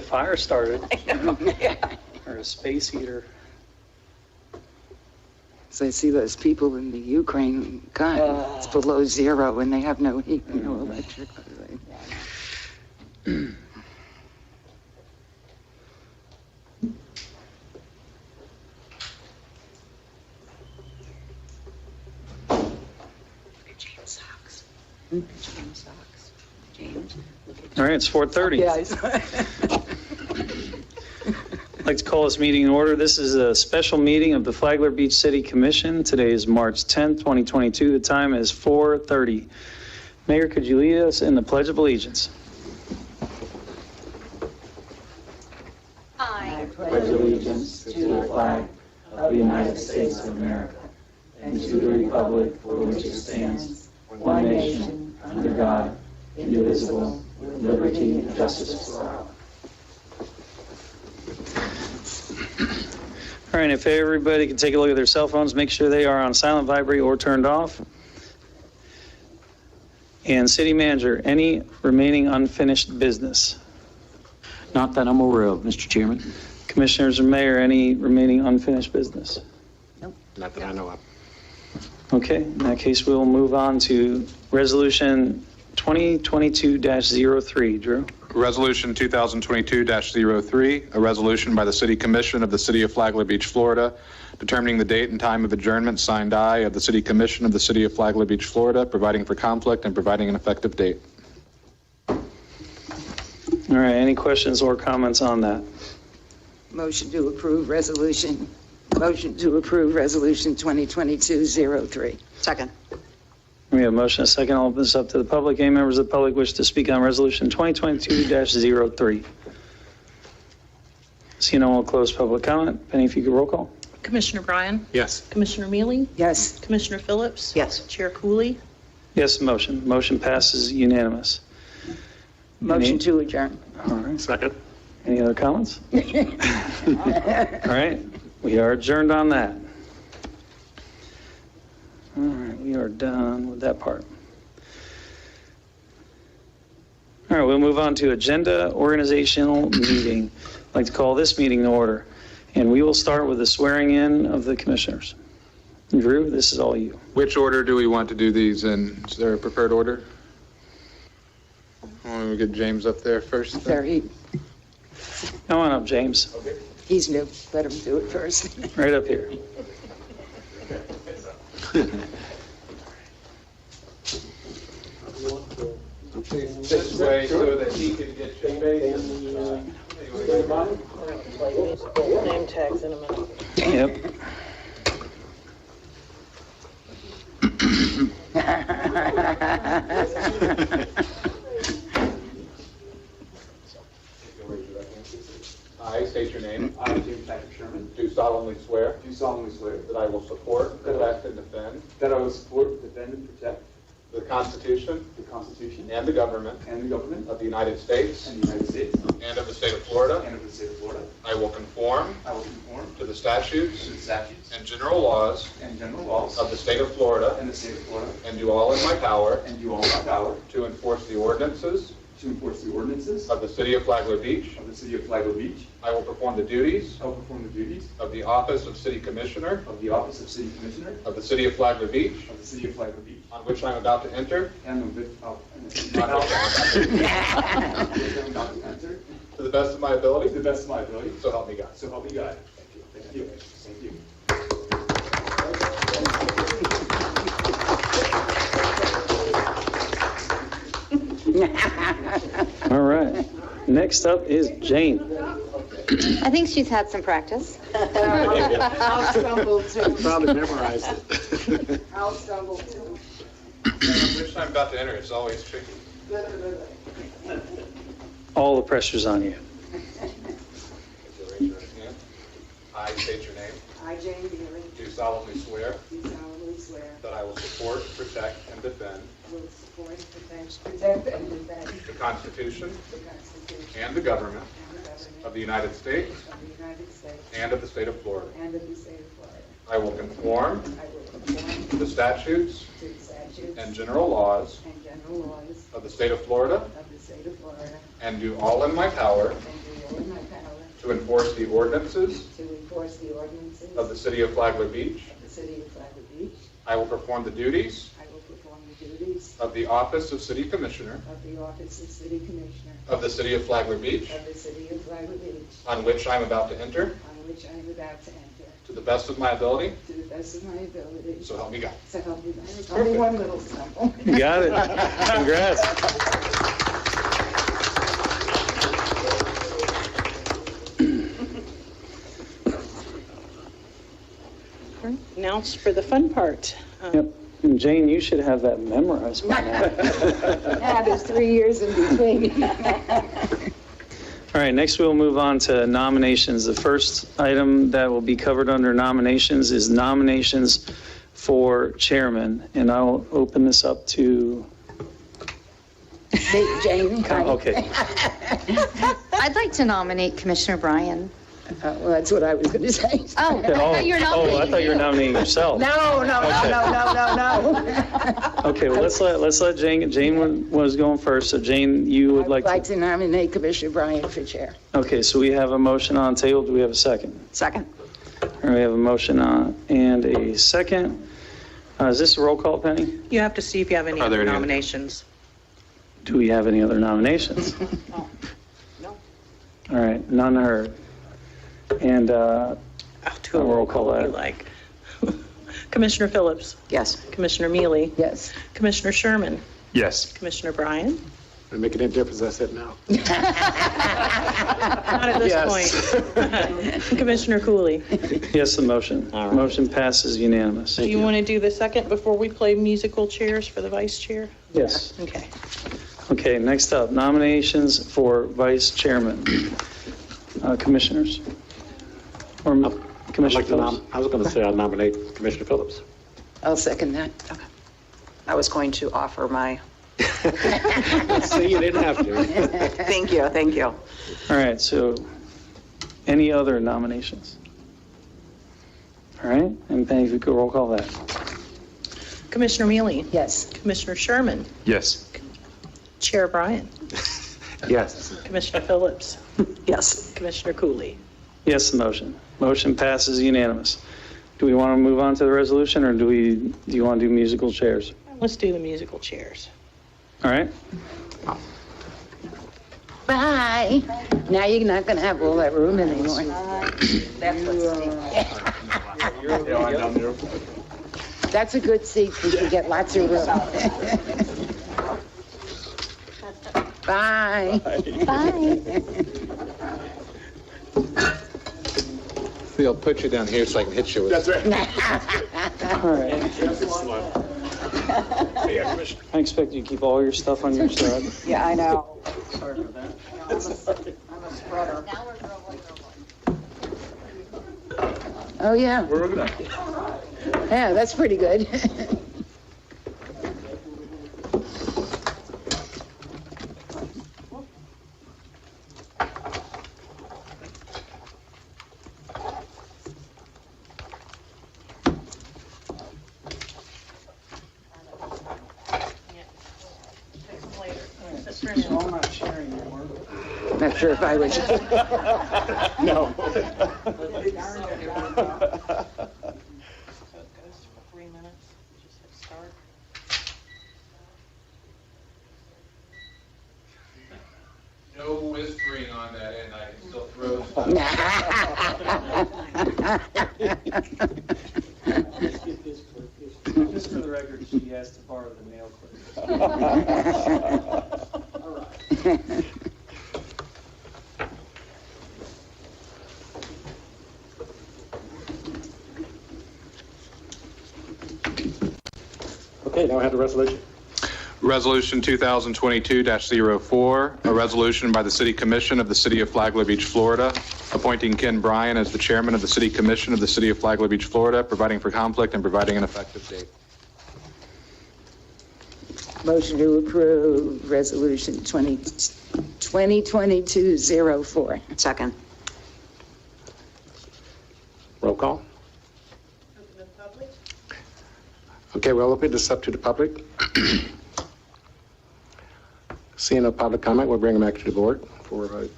fire started. Or a space heater. So I see those people in the Ukraine, God, it's below zero and they have no heat, no electric. James socks. James socks. James. All right, it's 4:30. Yeah, I saw it. I'd like to call this meeting in order. This is a special meeting of the Flagler Beach City Commission. Today is March 10th, 2022. The time is 4:30. Mayor, could you lead us in the Pledge of Allegiance? I Pledge allegiance to the flag of the United States of America and to the republic for which it stands, one nation, under God, indivisible, with liberty and justice for all. All right, if everybody can take a look at their cell phones, make sure they are on silent, vibrate, or turned off. And City Manager, any remaining unfinished business? Not that I'm aware of, Mr. Chairman. Commissioners or Mayor, any remaining unfinished business? Not that I know of. Okay, in that case, we'll move on to Resolution 2022-03. Drew? Resolution 2022-03, a resolution by the City Commission of the City of Flagler Beach, Florida, determining the date and time of adjournment, signed I of the City Commission of the City of Flagler Beach, Florida, providing for conflict and providing an effective date. All right, any questions or comments on that? Motion to approve resolution 2022-03. Second. We have a motion, a second. I'll open this up to the public. Any members of the public wish to speak on Resolution 2022-03? Seeing no one, will close public comment. Penny, if you could roll call. Commissioner Bryan? Yes. Commissioner Mealy? Yes. Commissioner Phillips? Yes. Chair Cooley? Yes, motion. Motion passes unanimous. Motion to adjourn. All right. Second. Any other comments? All right, we are adjourned on that. All right, we are done with that part. All right, we'll move on to agenda organizational meeting. I'd like to call this meeting to order, and we will start with the swearing in of the commissioners. Drew, this is all you. Which order do we want to do these in? Is there a preferred order? Why don't we get James up there first? then? Very, Come on up, James. he's new. Let him do it first. Right up here. This way so that he can get your face. Name tags in a minute. Yep. I state your name. I, James Patrick Sherman, Do solemnly swear do solemnly swear that I will support, protect, and defend that I will support, defend, and protect the Constitution the Constitution and the government and the government of the United States and the United States and of the state of Florida. and of the state of Florida. I will conform I will conform to the statutes to the statutes and general laws and general laws of the state of Florida and the state of Florida, and do all in my power and do all in my power to enforce the ordinances to enforce the ordinances of the city of Flagler Beach. of the city of Flagler Beach. I will perform the duties I will perform the duties of the office of city commissioner of the office of city commissioner of the city of Flagler Beach, of the city of Flagler Beach, on which I am about to enter, and of which not which I'm about to enter to the best of my to ability, the best of my ability. so help me God. So help me God. Thank you. Thank you. All right. Next up is Jane. I think she's had some practice. I'll stumble too. Probably memorized it. I'll stumble too. Which I'm about to enter is always tricky. All the pressure's on you. If you'll raise your right hand. I state your name. I, Jane Beery, Do solemnly swear do solemnly swear that I will support, protect, and defend will support, protect, and defend the Constitution the Constitution and the government and the government of the United States of the United States and of the state of Florida. and of the state of Florida. I will conform I will conform to the statutes to the statutes and general laws and general laws of the state of Florida of the state of Florida and do all in my power and do in my power to enforce the ordinances to enforce the ordinances of the City of Flagler Beach. of the City of Flagler Beach. I will perform the duties I will perform the duties of the office of City Commissioner of the office of City Commissioner of the City of Flagler Beach, of the City of Flagler Beach, on which I am about to enter, on which I am about to enter, to the best of my ability, to the best of my ability. so help me God. So help me God. It's only one little symbol. You got it. Congrats. Announce for the fun part. Yep. And Jane, you should have that memorized by now. Yeah, there's 3 years in between. All right, next we'll move on to nominations. The first item that will be covered under nominations is nominations for chairman. And I'll open this up to, Jane. okay. I'd like to nominate Commissioner Bryan. Well, that's what I was going to say. Oh, I thought you were I nominating. thought you were nominating yourself. No. Okay, well, let's let Jane, Jane was going first, so Jane, you I would would like to. to nominate Commissioner Bryant for chair. Okay, so we have a motion on the table. Do we have a second? Second. All right, we have a motion and a second. Is this a roll call, Penny? You have to see if you have any Are there other any- nominations. Do we have any other nominations? No. All right, none heard. And I'll do a I'll roll call if that. you like. Commissioner Phillips, Yes. Commissioner Mealy, Yes. Commissioner Sherman, Yes. Commissioner Bryan. Does it make any difference? I said no. Not at this Yes. point. Commissioner Cooley, yes, the motion. All right. Motion passes unanimous. do you want to do the second before we play musical chairs for the vice chair? Yes. Okay. Okay, next up, nominations for vice chairman. Commissioners? Or I'd Commissioner like to Phillips? I was going to say I'll nominate Commissioner Phillips. I'll second that. I was going to offer my, See, you didn't have to. thank you. All right, so any other nominations? All right, and Penny, if you could roll call that. Commissioner Mealy, Yes. Commissioner Sherman, Yes. Chair Bryan, Yes. Commissioner Phillips, Yes. Commissioner Cooley. Yes, the motion. Motion passes unanimous. Do we want to move on to the resolution, or do you want to do musical chairs? Let's do the musical chairs. All right? Bye. Now you're not going to have all that room anymore. That's a good seat because you get lots of room. Bye. Bye. They'll put you down here so I can hit you with. That's right. All right. I expect you to keep all your stuff on your side. Yeah, I know. Sorry for that. Oh, yeah. Yeah, that's pretty good. So I'm not sharing your work. Not sure if I was. No. So it goes for 3 minutes. Just hit start. No whispering on that end, I can still throw Just for the record, she asked to borrow the nail clippers. Okay, now I have the resolution. Resolution 2022-04, a resolution by the City Commission of the City of Flagler Beach, Florida, appointing Ken Bryan as the chairman of the City Commission of the City of Flagler Beach, Florida, providing for conflict and providing an effective date. Motion to approve Resolution 2022-04. Second. Roll call. Open the public. Okay, we'll open this up to the public. Seeing no public comment, we'll bring them back to the board for a vote.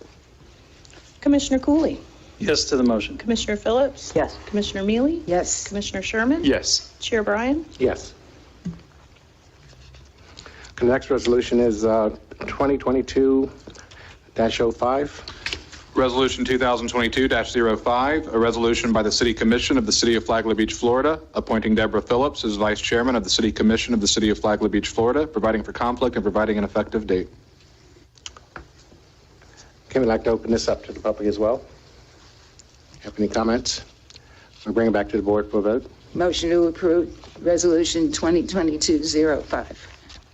Commissioner Cooley, Yes to the motion. Commissioner Phillips, Yes. Commissioner Mealy, Yes. Commissioner Sherman, Yes. Chair Bryan. Yes. The next resolution is 2022-05. Resolution 2022-05, a resolution by the City Commission of the City of Flagler Beach, Florida, appointing Deborah Phillips as Vice Chairman of the City Commission of the City of Flagler Beach, Florida, providing for conflict and providing an effective date. Okay, we'd like to open this up to the public as well. Have any comments? We'll bring it back to the board for a vote. Motion to approve Resolution 2022-05.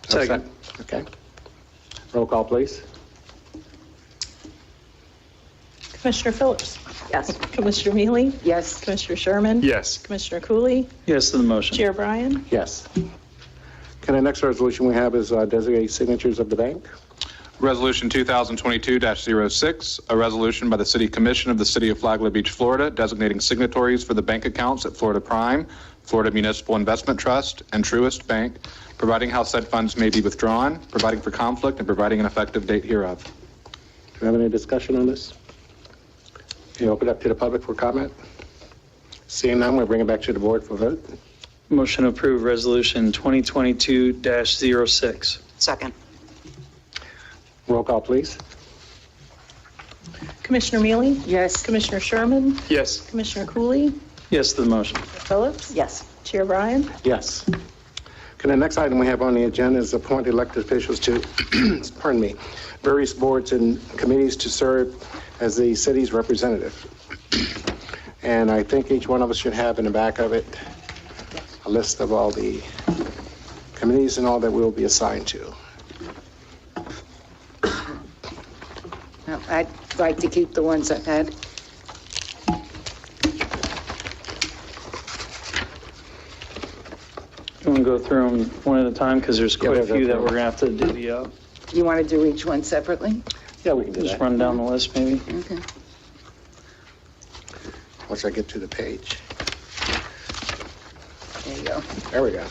Second. Okay. Roll call, please. Commissioner Phillips, Yes. Commissioner Mealy, Yes. Commissioner Sherman, Yes. Commissioner Cooley, Yes to the motion. Chair Bryan. Yes. Okay, the next resolution we have is designated signatures of the bank. Resolution 2022-06, a resolution by the City Commission of the City of Flagler Beach, Florida, designating signatories for the bank accounts at Florida Prime, Florida Municipal Investment Trust, and Truist Bank, providing how said funds may be withdrawn, providing for conflict, and providing an effective date hereof. Do we have any discussion on this? Can you open it up to the public for comment? Seeing none, we'll bring it back to the board for vote. Motion to approve Resolution 2022-06. Second. Roll call, please. Commissioner Mealy, Yes. Commissioner Sherman, Yes. Commissioner Cooley, Yes to the motion. Phillips, Yes. Chair Bryan. Yes. Okay, the next item we have on the agenda is appoint elected officials to, pardon me, various boards and committees to serve as the city's representative. And I think each one of us should have in the back of it a list of all the committees and all that we'll be assigned to. No, I'd like to keep the ones I've had. You want to go through them one at a time? Because there's quite a we'll go few that through we're going to have to divvy up. You want to do each one separately? Yeah, we can do Just that. run down the list maybe. Okay. Once I get to the page. There you go. There we go.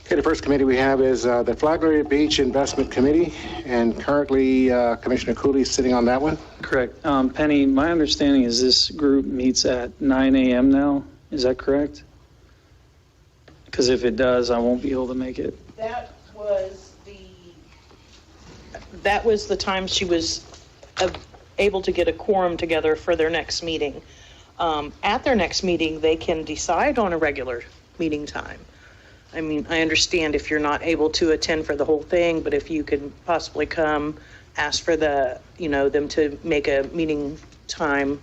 Okay, the first committee we have is the Flagler Beach Investment Committee, and currently Commissioner Cooley is sitting on that one. Correct. Penny, my understanding is this group meets at 9 a.m. now. Is that correct? Because if it does, I won't be able to make it. That was the time she was able to get a quorum together for their next meeting. At their next meeting, they can decide on a regular meeting time. I mean, I understand if you're not able to attend for the whole thing, but if you can possibly come, ask for them to make a meeting time.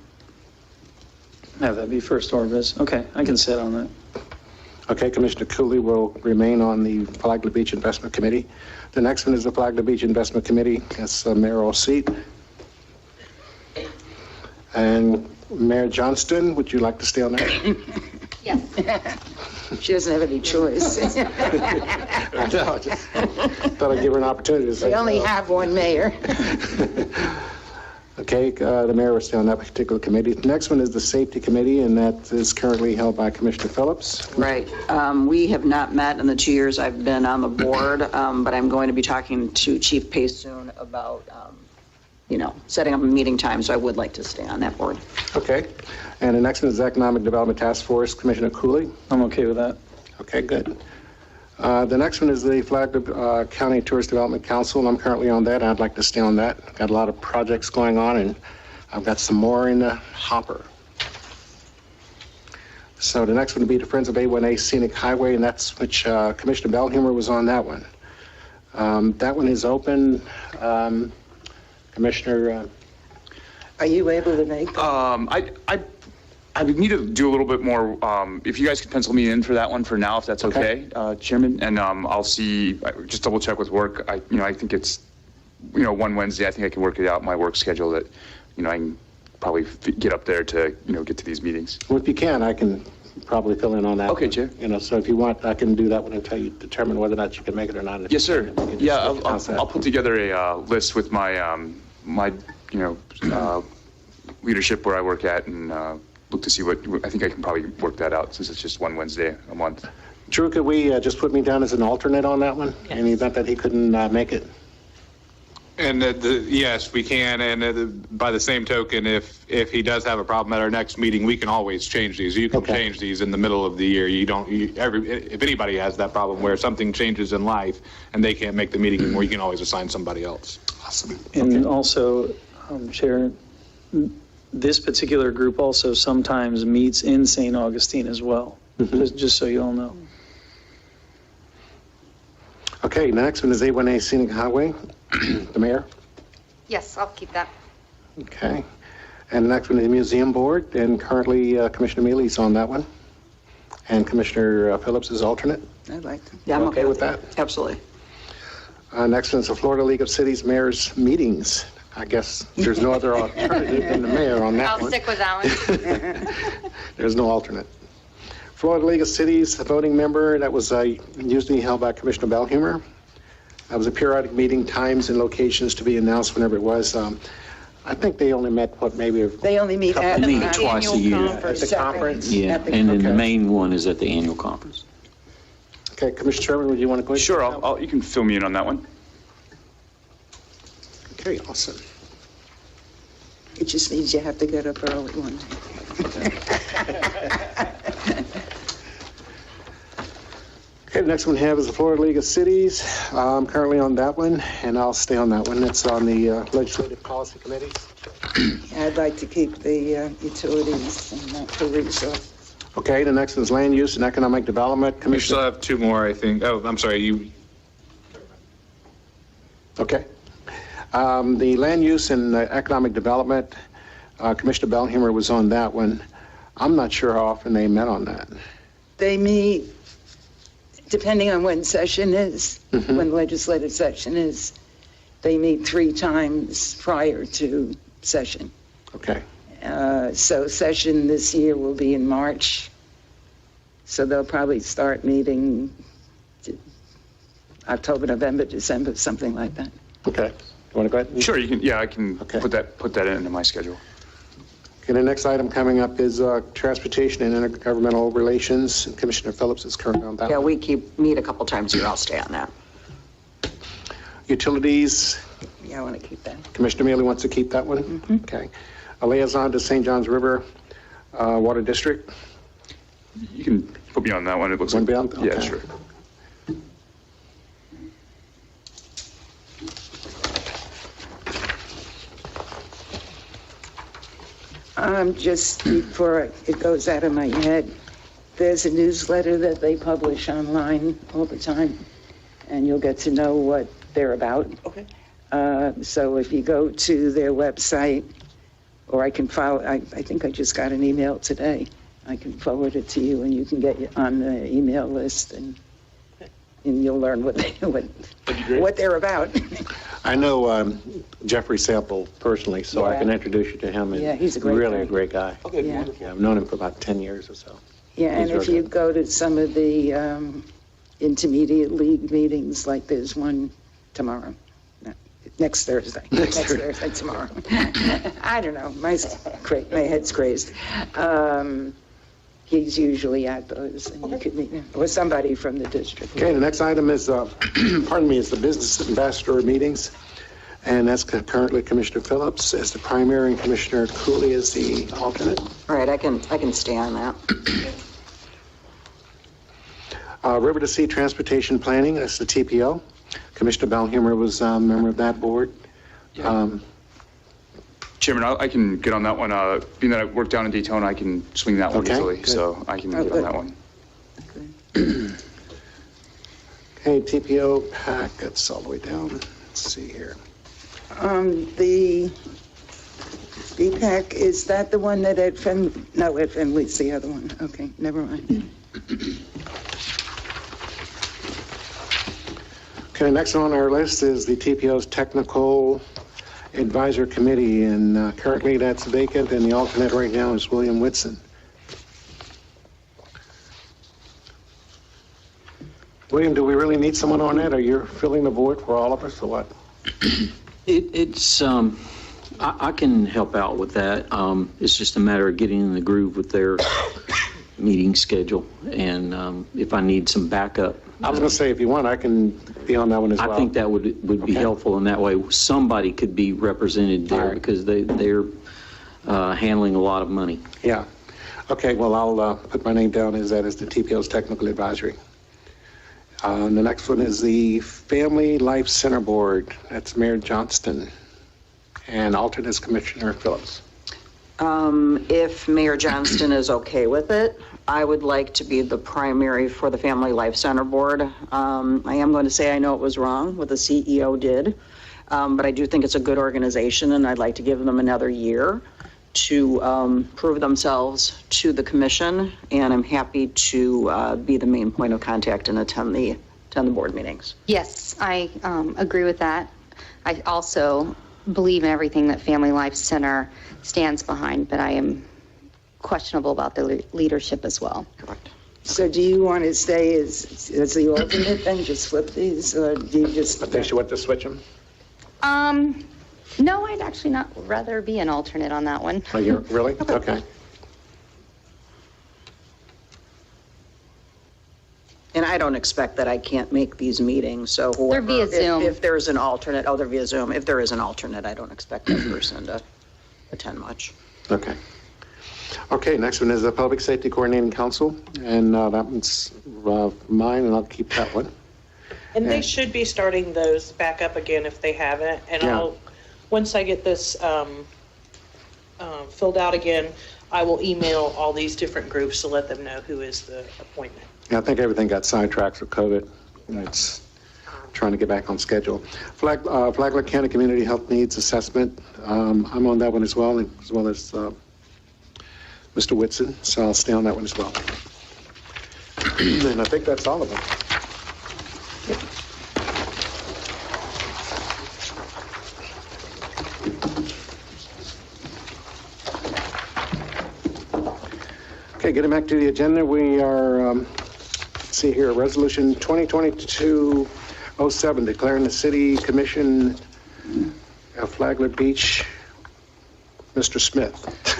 Have that be first order of business. Okay, I can sit on that. Okay, Commissioner Cooley will remain on the Flagler Beach Investment Committee. The next one is the Flagler Beach Investment Committee. That's a mayoral seat. And Mayor Johnston, would you like to stay on that? Yes. She doesn't have any choice. No, just thought I'd give her an opportunity to say We only so. have one mayor. Okay, the mayor will stay on that particular committee. The next one is the Safety Committee, and that is currently held by Commissioner Phillips. Right. We have not met in the 2 years I've been on the board, but I'm going to be talking to Chief Pace soon about, setting up a meeting time, so I would like to stay on that board. Okay, and the next one is the Economic Development Task Force, Commissioner Cooley. I'm okay with that. Okay, good. The next one is the Flagler County Tourist Development Council, and I'm currently on that, and I'd like to stay on that. Got a lot of projects going on, and I've got some more in the hopper. So the next one would be the Friends of A1A Scenic Highway, and that's which Commissioner Bellhummer was on that one. That one is open. Commissioner, Are you able to make? I would need to do a little bit more, if you guys could pencil me in for that one for now, if that's okay, Chairman, and I'll see, just double check with work. I think it's, one Wednesday, I think I can work it out, my work schedule that, I can probably get up there to, get to these meetings. well, if you can, I can probably fill in on that. Okay, one. Chair. So if you want, I can do that one until you determine whether or not you can make it or not. If Yes, sir. you can, we can Yeah, just discuss that. I'll put together a list with my, leadership where I work at and look to see what, I think I can probably work that out since it's just one Wednesday a month. Drew, could we just put me down as an alternate on that one? In the event that he couldn't make it? And yes, we can. And by the same token, if he does have a problem at our next meeting, we can always change these. You can Okay. change these in the middle of the year. If anybody has that problem where something changes in life and they can't make the meeting anymore, you can always assign somebody else. Awesome. And also, Chair, this particular group also sometimes meets in St. Augustine as well, just so you all know. Okay, next one is A1A Scenic Highway, the mayor. Yes, I'll keep that. Okay. And the next one is the Museum Board, and currently Commissioner Mealy's on that one. And Commissioner Phillips is alternate. I'd like to. Yeah, I'm Okay with that? Absolutely. Next one is the Florida League of Cities Mayors Meetings. I guess there's no other alternative than the mayor on that I'll one. stick with that one. There's no alternate. Florida League of Cities, the voting member, that was usually held by Commissioner Belhumer. That was a periodic meeting, times and locations to be announced whenever it was. I think they only met, maybe They only meet at Meet the twice a year. at the conference? Yeah, At the- and then the okay. main one is at the annual conference. Okay, Commissioner Chairman, would you want to go ahead? Sure, you can fill me in on that one. Okay, awesome. It just means you have to get up early one day. Okay, the next one we have is the Florida League of Cities. I'm currently on that one, and I'll stay on that one. It's on the Legislative Policy Committee. I'd like to keep the utilities and natural resources. Okay, the next one is Land Use and Economic Development We still Commission. have two more, I think. Oh, I'm sorry. Okay. The Land Use and Economic Development, Commissioner Belhumer was on that one. I'm not sure how often they met on that. They meet, depending on when session is, when legislative session is, they meet 3 times prior to session. Okay, So session this year will be in March. So they'll probably start meeting October, November, December, something like that. okay. You want to go ahead? Sure, you can, yeah, I can Okay. put that into my schedule. Okay, the next item coming up is Transportation and Intergovernmental Relations. Commissioner Phillips is currently on that Yeah, one. we meet a couple times a year. I'll stay on that. Utilities, Yeah, I want to keep that. Commissioner Mealy wants to keep that one? Okay. A liaison to St. Johns River Water District. You can put me on that one, it looks Want like. to be on? Yeah, Okay. sure. Just before it goes out of my head, there's a newsletter that they publish online all the time, and you'll get to know what they're about. Okay. So if you go to their website, or I can follow, I think I just got an email today. I can forward it to you, and you can get on the email list, and you'll learn what they're about. I know Jeffrey Sample personally, so I Yeah. can introduce you to him. and Yeah, he's a great really guy. a great guy. Okay, Yeah. wonderful. Yeah, I've known him for about 10 years or so. Yeah, and He's if very you good. go to some of the intermediate league meetings, like there's one tomorrow, no, next Thursday, next Thursday, tomorrow. I don't know, my head's crazed. He's usually at those, and you could meet him, or somebody from the district. Okay, the next item is, pardon me, is the Business Ambassador Meetings. And that's currently Commissioner Phillips as the primary and Commissioner Cooley as the alternate. All right, I can stay on that. River to Sea Transportation Planning, that's the TPO. Commissioner Belhumer was a member of that board. Chairman, I can get on that one. Being that I work down in Daytona, I can swing that one Okay, easily, good. so I can get on good. that one. Okay, TPO PAC, that's all the way down. Let's see here. The BPAC, is that the one that Ed Finley's the other one. Okay, never mind. Okay, next on our list is the TPO's Technical Advisor Committee, and currently that's vacant, and the alternate right now is William Whitson. William, do we really need someone on that, or you're filling the void for all of us, or what? I can help out with that. It's just a matter of getting in the groove with their meeting schedule, and if I need some backup, I was going to say, if you want, I can be on that one as well. I think that would be Okay. helpful, and that way somebody could be represented All there right. because they're handling a lot of money. Yeah. Okay, well, I'll put my name down as that as the TPO's Technical Advisory. The next one is the Family Life Center Board. That's Mayor Johnston. And alternate is Commissioner Phillips. If Mayor Johnston is okay with it, I would like to be the primary for the Family Life Center Board. I am going to say I know it was wrong what the CEO did, but I do think it's a good organization, and I'd like to give them another year to prove themselves to the commission, and I'm happy to be the main point of contact and attend the board meetings. Yes, I agree with that. I also believe in everything that Family Life Center stands behind, but I am questionable about the leadership as well. Correct. So do you want to stay as the alternate then, just flip these, or do you just? I think she wants to switch them. No, I'd actually not rather be an alternate on that one. Oh, you're, really? Okay. And I don't expect that I can't make these meetings, so They're whoever. via Zoom. If there's an alternate, they're via Zoom. If there is an alternate, I don't expect that person to attend much. Okay. Okay, next one is the Public Safety Coordinating Council, and that one's mine, and I'll keep that one. And they should be starting those back up again if they haven't. And Yeah. once I get this filled out again, I will email all these different groups to let them know who is the appointment. I think everything got sidetracked with COVID, and it's trying to get back on schedule. Flagler County Community Health Needs Assessment, I'm on that one as well as Mr. Whitson, so I'll stay on that one as well. And I think that's all of them. Okay, getting back to the agenda, we are, let's see here, Resolution 2022-07, declaring the City Commission of Flagler Beach, Mr. Smith.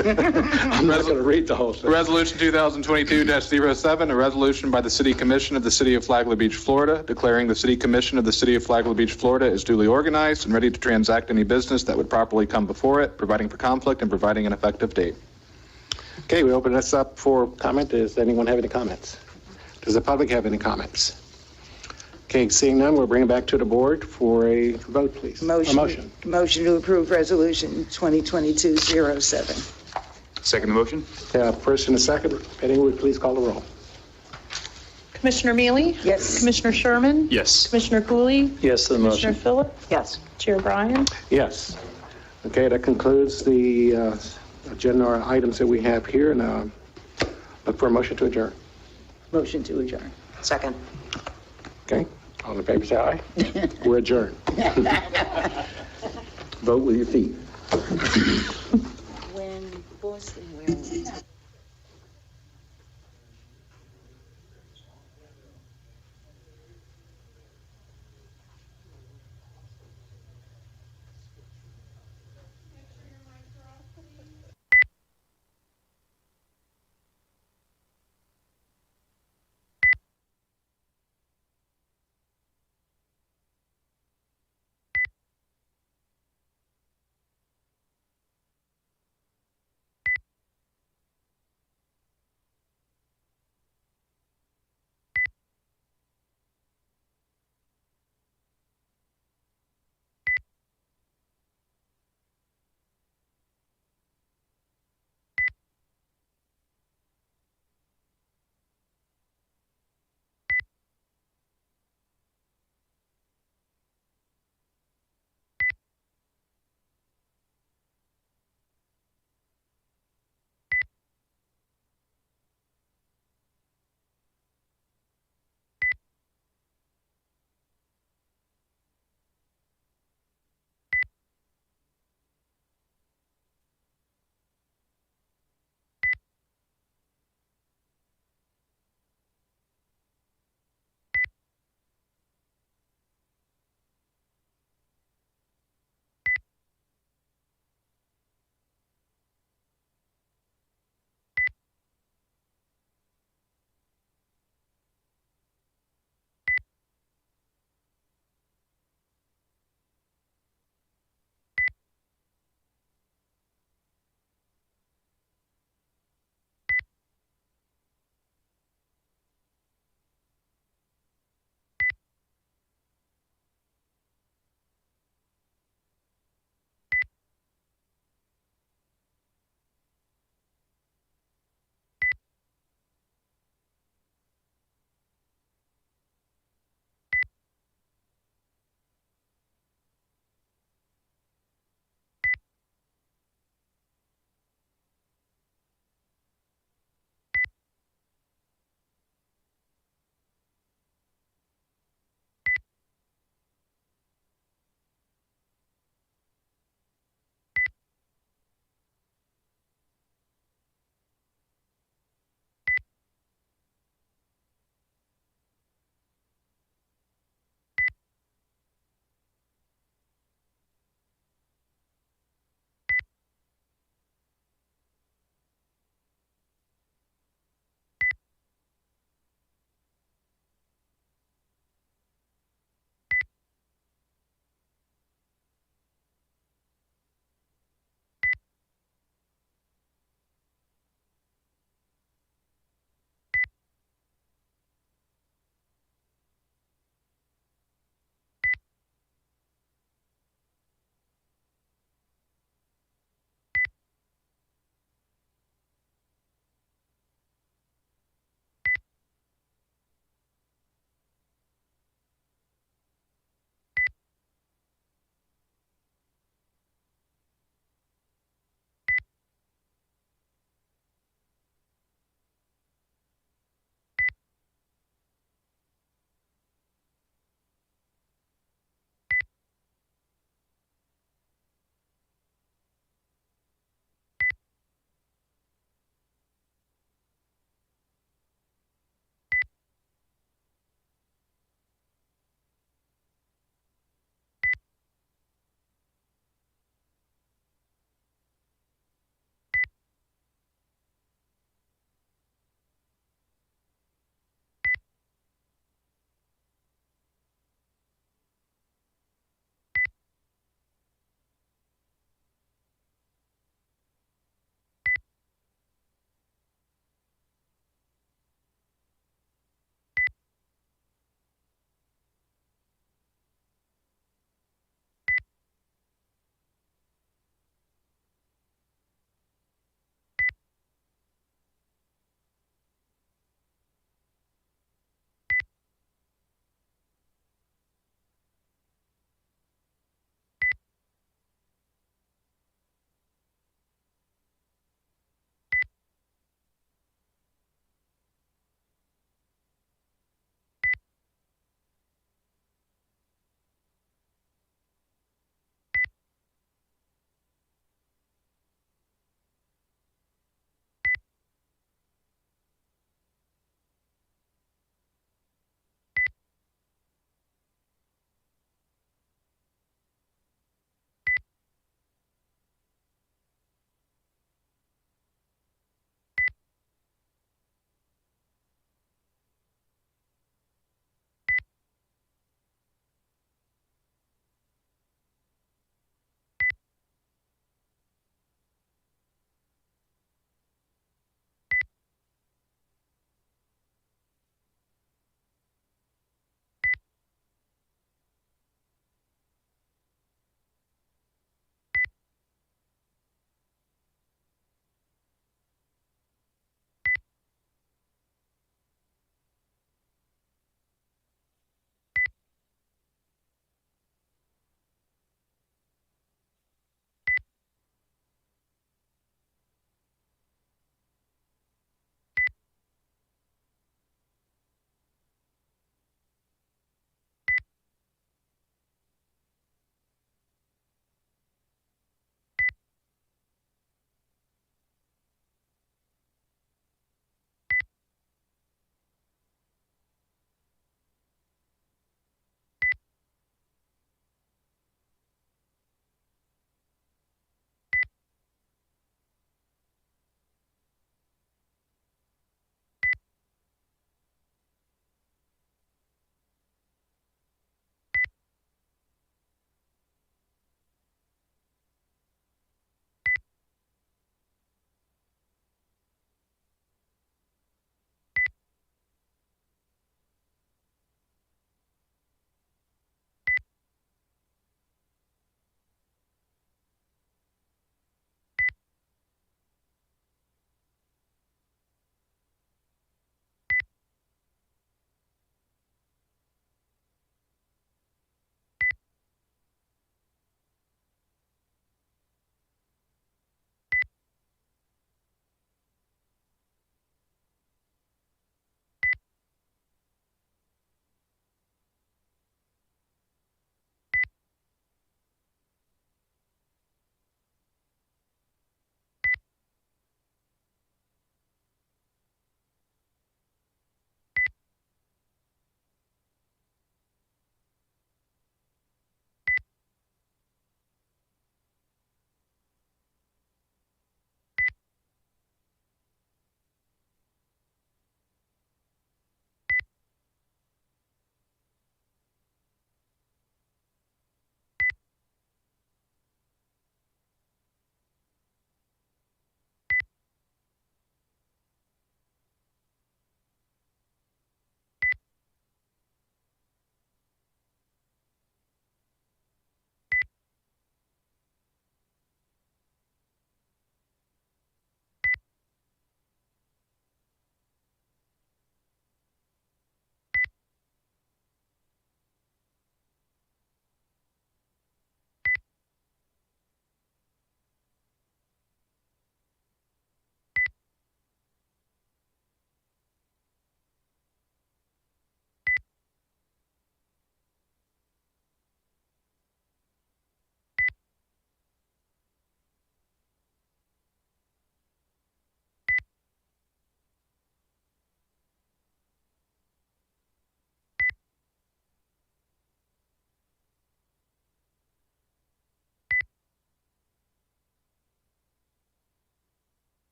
I'm not going to read the whole thing. Resolution 2022-07, a resolution by the City Commission of the City of Flagler Beach, Florida, declaring the City Commission of the City of Flagler Beach, Florida is duly organized and ready to transact any business that would properly come before it, providing for conflict and providing an effective date. Okay, we open this up for comment. Does anyone have any comments? Does the public have any comments? Okay, seeing none, we'll bring it back to the board for a vote, please. A motion. Motion to approve Resolution 2022-07. Second the motion? First and a second. Penny, would you please call the roll? Commissioner Mealy? Yes. Commissioner Sherman? Yes. Commissioner Cooley? Yes to the Commissioner motion. Phillips? Yes. Chair Bryan? Yes. Okay, that concludes the agenda items that we have here, and look for a motion to adjourn. Motion to adjourn. Second. Okay, all in favor, say aye. We're adjourned. Vote with your feet. When Boston,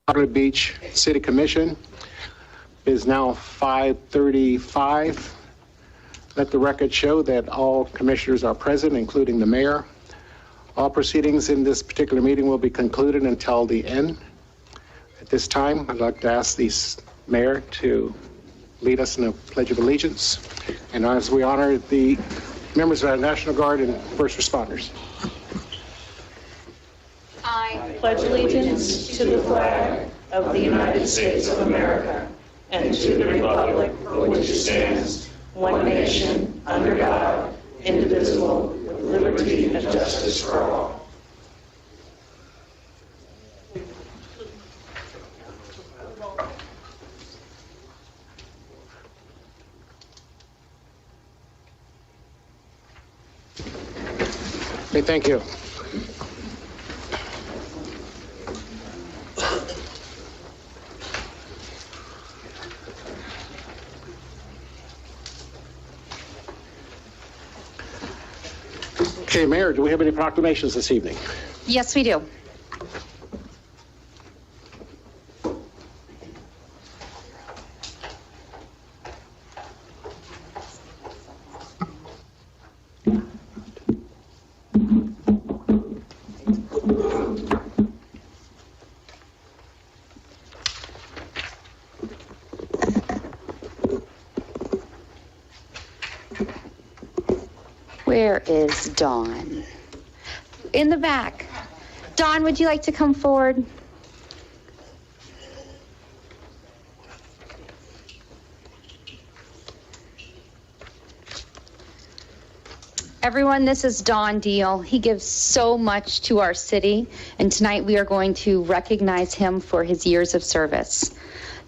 Flagler Beach City Commission. It is now 5:35. Let the record show that all commissioners are present, including the mayor. All proceedings in this particular meeting will be concluded until the end. At this time, I'd like to ask the mayor to lead us in a Pledge of Allegiance, and as we honor the members of our National Guard and first responders. I pledge allegiance to the flag of the United States of America and to the republic for which it stands, one nation, under God, indivisible, with liberty and justice for all. Okay, thank you. Okay, Mayor, do we have any proclamations this evening? Yes, we do. Where is Dawn? In the back. Dawn, would you like to come forward? Everyone, this is Don Deal. He gives so much to our city, and tonight we are going to recognize him for his years of service.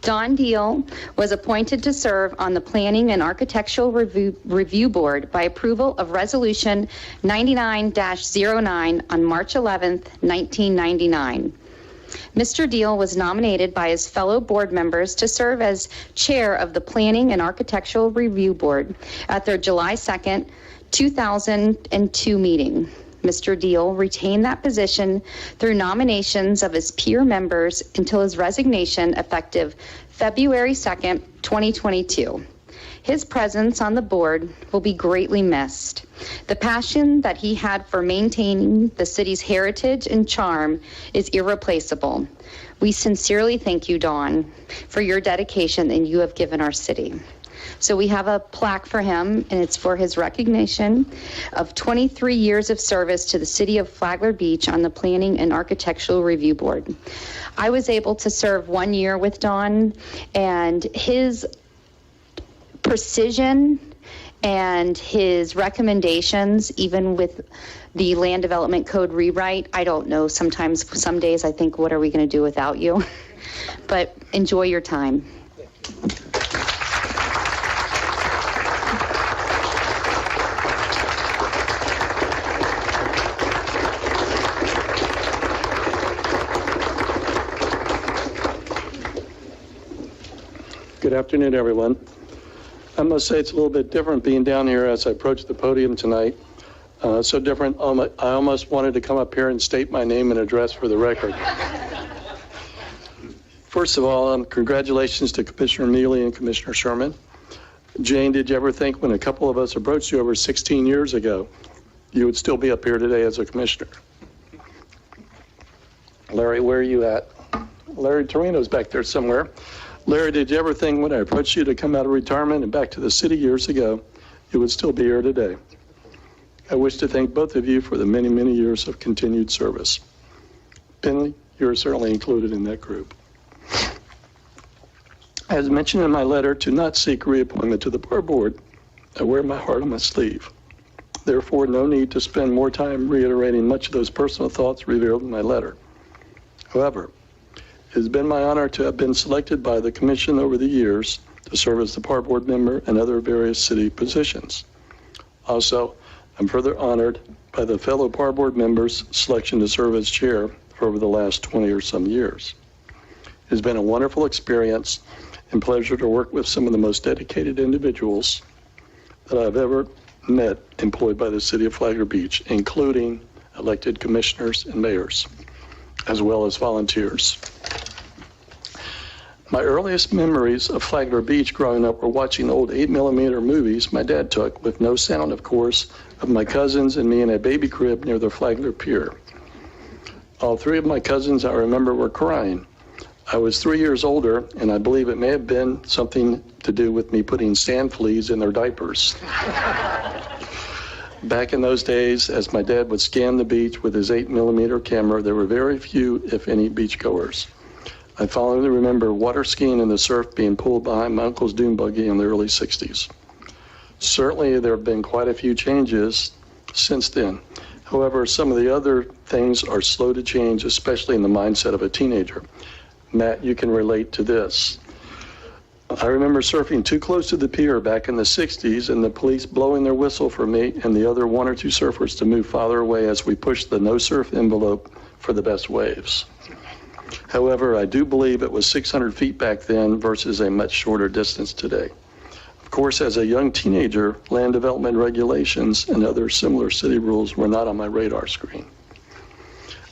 Don Deal was appointed to serve on the Planning and Architectural Review Board by approval of Resolution 99-09 on March 11th, 1999. Mr. Deal was nominated by his fellow board members to serve as chair of the Planning and Architectural Review Board at their July 2nd, 2002 meeting. Mr. Deal retained that position through nominations of his peer members until his resignation effective February 2nd, 2022. His presence on the board will be greatly missed. The passion that he had for maintaining the city's heritage and charm is irreplaceable. We sincerely thank you, Dawn, for your dedication that you have given our city. So we have a plaque for him, and it's for his recognition of 23 years of service to the city of Flagler Beach on the Planning and Architectural Review Board. I was able to serve 1 year with Don, and his precision and his recommendations, even with the land development code rewrite, I don't know, sometimes, some days I think, what are we going to do without you? But enjoy your time. Good afternoon, everyone. I must say it's a little bit different being down here as I approach the podium tonight. So different, I almost wanted to come up here and state my name and address for the record. First of all, congratulations to Commissioner Neely and Commissioner Sherman. Jane, did you ever think when a couple of us approached you over 16 years ago, you would still be up here today as a commissioner? Larry, where are you at? Larry Torino's back there somewhere. Larry, did you ever think when I approached you to come out of retirement and back to the city years ago, you would still be here today? I wish to thank both of you for the many, many years of continued service. Penley, you're certainly included in that group. As mentioned in my letter to not seek reappointment to the board, I wear my heart on my sleeve. Therefore, no need to spend more time reiterating much of those personal thoughts revealed in my letter. However, it has been my honor to have been selected by the commission over the years to serve as the PAR board member and other various city positions. Also, I'm further honored by the fellow PAR board members' selection to serve as chair for over the last 20 or some years. It has been a wonderful experience and pleasure to work with some of the most dedicated individuals that I've ever met employed by the city of Flagler Beach, including elected commissioners and mayors, as well as volunteers. My earliest memories of Flagler Beach growing up were watching old 8mm movies my dad took, with no sound, of course, of my cousins and me in a baby crib near the Flagler Pier. All three of my cousins I remember were crying. I was 3 years older, and I believe it may have been something to do with me putting sand fleas in their diapers. Back in those days, as my dad would scan the beach with his 8mm camera, there were very few, if any, beachgoers. I fondly remember water skiing in the surf being pulled behind my uncle's dune buggy in the early 60s. Certainly, there have been quite a few changes since then. However, some of the other things are slow to change, especially in the mindset of a teenager. Matt, you can relate to this. I remember surfing too close to the pier back in the 60s and the police blowing their whistle for me and the other one or two surfers to move farther away as we pushed the no surf envelope for the best waves. However, I do believe it was 600 feet back then versus a much shorter distance today. Of course, as a young teenager, land development regulations and other similar city rules were not on my radar screen.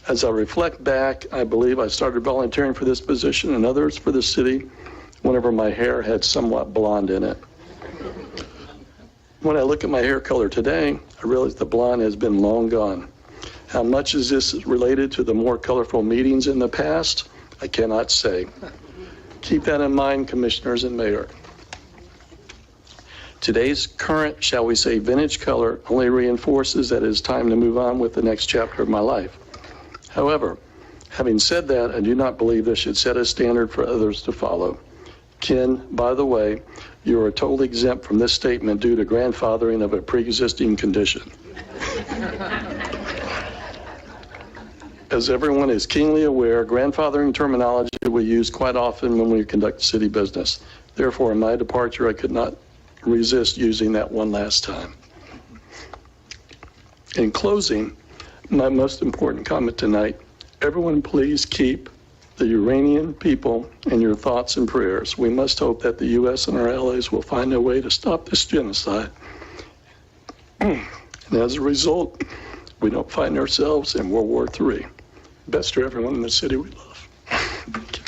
As I reflect back, I believe I started volunteering for this position and others for the city whenever my hair had somewhat blonde in it. When I look at my hair color today, I realize the blonde has been long gone. How much is this related to the more colorful meetings in the past? I cannot say. Keep that in mind, commissioners and mayor. Today's current, shall we say, vintage color only reinforces that it is time to move on with the next chapter of my life. However, having said that, I do not believe this should set a standard for others to follow. Ken, by the way, you are totally exempt from this statement due to grandfathering of a pre-existing condition. As everyone is keenly aware, grandfathering terminology we use quite often when we conduct city business. Therefore, in my departure, I could not resist using that one last time. In closing, my most important comment tonight, everyone please keep the Iranian people in your thoughts and prayers. We must hope that the U.S. and our allies will find a way to stop this genocide. And as a result, we don't find ourselves in World War III. Best to everyone in the city we love. Thank you.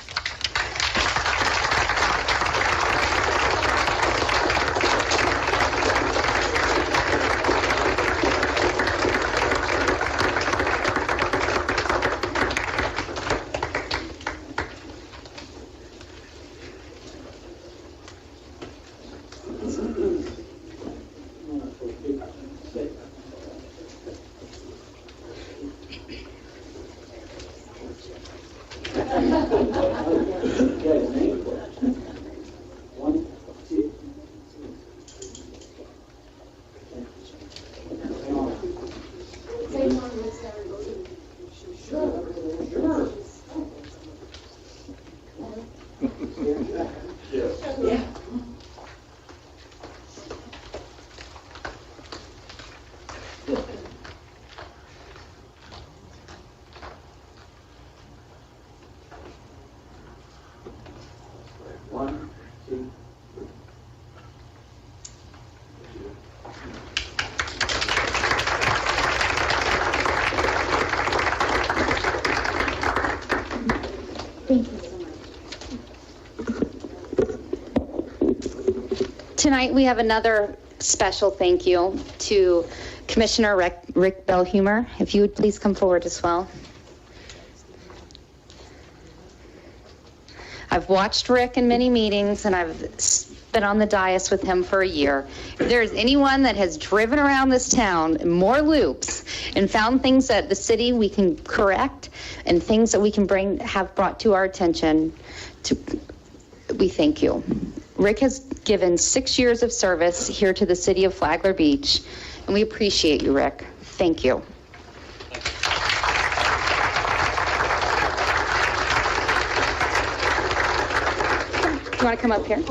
Tonight, we have another special thank you to Commissioner Rick Belhumer. If you would please come forward as well. I've watched Rick in many meetings, and I've been on the dais with him for a year. If there's anyone that has driven around this town in more loops and found things that the city we can correct and things that we can have brought to our attention, we thank you. Rick has given 6 years of service here to the city of Flagler Beach, and we appreciate you, Rick. Thank you. You want to come up here?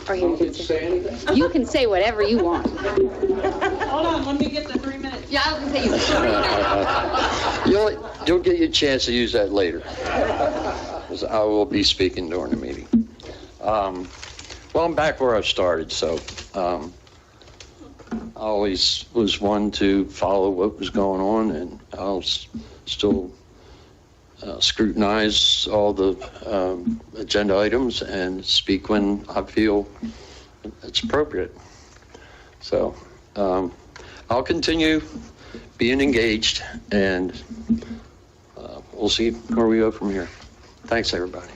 Or you can say anything? You can say whatever you want. Hold on, let me get the 3 minutes. Yeah, I was going to say you. You'll get your chance to use that later, because I will be speaking during the meeting. Well, I'm back where I started, so I always was one to follow what was going on, and I'll still scrutinize all the agenda items and speak when I feel it's appropriate. So I'll continue being engaged, and we'll see where we go from here. Thanks, everybody.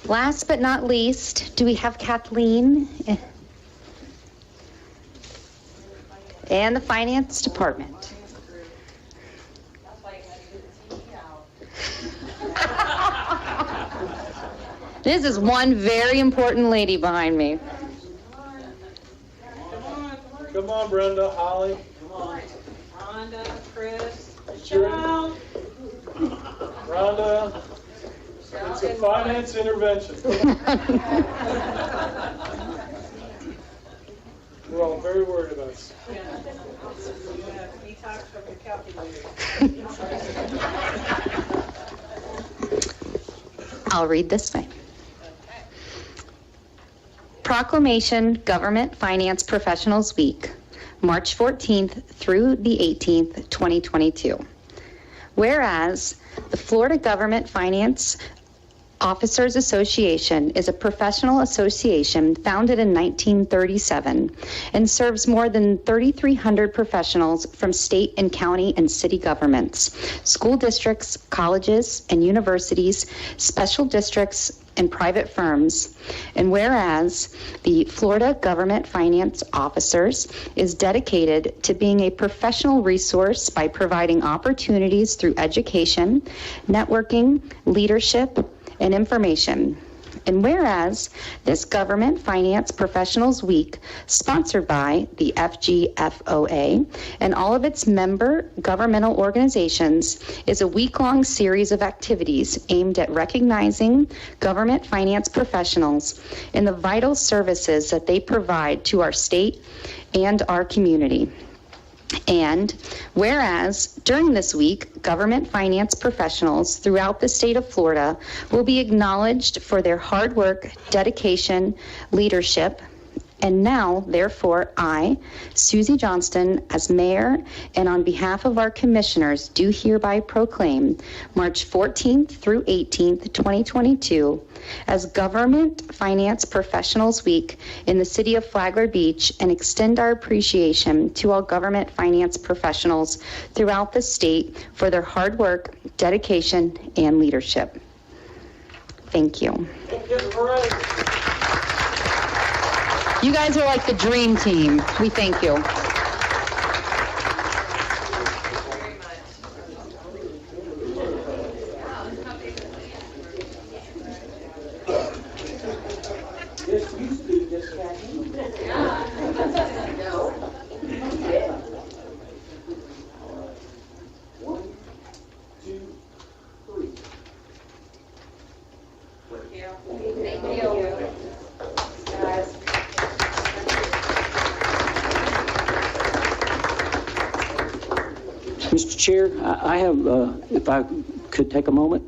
Last but not least, do we have Kathleen? And the Finance Department. This is one very important lady behind me. Come on, Brenda, Holly. Come on. Rhonda, Chris, Michelle. Rhonda, it's a finance intervention. We're all very worried about us. you have detox from your calculator. I'll read this way. Proclamation Government Finance Professionals Week, March 14th through the 18th, 2022. Whereas the Florida Government Finance Officers Association is a professional association founded in 1937 and serves more than 3,300 professionals from state and county and city governments, school districts, colleges and universities, special districts, and private firms. And whereas the Florida Government Finance Officers is dedicated to being a professional resource by providing opportunities through education, networking, leadership, and information. And whereas this Government Finance Professionals Week, sponsored by the FGFOA and all of its member governmental organizations, is a week-long series of activities aimed at recognizing government finance professionals and the vital services that they provide to our state and our community. And whereas during this week, government finance professionals throughout the state of Florida will be acknowledged for their hard work, dedication, leadership. And now, therefore, I, Susie Johnston, as mayor and on behalf of our commissioners, do hereby proclaim March 14th through 18th, 2022 as Government Finance Professionals Week in the city of Flagler Beach, and extend our appreciation to all government finance professionals throughout the state for their hard work, dedication, and leadership. Thank you. You guys are like the dream team. We thank you. Mr. Chair, I have, if I could take a moment.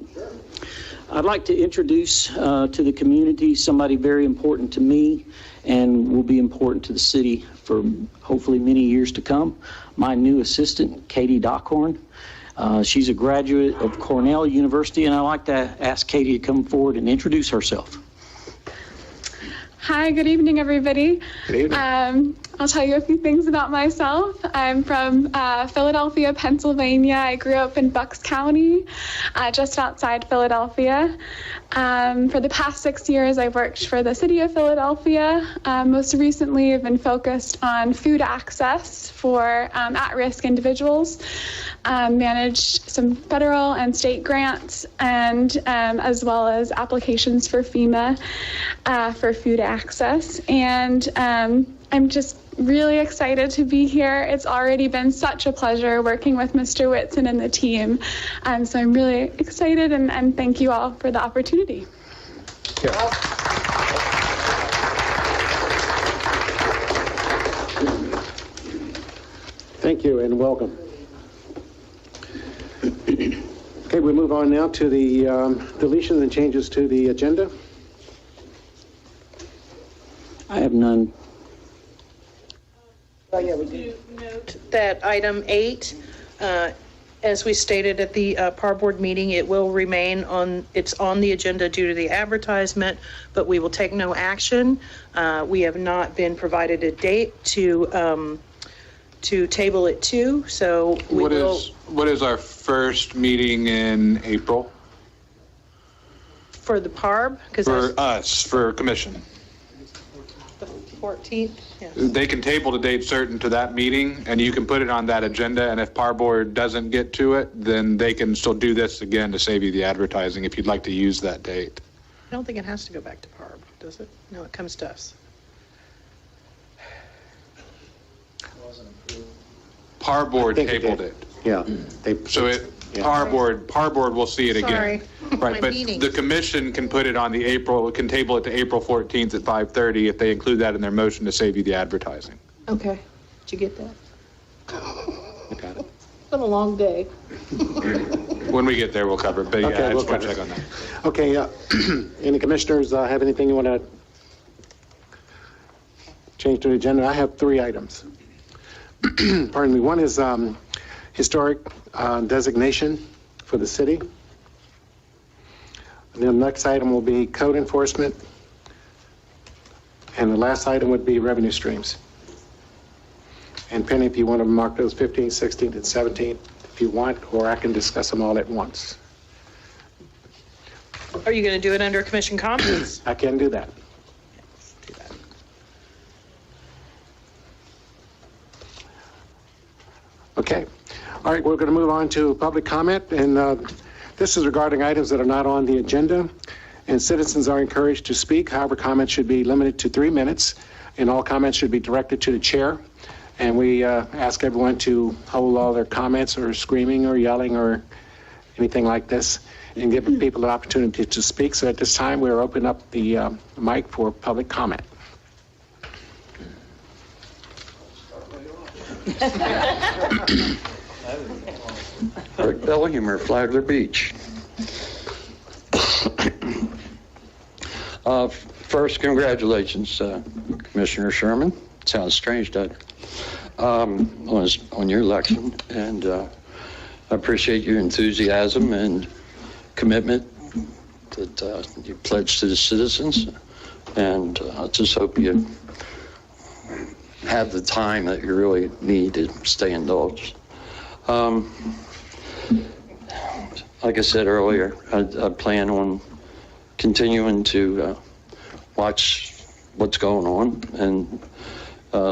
I'd like to introduce to the community somebody very important to me and will be important to the city for hopefully many years to come. My new assistant, Katie Dockhorn. She's a graduate of Cornell University, and I'd like to ask Katie to come forward and introduce herself. Hi, good evening, everybody. Good evening. I'll tell you a few things about myself. I'm from Philadelphia, Pennsylvania. I grew up in Bucks County, just outside Philadelphia. For the past 6 years, I've worked for the city of Philadelphia. Most recently, I've been focused on food access for at-risk individuals, managed some federal and state grants, and as well as applications for FEMA for food access. And I'm just really excited to be here. It's already been such a pleasure working with Mr. Whitson and the team. So I'm really excited and thank you all for the opportunity. Thank you and welcome. Okay, we move on now to the deletions and changes to the agenda. I have none. Oh, yeah, we do. Note that item 8, as we stated at the PAR board meeting, it will remain it's on the agenda due to the advertisement, but we will take no action. We have not been provided a date to table it to, so we will. What is our first meeting in April? For the PARB? For us, for commission. The 14th, yes. They can table the date certain to that meeting, and you can put it on that agenda, and if PAR board doesn't get to it, then they can still do this again to save you the advertising if you'd like to use that date. I don't think it has to go back to PARB, does it? No, it comes to us. PAR board tabled it. Yeah. PAR board will see it again. Sorry. Right, My but meetings. the commission can put it on can table it to April 14th at 5:30 if they include that in their motion to save you the advertising. Okay. Did you get that? Got it. It's been a long day. When we get there, we'll cover it, but yeah, Okay, I just we'll want to cover check on that. Okay, any commissioners have anything you want to change to the agenda? I have 3 items. Pardon me. One is historic designation for the city. And then the next item will be code enforcement. And the last item would be revenue streams. And Penny, if you want to mark those 15th, 16th, and 17th, if you want, or I can discuss them all at once. Are you going to do it under commission comments? I can do that. Do that. Okay. All right, we're going to move on to public comment, and this is regarding items that are not on the agenda, and citizens are encouraged to speak. However, comments should be limited to 3 minutes, and all comments should be directed to the chair. And we ask everyone to hold all their comments or screaming or yelling or anything like this, and give people an opportunity to speak. So at this time, we're opening up the mic for public comment. Rick Bellinger, Flagler Beach. First, congratulations, Commissioner Sherman. Sounds strange, doesn't it? On your election, and I appreciate your enthusiasm and commitment that you pledged to the citizens, and I just hope you have the time that you really need to stay indulged. Like I said earlier, I plan on continuing to watch what's going on and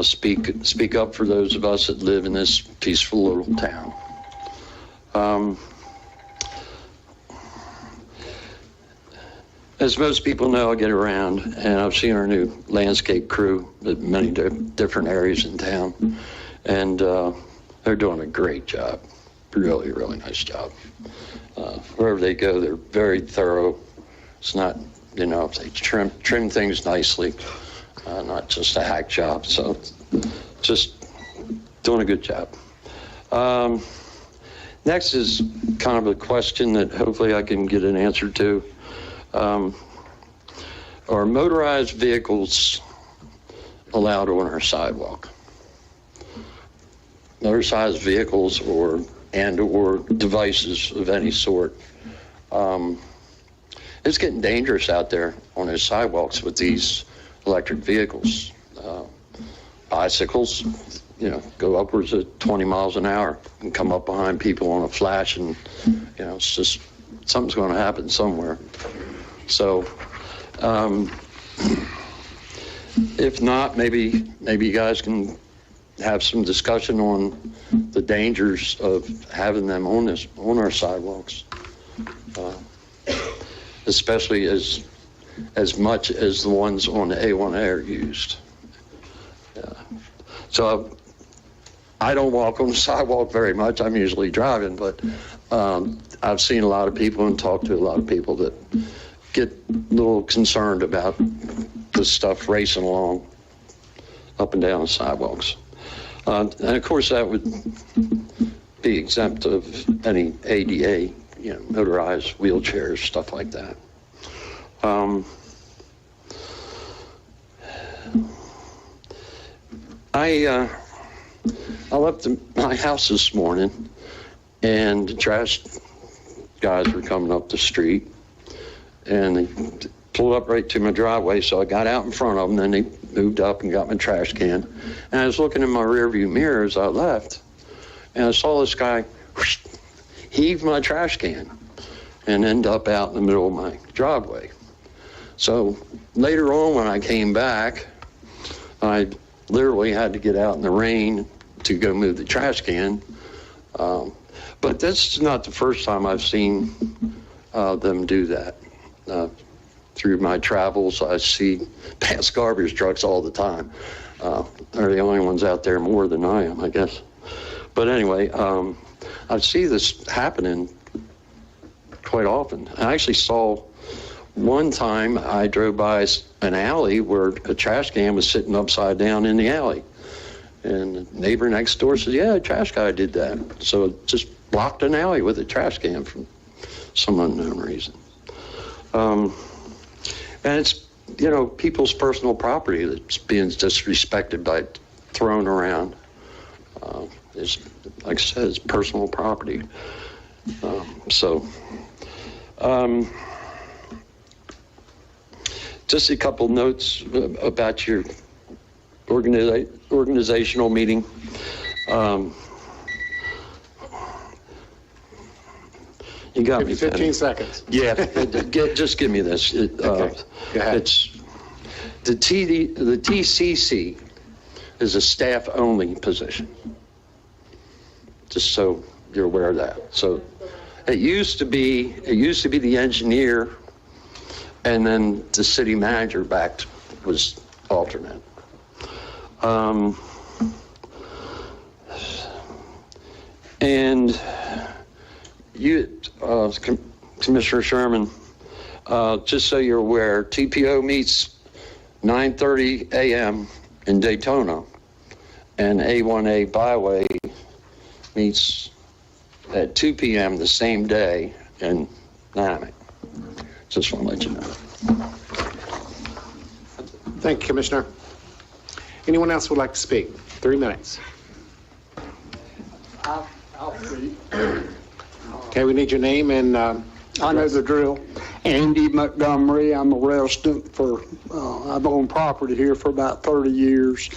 speak up for those of us that live in this peaceful little town. As most people know, I get around, and I've seen our new landscape crew at many different areas in town, and they're doing a great job. Really, really nice job. Wherever they go, they're very thorough. It's not, they trim things nicely, not just a hack job. So just doing a good job. Next is kind of a question that hopefully I can get an answer to. Are motorized vehicles allowed on our sidewalk? Motorized vehicles or devices of any sort. It's getting dangerous out there on those sidewalks with these electric vehicles. Bicycles, go upwards of 20 miles an hour and come up behind people on a flash, and it's just something's going to happen somewhere. So if not, maybe you guys can have some discussion on the dangers of having them on our sidewalks, especially as much as the ones on the A1A are used. So I don't walk on the sidewalk very much. I'm usually driving, but I've seen a lot of people and talked to a lot of people that get a little concerned about this stuff racing along up and down the sidewalks. And of course, that would be exempt of any ADA, motorized wheelchairs, stuff like that. I left my house this morning, and the trash guys were coming up the street, and they pulled up right to my driveway, so I got out in front of them, then they moved up and got my trash can. And I was looking in my rearview mirror as I left, and I saw this guy heave my trash can and end up out in the middle of my driveway. So later on when I came back, I literally had to get out in the rain to go move the trash can. But that's not the first time I've seen them do that. Through my travels, I see past garbage trucks all the time. They're the only ones out there more than I am, I guess. But anyway, I see this happening quite often. I actually saw one time I drove by an alley where a trash can was sitting upside down in the alley. And the neighbor next door says, yeah, a trash guy did that. So it just blocked an alley with a trash can for some unknown reason. And it's, people's personal property that's being disrespected by thrown around. It's, like I said, it's personal property. Just a couple notes about your organizational meeting. You got Give me. you 15 seconds. Yeah, just give me this. Okay, go ahead. It's the TCC is a staff-only position. Just so you're aware of that. So it used to be the engineer, and then the city manager was alternate. And you, Commissioner Sherman, just so you're aware, TPO meets 9:30 a.m. in Daytona, and A1A Byway meets at 2 p.m. the same day in Natick. Just want to let you know. Thank you, Commissioner. Anyone else would like to speak? 3 minutes. I'll speak. Okay, we need your name and I know the drill. Andy Montgomery. I'm a resident I've owned property here for about 30 years.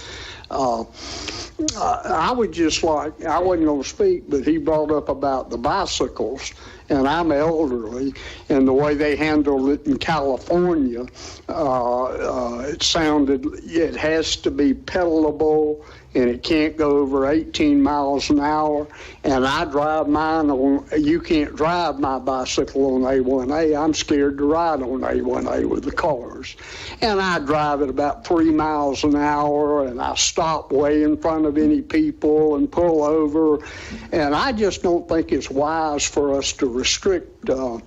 I would just like, I wasn't going to speak, but he brought up about the bicycles, and I'm elderly, and the way they handled it in California, it sounded, it has to be pedalable, and it can't go over 18 miles an hour, and I drive mine on, you can't drive my bicycle on A1A. I'm scared to ride on A1A with the cars. And I drive at about 3 miles an hour, and I stop way in front of any people and pull over, and I just don't think it's wise for us to restrict that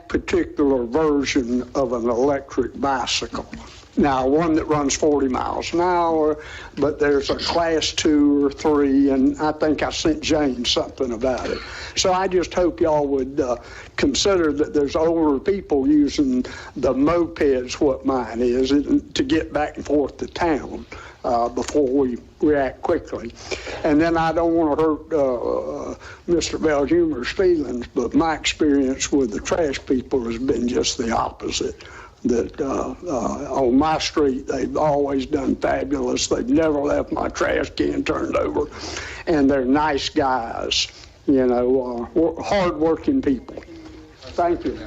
particular version of an electric bicycle. Now, one that runs 40 miles an hour, but there's a class 2 or 3, and I think I sent James something about it. So I just hope y'all would consider that there's older people using the mopeds, what mine is, to get back and forth to town before we react quickly. And then I don't want to hurt Mr. Belhumer's feelings, but my experience with the trash people has been just the opposite. That on my street, they've always done fabulous. They've never left my trash can turned over. And they're nice guys, hard-working people. Thank you.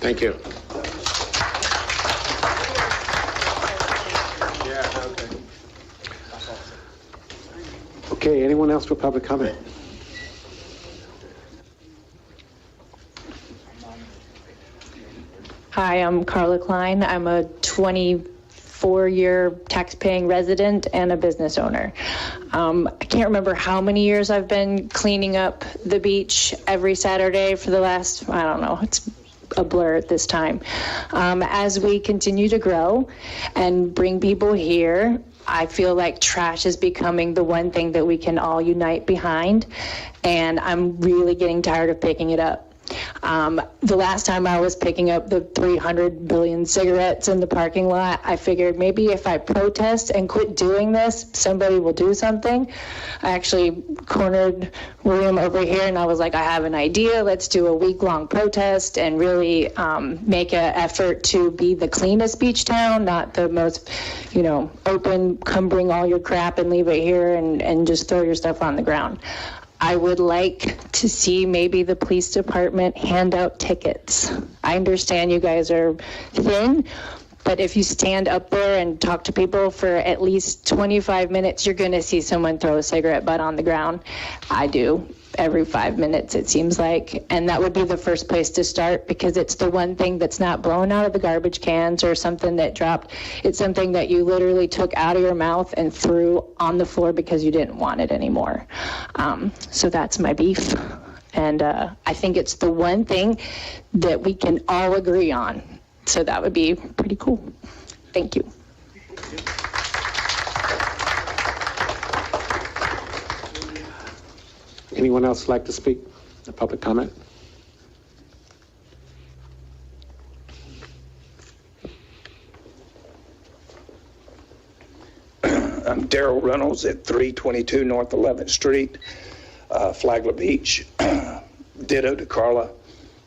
thank you. Okay, anyone else with public comment? Hi, I'm Carla Klein. I'm a 25 4-year tax-paying resident and a business owner. I can't remember how many years I've been cleaning up the beach every Saturday for the last, I don't know, it's a blur at this time. As we continue to grow and bring people here, I feel like trash is becoming the one thing that we can all unite behind, and I'm really getting tired of picking it up. The last time I was picking up the 300 billion cigarettes in the parking lot, I figured maybe if I protest and quit doing this, somebody will do something. I actually cornered William over here and I was like, I have an idea. Let's do a week-long protest and really make an effort to be the cleanest beach town, not the most, open, come bring all your crap and leave it here and just throw your stuff on the ground. I would like to see maybe the police department hand out tickets. I understand you guys are thin, but if you stand up there and talk to people for at least 25 minutes, you're going to see someone throw a cigarette butt on the ground. I do. Every 5 minutes, it seems like. And that would be the first place to start because it's the one thing that's not blown out of the garbage cans or something that dropped. It's something that you literally took out of your mouth and threw on the floor because you didn't want it anymore. So that's my beef. And I think it's the one thing that we can all agree on. So that would be pretty cool. Thank you. Anyone else like to speak? A public comment? I'm Daryl Reynolds at 322 North 11th Street, Flagler Beach. Ditto to Carla.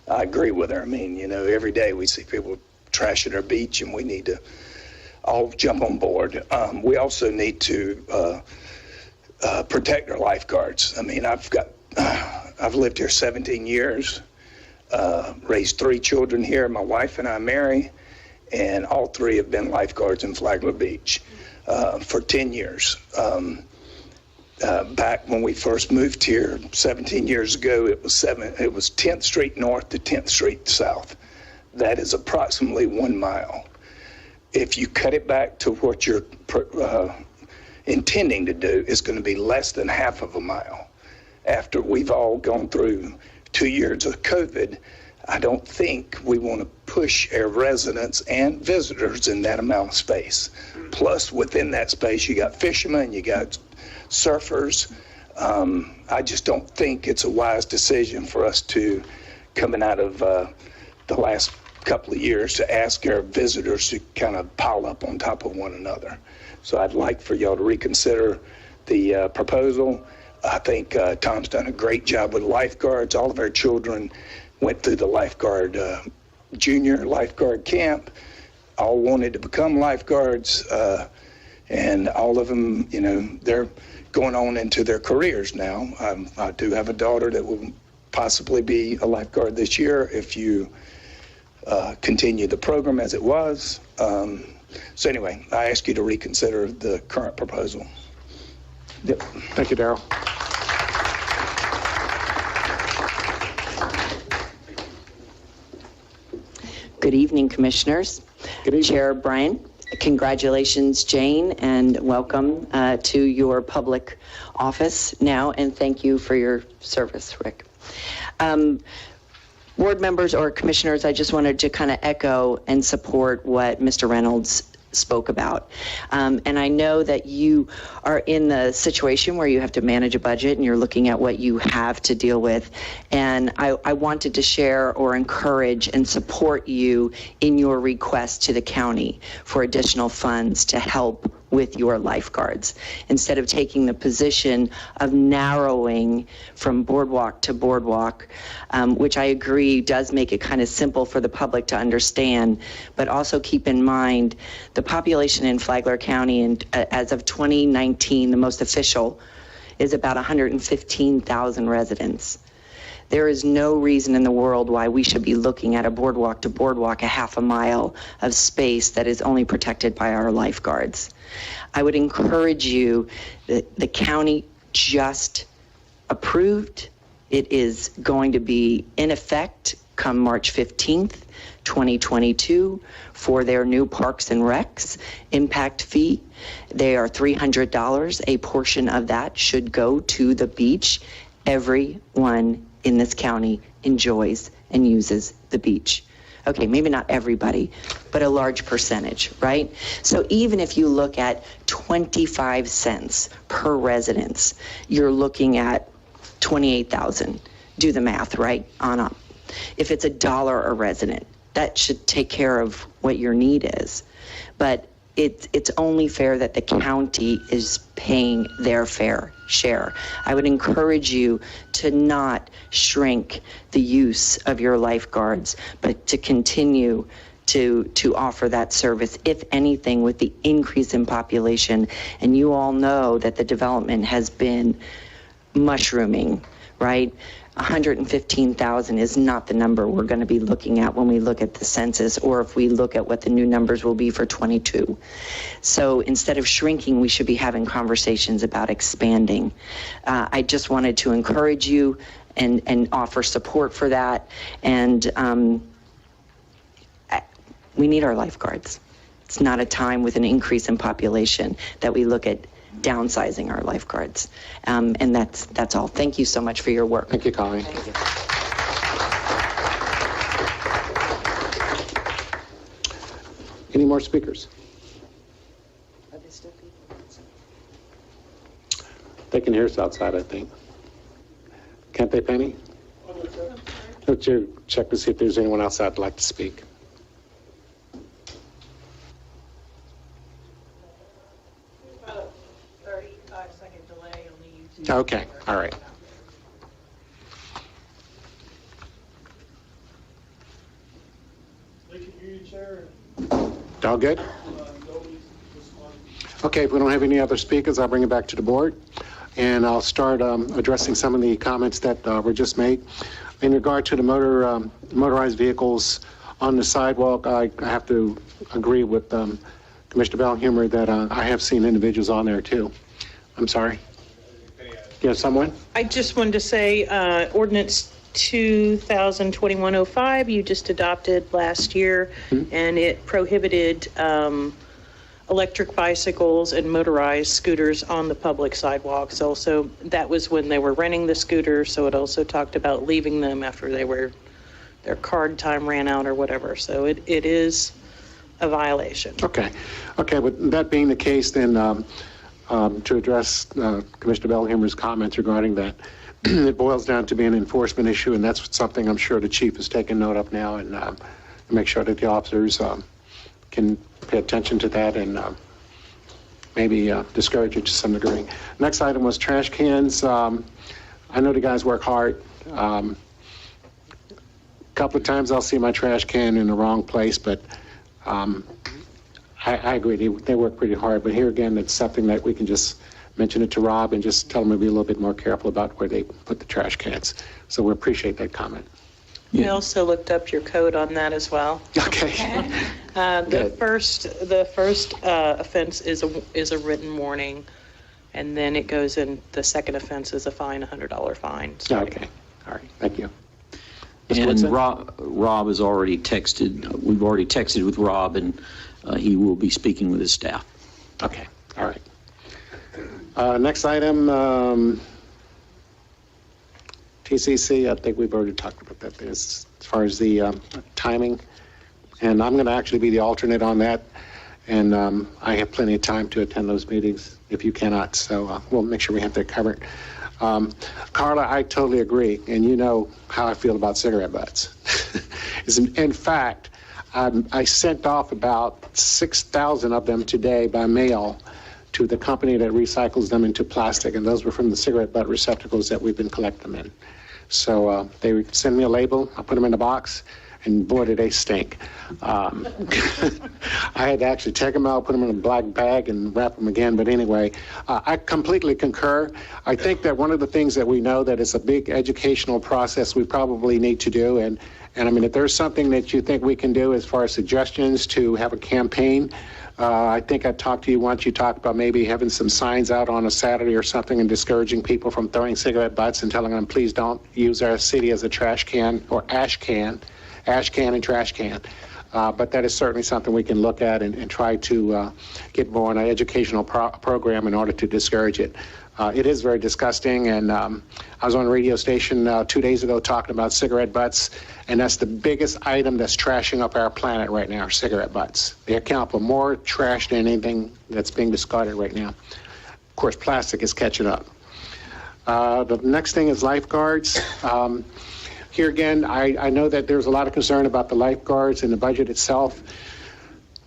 I agree with her. I mean, every day we see people trashing our beach and we need to all jump on board. We also need to protect our lifeguards. I mean, I've lived here 17 years, raised 3 children here. My wife and I marry, and all 3 have been lifeguards in Flagler Beach for 10 years. Back when we first moved here 17 years ago, it was 10th Street North to 10th Street South. That is approximately 1 mile. If you cut it back to what you're intending to do, it's going to be less than half of a mile. After we've all gone through 2 years of COVID, I don't think we want to push our residents and visitors in that amount of space. Plus, within that space, you got fishermen, you got surfers. I just don't think it's a wise decision for us to, coming out of the last couple of years, to ask our visitors to kind of pile up on top of one another. So I'd like for y'all to reconsider the proposal. I think Tom's done a great job with lifeguards. All of our children went through the junior lifeguard camp, all wanted to become lifeguards, and all of them, they're going on into their careers now. I do have a daughter that will possibly be a lifeguard this year if you continue the program as it was. So anyway, I ask you to reconsider the current proposal. Yep. Thank you, Daryl. Good evening, Commissioners. Good evening. Chair Bryan, congratulations, Jane, and welcome to your public office now, and thank you for your service, Rick. Board members or commissioners, I just wanted to kind of echo and support what Mr. Reynolds spoke about. And I know that you are in the situation where you have to manage a budget and you're looking at what you have to deal with. And I wanted to share or encourage and support you in your request to the county for additional funds to help with your lifeguards, instead of taking the position of narrowing from boardwalk to boardwalk, which I agree does make it kind of simple for the public to understand, but also keep in mind the population in Flagler County, and as of 2019, the most official, is about 115,000 residents. There is no reason in the world why we should be looking at a boardwalk to boardwalk, a half a mile of space that is only protected by our lifeguards. I would encourage you, the county just approved. It is going to be in effect come March 15th, 2022, for their new Parks and Recs impact fee. They are $300. A portion of that should go to the beach. Everyone in this county enjoys and uses the beach. Okay, maybe not everybody, but a large percentage, right? So even if you look at 25 cents per residence, you're looking at 28,000. Do the math, right? On up. If it's $1 a resident, that should take care of what your need is. But it's only fair that the county is paying their fair share. I would encourage you to not shrink the use of your lifeguards, but to continue to offer that service, if anything, with the increase in population. And you all know that the development has been mushrooming, right? 115,000 is not the number we're going to be looking at when we look at the census, or if we look at what the new numbers will be for 22. So instead of shrinking, we should be having conversations about expanding. I just wanted to encourage you and offer support for that. And we need our lifeguards. It's not a time with an increase in population that we look at downsizing our lifeguards. And that's all. Thank you so much for your work. Thank you, Colleen. Any more speakers? They can hear us outside, I think. Can't they, Penny? Let's check to see if there's anyone outside that'd like to speak. Okay, all right. All good? Okay, if we don't have any other speakers, I'll bring it back to the board. And I'll start addressing some of the comments that were just made. In regard to the motorized vehicles on the sidewalk, I have to agree with Commissioner Bellhumer that I have seen individuals on there too. I'm sorry. You have someone? I just wanted to say, ordinance 2021-05, you just adopted last year, and it prohibited electric bicycles and motorized scooters on the public sidewalks. Also, that was when they were renting the scooters, so it also talked about leaving them after their card time ran out or whatever. So it is a violation. Okay, with that being the case, then to address Commissioner Bellhumer's comments regarding that, it boils down to being an enforcement issue, and that's something I'm sure the chief is taking note of now, and make sure that the officers can pay attention to that and maybe discourage it to some degree. Next item was trash cans. I know the guys work hard. A couple of times I'll see my trash can in the wrong place, but I agree, they work pretty hard, but here again, it's something that we can just mention it to Rob and just tell him to be a little bit more careful about where they put the trash cans. So we appreciate that comment. We also looked up your code on that as well. Okay. The first offense is a written warning, and then it goes in, the second offense is a fine, $100 fine. So. Okay, all right, thank you. And Rob has already texted, we've already texted with Rob, and he will be speaking with his staff. Okay, all right. Next item, TCC, I think we've already talked about that as far as the timing. And I'm going to actually be the alternate on that. And I have plenty of time to attend those meetings if you cannot. So we'll make sure we have that covered. Carla, I totally agree. And you know how I feel about cigarette butts. In fact, I sent off about 6,000 of them today by mail to the company that recycles them into plastic, and those were from the cigarette butt receptacles that we've been collecting them in. So they send me a label, I put them in a box, and boy, did they stink. I had to actually take them out, put them in a black bag, and wrap them again. But anyway, I completely concur. I think that one of the things that we know that is a big educational process we probably need to do, and I mean, if there's something that you think we can do as far as suggestions to have a campaign, I think I talked to you once, you talked about maybe having some signs out on a Saturday or something and discouraging people from throwing cigarette butts and telling them, please don't use our city as a trash can or ash can and trash can. But that is certainly something we can look at and try to get more on an educational program in order to discourage it. It is very disgusting, and I was on a radio station 2 days ago talking about cigarette butts, and that's the biggest item that's trashing up our planet right now, cigarette butts. They account for more trash than anything that's being discarded right now. Of course, plastic is catching up. The next thing is lifeguards. Here again, I know that there's a lot of concern about the lifeguards and the budget itself.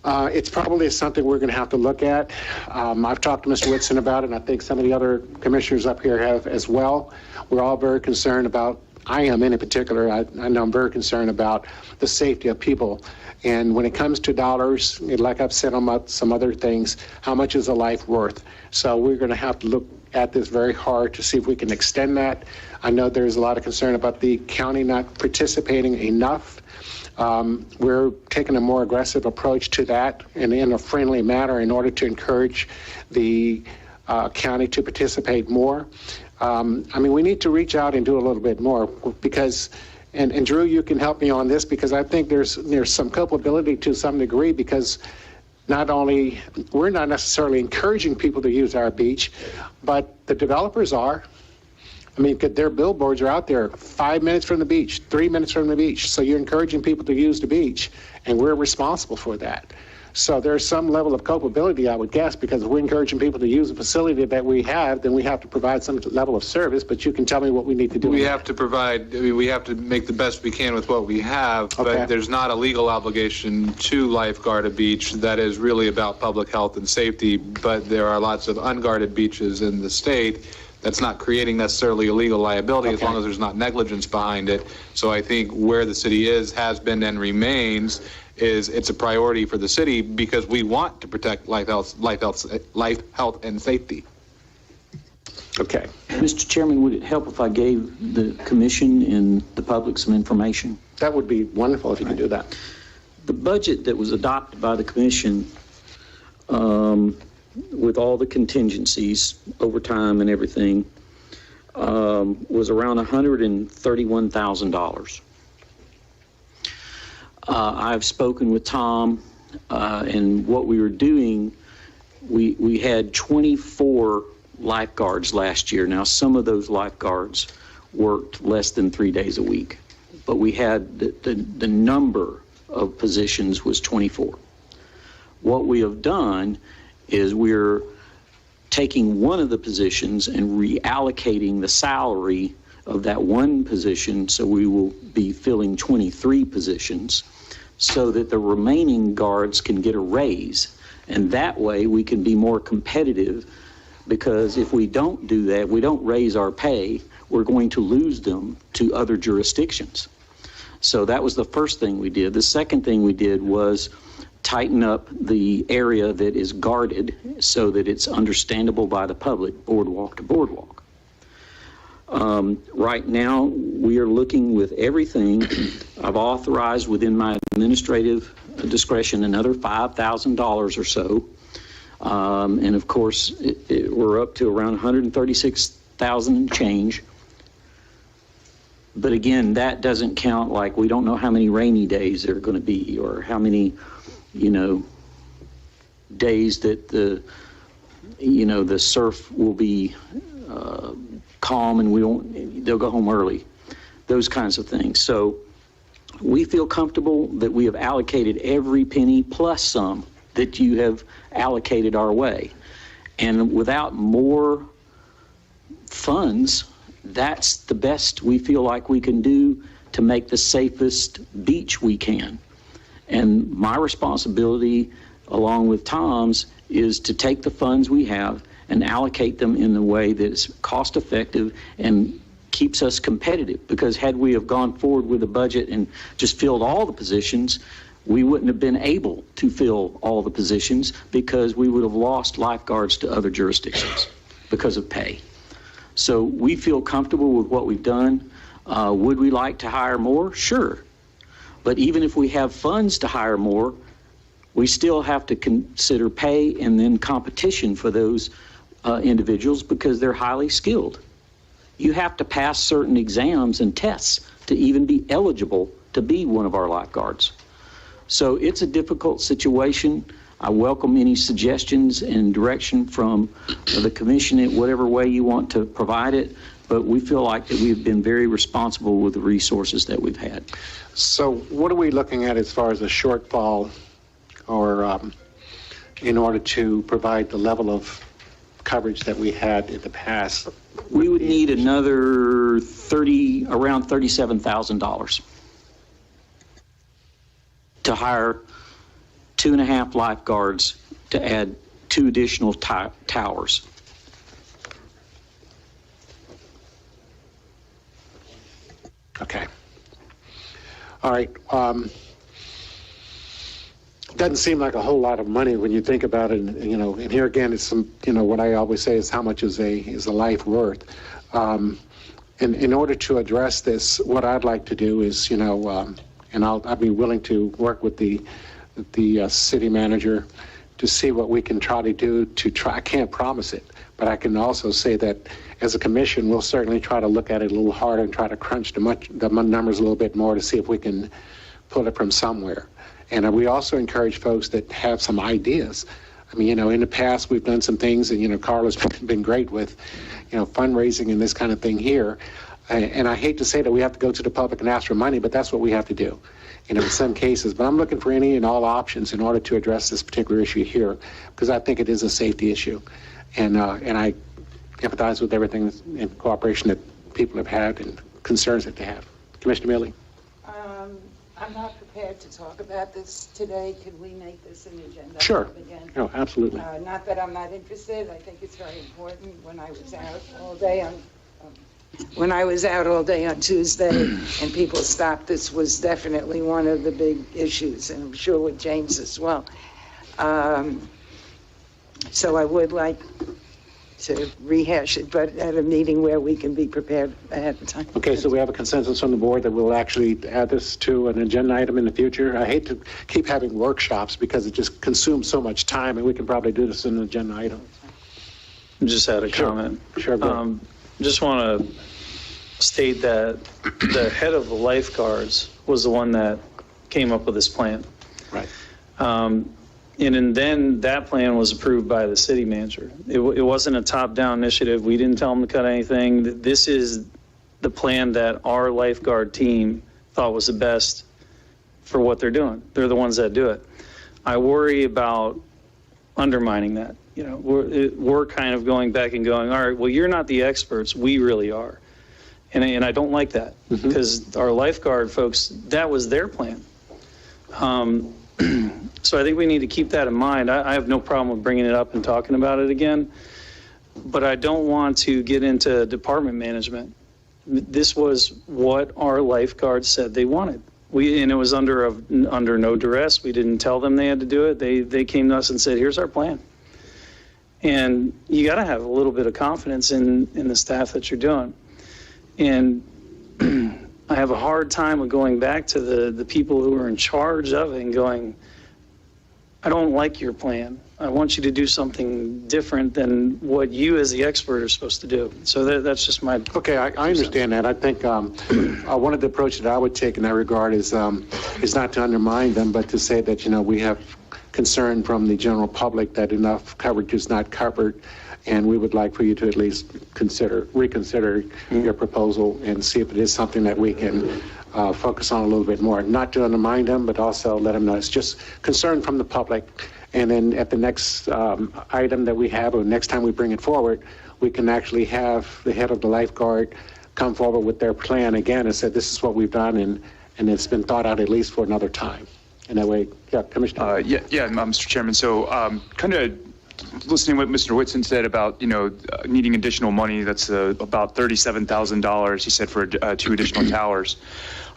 It's probably something we're going to have to look at. I've talked to Mr. Whitson about it, and I think some of the other commissioners up here have as well. We're all very concerned about, I am in particular, I know I'm very concerned about the safety of people. And when it comes to dollars, like I've said on some other things, how much is a life worth? So we're going to have to look at this very hard to see if we can extend that. I know there's a lot of concern about the county not participating enough. We're taking a more aggressive approach to that and in a friendly manner in order to encourage the county to participate more. I mean, we need to reach out and do a little bit more because, and Drew, you can help me on this because I think there's some culpability to some degree because not only, we're not necessarily encouraging people to use our beach, but the developers are. I mean, their billboards are out there 5 minutes from the beach, 3 minutes from the beach. So you're encouraging people to use the beach, and we're responsible for that. So there's some level of culpability, I would guess, because if we're encouraging people to use a facility that we have, then we have to provide some level of service, but you can tell me what we need to do. We have to provide, I mean, we have to make the best we can with what we have, but there's not a legal obligation to lifeguard a beach that is really about public health and safety, but there are lots of unguarded beaches in the state. That's not creating necessarily a legal liability as long as there's not negligence behind it. So I think where the city has been, and remains, is it's a priority for the city because we want to protect life, health, and safety. Okay. Mr. Chairman, would it help if I gave the commission and the public some information? That would be wonderful if you could do that. The budget that was adopted by the commission, with all the contingencies over time and everything, was around $131,000. I've spoken with Tom, and what we were doing, we had 24 lifeguards last year. Now, some of those lifeguards worked less than 3 days a week, but we had the number of positions was 24. What we have done is we're taking one of the positions and reallocating the salary of that one position, so we will be filling 23 positions so that the remaining guards can get a raise. And that way we can be more competitive, because if we don't do that, we don't raise our pay, we're going to lose them to other jurisdictions. So that was the first thing we did. The second thing we did was tighten up the area that is guarded so that it's understandable by the public, boardwalk to boardwalk. Right now, we are looking with everything. I've authorized within my administrative discretion another $5,000 or so. And of course, we're up to around $136,000 and change. But again, that doesn't count, like, we don't know how many rainy days there are going to be, or how many, days that the surf will be calm and they'll go home early, those kinds of things. So we feel comfortable that we have allocated every penny plus some that you have allocated our way. And without more funds, that's the best we feel like we can do to make the safest beach we can. And my responsibility, along with Tom's, is to take the funds we have and allocate them in a way that is cost effective and keeps us competitive, because had we have gone forward with a budget and just filled all the positions, we wouldn't have been able to fill all the positions because we would have lost lifeguards to other jurisdictions because of pay. So we feel comfortable with what we've done. Would we like to hire more? Sure. But even if we have funds to hire more, we still have to consider pay and then competition for those individuals because they're highly skilled. You have to pass certain exams and tests to even be eligible to be one of our lifeguards. So it's a difficult situation. I welcome any suggestions and direction from the commission in whatever way you want to provide it, but we feel like that we've been very responsible with the resources that we've had. So what are we looking at as far as a shortfall or in order to provide the level of coverage that we had in the past? We would need another around $37,000 to hire 2.5 lifeguards to add 2 additional towers. Okay. All right. Doesn't seem like a whole lot of money when you think about it. And, you know, and here again, it's some, you know, what I always say is how much is a life worth. In order to address this, what I'd like to do is, you know, and I'll be willing to work with the city manager to see what we can try to do to try. I can't promise it, but I can also say that as a commission, we'll certainly try to look at it a little harder and try to crunch the numbers a little bit more to see if we can pull it from somewhere. And we also encourage folks that have some ideas. I mean, you know, in the past, we've done some things, and, you know, Carla's been great with, you know, fundraising and this kind of thing here. And I hate to say that we have to go to the public and ask for money, but that's what we have to do, you know, in some cases. But I'm looking for any and all options in order to address this particular issue here, because I think it is a safety issue. And I empathize with everything in cooperation that people have had and concerns that they have. Commissioner Millie? I'm not prepared to talk about this today. Could we make this an agenda? Sure. item again? No, absolutely. Not that I'm not interested. I think it's very important. When I was out all day on Tuesday and people stopped, this was definitely one of the big issues, and I'm sure with James as well. So I would like to rehash it, but at a meeting where we can be prepared ahead of time. Okay, so we have a consensus on the board that we'll actually add this to an agenda item in the future. I hate to keep having workshops because it just consumes so much time, and we can probably do this in an agenda item. Just had a comment. Sure. Go ahead. Just want to state that the head of the lifeguards was the one that came up with this plan. Right. And then that plan was approved by the city manager. It wasn't a top-down initiative. We didn't tell them to cut anything. This is the plan that our lifeguard team thought was the best for what they're doing. They're the ones that do it. I worry about undermining that. You know, we're kind of going back and going, all right, well, you're not the experts. We really are. And I don't like that because our lifeguard folks, that was their plan. So I think we need to keep that in mind. I have no problem with bringing it up and talking about it again, but I don't want to get into department management. This was what our lifeguards said they wanted. And it was under no duress. We didn't tell them they had to do it. They came to us and said, here's our plan. And you got to have a little bit of confidence in the staff that you're doing. And I have a hard time with going back to the people who are in charge of it and going, I don't like your plan. I want you to do something different than what you as the expert are supposed to do. So that's just my... Okay, I understand that. I think one of the approaches that I would take in that regard is not to undermine them, but to say that, you know, we have concern from the general public that enough coverage is not covered, and we would like for you to at least reconsider your proposal and see if it is something that we can focus on a little bit more. Not to undermine them, but also let them know it's just concern from the public. And then at the next item that we have, or next time we bring it forward, we can actually have the head of the lifeguard come forward with their plan again and say, this is what we've done, and it's been thought out at least for another time. And that way, yeah, Commissioner. Yeah, Mr. Chairman. So kind of listening to what Mr. Whitson said about, needing additional money, that's about $37,000, he said, for 2 additional towers.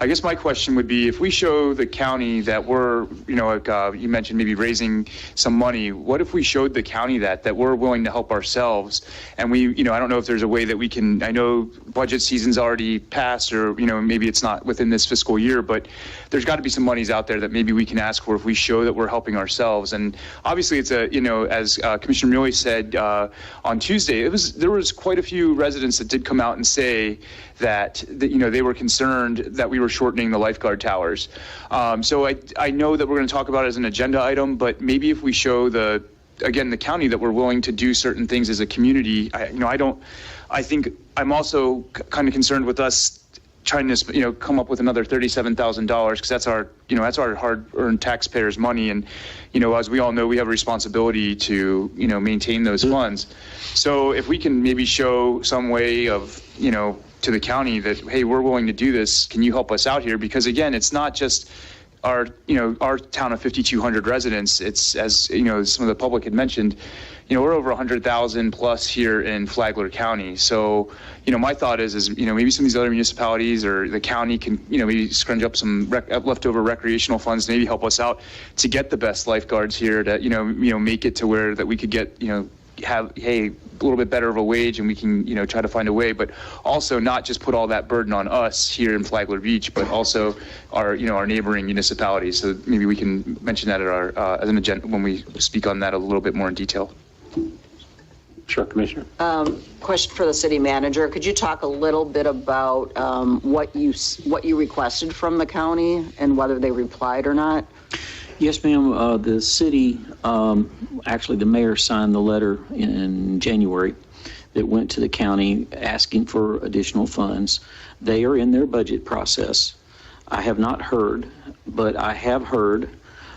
I guess my question would be, if we show the county that we're, you mentioned maybe raising some money, what if we showed the county that we're willing to help ourselves? And we, I don't know if there's a way that we can, I know budget season's already passed, or, maybe it's not within this fiscal year, but there's got to be some monies out there that maybe we can ask for if we show that we're helping ourselves. And obviously it's as Commissioner Muley said on Tuesday, there was quite a few residents that did come out and say that they were concerned that we were shortening the lifeguard towers. So I know that we're going to talk about it as an agenda item, but maybe if we show the county that we're willing to do certain things as a community, I think I'm also kind of concerned with us trying to, come up with another $37,000, because that's our hard-earned taxpayers' money. And, as we all know, we have a responsibility to, maintain those funds. So if we can maybe show some way of, to the county that, hey, we're willing to do this, can you help us out here? Because again, it's not just our town of 5,200 residents. It's, as some of the public had mentioned, we're over 100,000 plus here in Flagler County. So, my thought is maybe some of these other municipalities or the county can, maybe scrunch up some leftover recreational funds, maybe help us out to get the best lifeguards here to, make it to where that we could get, have, hey, a little bit better of a wage, and we can, try to find a way, but also not just put all that burden on us here in Flagler Beach, but also our, our neighboring municipalities. So maybe we can mention that at our, as an agenda when we speak on that a little bit more in detail. Sure, Commissioner. Question for the city manager. Could you talk a little bit about what you requested from the county and whether they replied or not? Yes, ma'am. The city, actually the mayor signed the letter in January that went to the county asking for additional funds. They are in their budget process. I have not heard, but I have heard,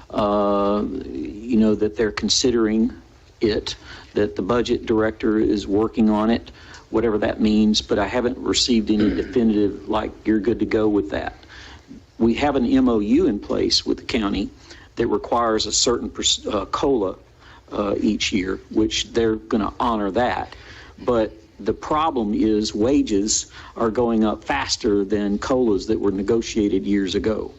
that they're considering it, that the budget director is working on it, whatever that means, but I haven't received any definitive, like, you're good to go with that. We have an MOU in place with the county that requires a certain COLA each year, which they're going to honor that. But the problem is wages are going up faster than COLAs that were negotiated years ago.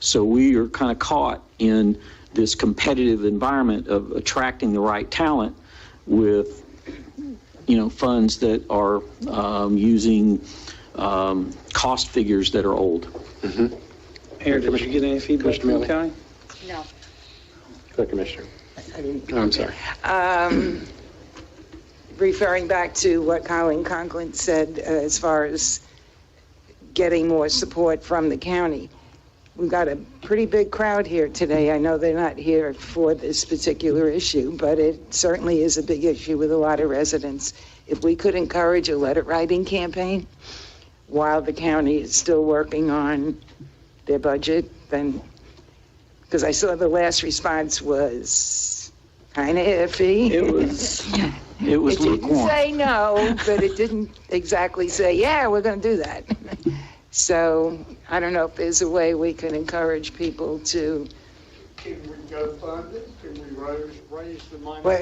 So we are kind of caught in this competitive environment of attracting the right talent with, funds that are using cost figures that are old. Mm-hmm. Mayor, did you get any feedback from the county? No. Go, Commissioner. I'm sorry. Referring back to what Colin Conklin said as far as getting more support from the county, we've got a pretty big crowd here today. I know they're not here for this particular issue, but it certainly is a big issue with a lot of residents. If we could encourage a letter writing campaign while the county is still working on their budget, then, because I saw the last response was kind of iffy. It was It didn't lukewarm. say no, but it didn't exactly say, yeah, we're going to do that. So I don't know if there's a way we can encourage people to. Can we go fund it? Can we raise the money? Well,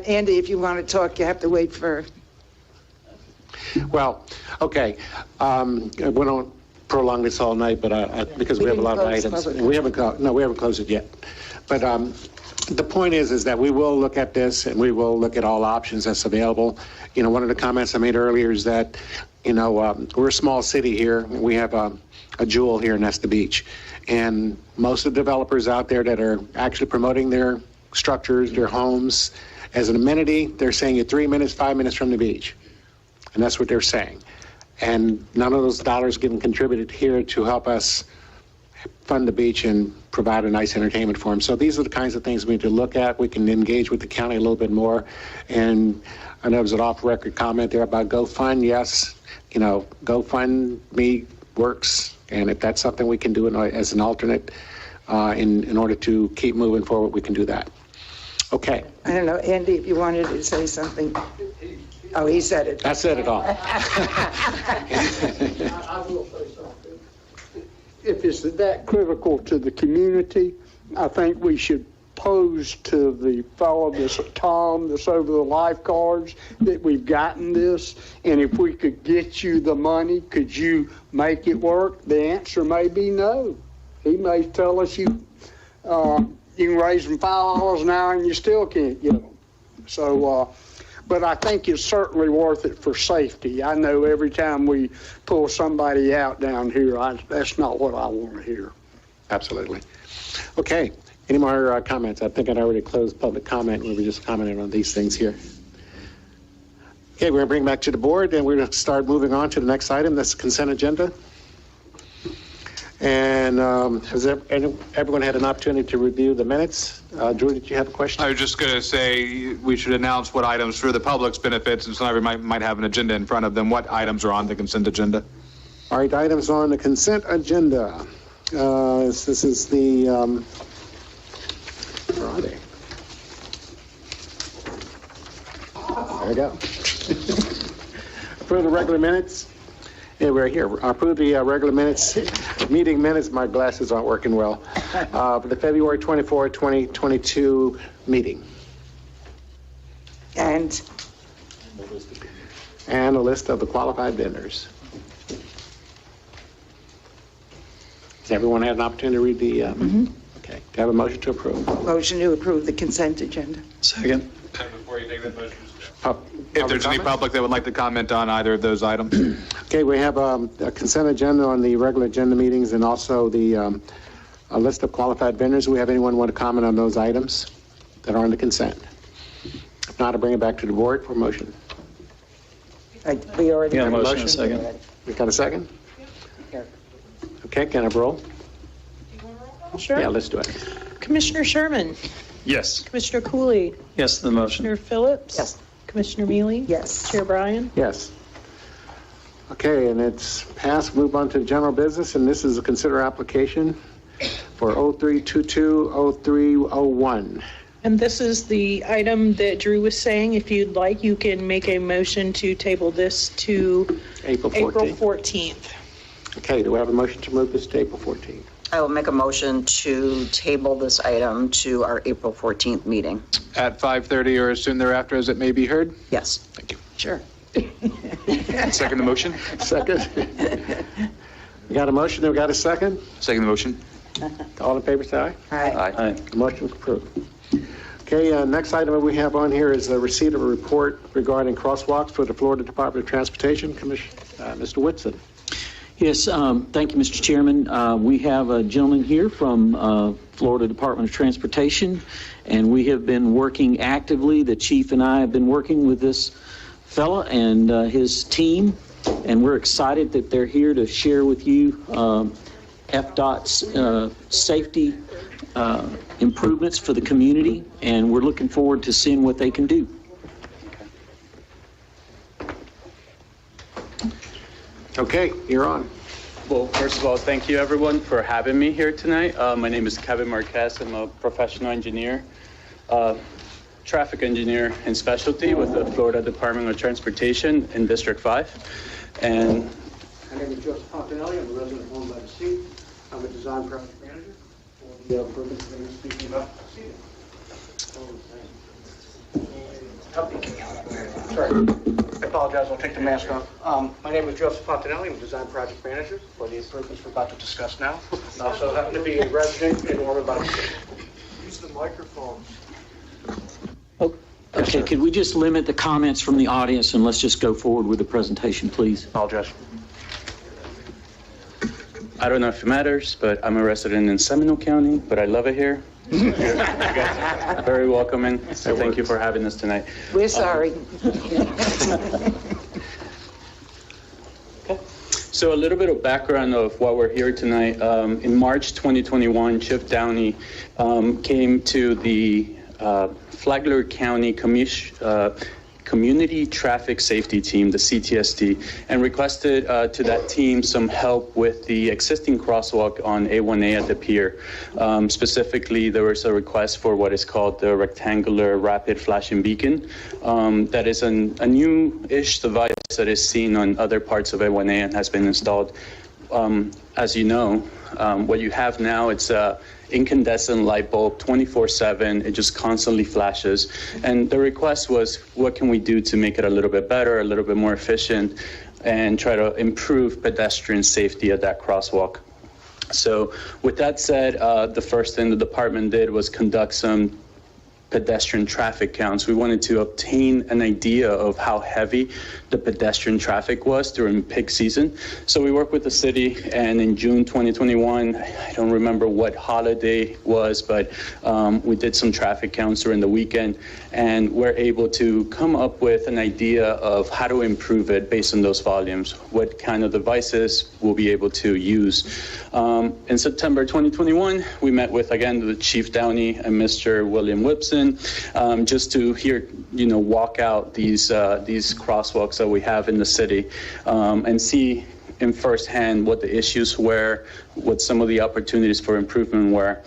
Andy, if you want to talk, you have to wait for. Well, okay. We don't prolong this all night, but because we have a lot of items. We haven't closed it yet. But the point is that we will look at this and we will look at all options that's available. One of the comments I made earlier is that, we're a small city here. We have a jewel here, and that's the beach. And most of the developers out there that are actually promoting their structures, their homes, as an amenity, they're saying you're 3 minutes, 5 minutes from the beach. And that's what they're saying. And none of those dollars getting contributed here to help us fund the beach and provide a nice entertainment for them. So these are the kinds of things we need to look at. We can engage with the county a little bit more. And I know there was an off-record comment there about GoFund. Yes, GoFundMe works. And if that's something we can do as an alternate in order to keep moving forward, we can do that. Okay. I don't know, Andy, if you wanted to say something. Oh, he said it. I said it all. I will say something. If it's that critical to the community, I think we should opposed to the fellow, Tom, that's over the lifeguards, that we've gotten this? And if we could get you the money, could you make it work? The answer may be no. He may tell us you can raise them $5 an hour and you still can't get them. So, but I think it's certainly worth it for safety. I know every time we pull somebody out down here, that's not what I want to hear. Absolutely. Okay. Any more comments? I think I'd already closed public comment. We were just commenting on these things here. Okay, we're going to bring it back to the board, and we're going to start moving on to the next item. That's the consent agenda. And has everyone had an opportunity to review the minutes? Drew, did you have a question? I was just going to say we should announce what items for the public's benefit, since everybody might have an agenda in front of them, what items are on the consent agenda. All right, items on the consent agenda. This is the, where are they? There we go. Approve the regular minutes. Yeah, we're here. Approve the regular minutes, meeting minutes. My glasses aren't working well. For the February 24, 2022 meeting. And a list of the qualified vendors. Has everyone had an opportunity to read the? Okay. Do I have a motion to approve? motion to approve the consent agenda. Second. Before you take that motion, if there's any public that would like to comment on either of those items. Okay, we have a consent agenda on the regular agenda meetings, and also the a list of qualified vendors. Do we have anyone want to comment on those items that are on the consent? If not, I'll bring it back to the board for motion. We already Yeah, have a motion motion. and second. We got a second? Okay, can I roll? Sure. Yeah, let's do it. Commissioner Sherman, Yes. Commissioner Cooley, Yes to the motion. Commissioner Phillips. Yes. Commissioner Mealy. Yes. Chair Bryan. Yes. Okay, and it's passed. Move on to general business, and this is a consider application for 03220301. And this is the item that Drew was saying. If you'd like, you can make a motion to table this to April April 14th. 14th. Okay, do we have a motion to move this to April 14th? I will make a motion to table this item to our April 14th meeting. At 5:30 or as soon thereafter as it may be heard? Yes. Thank you. Sure. Second the motion? Second. We got a motion, and we got a second? Second the motion? All in favor, say aye. Aye. Aye. The motion is approved. Okay, next item we have on here is the receipt of a report regarding crosswalks for the Florida Department of Transportation. Commissioner, Mr. Whitson. Yes, thank you, Mr. Chairman. We have a gentleman here from Florida Department of Transportation, and we have been working actively. The chief and I have been working with this fella and his team, and we're excited that they're here to share with you FDOT's safety improvements for the community, and we're looking forward to seeing what they can do. Okay, you're on. Well, first of all, thank you everyone for having me here tonight. My name is Kevin Marquez. I'm a professional engineer, traffic engineer in specialty with the Florida Department of Transportation in District 5. And My name is Joseph Fontanelli. I'm a resident of Home by the Sea. I'm a design project manager for the improvements that we're speaking about this evening. Sorry, I apologize, I'll take the mask off. My name is Joseph Fontanelli, I'm a design project manager for the improvements we're about to discuss now. I also happen to be a resident in Ormond by the Sea. Use the microphone. Okay, could we just limit the comments from the audience and let's just go forward with the presentation, please? Apologize. I don't know if it matters, but I'm a resident in Seminole County, but I love it here. You guys are very welcoming, so thank you for having us tonight. We're sorry. So a little bit of background of why we're here tonight. In March 2021, Chief Downey came to the Flagler County Community Traffic Safety Team, the CTST, and requested to that team some help with the existing crosswalk on A1A at the pier. Specifically, there was a request for what is called the rectangular rapid flashing beacon. That is a new-ish device that is seen on other parts of A1A and has been installed as you know, what you have now, it's a incandescent light bulb 24/7. It just constantly flashes. And the request was, what can we do to make it a little bit better, a little bit more efficient, and try to improve pedestrian safety at that crosswalk? So with that said, the first thing the department did was conduct some pedestrian traffic counts. We wanted to obtain an idea of how heavy the pedestrian traffic was during peak season. So we worked with the city, and in June 2021, I don't remember what holiday was, but we did some traffic counts during the weekend, and we're able to come up with an idea of how to improve it based on those volumes, what kind of devices we'll be able to use. In September 2021, we met with, again, the Chief Downey and Mr. William Whipson, just to walk out these crosswalks that we have in the city, and see in firsthand what the issues were, what some of the opportunities for improvement were.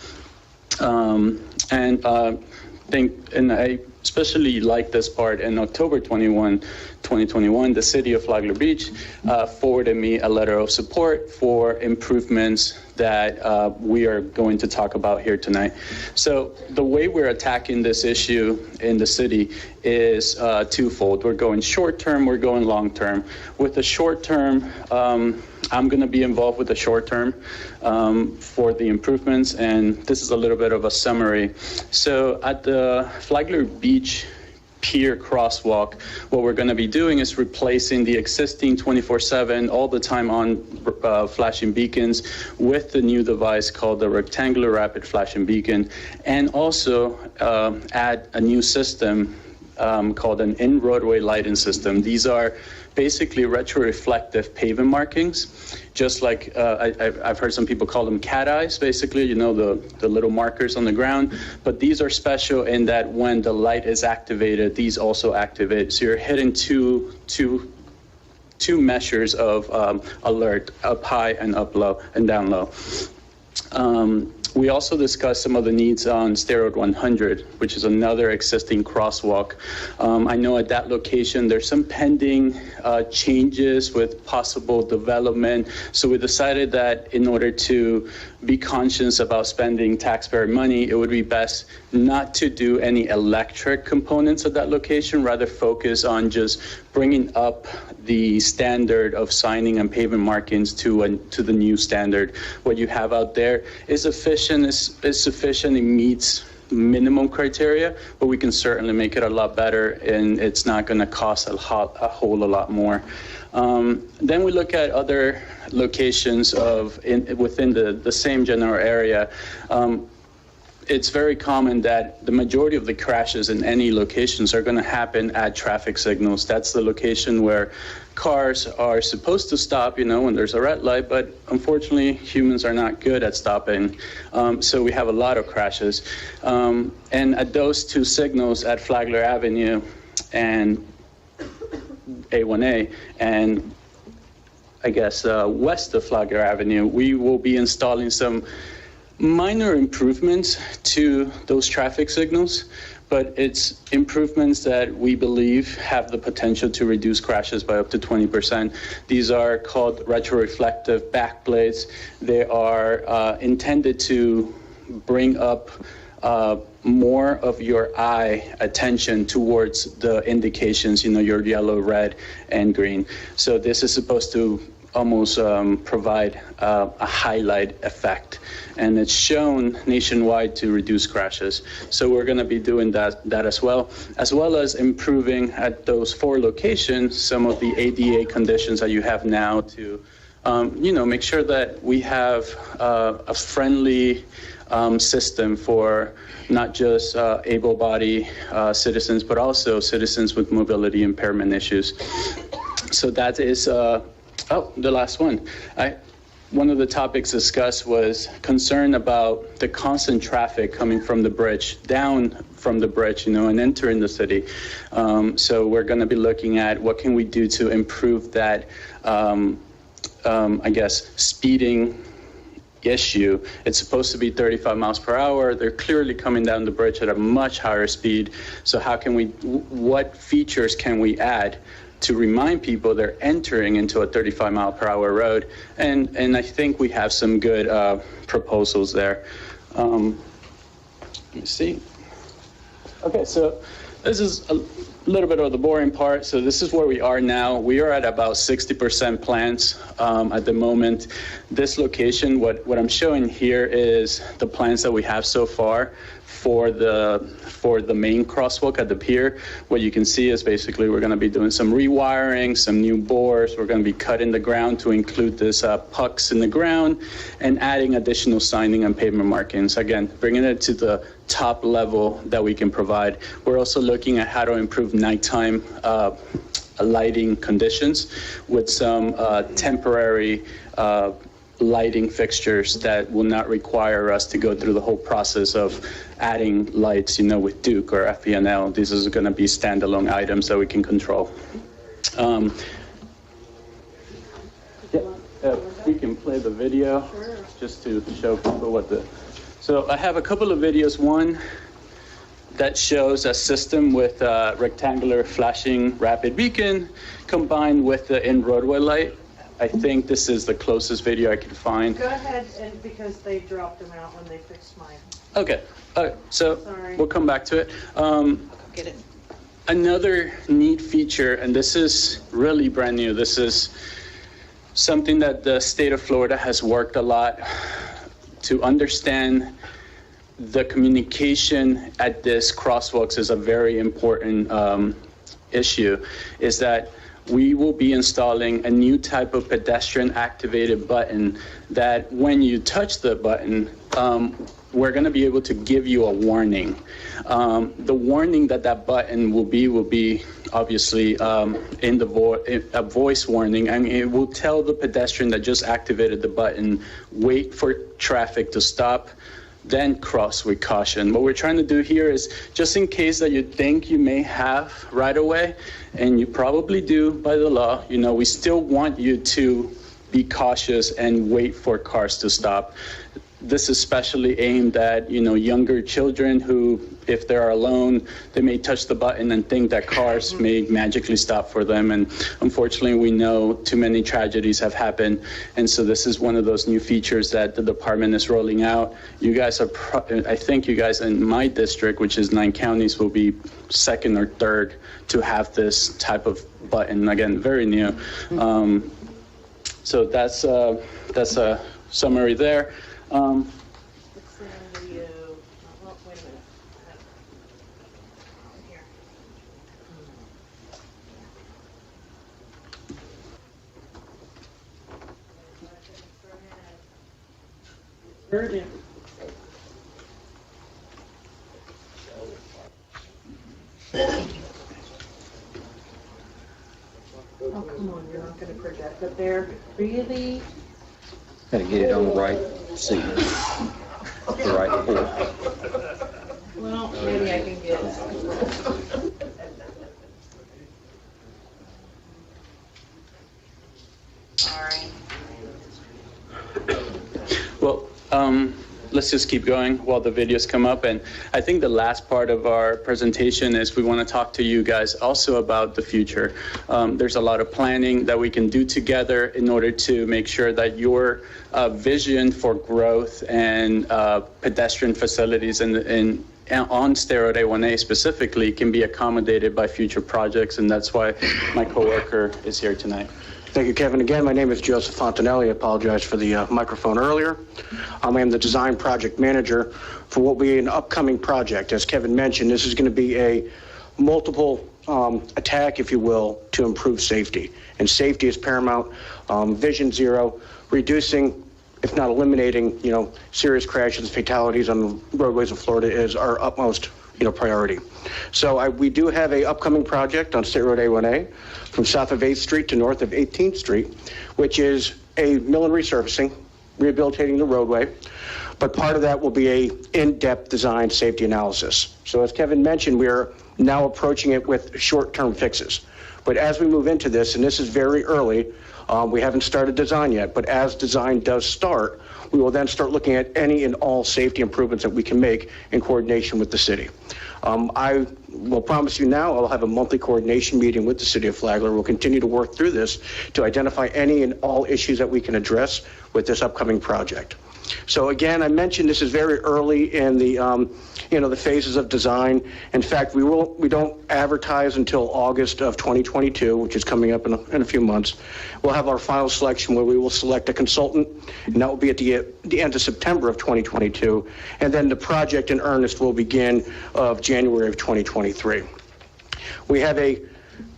And I especially like this part. In October 2021, the city of Flagler Beach forwarded me a letter of support for improvements that we are going to talk about here tonight. So the way we're attacking this issue in the city is twofold. We're going short term, we're going long term. With the short term, I'm going to be involved with the short term for the improvements, and this is a little bit of a summary. So at the Flagler Beach Pier crosswalk, what we're going to be doing is replacing the existing 24/7 all the time on flashing beacons with the new device called the rectangular rapid flashing beacon, and also add a new system called an in-roadway lighting system. These are basically retroreflective pavement markings, just like I've heard some people call them cat eyes, basically, the little markers on the ground. But these are special in that when the light is activated, these also activate. So you're hitting two measures of alert, up high and up low and down low. We also discussed some of the needs on State Road 100, which is another existing crosswalk. I know at that location there's some pending changes with possible development. So we decided that in order to be conscious about spending taxpayer money, it would be best not to do any electric components at that location, rather focus on just bringing up the standard of signing and pavement markings to the new standard. What you have out there is efficient, is sufficient, it meets minimum criteria, but we can certainly make it a lot better, and it's not going to cost a whole lot more. Then we look at other locations within the same general area. It's very common that the majority of the crashes in any locations are going to happen at traffic signals. That's the location where cars are supposed to stop, when there's a red light, but unfortunately humans are not good at stopping. So we have a lot of crashes. And at those two signals at Flagler Avenue and A1A, and I guess west of Flagler Avenue, we will be installing some minor improvements to those traffic signals, but it's improvements that we believe have the potential to reduce crashes by up to 20%. These are called retroreflective backplates. They are intended to bring up more of your eye attention towards the indications, your yellow, red, and green. So this is supposed to almost provide a highlight effect, and it's shown nationwide to reduce crashes. So we're going to be doing that as well as improving at those 4 locations some of the ADA conditions that you have now to make sure that we have a friendly system for not just able-bodied citizens, but also citizens with mobility impairment issues. So that is the last one. One of the topics discussed was concern about the constant traffic coming from the bridge, down from the bridge, and entering the city. So we're going to be looking at what can we do to improve that, speeding issue. It's supposed to be 35 miles per hour. They're clearly coming down the bridge at a much higher speed. So what features can we add to remind people they're entering into a 35-mile-per-hour road. And I think we have some good proposals there. Let me see. Okay, so this is a little bit of the boring part. So this is where we are now. We are at about 60% plans at the moment. This location, what I'm showing here is the plans that we have so far for the main crosswalk at the pier. What you can see is basically we're going to be doing some rewiring, some new bores. We're going to be cutting the ground to include this pucks in the ground and adding additional signing and pavement markings. Again, bringing it to the top level that we can provide. We're also looking at how to improve nighttime lighting conditions with some temporary lighting fixtures that will not require us to go through the whole process of adding lights, with Duke or FPNL. These are going to be standalone items that we can control. We can play the video just to show people what the... So I have a couple of videos. One that shows a system with a rectangular flashing rapid beacon combined with the in-roadway light. I think this is the closest video I could find. Go ahead, and because they dropped them out when they fixed mine. Okay, so Sorry. We'll come back to it. Get it. Another neat feature, and this is really brand new. This is something that the state of Florida has worked a lot to understand. The communication at this crosswalks is a very important issue, is that we will be installing a new type of pedestrian activated button that when you touch the button, we're going to be able to give you a warning. The warning that button will be obviously in the a voice warning, and it will tell the pedestrian that just activated the button, wait for traffic to stop, then cross with caution. What we're trying to do here is, just in case that you think you may have right away, and you probably do by the law, we still want you to be cautious and wait for cars to stop. This is especially aimed at, younger children who, if they're alone, they may touch the button and think that cars may magically stop for them. And unfortunately, we know too many tragedies have happened. And so this is one of those new features that the department is rolling out. You guys are, I think you guys in my district, which is 9 counties, will be second or third to have this type of button. Again, very new. So that's a summary there. Oh, come on, you're not going to project, but they're really... Gotta get it on the right seat, the right port. Well, maybe I can get... Sorry. Well, let's just keep going while the videos come up. And I think the last part of our presentation is we want to talk to you guys also about the future. There's a lot of planning that we can do together in order to make sure that your vision for growth and pedestrian facilities and on State 1A specifically can be accommodated by future projects. And that's why my coworker is here tonight. Thank you, Kevin. Again, my name is Joseph Fontanelli. I apologize for the microphone earlier. I am the design project manager for what will be an upcoming project. As Kevin mentioned, this is going to be a multiple attack, if you will, to improve safety. And safety is paramount. Vision Zero, reducing, if not eliminating, serious crashes, fatalities on the roadways of Florida is our utmost priority. So we do have a upcoming project on State Road A1A from south of 8th Street to north of 18th Street, which is a mill and resurfacing, rehabilitating the roadway. But part of that will be a in-depth design safety analysis. So as Kevin mentioned, we are now approaching it with short-term fixes. But as we move into this, and this is very early, we haven't started design yet, but as design does start, we will then start looking at any and all safety improvements that we can make in coordination with the city. I will promise you now, I'll have a monthly coordination meeting with the city of Flagler. We'll continue to work through this to identify any and all issues that we can address with this upcoming project. So again, I mentioned this is very early in the, the phases of design. In fact, we don't advertise until August of 2022, which is coming up in a few months. We'll have our final selection where we will select a consultant, and that will be at the end of September of 2022. And then the project in earnest will begin of January of 2023. We have a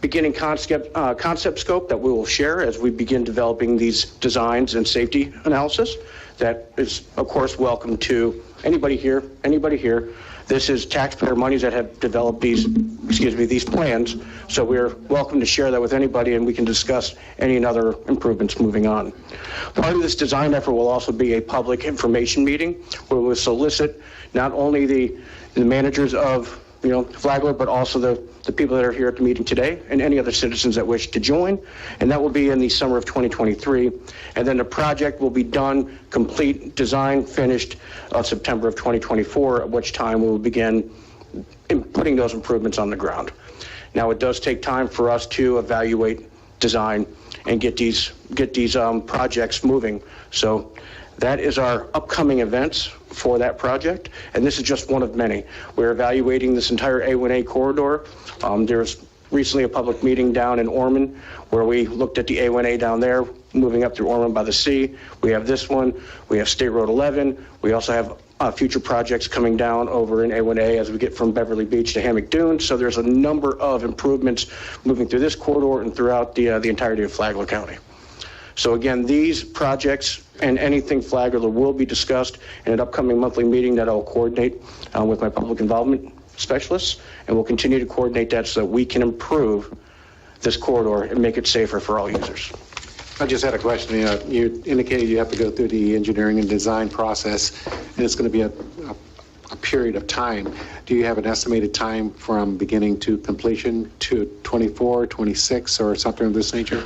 beginning concept scope that we will share as we begin developing these designs and safety analysis. That is, of course, welcome to anybody here. This is taxpayer monies that have developed these plans. So we're welcome to share that with anybody, and we can discuss any and other improvements moving on. Part of this design effort will also be a public information meeting where we'll solicit not only the managers of Flagler, but also the people that are here at the meeting today and any other citizens that wish to join. And that will be in the summer of 2023. And then the project will be done, complete, design, finished September of 2024, at which time we will begin putting those improvements on the ground. Now, it does take time for us to evaluate design and get these projects moving. So that is our upcoming events for that project, and this is just one of many. We're evaluating this entire A1A corridor. There's recently a public meeting down in Ormond where we looked at the A1A down there, moving up through Ormond by the sea. We have this one. We have State Road 11. We also have future projects coming down over in A1A as we get from Beverly Beach to Hammock Dunes. So there's a number of improvements moving through this corridor and throughout the entirety of Flagler County. So again, these projects and anything Flagler will be discussed in an upcoming monthly meeting that I'll coordinate with my public involvement specialists, and we'll continue to coordinate that so that we can improve this corridor and make it safer for all users. I just had a question. You indicated you have to go through the engineering and design process, and it's going to be a period of time. Do you have an estimated time from beginning to completion to 24, 26, or something of this nature?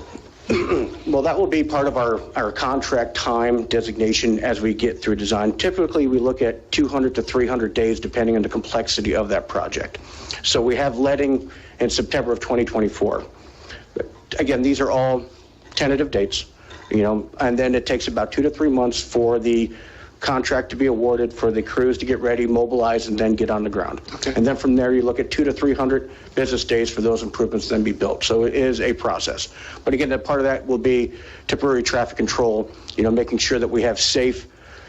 Well, that will be part of our contract time designation as we get through design. Typically, we look at 200 to 300 days, depending on the complexity of that project. So we have letting in September of 2024. Again, these are all tentative dates, and then it takes about 2 to 3 months for the contract to be awarded, for the crews to get ready, mobilize, and then get on the ground. Okay. And then from there, you look at 200 to 300 business days for those improvements to then be built. So it is a process. But again, that part of that will be temporary traffic control, making sure that we have safe,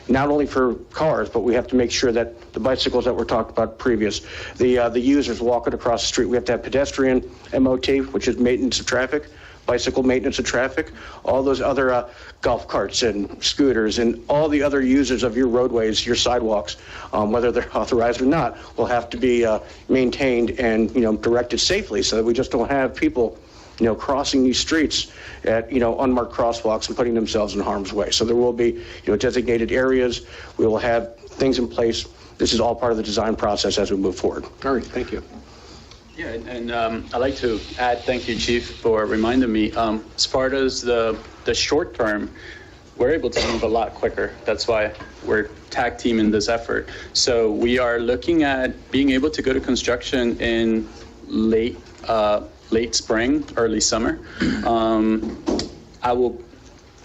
not only for cars, but we have to make sure that the bicycles that were talked about previous, the users walking across the street, we have to have pedestrian MOT, which is maintenance of traffic, bicycle maintenance of traffic, all those other golf carts and scooters and all the other users of your roadways, your sidewalks, whether they're authorized or not, will have to be maintained and directed safely so that we just don't have people crossing these streets at unmarked crosswalks and putting themselves in harm's way. So there will be designated areas. We will have things in place. This is all part of the design process as we move forward. All right, thank you. Yeah, and I'd like to add, thank you, Chief, for reminding me. As far as the short term, we're able to move a lot quicker. That's why we're tag teaming this effort. So we are looking at being able to go to construction in late spring, early summer.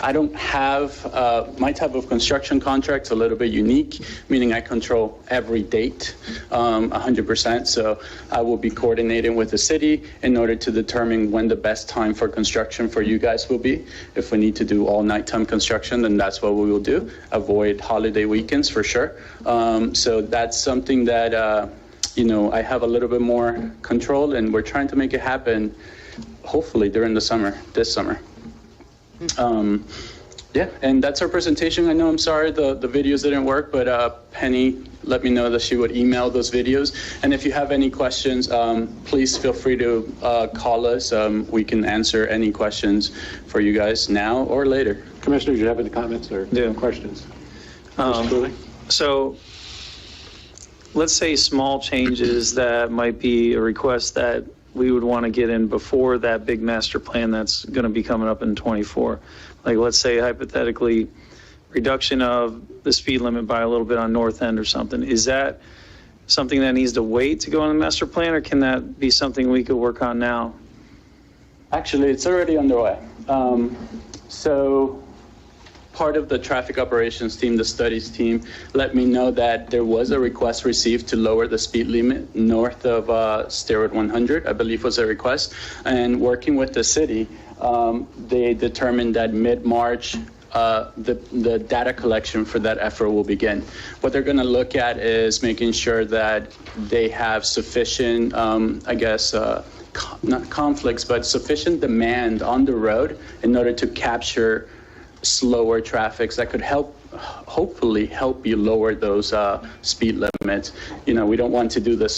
I don't have, my type of construction contract's a little bit unique, meaning I control every date 100%. So I will be coordinating with the city in order to determine when the best time for construction for you guys will be. If we need to do all nighttime construction, then that's what we will do. Avoid holiday weekends for sure. So that's something that, I have a little bit more control, and we're trying to make it happen hopefully during the summer, this summer. Yeah, and that's our presentation. I know, I'm sorry, the videos didn't work, but Penny let me know that she would email those videos. And if you have any questions, please feel free to call us. We can answer any questions for you guys now or later. Commissioners, do you have any comments or questions? So let's say small changes that might be a request that we would want to get in before that big master plan that's going to be coming up in 24. Like, let's say hypothetically, reduction of the speed limit by a little bit on North End or something. Is that something that needs to wait to go on the master plan, or can that be something we could work on now? Actually, it's already underway. So part of the traffic operations team, the studies team, let me know that there was a request received to lower the speed limit north of State 100, I believe was a request. And working with the city, they determined that mid-March, the data collection for that effort will begin. What they're going to look at is making sure that they have sufficient, not conflicts, but sufficient demand on the road in order to capture slower traffics that could hopefully help you lower those speed limits. You know, we don't want to do the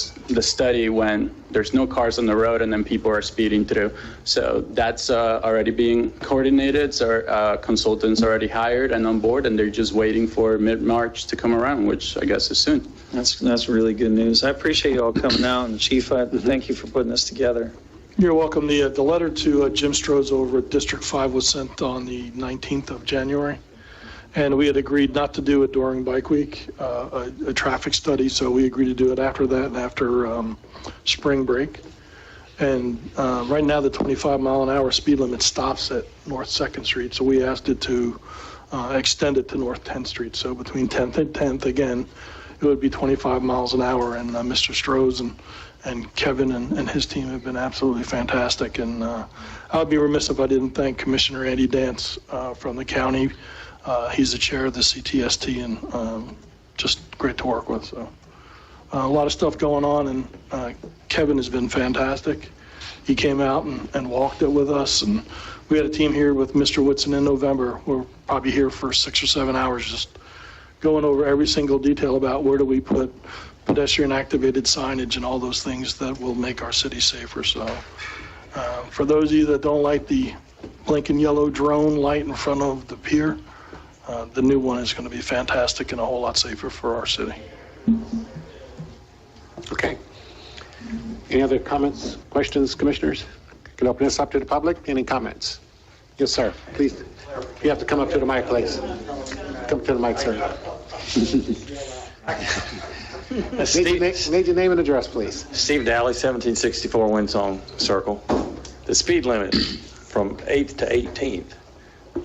study when there's no cars on the road and then people are speeding through. So that's already being coordinated. So consultants already hired and on board, and they're just waiting for mid-March to come around, which I guess is soon. That's really good news. I appreciate you all coming out, and Chief, thank you for putting this together. You're welcome. The letter to Jim Stroh's over at District 5 was sent on the 19th of January, and we had agreed not to do it during Bike Week, a traffic study, so we agreed to do it after that and after spring break. And right now, the 25-mile-an-hour speed limit stops at North 2nd Street, so we asked it to extend it to North 10th Street. So between 10th and 10th, again, it would be 25 miles an hour, and Mr. Stroh's and Kevin and his team have been absolutely fantastic. And I would be remiss if I didn't thank Commissioner Andy Dance from the county. He's the chair of the CTST, and just great to work with. So a lot of stuff going on, and Kevin has been fantastic. He came out and walked it with us, and we had a team here with Mr. Whitson in November. We're probably here for 6 or 7 hours just going over every single detail about where do we put pedestrian activated signage and all those things that will make our city safer. So for those of you that don't like the blinking yellow drone light in front of the pier, the new one is going to be fantastic and a whole lot safer for our city. Okay. Any other comments, questions, commissioners? Can open this up to the public. Any comments? Yes, sir. Please. You have to come up to the mic, please. Come to the mic, sir. Need your name and address, please. Steve Daly, 1764 Windsong Circle. The speed limit from 8th to 18th,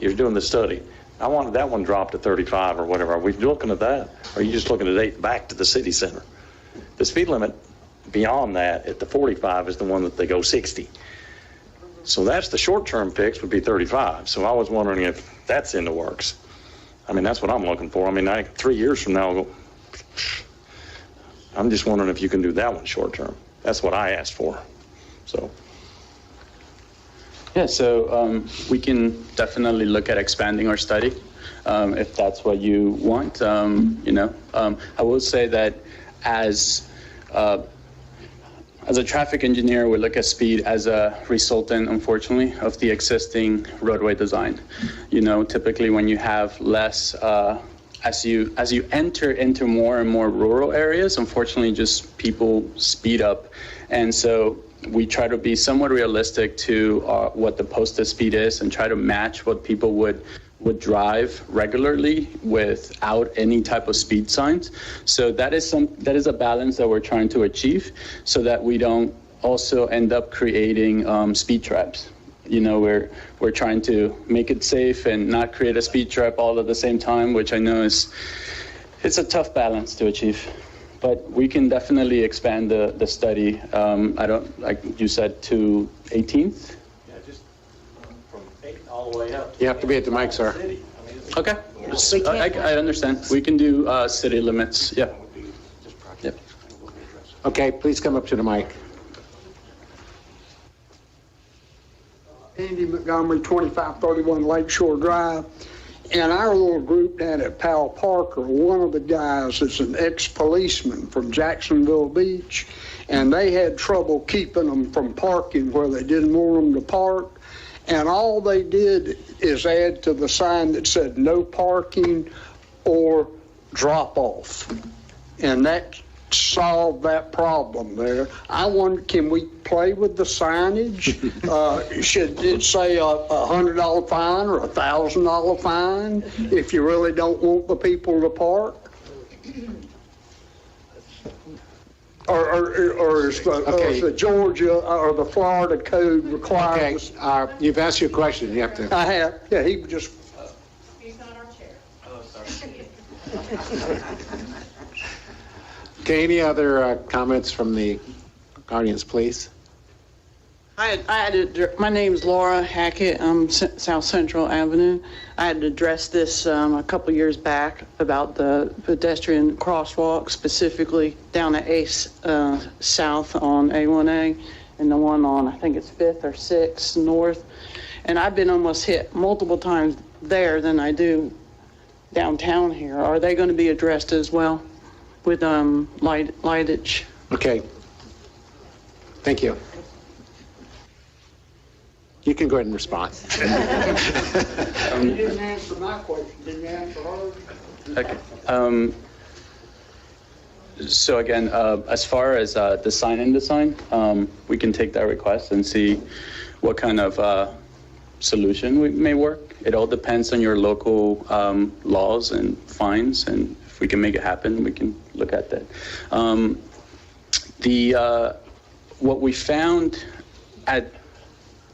you're doing the study. I wanted that one dropped to 35 or whatever. Are we looking at that? Or are you just looking at 8th back to the city center? The speed limit beyond that at the 45 is the one that they go 60. So that's the short-term fix would be 35. So I was wondering if that's in the works. I mean, that's what I'm looking for. I mean, 3 years from now, I'll go, I'm just wondering if you can do that one short-term. That's what I asked for. So. Yeah, so we can definitely look at expanding our study if that's what you want. I will say that as a traffic engineer, we look at speed as a resultant, unfortunately, of the existing roadway design. You know, typically when you have less, as you enter into more and more rural areas, unfortunately, just people speed up. And so we try to be somewhat realistic to what the posted speed is and try to match what people would drive regularly without any type of speed signs. So that is a balance that we're trying to achieve so that we don't also end up creating speed traps. You know, we're trying to make it safe and not create a speed trap all at the same time, which I know it's a tough balance to achieve. But we can definitely expand the study. Like you said, to 18th? Yeah, just from 8 all the way up. You have to be at the mic, sir. Okay. I understand. We can do city limits. Yeah. Yep. Okay, please come up to the mic. Andy Montgomery, 2531 Lakeshore Drive. In our little group down at Powell Parker, one of the guys is an ex-policeman from Jacksonville Beach, and they had trouble keeping them from parking where they didn't want them to park. And all they did is add to the sign that said no parking or drop off. And that solved that problem there. I wonder, can we play with the signage? Should it say a $100 fine or a $1,000 fine if you really don't want the people to park? Or is the Georgia or the Florida code requires? Okay, you've asked your question, you have to. I have, yeah, he just. He's not our chair. Oh, sorry. Okay, any other comments from the audience, please? My name's Laura Hackett. I'm South Central Avenue. I had addressed this a couple years back about the pedestrian crosswalk, specifically down at Ace South on A1A and the one on, I think it's 5th or 6th North. And I've been almost hit multiple times there than I do downtown here. Are they going to be addressed as well with lightage? Okay. Thank you. You can go ahead and respond. You didn't answer my question, didn't you answer hers? Okay. So again, as far as the sign-in design, we can take that request and see what kind of solution we may work. It all depends on your local laws and fines, and if we can make it happen, we can look at that. What we found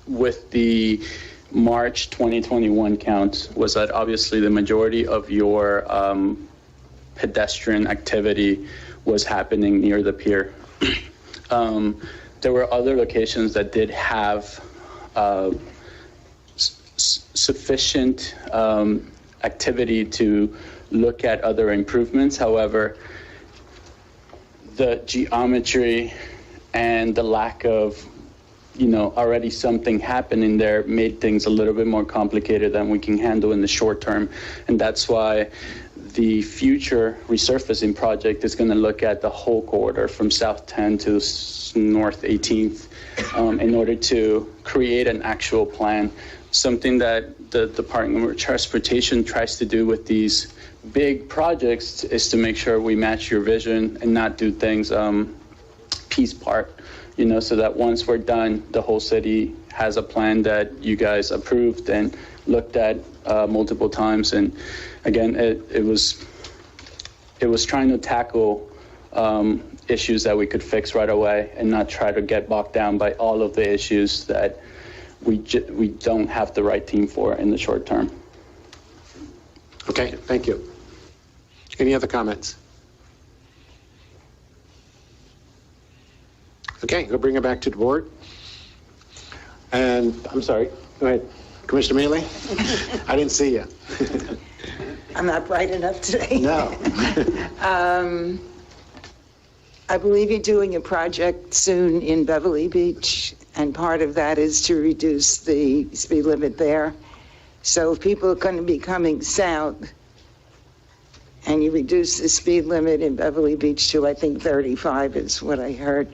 with the March 2021 count was that obviously the majority of your pedestrian activity was happening near the pier. There were other locations that did have sufficient activity to look at other improvements. However, the geometry and the lack of already something happening there made things a little bit more complicated than we can handle in the short term. And that's why the future resurfacing project is going to look at the whole corridor from South 10 to North 18th in order to create an actual plan. Something that the Department of Transportation tries to do with these big projects is to make sure we match your vision and not do things piece part. So that once we're done, the whole city has a plan that you guys approved and looked at multiple times. And again, it was trying to tackle issues that we could fix right away and not try to get bogged down by all of the issues that we don't have the right team for in the short term. Okay, thank you. Any other comments? Okay, we'll bring it back to the board. And I'm sorry, go ahead. Commissioner Mealy? I didn't see you. I'm not bright enough today. No. I believe you're doing a project soon in Beverly Beach, and part of that is to reduce the speed limit there. So if people are going to be coming south and you reduce the speed limit in Beverly Beach to, I think, 35 is what I heard,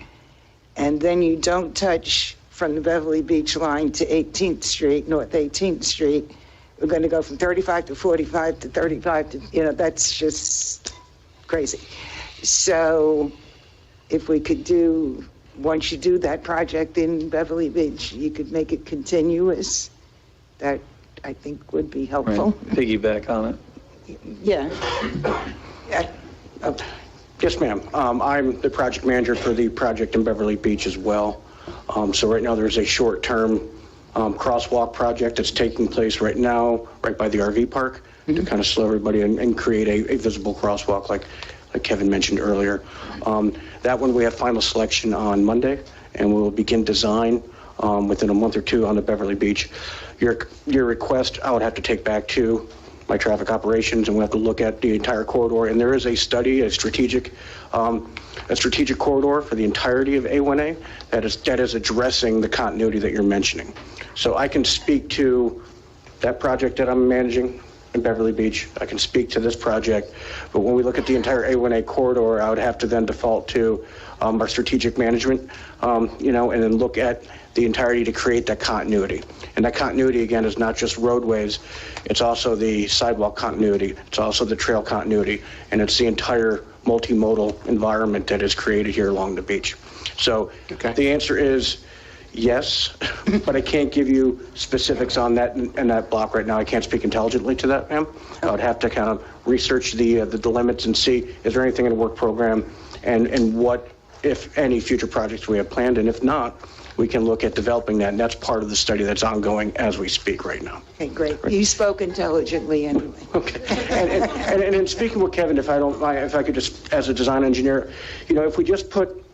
and then you don't touch from the Beverly Beach line to 18th Street, North 18th Street, we're going to go from 35 to 45 to 35 to, that's just crazy. So if we could do, once you do that project in Beverly Beach, you could make it continuous. That, I think, would be helpful. Right. Piggyback on it. Yeah. Yes, ma'am. I'm the project manager for the project in Beverly Beach as well. So right now there's a short-term crosswalk project that's taking place right now, right by the RV park, to kind of slow everybody and create a visible crosswalk like Kevin mentioned earlier. That one we have final selection on Monday, and we'll begin design within a month or two on the Beverly Beach. Your request I would have to take back to my traffic operations, and we'll have to look at the entire corridor. And there is a study, a strategic corridor for the entirety of A1A that is addressing the continuity that you're mentioning. So I can speak to that project that I'm managing in Beverly Beach. I can speak to this project, but when we look at the entire A1A corridor, I would have to then default to our strategic management, and then look at the entirety to create that continuity. And that continuity, again, is not just roadways, it's also the sidewalk continuity, it's also the trail continuity, and it's the entire multimodal environment that is created here along the beach. So the answer is yes, but I can't give you specifics on that and that block right now. I can't speak intelligently to that, ma'am. I would have to kind of research the limits and see, is there anything in the work program and what if any future projects we have planned, and if not, we can look at developing that, and that's part of the study that's ongoing as we speak right now. Okay, great. You spoke intelligently anyway. Okay. And in speaking with Kevin, if I could just, as a design engineer, if we just put,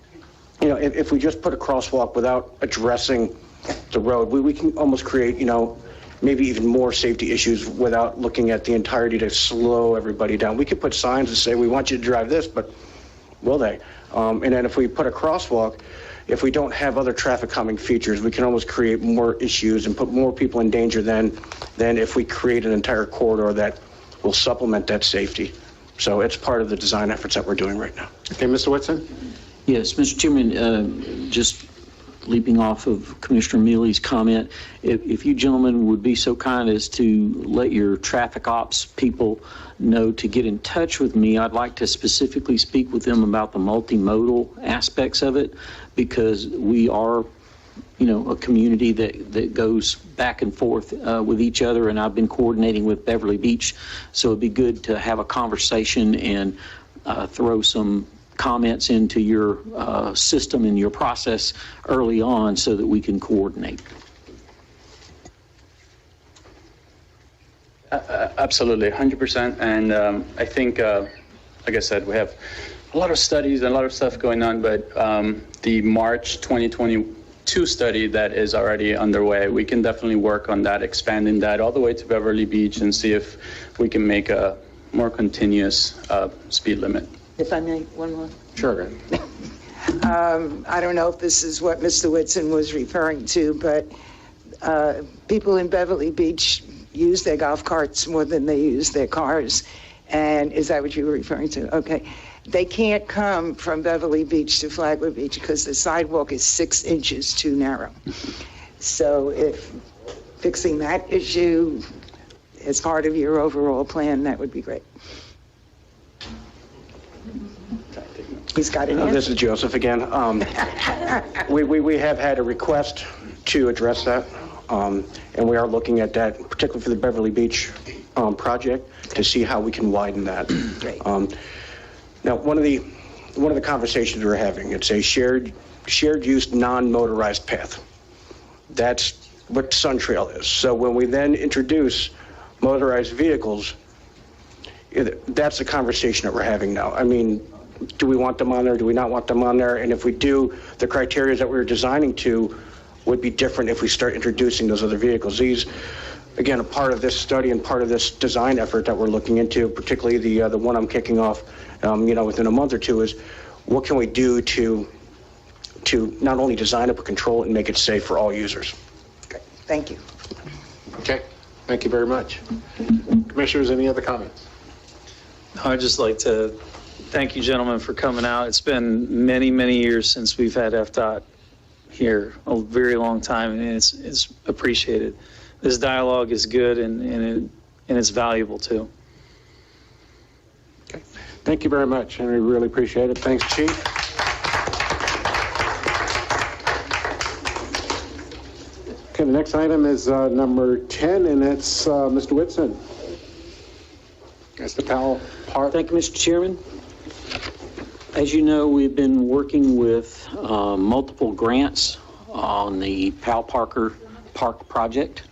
if we just put a crosswalk without addressing the road, we can almost create, maybe even more safety issues without looking at the entirety to slow everybody down. We could put signs that say, we want you to drive this, but will they? And then if we put a crosswalk, if we don't have other traffic calming features, we can almost create more issues and put more people in danger than if we create an entire corridor that will supplement that safety. So it's part of the design efforts that we're doing right now. Okay, Mr. Whitson? Yes, Mr. Chairman, just leaping off of Commissioner Mealy's comment, if you gentlemen would be so kind as to let your traffic ops people know to get in touch with me, I'd like to specifically speak with them about the multimodal aspects of it, because we are, a community that goes back and forth with each other, and I've been coordinating with Beverly Beach, so it'd be good to have a conversation and throw some comments into your system and your process early on so that we can coordinate. Absolutely, 100%. And I think, like I said, we have a lot of studies and a lot of stuff going on, but the March 2022 study that is already underway, we can definitely work on that, expanding that all the way to Beverly Beach and see if we can make a more continuous speed limit. If I may, one more. Sure. I don't know if this is what Mr. Whitson was referring to, but people in Beverly Beach use their golf carts more than they use their cars. And is that what you were referring to? Okay. They can't come from Beverly Beach to Flagler Beach because the sidewalk is 6 inches too narrow. So if fixing that issue as part of your overall plan, that would be great. He's got an answer. This is Joseph again. We have had a request to address that, and we are looking at that, particularly for the Beverly Beach project, to see how we can widen that. Great. Now, one of the conversations we're having, it's a shared use non-motorized path. That's what Sun Trail is. So when we then introduce motorized vehicles, that's the conversation that we're having now. I mean, do we want them on there? Do we not want them on there? And if we do, the criteria that we're designing to would be different if we start introducing those other vehicles. These, again, a part of this study and part of this design effort that we're looking into, particularly the one I'm kicking off, within a month or two, is what can we do to not only design it but control it and make it safe for all users. Okay. Thank you. Okay, thank you very much. Commissioners, any other comments? I'd just like to thank you, gentlemen, for coming out. It's been many, many years since we've had FDOT here, a very long time, and it's appreciated. This dialogue is good and it's valuable too. Okay, thank you very much, and we really appreciate it. Thanks, Chief. Okay, the next item is number 10, and it's Mr. Whitson. That's the Powell Park. Thank you, Mr. Chairman. As you know, we've been working with multiple grants on the Powell Parker Park project.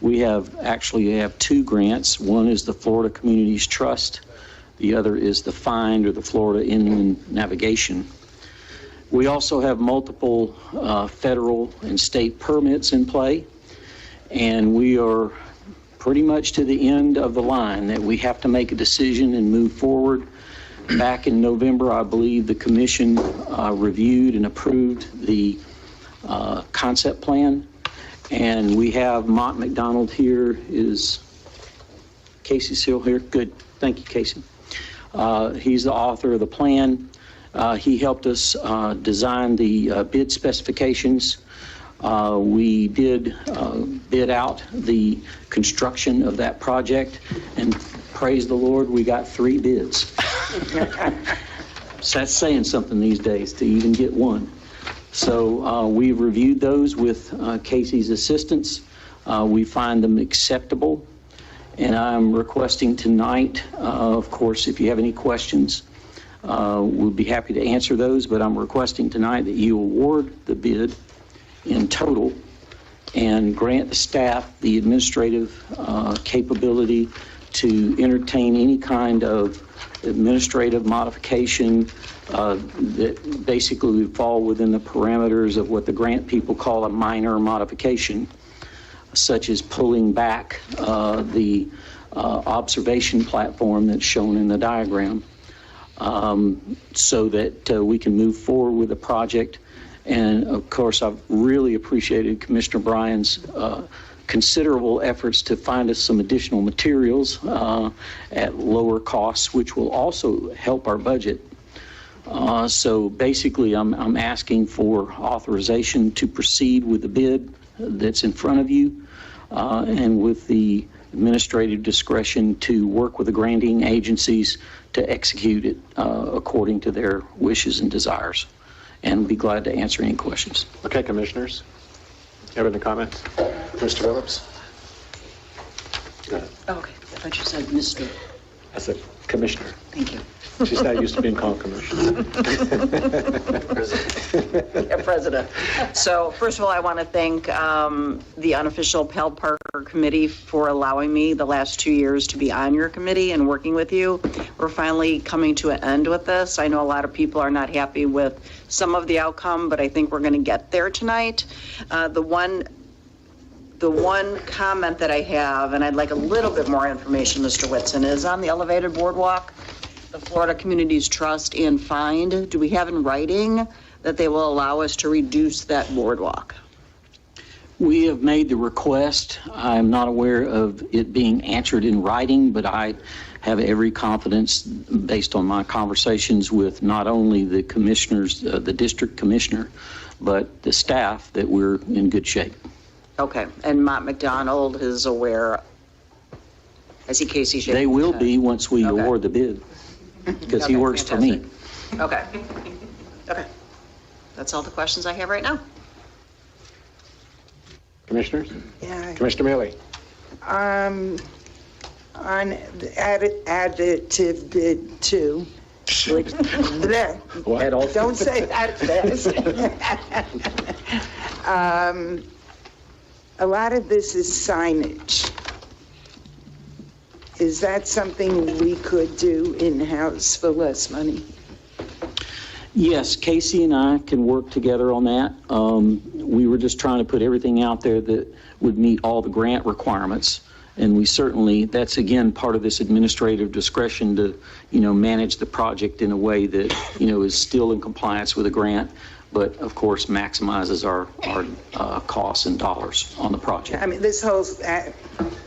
We have 2 grants. One is the Florida Communities Trust. The other is the FIND, or the Florida Inland Navigation. We also have multiple federal and state permits in play, and we are pretty much to the end of the line that we have to make a decision and move forward. Back in November, I believe the commission reviewed and approved the concept plan, and we have Mont McDonald here. Is Casey still here? Good. Thank you, Casey. He's the author of the plan. He helped us design the bid specifications. We did bid out the construction of that project, and praise the Lord, we got 3 bids. So that's saying something these days to even get one. So we've reviewed those with Casey's assistance. We find them acceptable, and I'm requesting tonight, of course, if you have any questions, We'll be happy to answer those, but I'm requesting tonight that you award the bid in total and grant the staff the administrative capability to entertain any kind of administrative modification that basically would fall within the parameters of what the grant people call a minor modification, such as pulling back the observation platform that's shown in the diagram, so that we can move forward with the project. And of course, I've really appreciated Commissioner Bryan's considerable efforts to find us some additional materials at lower costs, which will also help our budget. So basically, I'm asking for authorization to proceed with the bid that's in front of you, and with the administrative discretion to work with the granting agencies to execute it according to their wishes and desires. And be glad to answer any questions. Okay, commissioners, you have any comments? Mr. Phillips? Okay, I thought you said Mr. I said commissioner. Thank you. She's not used to being called commissioner. Yeah, President. So first of all, I want to thank the unofficial Pell Parker Committee for allowing me the last 2 years to be on your committee and working with you. We're finally coming to an end with this. I know a lot of people are not happy with some of the outcome, but I think we're going to get there tonight. The one comment that I have, and I'd like a little bit more information, Mr. Whitson, is on the elevated boardwalk, the Florida Communities Trust and Find. Do we have in writing that they will allow us to reduce that boardwalk? We have made the request. I'm not aware of it being answered in writing, but I have every confidence based on my conversations with not only the commissioners, the district commissioner, but the staff, that we're in good shape. Okay, and Mott McDonald is aware. I see Casey shaking. They will be once we award the bid, because he works for me. Okay. Okay. That's all the questions I have right now. Commissioners? Yeah. Commissioner Mealy? On the additive bid 2, which, What? don't say that fast. A lot of this is signage. Is that something we could do in-house for less money? Yes, Casey and I can work together on that. We were just trying to put everything out there that would meet all the grant requirements. And we certainly, that's again part of this administrative discretion to, manage the project in a way that, is still in compliance with the grant, but of course maximizes our costs and dollars on the project. I mean, this whole,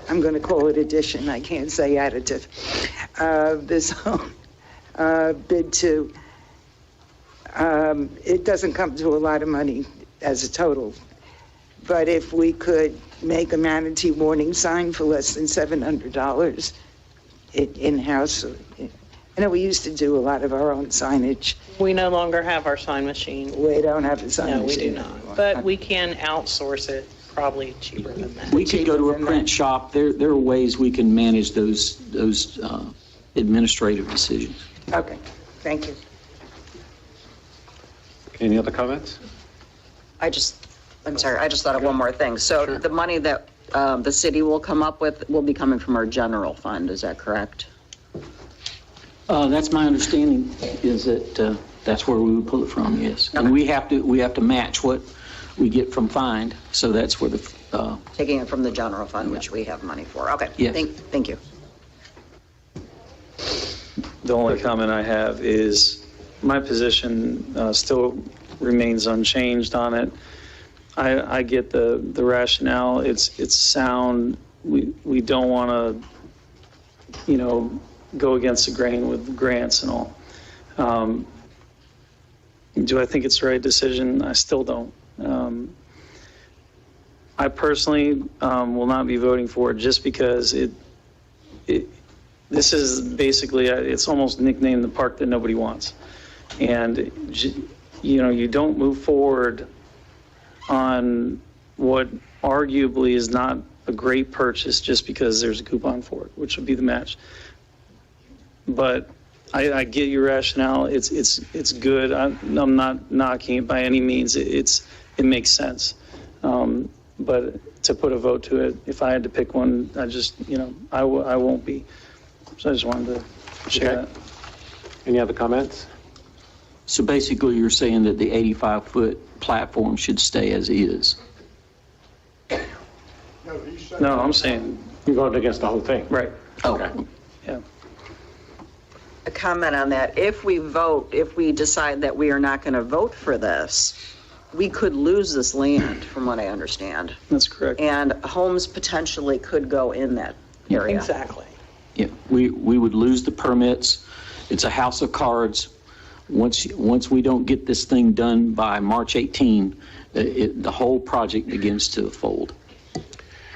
I'm going to call it addition, I can't say additive. This whole bid 2, it doesn't come to a lot of money as a total. But if we could make a manatee warning sign for less than $700 in-house. I know we used to do a lot of our own signage. We no longer have our sign machine. We don't have a sign No, we do machine. not. But we can outsource it probably cheaper than that. We could go to a print shop. There are ways we can manage those administrative decisions. Okay, thank you. Any other comments? I'm sorry, I just thought of one more thing. So the money that the city will come up with will be coming from our general fund, is that correct? That's my understanding, is that that's where we would pull it from, yes. Okay. And we have to match what we get from Find, so that's where the... Taking it from the general fund, which we have money for. Okay, yes. Thank you. The only comment I have is my position still remains unchanged on it. I get the rationale. It's sound. We don't want to, go against the grain with grants and all. Do I think it's the right decision? I still don't. I personally will not be voting for it just because this is basically, it's almost nicknamed the park that nobody wants. And, you don't move forward on what arguably is not a great purchase just because there's a coupon for it, which would be the match. But I get your rationale. It's good. I'm not knocking it by any means. It makes sense. But to put a vote to it, if I had to pick one, I won't be. So I just wanted to share that. Any other comments? So basically, you're saying that the 85-foot platform should stay as is? No, I'm saying. You're going against the whole thing? Right. Okay. Yeah. A comment on that. If we decide that we are not going to vote for this, we could lose this land, from what I understand. That's correct. And homes potentially could go in that area. Exactly. Yeah, we would lose the permits. It's a house of cards. Once we don't get this thing done by March 18, the whole project begins to fold.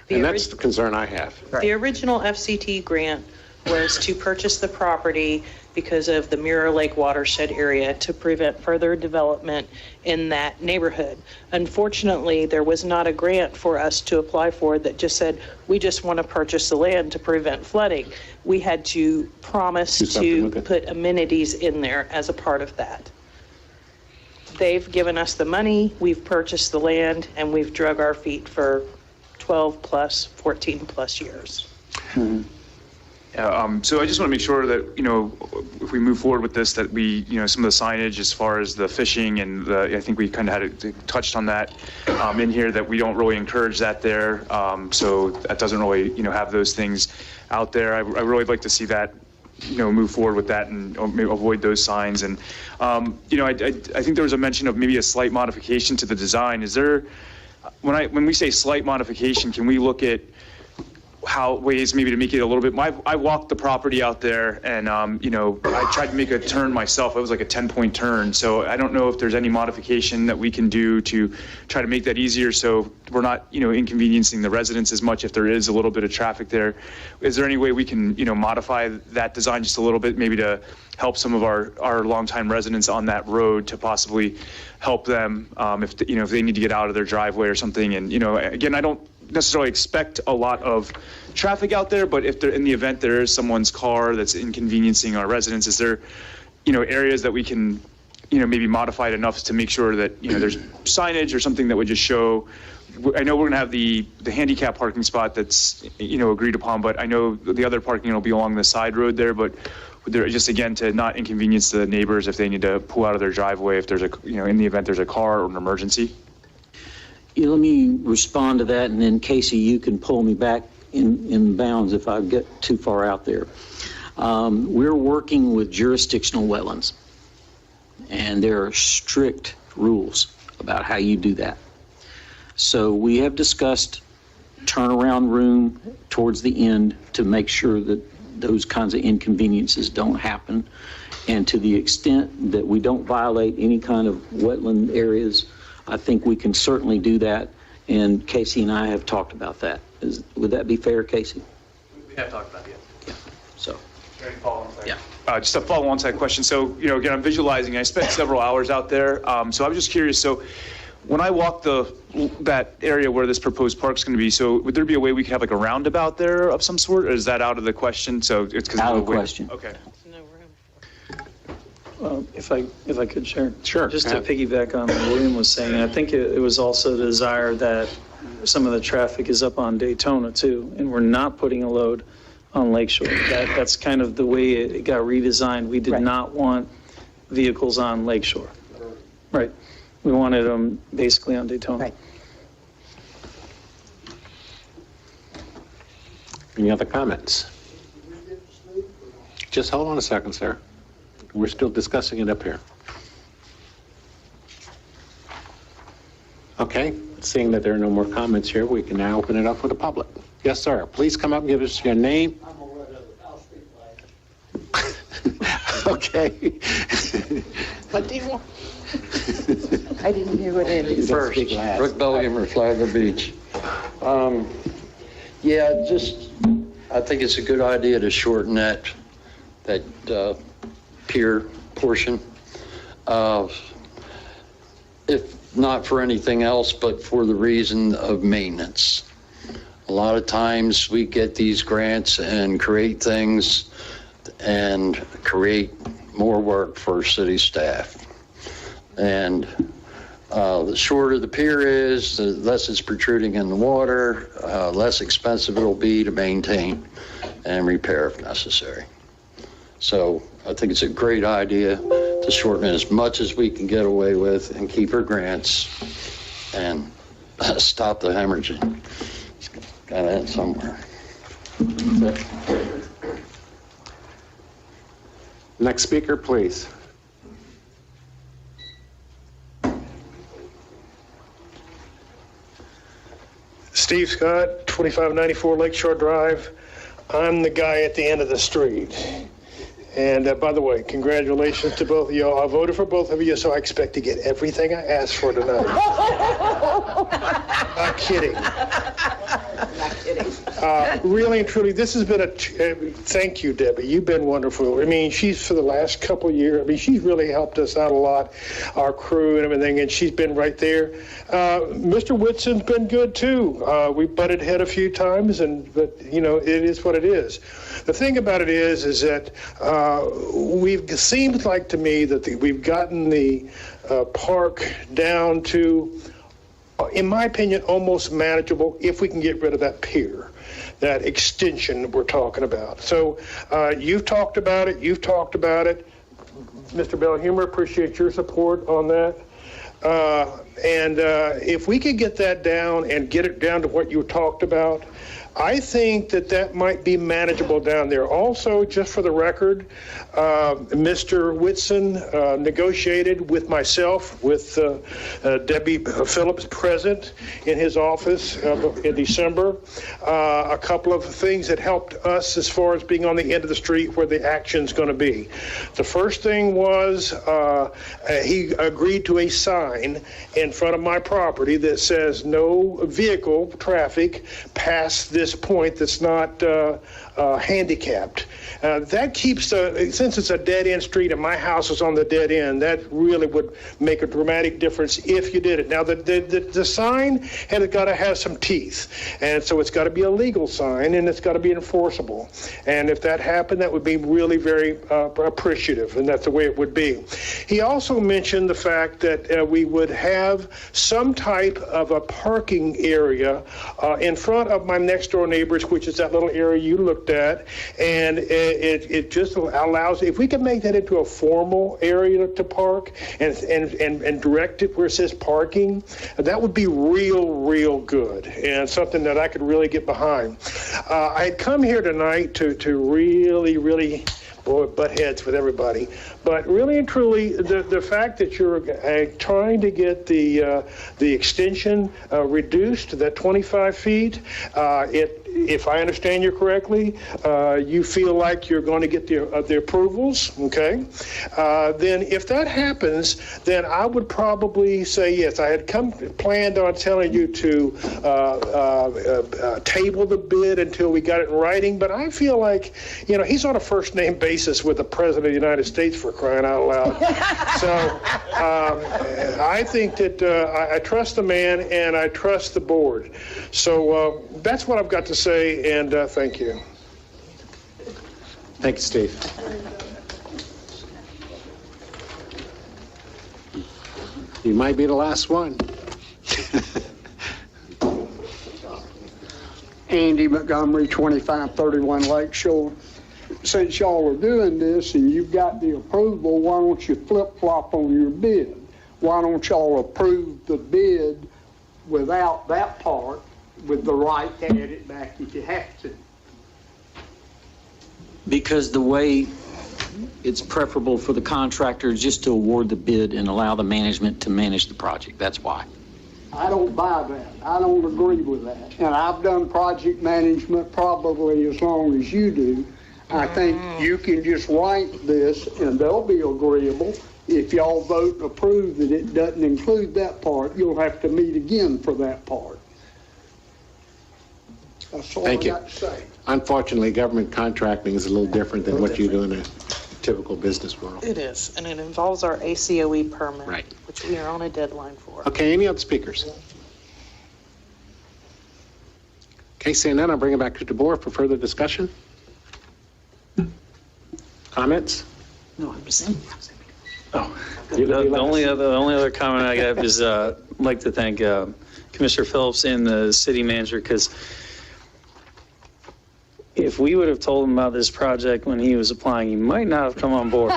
And that's the concern I have. The original FCT grant was to purchase the property because of the Mirror Lake watershed area to prevent further development in that neighborhood. Unfortunately, there was not a grant for us to apply for that just said, we just want to purchase the land to prevent flooding. We had to promise to put amenities in there as a part of that. They've given us the money, we've purchased the land, and we've drug our feet for 12 plus, 14 plus years. So I just want to make sure that, if we move forward with this, that we, some of the signage as far as the fishing and I think we kind of touched on that in here, that we don't really encourage that there. So that doesn't really, have those things out there. I really like to see that, move forward with that and maybe avoid those signs. And, I think there was a mention of maybe a slight modification to the design. Is there, when we say slight modification, can we look at ways maybe to make it a little bit, I walked the property out there and, I tried to make a turn myself. It was like a 10-point turn. So I don't know if there's any modification that we can do to try to make that easier so we're not, inconveniencing the residents as much if there is a little bit of traffic there. Is there any way we can, modify that design just a little bit, maybe to help some of our longtime residents on that road to possibly help them if they need to get out of their driveway or something? And, again, I don't necessarily expect a lot of traffic out there, but if in the event there is someone's car that's inconveniencing our residents, is there, areas that we can, maybe modify it enough to make sure that, there's signage or something that would just show. I know we're gonna have the handicap parking spot that's, agreed upon, but I know the other parking will be along the side road there, but there, just again, to not inconvenience the neighbors if they need to pull out of their driveway, if there's in the event there's a car or an emergency. Yeah, let me respond to that, and then Casey, you can pull me back in bounds if I get too far out there. We're working with jurisdictional wetlands, and there are strict rules about how you do that. So we have discussed turnaround room towards the end to make sure that those kinds of inconveniences don't happen. And to the extent that we don't violate any kind of wetland areas, I think we can certainly do that, and Casey and I have talked about that. Would that be fair, Casey? We have talked about it. Yeah. So. Yeah. Just a follow-on to that question. So, again, I'm visualizing. I spent several hours out there. So I was just curious. So when I walk that area where this proposed park's going to be, so would there be a way we could have like a roundabout there of some sort, or is that out of the question? So it's out of the question. Okay. If I could share. Sure. Just to piggyback on what William was saying, I think it was also the desire that some of the traffic is up on Daytona too, and we're not putting a load on Lakeshore. That's kind of the way it got redesigned. We did not want vehicles on Lakeshore. Right. We wanted them basically on Daytona. Right. Any other comments? Just hold on a second, sir. We're still discussing it up here. Okay, seeing that there are no more comments here, we can now open it up for the public. Yes, sir. Please come up and give us your name. Okay. What do you want? I didn't hear what Andy said. First, Rick Belgium, Flagler Beach. I think it's a good idea to shorten that pier portion. If not for anything else, but for the reason of maintenance. A lot of times we get these grants and create things and create more work for city staff. And the shorter the pier is, the less it's protruding in the water, less expensive it'll be to maintain and repair if necessary. So I think it's a great idea to shorten it as much as we can get away with and keep our grants and stop the hemorrhaging. It's got to end somewhere. Next speaker, please. Steve Scott, 2594 Lakeshore Drive. I'm the guy at the end of the street. And by the way, congratulations to both of y'all. I voted for both of you, so I expect to get everything I asked for tonight. Not kidding. Not kidding. Really and truly, this has been thank you, Debbie. You've been wonderful. I mean, she's for the last couple of years, I mean, she's really helped us out a lot, our crew and everything, and she's been right there. Mr. Whitson's been good too. We butted head a few times, but you know, it is what it is. The thing about it is that it seems like to me that we've gotten the park down to, in my opinion, almost manageable if we can get rid of that pier, that extension we're talking about. So you've talked about it. Mr. Bellhumer, appreciate your support on that. And if we could get that down and get it down to what you talked about, I think that might be manageable down there. Also, just for the record, Mr. Whitson negotiated with myself, with Debbie Phillips present in his office in December, a couple of things that helped us as far as being on the end of the street where the action's going to be. The first thing was he agreed to a sign in front of my property that says no vehicle traffic past this point that's not handicapped. That keeps, since it's a dead-end street and my house is on the dead end, that really would make a dramatic difference if you did it. Now, the sign has got to have some teeth, and so it's got to be a legal sign, and it's got to be enforceable. And if that happened, that would be really very appreciative, and that's the way it would be. He also mentioned the fact that we would have some type of a parking area in front of my next-door neighbors, which is that little area you looked at, and it just allows, if we could make that into a formal area to park and direct it where it says parking, that would be real good, and something that I could really get behind. I had come here tonight to really butt heads with everybody. But really and truly, the fact that you're trying to get the extension reduced to that 25 feet, if I understand you correctly, you feel like you're going to get the approvals, okay? Then if that happens, then I would probably say yes. I had planned on telling you to table the bid until we got it in writing, but I feel like, you know, he's on a first name basis with the President of the United States, for crying out loud. So I think that I trust the man and I trust the board. So that's what I've got to say, and thank you. Thank you, Steve. You might be the last one. Andy Montgomery, 2531 Lakeshore. Since y'all are doing this and you've got the approval, why don't you flip-flop on your bid? Why don't y'all approve the bid without that part, with the right to add it back if you have to? Because the way it's preferable for the contractor is just to award the bid and allow the management to manage the project. That's why. I don't buy that. I don't agree with that. And I've done project management probably as long as you do. I think you can just write this and they'll be agreeable. If y'all vote and approve that it doesn't include that part, you'll have to meet again for that part. That's all I got to say. Unfortunately, government contracting is a little different than what you do in a typical business world. It is, and it involves our ACOE permit, Right. which we are on a deadline for. Okay, any other speakers? Okay, seeing none, I'll bring it back to the board for further discussion. Comments? No, I'm saying. The only other comment I have is I'd like to thank Commissioner Phillips and the city manager, because if we would have told him about this project when he was applying, he might not have come on board.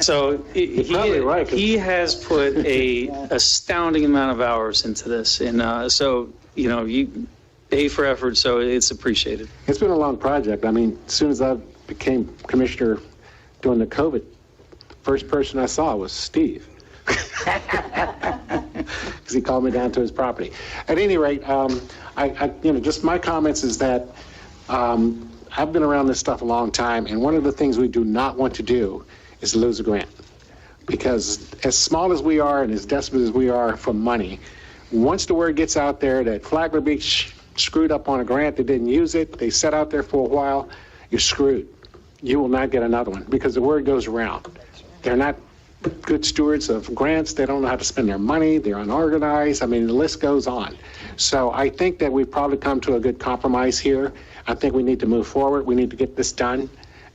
So he has put a astounding amount of hours into this, and so you A for effort, so it's appreciated. It's been a long project. I mean, as soon as I became commissioner during the COVID, first person I saw was Steve. Because he called me down to his property. At any rate, just my comments is that I've been around this stuff a long time, and one of the things we do not want to do is lose a grant. Because as small as we are and as desperate as we are for money, once the word gets out there that Flagler Beach screwed up on a grant, they didn't use it, they sat out there for a while, you're screwed. You will not get another one because the word goes around. They're not good stewards of grants. They don't know how to spend their money. They're unorganized. I mean, the list goes on. So I think that we've probably come to a good compromise here. I think we need to move forward. We need to get this done.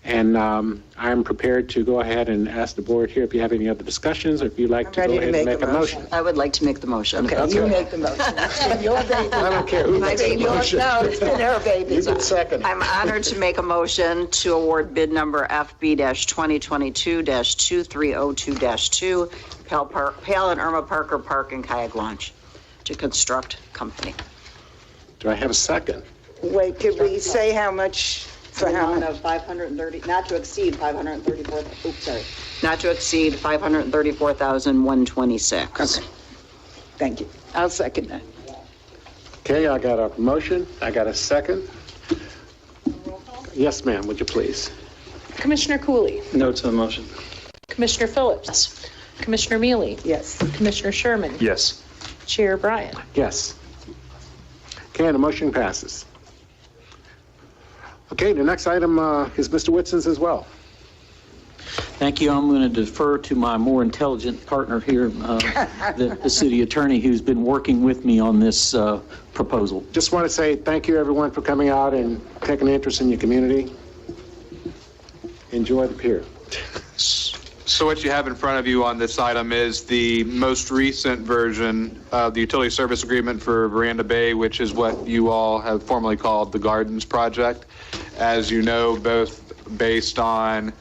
And I'm prepared to go ahead and ask the board here if you have any other discussions or if you'd like to go ahead and make a motion. I would like to make the motion. Okay, you make the motion. It's been your baby. I don't care who makes the motion. No, it's been her baby. You can second. I'm honored to make a motion to award bid number FB-2022-23002-2, Pal and Irma Parker Park and Kayak Launch to Construct Company. Do I have a second? Wait, could we say how much? For how Amount much? of 530, not to exceed 534, not to exceed 534,126. Okay. Thank you. I'll second that. Okay, I got a motion. I got a second. Yes, ma'am, would you please? Commissioner Cooley, No to the motion. Commissioner Phillips, Commissioner Mealy, Yes. Commissioner Sherman, Yes. Chair Bryan. Yes. Okay, the motion passes. Okay, the next item is Mr. Whitson's as well. Thank you. I'm going to defer to my more intelligent partner here, the city attorney, who's been working with me on this proposal. Just want to say thank you, everyone, for coming out and taking an interest in your community. Enjoy the pier. So what you have in front of you on this item is the most recent version of the utility service agreement for Veranda Bay, which is what you all have formerly called the Gardens Project. As you know, both based on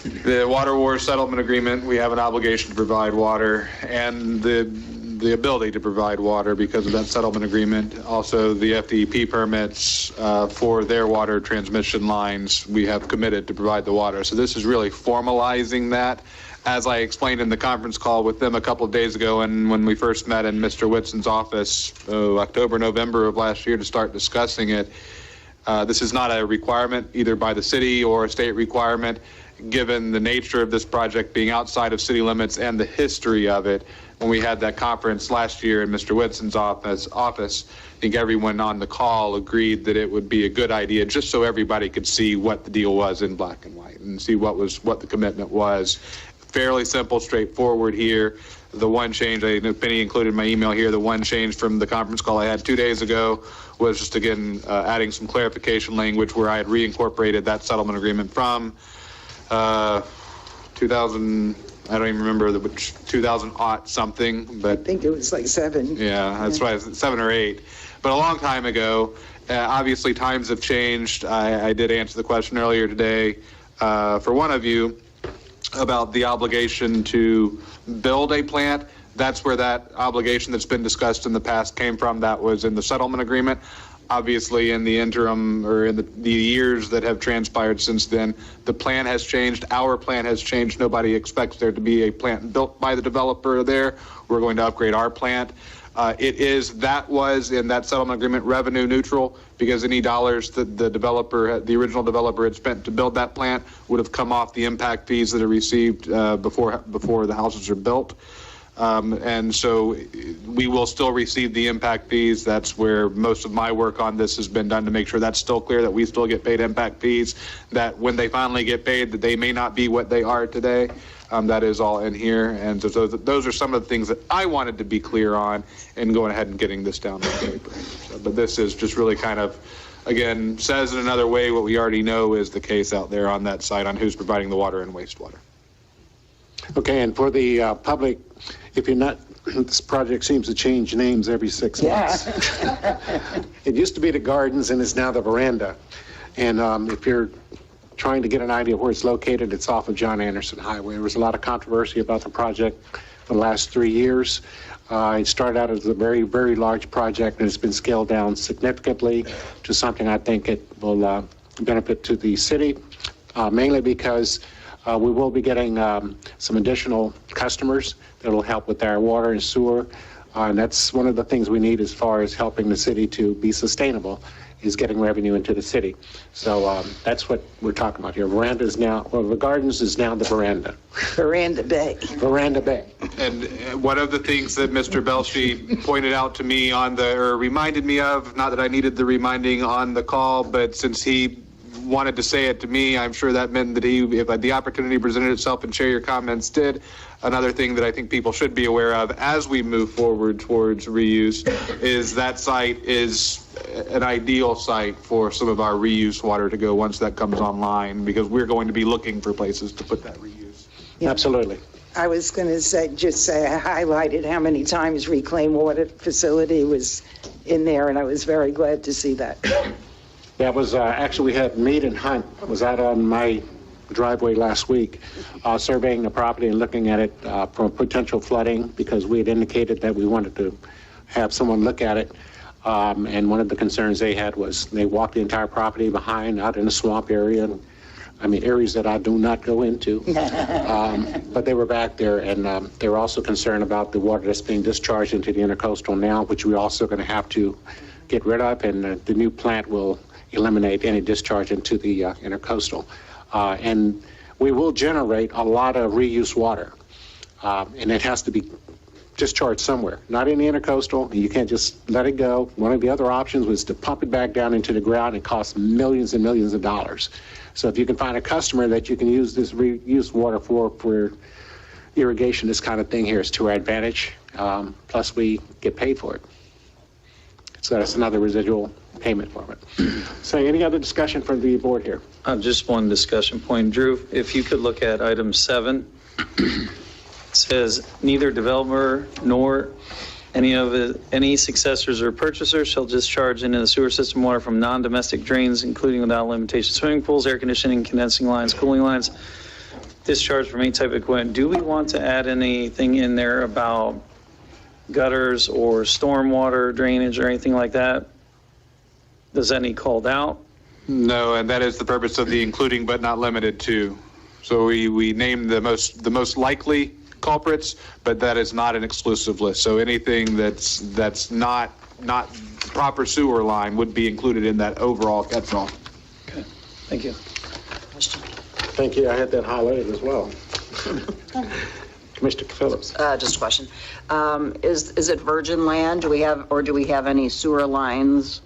the Water War Settlement Agreement, we have an obligation to provide water, and the ability to provide water because of that settlement agreement. Also, the FDEP permits for their water transmission lines, we have committed to provide the water. So this is really formalizing that. As I explained in the conference call with them a couple of days ago, and when we first met in Mr. Whitson's office, October, November of last year to start discussing it, this is not a requirement either by the city or a state requirement, given the nature of this project being outside of city limits and the history of it. When we had that conference last year in Mr. Whitson's office, I think everyone on the call agreed that it would be a good idea just so everybody could see what the deal was in black and white and see what the commitment was. Fairly simple, straightforward here. The one change, I know Penny included in my email here, the one change from the conference call I had 2 days ago was just, again, adding some clarification language where I had reincorporated that settlement agreement from 2000, I don't even remember which 2000 something, but I think it was like 7. yeah, that's right, 7 or 8. But a long time ago, obviously times have changed. I did answer the question earlier today for one of you about the obligation to build a plant. That's where that obligation that's been discussed in the past came from. That was in the settlement agreement. Obviously, in the interim, or in the years that have transpired since then, the plan has changed. Our plan has changed. Nobody expects there to be a plant built by the developer there. We're going to upgrade our plant. That was in that settlement agreement revenue neutral, because any dollars that the original developer had spent to build that plant would have come off the impact fees that are received before the houses are built. And so we will still receive the impact fees. That's where most of my work on this has been done, to make sure that's still clear, that we still get paid impact fees, that when they finally get paid, that they may not be what they are today. That is all in here. And so those are some of the things that I wanted to be clear on in going ahead and getting this down on paper. But this is just really kind of again, says in another way what we already know is the case out there on that site on who's providing the water and wastewater. Okay, and for the public, if you're not, this project seems to change names every 6 months. It used to be the Gardens and it's now the Veranda. And if you're trying to get an idea of where it's located, it's off of John Anderson Highway. There was a lot of controversy about the project for the last 3 years. It started out as a very, very large project, and it's been scaled down significantly to something I think it will benefit to the city, mainly because we will be getting some additional customers that will help with our water and sewer. And that's one of the things we need as far as helping the city to be sustainable, is getting revenue into the city. So that's what we're talking about here. Veranda is now, well, the Gardens is now the Veranda. Veranda Bay. Veranda Bay. And one of the things that Mr. Belshie pointed out to me or reminded me of, not that I needed the reminding on the call, but since he wanted to say it to me, I'm sure that meant that if the opportunity presented itself and share your comments did. Another thing that I think people should be aware of as we move forward towards reuse is that site is an ideal site for some of our reuse water to go once that comes online, because we're going to be looking for places to put that reuse. Yeah. Absolutely. I was going to say I highlighted how many times Reclaim Water Facility was in there, and I was very glad to see that. That was actually, we had Mead and Hunt was out on my driveway last week, surveying the property and looking at it for potential flooding, because we had indicated that we wanted to have someone look at it. And one of the concerns they had was they walked the entire property behind out in a swamp area. And, I mean, areas that I do not go into. But they were back there, and they were also concerned about the water that's being discharged into the intercoastal now, which we're also going to have to get rid of. And the new plant will eliminate any discharge into the intercoastal. And we will generate a lot of reuse water, and it has to be discharged somewhere, not in the intercoastal. You can't just let it go. One of the other options was to pump it back down into the ground. It costs millions and millions of dollars. So if you can find a customer that you can use this reuse water for irrigation, this kind of thing here is to our advantage. Plus we get paid for it. So that's another residual payment for it. So any other discussion from the board here? Just one discussion point. Drew, if you could look at item 7, it says neither developer nor any successors or purchasers shall discharge into the sewer system water from non-domestic drains, including without limitation swimming pools, air conditioning, condensing lines, cooling lines, discharge from any type of equipment. Do we want to add anything in there about gutters or stormwater drainage or anything like that? Does that need called out? No, and that is the purpose of the including but not limited to. So we named the most likely culprits, but that is not an exclusive list. So anything that's not proper sewer line would be included in that overall catch-all. Okay, thank you. Thank you. I had that highlighted as well. Commissioner Phillips. Just a question. Is it virgin land? Do we have any sewer lines,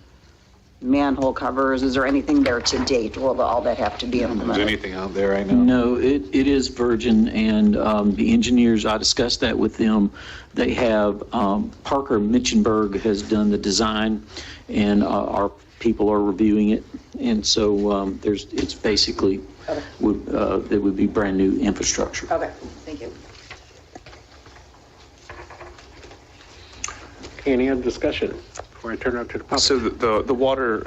manhole covers? Is there anything there to date? Will all that have to be implemented? Is anything out there right now? No, it is virgin, and the engineers, I discussed that with them. They have, Parker Mitchenberg has done the design, and our people are reviewing it. And so it's basically, it would be brand new infrastructure. Okay, thank you. Any other discussion before I turn it over to the public? So the water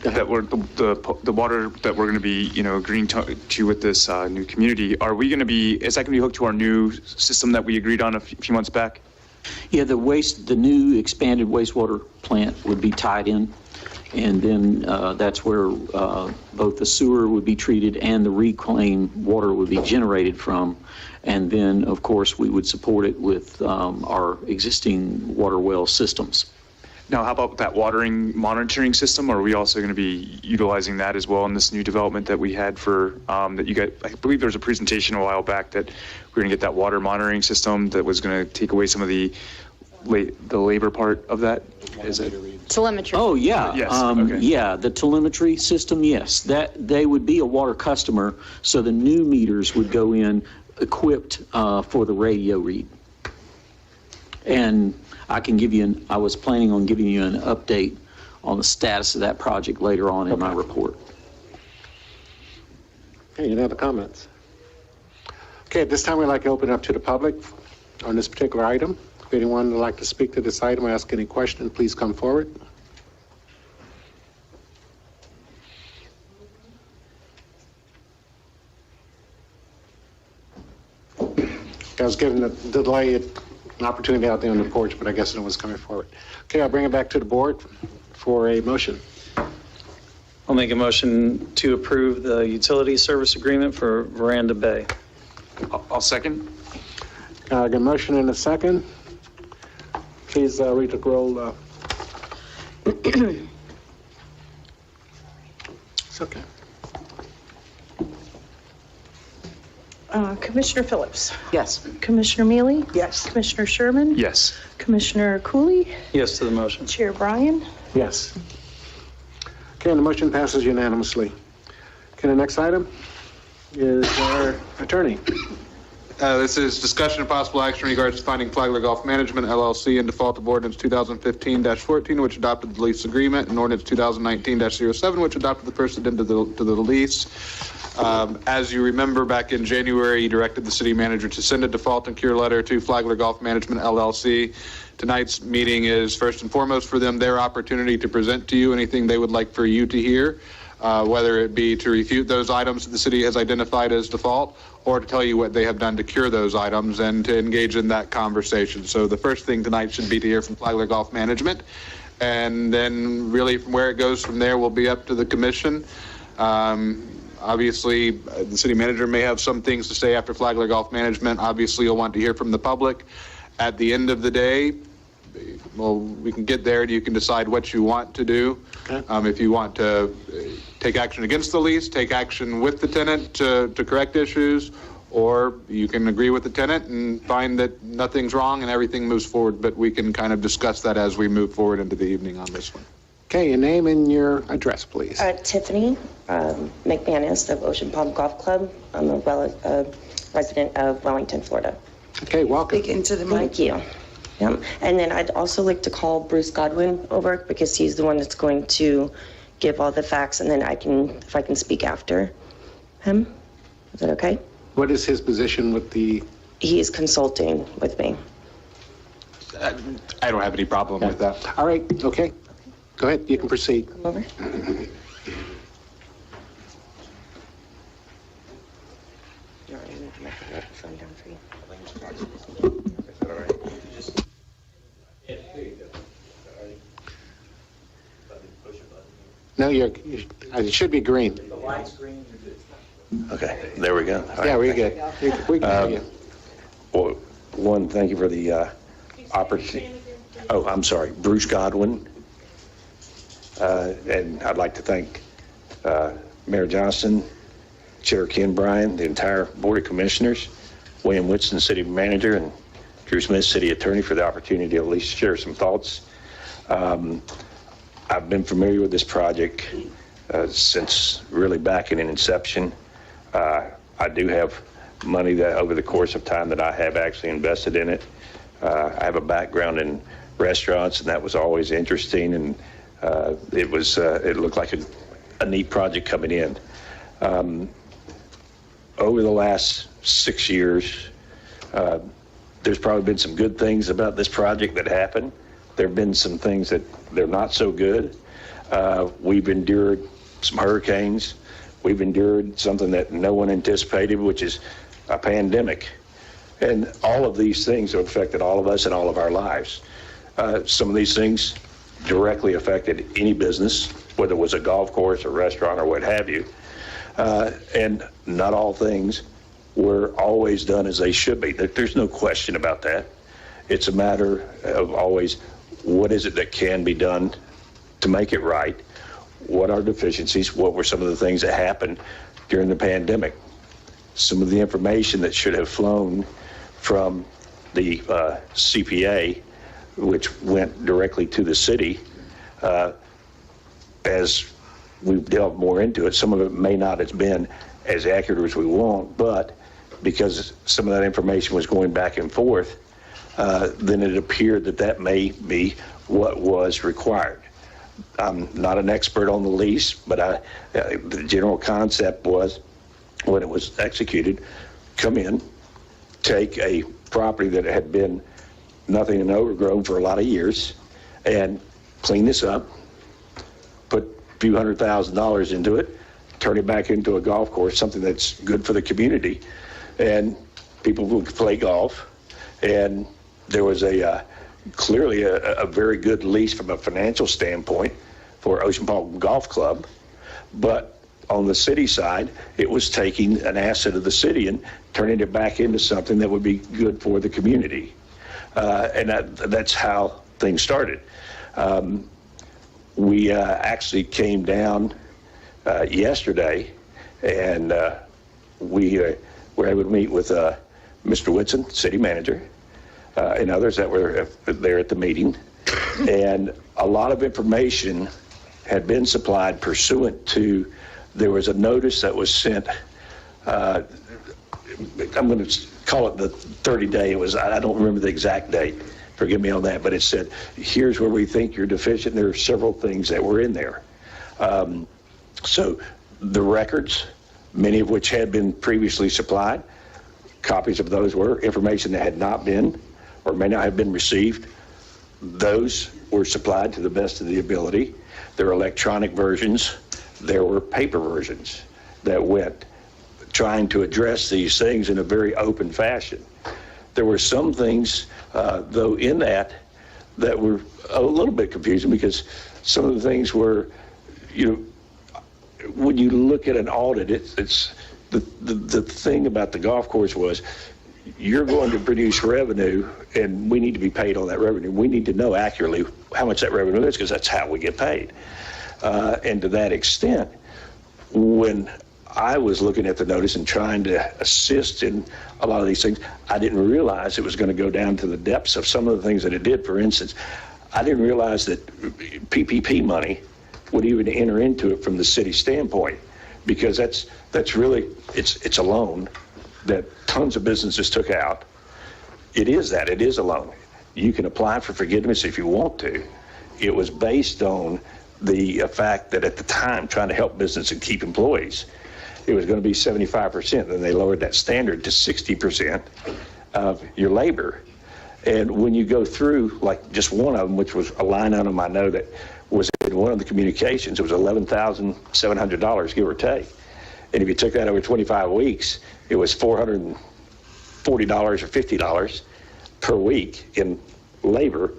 that we're the water that we're going to be agreeing to with this new community, is that going to be hooked to our new system that we agreed on a few months back? Yeah, the new expanded wastewater plant would be tied in, and then that's where both the sewer would be treated and the reclaimed water would be generated from. And then, of course, we would support it with our existing water well systems. Now, how about that watering monitoring system? Are we also going to be utilizing that as well in this new development that we had for, that you got? I believe there was a presentation a while back that we're going to get that water monitoring system that was going to take away some of the labor part of that. Is it? Telemetry. Oh, yeah. Yes. Okay. Yeah, the telemetry system, yes. That they would be a water customer, so the new meters would go in equipped for the radio read. And I can give you I was planning on giving you an update on the status of that project later on in my report. Okay, any other comments? Okay, at this time, we'd like to open up to the public on this particular item. If anyone would like to speak to this item or ask any question, please come forward. I was given the delay an opportunity out there on the porch, but I guess no one's coming forward. Okay, I'll bring it back to the board for a motion. I'll make a motion to approve the utility service agreement for Veranda Bay. I'll second. I got a motion and a second. Please read the roll. It's okay. Commissioner Phillips. Yes. Commissioner Mealy. Yes. Commissioner Sherman. Yes. Commissioner Cooley. Yes to the motion. Chair Bryan. Yes. Okay, and the motion passes unanimously. Okay, the next item is our attorney. This is discussion of possible action in regards to finding Flagler Golf Management LLC in default of ordinance 2015-14, which adopted the lease agreement, and ordinance 2019-07, which adopted the person into the lease. As you remember, back in January, you directed the city manager to send a default and cure letter to Flagler Golf Management LLC. Tonight's meeting is first and foremost for them, their opportunity to present to you anything they would like for you to hear, whether it be to refute those items that the city has identified as default, or to tell you what they have done to cure those items and to engage in that conversation. So the first thing tonight should be to hear from Flagler Golf Management, and then really from where it goes from there will be up to the commission. Obviously, the city manager may have some things to say after Flagler Golf Management. Obviously, you'll want to hear from the public. At the end of the day, well, we can get there and you can decide what you want to do. Okay. If you want to take action against the lease, take action with the tenant to correct issues, or you can agree with the tenant and find that nothing's wrong and everything moves forward, but we can kind of discuss that as we move forward into the evening on this one. Okay, your name and your address, please. Tiffany McManus of Ocean Palm Golf Club. I'm a resident of Wellington, Florida. Okay, welcome. Speak into the mic. Thank you. Yeah. And then I'd also like to call Bruce Godwin over because he's the one that's going to give all the facts, and then if I can speak after him. Is that okay? What is his position with the... He is consulting with me. I don't have any problem with that. All right, okay. Go ahead, you can proceed. Come over. No, it should be green. The light's green, you're good. Okay, there we go. Yeah, we're good. We can hear you. Well, one, thank you for the opportunity. Oh, I'm sorry, Bruce Godwin. And I'd like to thank Mayor Johnston, Chair Ken Bryan, the entire Board of Commissioners, William Whitson, City Manager, and Drew Smith, City Attorney, for the opportunity to at least share some thoughts. I've been familiar with this project since really back in inception. I do have money that over the course of time that I have actually invested in it. I have a background in restaurants, and that was always interesting, and it looked like a neat project coming in. Over the last 6 years, there's probably been some good things about this project that happened. There have been some things that they're not so good. We've endured some hurricanes. We've endured something that no one anticipated, which is a pandemic. And all of these things have affected all of us and all of our lives. Some of these things directly affected any business, whether it was a golf course, a restaurant, or what have you. And not all things were always done as they should be. There's no question about that. It's a matter of always, what is it that can be done to make it right? What are deficiencies? What were some of the things that happened during the pandemic? Some of the information that should have flown from the CPA, which went directly to the city, as we've delved more into it, some of it may not have been as accurate as we want, but because some of that information was going back and forth, then it appeared that may be what was required. I'm not an expert on the lease, but the general concept was, when it was executed, come in, take a property that had been nothing and overgrown for a lot of years, and clean this up, put a few $100,000 into it, turn it back into a golf course, something that's good for the community, and people would play golf. And there was clearly a very good lease from a financial standpoint for Ocean Palm Golf Club, but on the city side, it was taking an asset of the city and turning it back into something that would be good for the community. And that's how things started. We actually came down yesterday, and we were able to meet with Mr. Whitson, city manager, and others that were there at the meeting. And a lot of information had been supplied pursuant to, there was a notice that was sent, I'm going to call it the 30-day. It was, I don't remember the exact date. Forgive me on that, but it said, here's where we think you're deficient. There are several things that were in there. So the records, many of which had been previously supplied, copies of those were information that had not been or may not have been received. Those were supplied to the best of the ability. There were electronic versions. There were paper versions that went trying to address these things in a very open fashion. There were some things, though, in that were a little bit confusing, because some of the things were, when you look at an audit, it's the thing about the golf course was, you're going to produce revenue, and we need to be paid on that revenue. We need to know accurately how much that revenue is, because that's how we get paid. And to that extent, when I was looking at the notice and trying to assist in a lot of these things, I didn't realize it was going to go down to the depths of some of the things that it did. For instance, I didn't realize that PPP money would even enter into it from the city standpoint, because that's really, it's a loan that tons of businesses took out. It is a loan. You can apply for forgiveness if you want to. It was based on the fact that at the time, trying to help business and keep employees, it was going to be 75%. Then they lowered that standard to 60% of your labor. And when you go through, like just one of them, which was a line item I know that was in one of the communications, it was $11,700, give or take. And if you took that over 25 weeks, it was $440 or $50 per week in labor.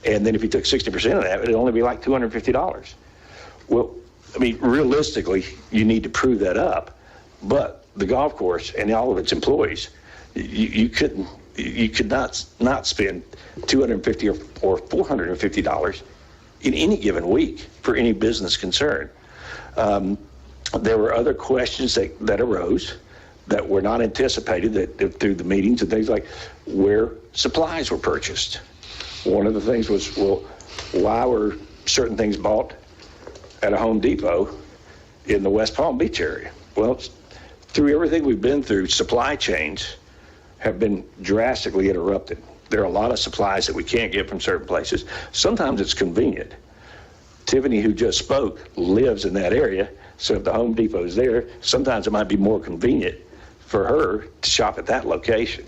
And then if you took 60% of that, it'd only be like $250. Well, I mean, realistically, you need to prove that up. But the golf course and all of its employees, you could not spend $250 or $450 in any given week for any business concern. There were other questions that arose that were not anticipated that through the meetings and things like where supplies were purchased. One of the things was, well, why were certain things bought at a Home Depot in the West Palm Beach area? Well, through everything we've been through, supply chains have been drastically interrupted. There are a lot of supplies that we can't get from certain places. Sometimes it's convenient. Tiffany, who just spoke, lives in that area, so if the Home Depot is there, sometimes it might be more convenient for her to shop at that location.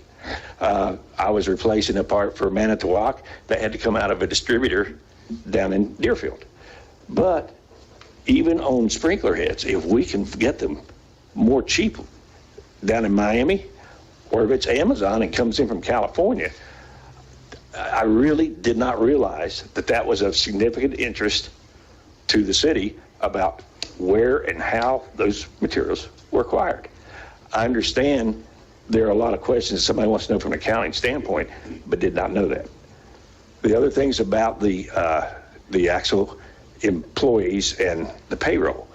I was replacing a part for Manitowoc that had to come out of a distributor down in Deerfield. But even on sprinkler heads, if we can get them more cheap down in Miami, or if it's Amazon and comes in from California, I really did not realize that was of significant interest to the city about where and how those materials were acquired. I understand there are a lot of questions somebody wants to know from an accounting standpoint, but did not know that. The other things about the actual employees and the payroll,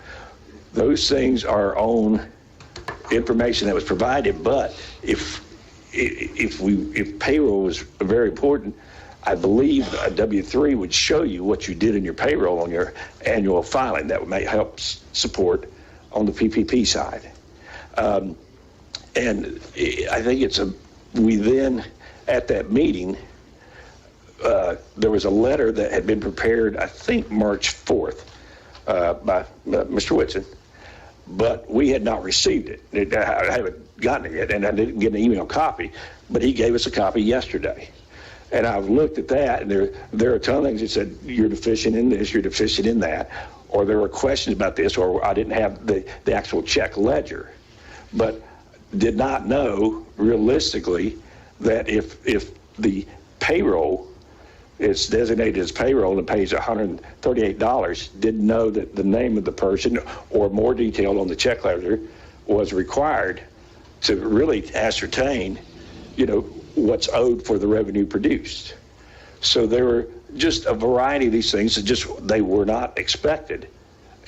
those things are on information that was provided, but if payroll was very important, I believe a W-3 would show you what you did in your payroll on your annual filing. That may help support on the PPP side. And I think we then, at that meeting, there was a letter that had been prepared, I think, March 4th by Mr. Whitson, but we had not received it. I haven't gotten it yet, and I didn't get an email copy, but he gave us a copy yesterday. And I've looked at that, and there are a ton of things that said, you're deficient in this, you're deficient in that, or there were questions about this, or I didn't have the actual check ledger. But did not know, realistically, that if the payroll is designated as payroll and pays $138, didn't know that the name of the person or more detail on the check ledger was required to really ascertain, what's owed for the revenue produced. So there were just a variety of these things that they were not expected.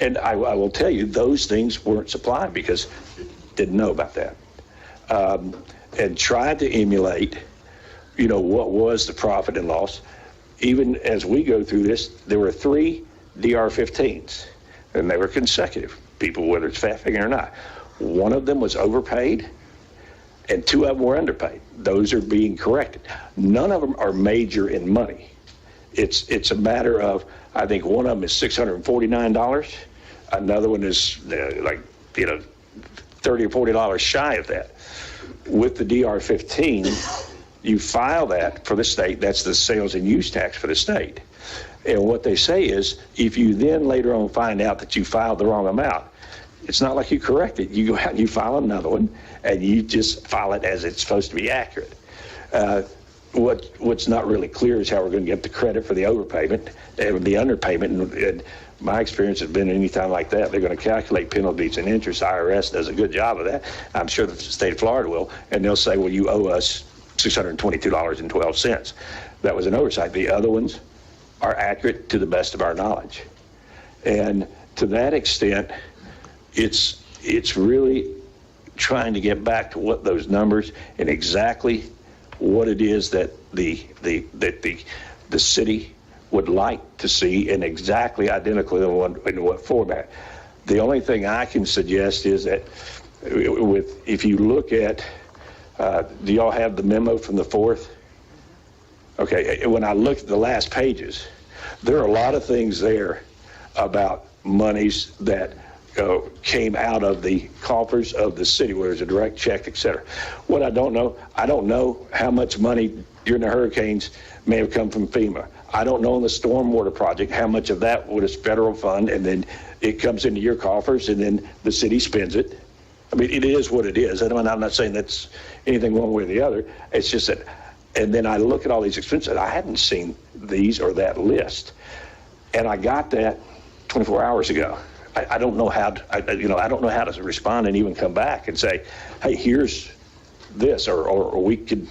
And I will tell you, those things weren't supplied because didn't know about that. And tried to emulate, what was the profit and loss. Even as we go through this, there were 3 DR-15s, and they were consecutive, people, whether it's fat figuring or not. One of them was overpaid, and 2 of them were underpaid. Those are being corrected. None of them are major in money. It's a matter of, I think one of them is $649. Another one is $30 or $40 shy of that. With the DR-15, you file that for the state. That's the sales and use tax for the state. And what they say is, if you then later on find out that you filed the wrong amount, it's not like you correct it. You go out and you file another one, and you just file it as it's supposed to be accurate. What's not really clear is how we're going to get the credit for the overpayment and the underpayment. And my experience has been anytime like that, they're going to calculate penalties and interest. IRS does a good job of that. I'm sure the state of Florida will. And they'll say, well, you owe us $622.12. That was an oversight. The other ones are accurate to the best of our knowledge. And to that extent, it's really trying to get back to what those numbers and exactly what it is that the city would like to see, and exactly identical in what format. The only thing I can suggest is that if you look at, do y'all have the memo from the 4th? Okay, when I look at the last pages, there are a lot of things there about monies that came out of the coffers of the city, where there's a direct check, et cetera. What I don't know how much money during the hurricanes may have come from FEMA. I don't know on the stormwater project how much of that was federal fund, and then it comes into your coffers, and then the city spends it. I mean, it is what it is. I'm not saying that's anything one way or the other. It's just that, and then I look at all these expenses, and I hadn't seen these or that list. And I got that 24 hours ago. I don't know how to, I don't know how to respond and even come back and say, hey, here's this, or we could,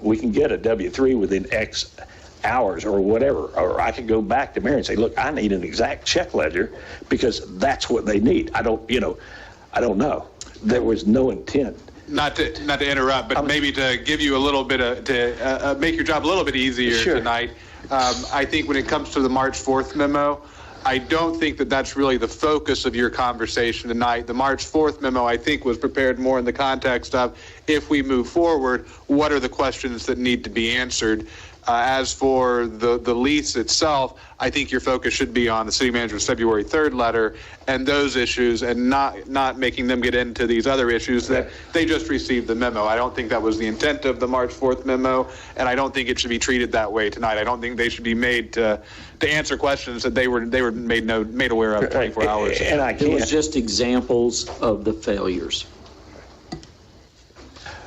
we can get a W-3 within X hours or whatever. Or I could go back to Mary and say, look, I need an exact check ledger because that's what they need. I don't know. There was no intent. Not to interrupt, but maybe to give you a little bit to make your job a little bit easier tonight. I think when it comes to the March 4th memo, I don't think that that's really the focus of your conversation tonight. The March 4th memo, I think, was prepared more in the context of, if we move forward, what are the questions that need to be answered? As for the lease itself, I think your focus should be on the city manager's February 3rd letter and those issues, and not making them get into these other issues that they just received the memo. I don't think that was the intent of the March 4th memo, and I don't think it should be treated that way tonight. I don't think they should be made to answer questions that they were made aware of 24 hours ago. And it was just examples of the failures.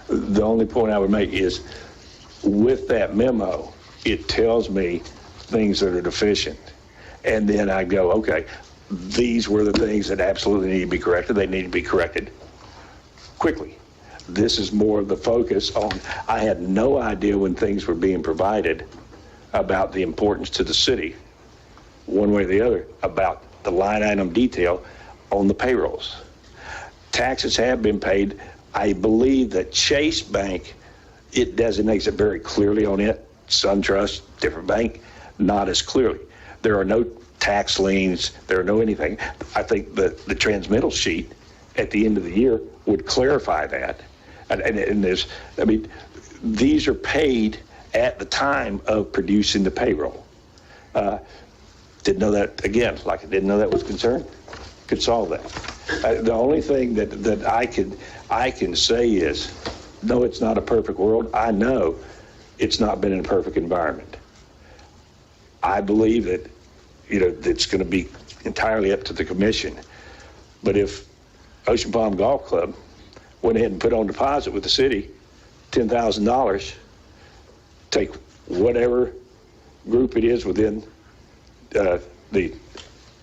The only point I would make is, with that memo, it tells me things that are deficient. And then I go, okay, these were the things that absolutely need to be corrected. They need to be corrected quickly. This is more of the focus on, I had no idea when things were being provided about the importance to the city, one way or the other, about the line item detail on the payrolls. Taxes have been paid. I believe that Chase Bank, it designates it very clearly on it. SunTrust, different bank, not as clearly. There are no tax liens. There are no anything. I think the transmittal sheet at the end of the year would clarify that. And there's, these are paid at the time of producing the payroll. Didn't know that, again, like I didn't know that was concerned. Could solve that. The only thing that I can say is, no, it's not a perfect world. I know it's not been in a perfect environment. I believe that, it's going to be entirely up to the commission. But if Ocean Palm Golf Club went ahead and put on deposit with the city, $10,000, take whatever group it is within the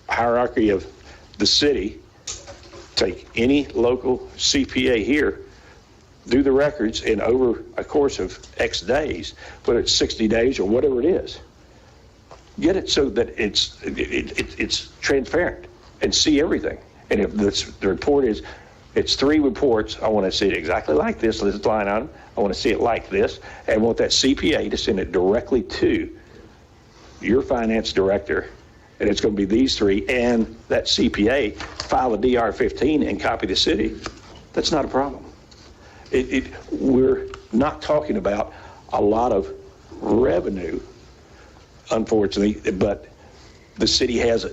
hierarchy of the city, take any local CPA here, do the records, and over a course of X days, whether it's 60 days or whatever it is, get it so that it's transparent and see everything. And if the report is, it's 3 reports, I want to see it exactly like this line item, I want to see it like this, and I want that CPA to send it directly to your finance director, and it's going to be these 3, and that CPA file a DR-15 and copy the city. That's not a problem. We're not talking about a lot of revenue, unfortunately, but the city has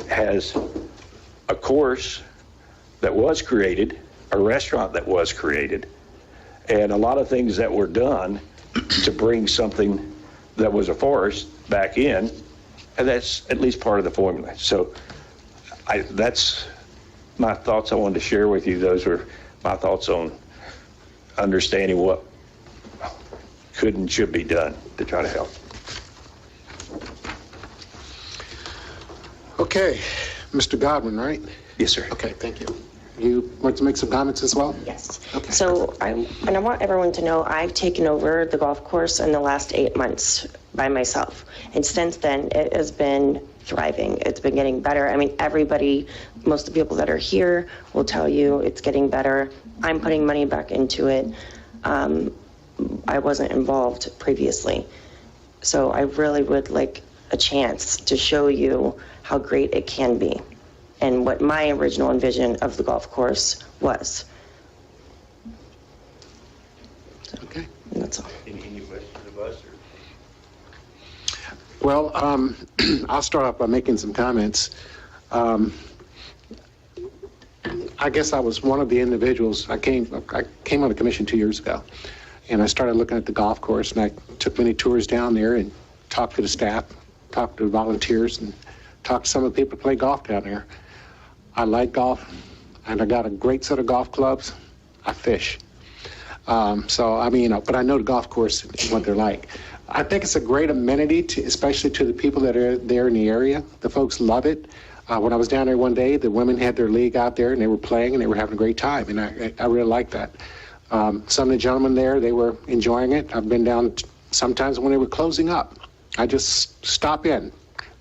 has a course that was created, a restaurant that was created, and a lot of things that were done to bring something that was a forest back in, and that's at least part of the formula. So that's my thoughts I wanted to share with you. Those were my thoughts on understanding what could and should be done to try to help. Okay, Mr. Godwin, right? Yes, sir. Okay, thank you. You want to make some comments as well? Yes. Okay. So I want everyone to know I've taken over the golf course in the last 8 months by myself. And since then, it has been thriving. It's been getting better. I mean, everybody, most of the people that are here will tell you it's getting better. I'm putting money back into it. I wasn't involved previously. So I really would like a chance to show you how great it can be and what my original envision of the golf course was. Okay. And that's all. Any questions of us? Well, I'll start off by making some comments. I guess I was one of the individuals. I came on the commission 2 years ago, and I started looking at the golf course, and I took many tours down there and talked to the staff, talked to the volunteers, and talked to some of the people who play golf down there. I like golf, and I got a great set of golf clubs. I fish. So, I mean, but I know the golf course and what they're like. I think it's a great amenity, especially to the people that are there in the area. The folks love it. When I was down there one day, the women had their league out there, and they were playing, and they were having a great time, and I really like that. Some of the gentlemen there, they were enjoying it. I've been down sometimes when they were closing up. I just stop in.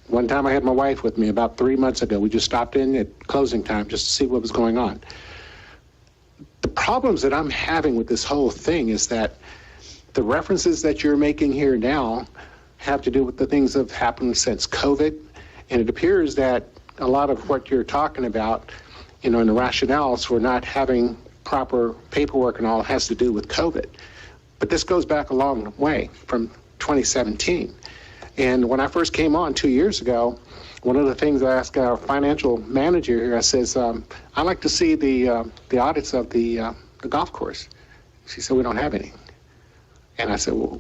One time I had my wife with me about 3 months ago. We just stopped in at closing time just to see what was going on. The problems that I'm having with this whole thing is that the references that you're making here now have to do with the things that have happened since COVID. And it appears that a lot of what you're talking about, in the rationales for not having proper paperwork and all has to do with COVID. But this goes back a long way from 2017. And when I first came on 2 years ago, one of the things I asked our financial manager here, I says, I'd like to see the audits of the golf course. She said, we don't have any. And I said, well,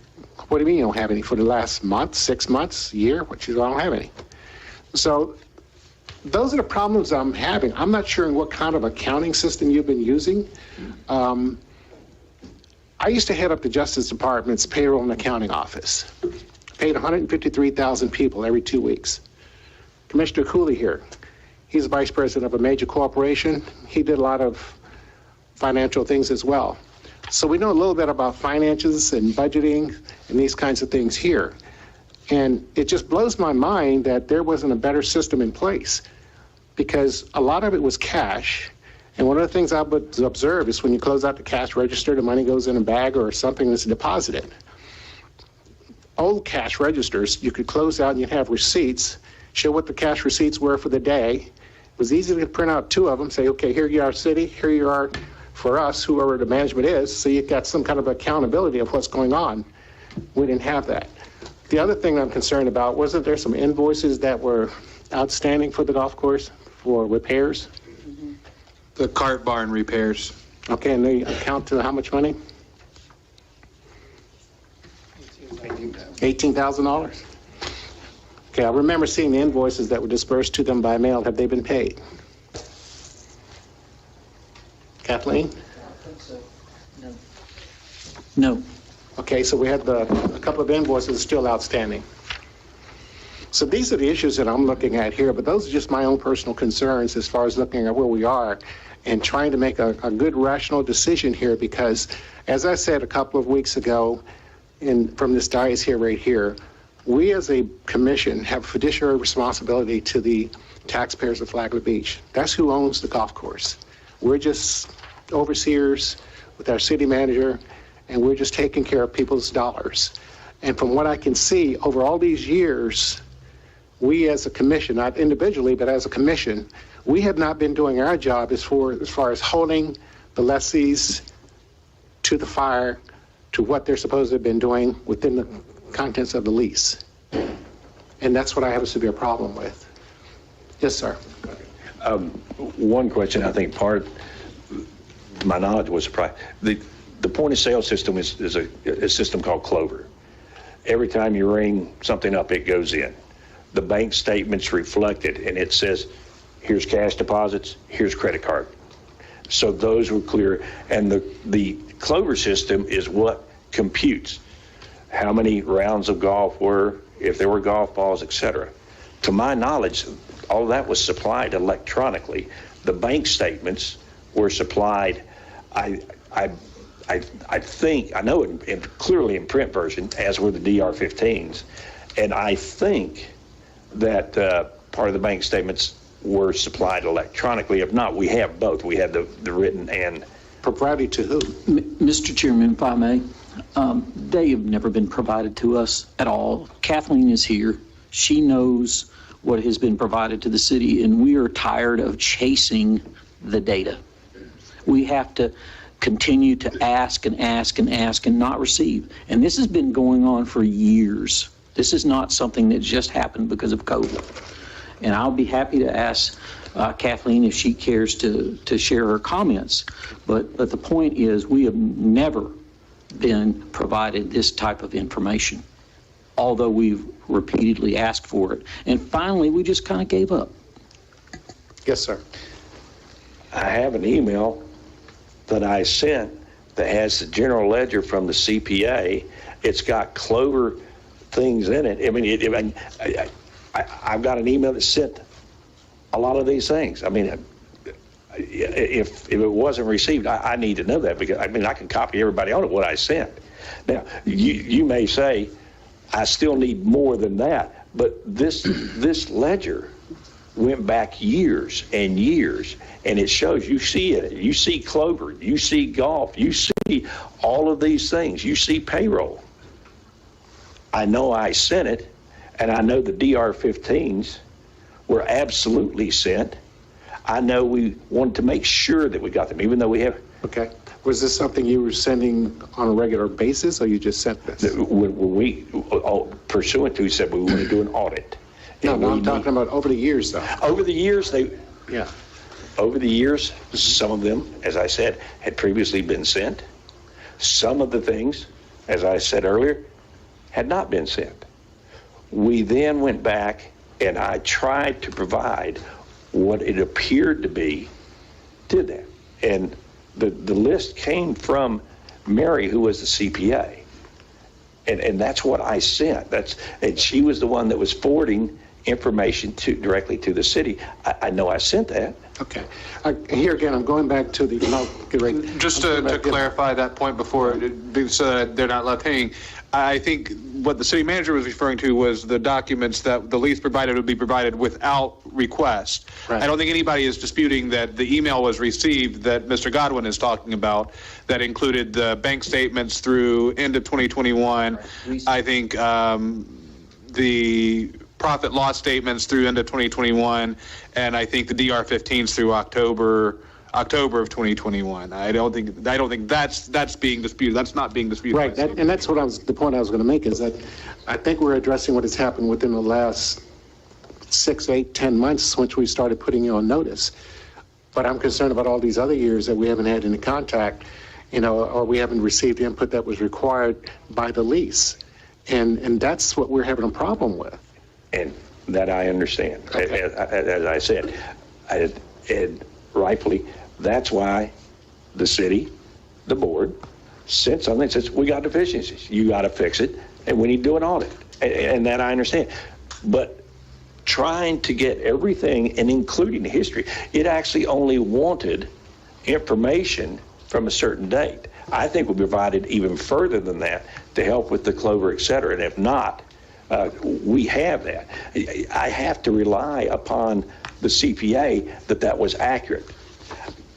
what do you mean you don't have any? For the last month, 6 months, year? She said, I don't have any. So those are the problems I'm having. I'm not sure what kind of accounting system you've been using. I used to head up the Justice Department's payroll and accounting office. Paid 153,000 people every 2 weeks. Commissioner Cooley here, he's the vice president of a major corporation. He did a lot of financial things as well. So we know a little bit about finances and budgeting and these kinds of things here. And it just blows my mind that there wasn't a better system in place, because a lot of it was cash. And one of the things I would observe is when you close out the cash register, the money goes in a bag or something that's deposited. Old cash registers, you could close out and you'd have receipts, show what the cash receipts were for the day. It was easy to print out 2 of them, say, okay, here you are, city, here you are, for us, whoever the management is, so you've got some kind of accountability of what's going on. We didn't have that. The other thing I'm concerned about, wasn't there some invoices that were outstanding for the golf course for repairs? The cart barn repairs. Okay, and they account to how much money? $18,000? Okay, I remember seeing the invoices that were dispersed to them by mail. Have they been paid? Kathleen? No. Okay, so we had a couple of invoices still outstanding. So these are the issues that I'm looking at here, but those are just my own personal concerns as far as looking at where we are and trying to make a good rational decision here, because as I said a couple of weeks ago from this dais here, right here, we as a commission have fiduciary responsibility to the taxpayers of Flagler Beach. That's who owns the golf course. We're just overseers with our city manager, and we're just taking care of people's dollars. And from what I can see, over all these years, we as a commission, not individually, but as a commission, we have not been doing our job as far as holding the lessees to the fire, to what they're supposed to have been doing within the contents of the lease. And that's what I have a severe problem with. Yes, sir. One question, I think part of my knowledge was surprised. The point of sale system is a system called Clover. Every time you ring something up, it goes in. The bank statements reflect it, and it says, here's cash deposits, here's credit card. So those were clear. And the Clover system is what computes how many rounds of golf were, if there were golf balls, et cetera. To my knowledge, all of that was supplied electronically. The bank statements were supplied, I think, I know clearly in print version, as were the DR-15s. And I think that part of the bank statements were supplied electronically. If not, we have both. We have the written and... Proprietary to who? Mr. Chairman, if I may, they have never been provided to us at all. Kathleen is here. She knows what has been provided to the city, and we are tired of chasing the data. We have to continue to ask and ask and ask and not receive. And this has been going on for years. This is not something that just happened because of COVID. And I'll be happy to ask Kathleen if she cares to share her comments. But the point is, we have never been provided this type of information, although we've repeatedly asked for it. And finally, we just kind of gave up. Yes, sir. I have an email that I sent that has the general ledger from the CPA. It's got Clover things in it. I mean, I've got an email that sent a lot of these things. I mean, if it wasn't received, I need to know that, because I mean, I can copy everybody on it what I sent. Now, you may say, I still need more than that, but this ledger went back years and years, and it shows, you see it, you see Clover, you see golf, you see all of these things, you see payroll. I know I sent it, and I know the DR-15s were absolutely sent. I know we wanted to make sure that we got them, even though we have... Okay. Was this something you were sending on a regular basis, or you just sent this? When we, pursuant to, said we want to do an audit. No, I'm talking about over the years, though. Over the years, Yeah. Over the years, some of them, as I said, had previously been sent. Some of the things, as I said earlier, had not been sent. We then went back, and I tried to provide what it appeared to be, did that. And the list came from Mary, who was the CPA. And that's what I sent. And she was the one that was forwarding information directly to the city. I know I sent that. Okay. Here again, I'm going back to the... Just to clarify that point before, so that they're not left hanging, I think what the city manager was referring to was the documents that the lease provided would be provided without request. Right. I don't think anybody is disputing that the email was received that Mr. Godwin is talking about that included the bank statements through end of 2021. Right. I think the profit loss statements through end of 2021, and I think the DR-15s through October October of 2021. I don't think that's being disputed. That's not being disputed. Right, and that's the point I was going to make, is that I think we're addressing what has happened within the last 6, 8, 10 months since we started putting you on notice. But I'm concerned about all these other years that we haven't had any contact, or we haven't received the input that was required by the lease. And that's what we're having a problem with. And that I understand. Okay. As I said, and rightfully, that's why the city, the board, sent something that says, we got deficiencies. You got to fix it, and we need to do an audit. And that I understand. But trying to get everything, and including the history, it actually only wanted information from a certain date. I think we provided even further than that to help with the Clover, et cetera. And if not, we have that. I have to rely upon the CPA that was accurate.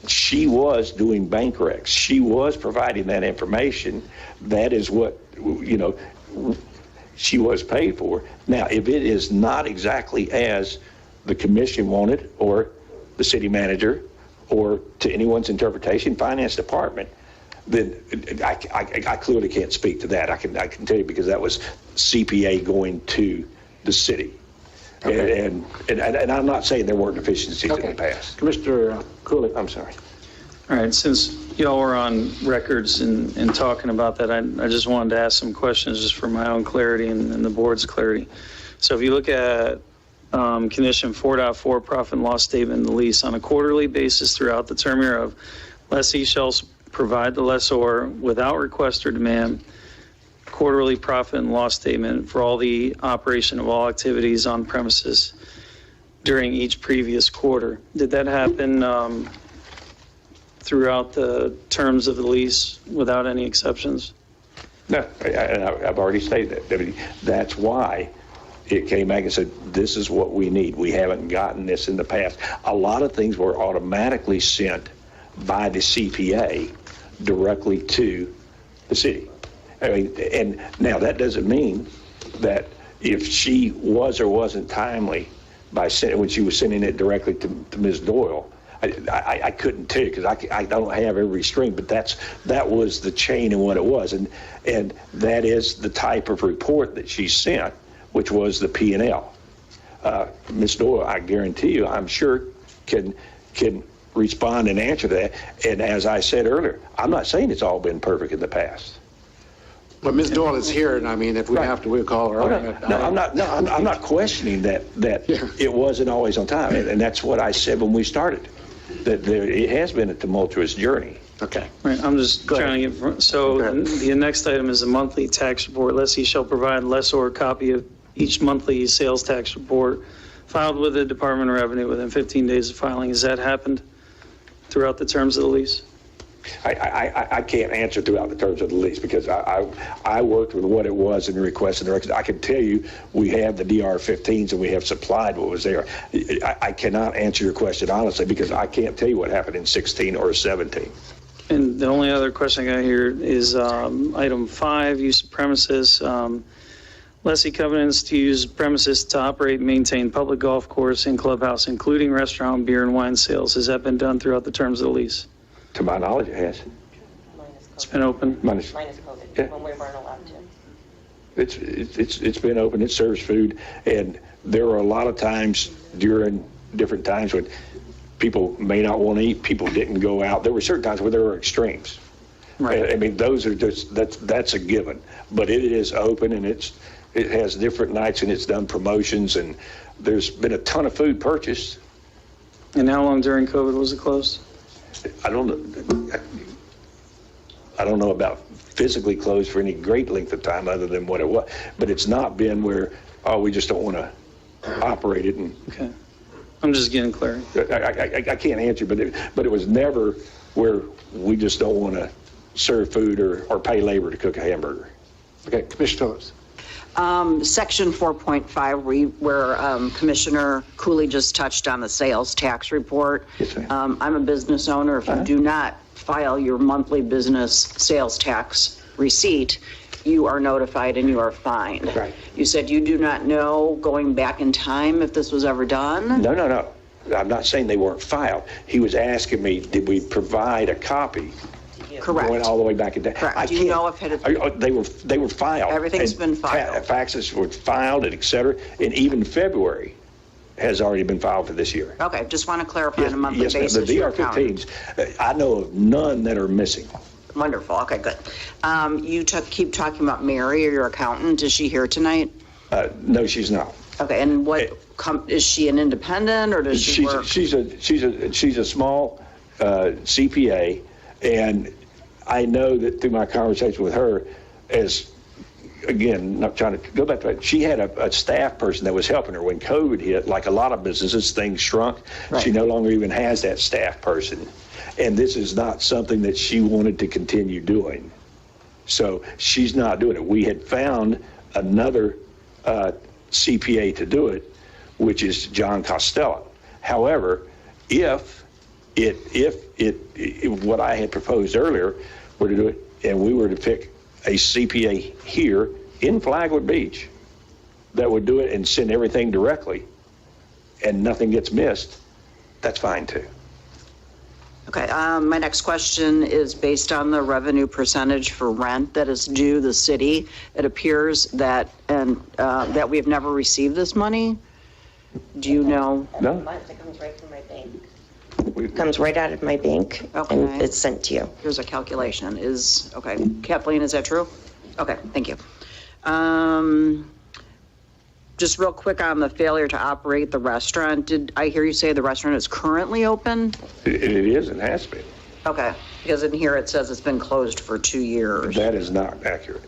She was doing bank recs. She was providing that information. That is what, she was paid for. Now, if it is not exactly as the commission wanted, or the city manager, or to anyone's interpretation, finance department, then I clearly can't speak to that. I can tell you, because that was CPA going to the city. Okay. And I'm not saying there weren't deficiencies in the past. Commissioner Cooley, I'm sorry. All right, since y'all were on records and talking about that, I just wanted to ask some questions just for my own clarity and the board's clarity. So if you look at condition 4.4, profit and loss statement in the lease, on a quarterly basis throughout the term hereof, lessee shall provide the lessor without request or demand quarterly profit and loss statement for all the operation of all activities on premises during each previous quarter. Did that happen throughout the terms of the lease without any exceptions? No, I've already stated that. That's why it came back and said, this is what we need. We haven't gotten this in the past. A lot of things were automatically sent by the CPA directly to the city. I mean, and now that doesn't mean that if she was or wasn't timely by when she was sending it directly to Ms. Doyle, I couldn't tell you, because I don't have every string, but that was the chain and what it was, and that is the type of report that she sent, which was the P&L. Ms. Doyle, I guarantee you, I'm sure can respond and answer that. And as I said earlier, I'm not saying it's all been perfect in the past. But Ms. Doyle is here, and I mean, if we have to, we'll call her. I'm not questioning that it wasn't always on time, and that's what I said when we started. That it has been a tumultuous journey. Okay. Right, I'm just trying to get, so the next item is a monthly tax report. Lessee shall provide lessor a copy of each monthly sales tax report filed with the Department of Revenue within 15 days of filing. Has that happened throughout the terms of the lease? I can't answer throughout the terms of the lease, because I worked with what it was in the request and the records. I can tell you we have the DR-15s and we have supplied what was there. I cannot answer your question honestly, because I can't tell you what happened in 16 or 17. And the only other question I got here is item 5, use of premises. Lessee covenants to use premises to operate and maintain public golf course and clubhouse, including restaurant, beer, and wine sales. Has that been done throughout the terms of the lease? To my knowledge, it has. It's been open? Minus COVID, when we weren't allowed to. It's been open. It serves food, and there are a lot of times during different times when people may not want to eat. People didn't go out. There were certain times where there were extremes. Right. I mean, those are just that's a given. But it is open, and it has different nights, and it's done promotions, and there's been a ton of food purchased. And how long during COVID was it closed? I don't know about physically closed for any great length of time other than what it was, but it's not been where, we just don't want to operate it. And okay, I'm just getting clear. I can't answer, but it was never where we just don't want to serve food or pay labor to cook a hamburger. Okay, Commissioner Phillips. Section 4.5, where Commissioner Cooley just touched on the sales tax report. Yes, ma'am. I'm a business owner. If you do not file your monthly business sales tax receipt, you are notified and you are fined. Right. You said you do not know, going back in time, if this was ever done? No. I'm not saying they weren't filed. He was asking me, did we provide a copy? Correct. Going all the way back in time. Correct. Do you know if They were filed. Everything's And been filed. Faxes were filed, and et cetera, and even February has already been filed for this year. Okay, just want to clarify on a monthly Yes, ma'am. basis. The you're counting. DR-15s, I know of none that are missing. Wonderful, okay, good. You keep talking about Mary, or your accountant. Is she here tonight? No, she's not. Okay, and what, is she an independent, or does she work? She's a small CPA, and I know that through my conversation with her, as again, not trying to go back to that, she had a staff person that was helping her when COVID hit. Like a lot of businesses, things shrunk. Right. She no longer even has that staff person, and this is not something that she wanted to continue doing. So she's not doing it. We had found another CPA to do it, which is John Costello. However, if what I had proposed earlier were to do it, and we were to pick a CPA here in Flagler Beach that would do it and send everything directly, and nothing gets missed, that's fine too. Okay, my next question is based on the revenue percentage for rent that is due the city. It appears that, that we have never received this money. Do you know? No. It comes right from my bank. It comes right out of my bank, and it's sent to you. Here's a calculation. Okay, Kathleen, is that true? Okay, thank you. Just real quick on the failure to operate the restaurant. Did I hear you say the restaurant is currently open? It is and has been. Okay, because in here it says it's been closed for 2 years. That is not accurate.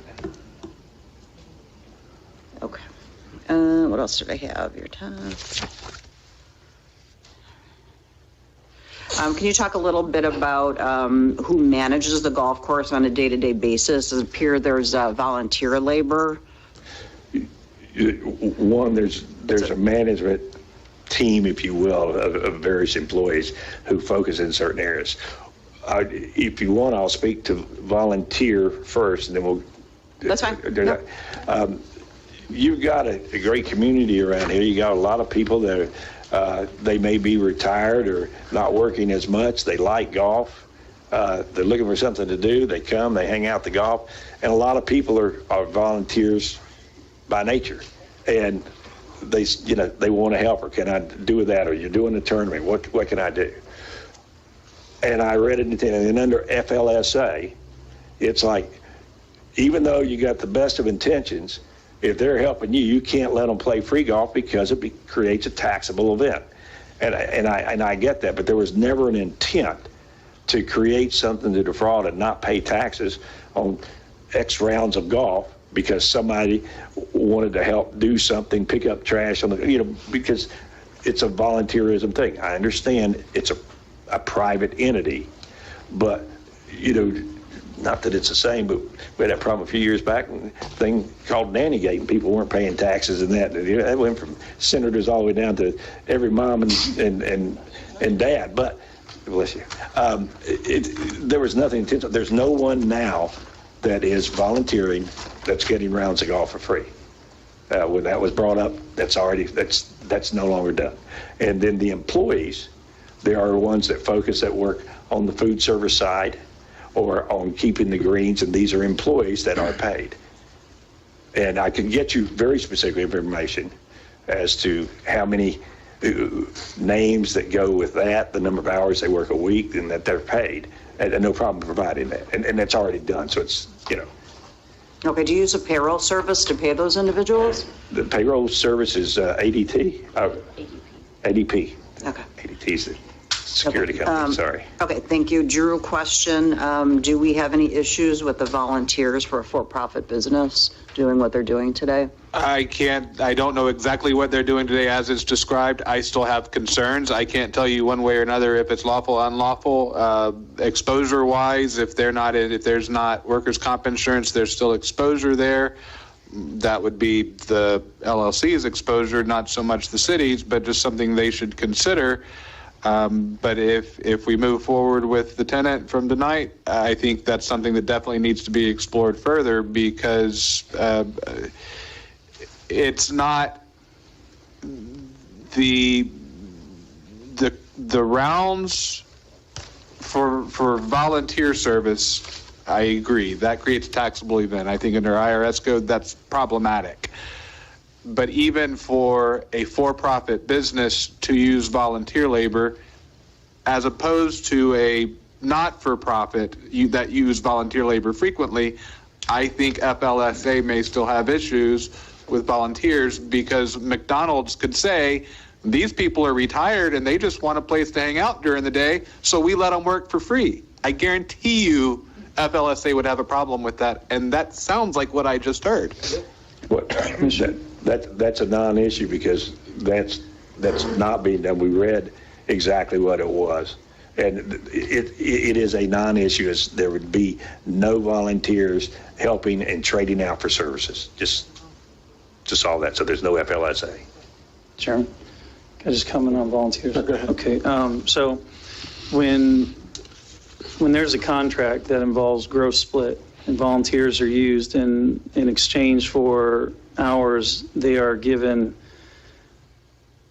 Okay. What else did I have? Your time. Can you talk a little bit about who manages the golf course on a day-to-day basis? Does it appear there's volunteer labor? One, there's a management team, if you will, of various employees who focus in certain areas. If you want, I'll speak to volunteer first, and then we'll. That's fine. Yep. You've got a great community around here. You got a lot of people that they may be retired or not working as much. They like golf. They're looking for something to do. They come, they hang out the golf, and a lot of people are volunteers by nature, and they want to help. Or can I do with that? Or you're doing a tournament. What can I do? And I read it, and under FLSA, it's like, even though you got the best of intentions, if they're helping you, you can't let them play free golf because it creates a taxable event. And I get that, but there was never an intent to create something to defraud and not pay taxes on X rounds of golf because somebody wanted to help do something, pick up trash on the, because it's a volunteerism thing. I understand it's a private entity, but, not that it's the same, but we had that problem a few years back, thing called Nanny Gate, and people weren't paying taxes and that. That went from senators all the way down to every mom and dad. But, bless you, there was nothing intentional. There's no one now that is volunteering that's getting rounds of golf for free. When that was brought up, that's no longer done. And then the employees, there are ones that focus that work on the food service side or on keeping the greens, and these are employees that are paid. And I can get you very specific information as to how many names that go with that, the number of hours they work a week, and that they're paid, and no problem providing that. And that's already done, so it's, Okay, do you use a payroll service to pay those individuals? The payroll service is ADP. Okay. ADT is the security company, sorry. Okay, thank you. Drew, question. Do we have any issues with the volunteers for a for-profit business doing what they're doing today? I don't know exactly what they're doing today as it's described. I still have concerns. I can't tell you one way or another if it's lawful, unlawful. Exposure-wise, if there's not workers' comp insurance, there's still exposure there. That would be the LLC's exposure, not so much the city's, but just something they should consider. But if we move forward with the tenant from tonight, I think that's something that definitely needs to be explored further, because it's not the the rounds for volunteer service, I agree, that creates a taxable event. I think under IRS code, that's problematic. But even for a for-profit business to use volunteer labor, as opposed to a not-for-profit that use volunteer labor frequently, I think FLSA may still have issues with volunteers, because McDonald's could say, these people are retired and they just want a place to hang out during the day, so we let them work for free. I guarantee you FLSA would have a problem with that, and that sounds like what I just heard. What, that's a non-issue, because that's not being done. We read exactly what it was. And it is a non-issue, as there would be no volunteers helping and trading out for services. Just all that. So there's no FLSA. Chairman, can I just comment on volunteers? Okay. So when there's a contract that involves gross split and volunteers are used in exchange for hours they are given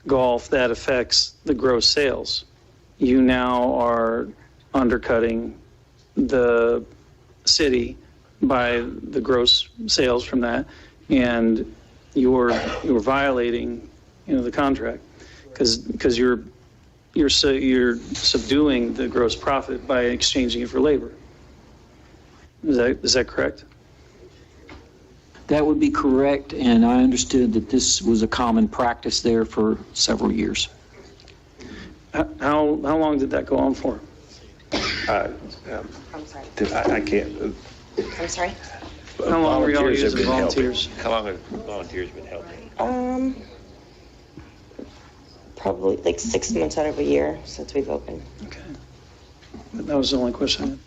golf that affects the gross sales, you now are undercutting the city by the gross sales from that, and you're violating, the contract, because you're subduing the gross profit by exchanging it for labor. Is that correct? That would be correct, and I understood that this was a common practice there for several years. How long did that go on for? I'm sorry. I can't. I'm sorry? How long were y'all Volunteers have using been volunteers? helping. How long have volunteers been helping? Probably like 6 months out of a year since we've opened. Okay. That was the only question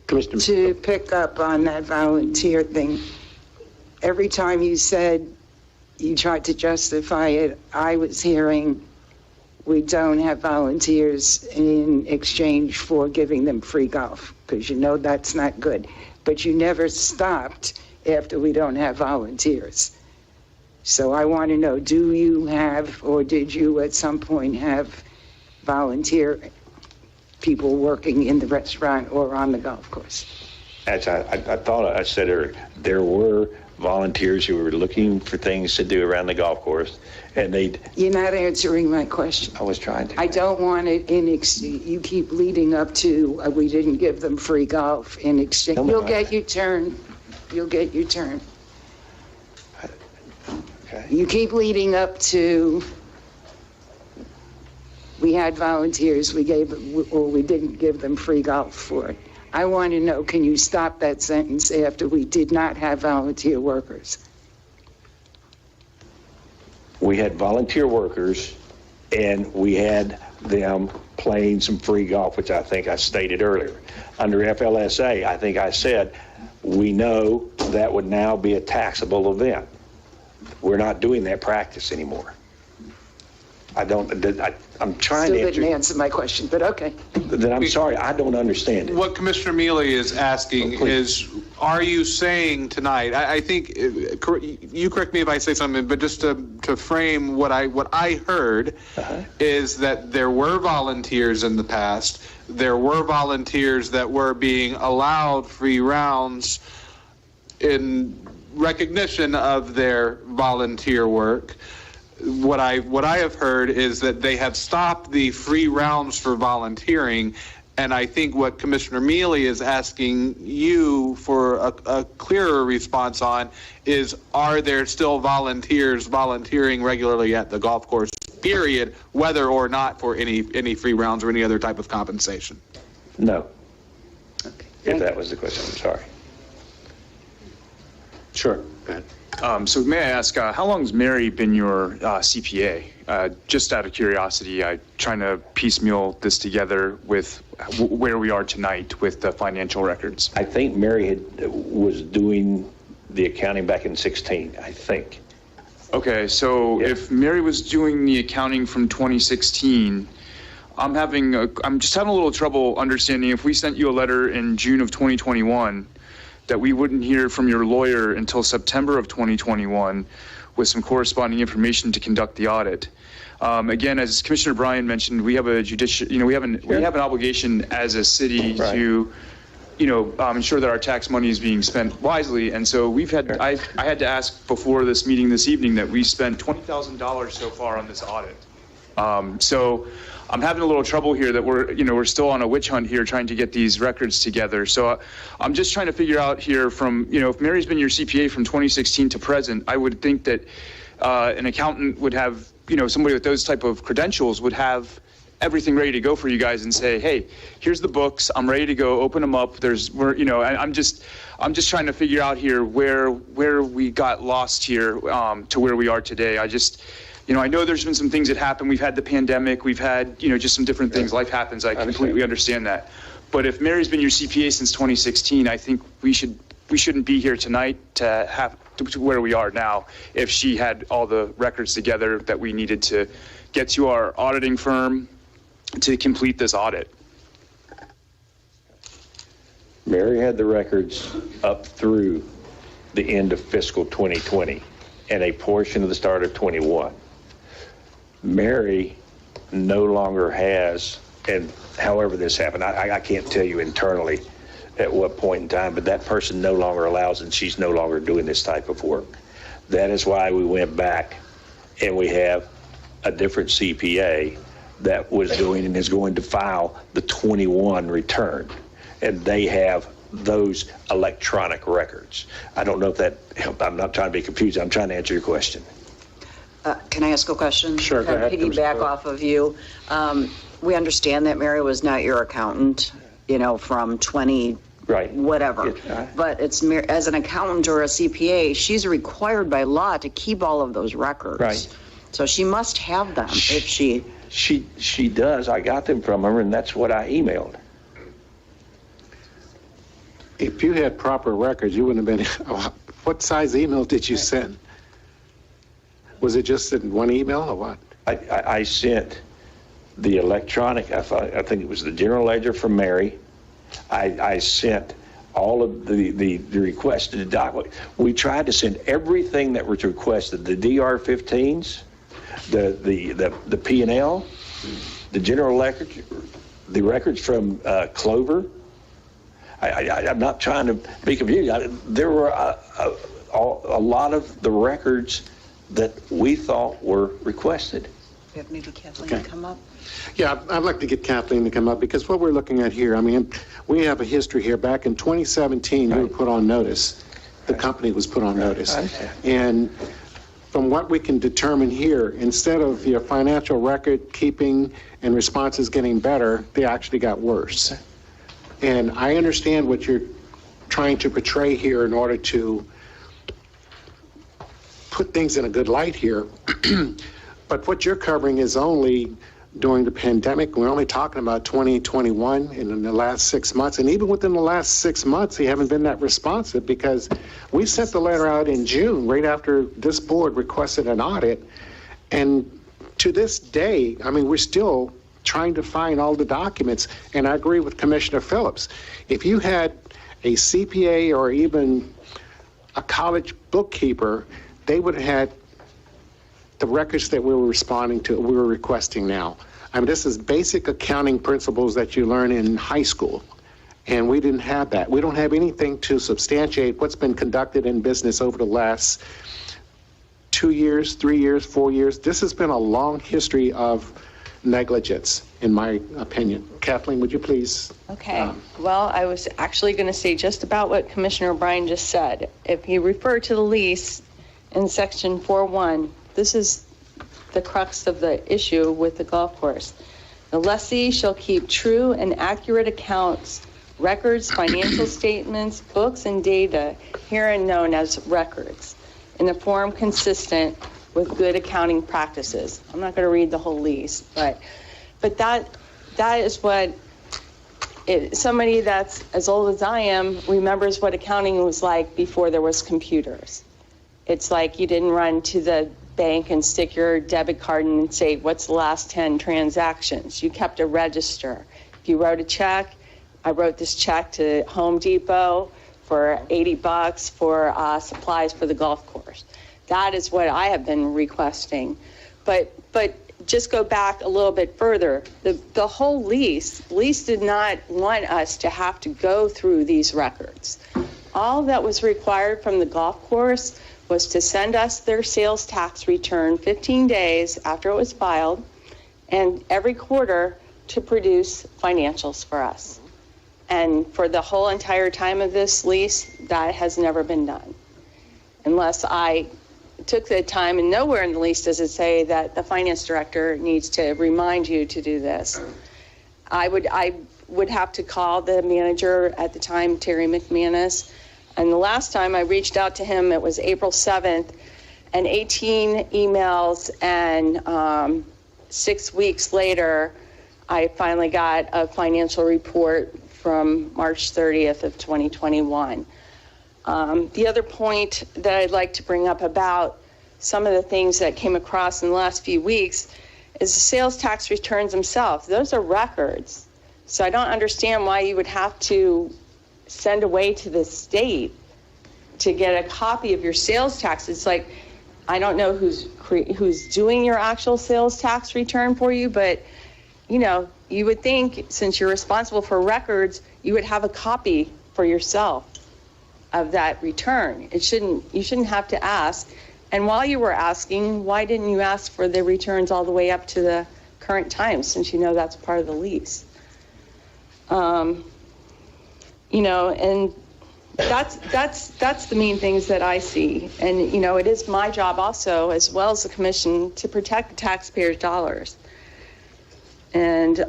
I had. To pick up on that volunteer thing, every time you said you tried to justify it, I was hearing we don't have volunteers in exchange for giving them free golf, because that's not good. But you never stopped after we don't have volunteers. So I want to know, do you have, or did you at some point have volunteer people working in the restaurant or on the golf course? As I thought I said earlier, there were volunteers who were looking for things to do around the golf course, and You're not answering my question. I was trying to. I don't want it you keep leading up to, we didn't give them free golf in exchange. You'll get your turn. You'll get your turn. Okay. You keep leading up to, we had volunteers, we didn't give them free golf for it. I want to know, can you stop that sentence after we did not have volunteer workers? We had volunteer workers, and we had them playing some free golf, which I think I stated earlier. Under FLSA, I think I said, we know that would now be a taxable event. We're not doing that practice anymore. I'm trying Still to didn't answer my question, but okay. Then I'm sorry, I don't understand it. What Commissioner Mealy is asking is, are you saying tonight, I think, you correct me if I say something, but just to frame what I heard is that there were volunteers in the past. There were volunteers that were being allowed free rounds in recognition of their volunteer work. What I have heard is that they have stopped the free rounds for volunteering, and I think what Commissioner Mealy is asking you for a clearer response on is, are there still volunteers volunteering regularly at the golf course, period, whether or not for any free rounds or any other type of compensation? No. Okay. If that was the question, I'm sorry. Sure. Go ahead. So may I ask, how long has Mary been your CPA? Just out of curiosity, trying to piecemeal this together with where we are tonight with the financial records. I think Mary was doing the accounting back in 2016, I think. Okay, so if Mary was doing the accounting from 2016, I'm just having a little trouble understanding if we sent you a letter in June of 2021 that we wouldn't hear from your lawyer until September of 2021 with some corresponding information to conduct the audit. Again, as Commissioner Bryan mentioned, we have a we have an obligation as a city to, ensure that our tax money is being spent wisely. And so I had to ask before this meeting this evening that we spent $20,000 so far on this audit. So I'm having a little trouble here that we're still on a witch hunt here trying to get these records together. So I'm just trying to figure out here from, if Mary's been your CPA from 2016 to present, I would think that an accountant would have, somebody with those type of credentials would have everything ready to go for you guys and say, hey, here's the books, I'm ready to go, open them up. I'm just trying to figure out here where we got lost here to where we are today. I know there's been some things that happened. We've had the pandemic. We've had, just some different things. Life happens. I completely understand that. But if Mary's been your CPA since 2016, I think we shouldn't be here tonight to where we are now if she had all the records together that we needed to get to our auditing firm to complete this audit. Mary had the records up through the end of fiscal 2020 and a portion of the start of 21. Mary no longer has, and however this happened, I can't tell you internally at what point in time, but that person no longer allows, and she's no longer doing this type of work. That is why we went back and we have a different CPA that was doing and is going to file the 21 return. And they have those electronic records. I don't know if that helped. I'm not trying to be confused. I'm trying to answer your question. Can I ask a question? Sure, go ahead. Piggyback off of you. We understand that Mary was not your accountant, from 20, right, whatever. But it's as an accountant or a CPA, she's required by law to keep all of those records. Right. So she must have them if she... She does. I got them from her, and that's what I emailed. If you had proper records, you wouldn't have been, what size email did you send? Was it just in one email or what? I sent the electronic, I think it was the general ledger from Mary. I sent all of the requested documents. We tried to send everything that was requested, the DR-15s, the P&L, the general records, the records from Clover. I'm not trying to be confused. There were a lot of the records that we thought were requested. We have maybe Kathleen come up. Yeah, I'd like to get Kathleen to come up because what we're looking at here, we have a history here. Back in 2017, we were put on notice. The company was put on notice. And from what we can determine here, instead of your financial record keeping and responses getting better, they actually got worse. And I understand what you're trying to portray here in order to put things in a good light here. But what you're covering is only during the pandemic. We're only talking about 2021 and in the last 6 months. And even within the last 6 months, they haven't been that responsive because we sent the letter out in June, right after this board requested an audit. And to this day, we're still trying to find all the documents. And I agree with Commissioner Phillips. If you had a CPA or even a college bookkeeper, they would have had the records that we were requesting now. This is basic accounting principles that you learn in high school, and we didn't have that. We don't have anything to substantiate what's been conducted in business over the last 2 years, 3 years, 4 years. This has been a long history of negligence, in my opinion. Kathleen, would you please? Okay. Well, I was actually going to say just about what Commissioner Bryan just said. If you refer to the lease in section 4.1, this is the crux of the issue with the golf course. The lessee shall keep true and accurate accounts, records, financial statements, books, and data, herein known as records, in a form consistent with good accounting practices. I'm not going to read the whole lease, but that is what somebody that's as old as I am remembers what accounting was like before there was computers. It's like you didn't run to the bank and stick your debit card in and say, what's the last 10 transactions? You kept a register. If you wrote a check, I wrote this check to Home Depot for $80 for supplies for the golf course. That is what I have been requesting. But just go back a little bit further. The whole lease did not want us to have to go through these records. All that was required from the golf course was to send us their sales tax return 15 days after it was filed, and every quarter to produce financials for us. And for the whole entire time of this lease, that has never been done. Unless I took the time, and nowhere in the lease does it say that the finance director needs to remind you to do this. I would have to call the manager at the time, Terry McManus, and the last time I reached out to him, it was April 7th, and 18 emails, and 6 weeks later, I finally got a financial report from March 30th of 2021. The other point that I'd like to bring up about some of the things that came across in the last few weeks is the sales tax returns themselves. Those are records. So I don't understand why you would have to send away to the state to get a copy of your sales tax. It's like, I don't know who's doing your actual sales tax return for you, but you know, you would think since you're responsible for records, you would have a copy for yourself of that return. You shouldn't have to ask. And while you were asking, why didn't you ask for the returns all the way up to the current time, since you know that's part of the lease? You know, and that's the main things that I see. And, you know, it is my job also, as well as the commission, to protect the taxpayers' dollars. And,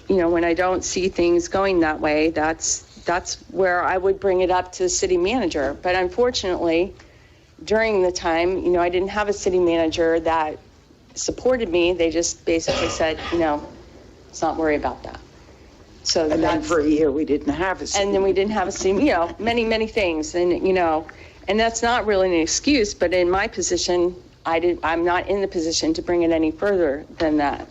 you know, when I don't see things going that way, that's where I would bring it up to the city manager. But unfortunately, during the time, you know, I didn't have a city manager that supported me. They just basically said, you know, let's not worry about that. So And then for a year, we didn't have a city. And then we didn't have a city, you know, many things. And, you know, and that's not really an excuse, but in my position, I'm not in the position to bring it any further than that.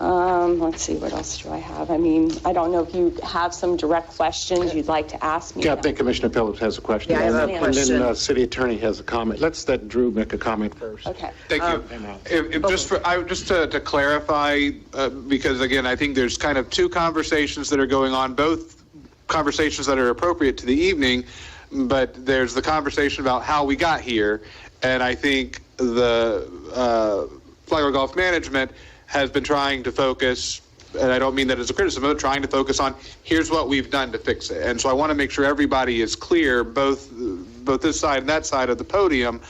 Let's see, what else do I have? I mean, I don't know if you have some direct questions you'd like to ask me. Yeah, I think Commissioner Phillips has a question. Yeah, I have a question. And then City Attorney has a comment. Let's let Drew make a comment first. Okay. Thank you. Just to clarify, because again, I think there's kind of two conversations that are going on, both conversations that are appropriate to the evening, but there's the conversation about how we got here, and I think the Flagler Golf Management has been trying to focus, and I don't mean that as a criticism, but trying to focus on here's what we've done to fix it. And so I want to make sure everybody is clear, both this side and that side of the podium,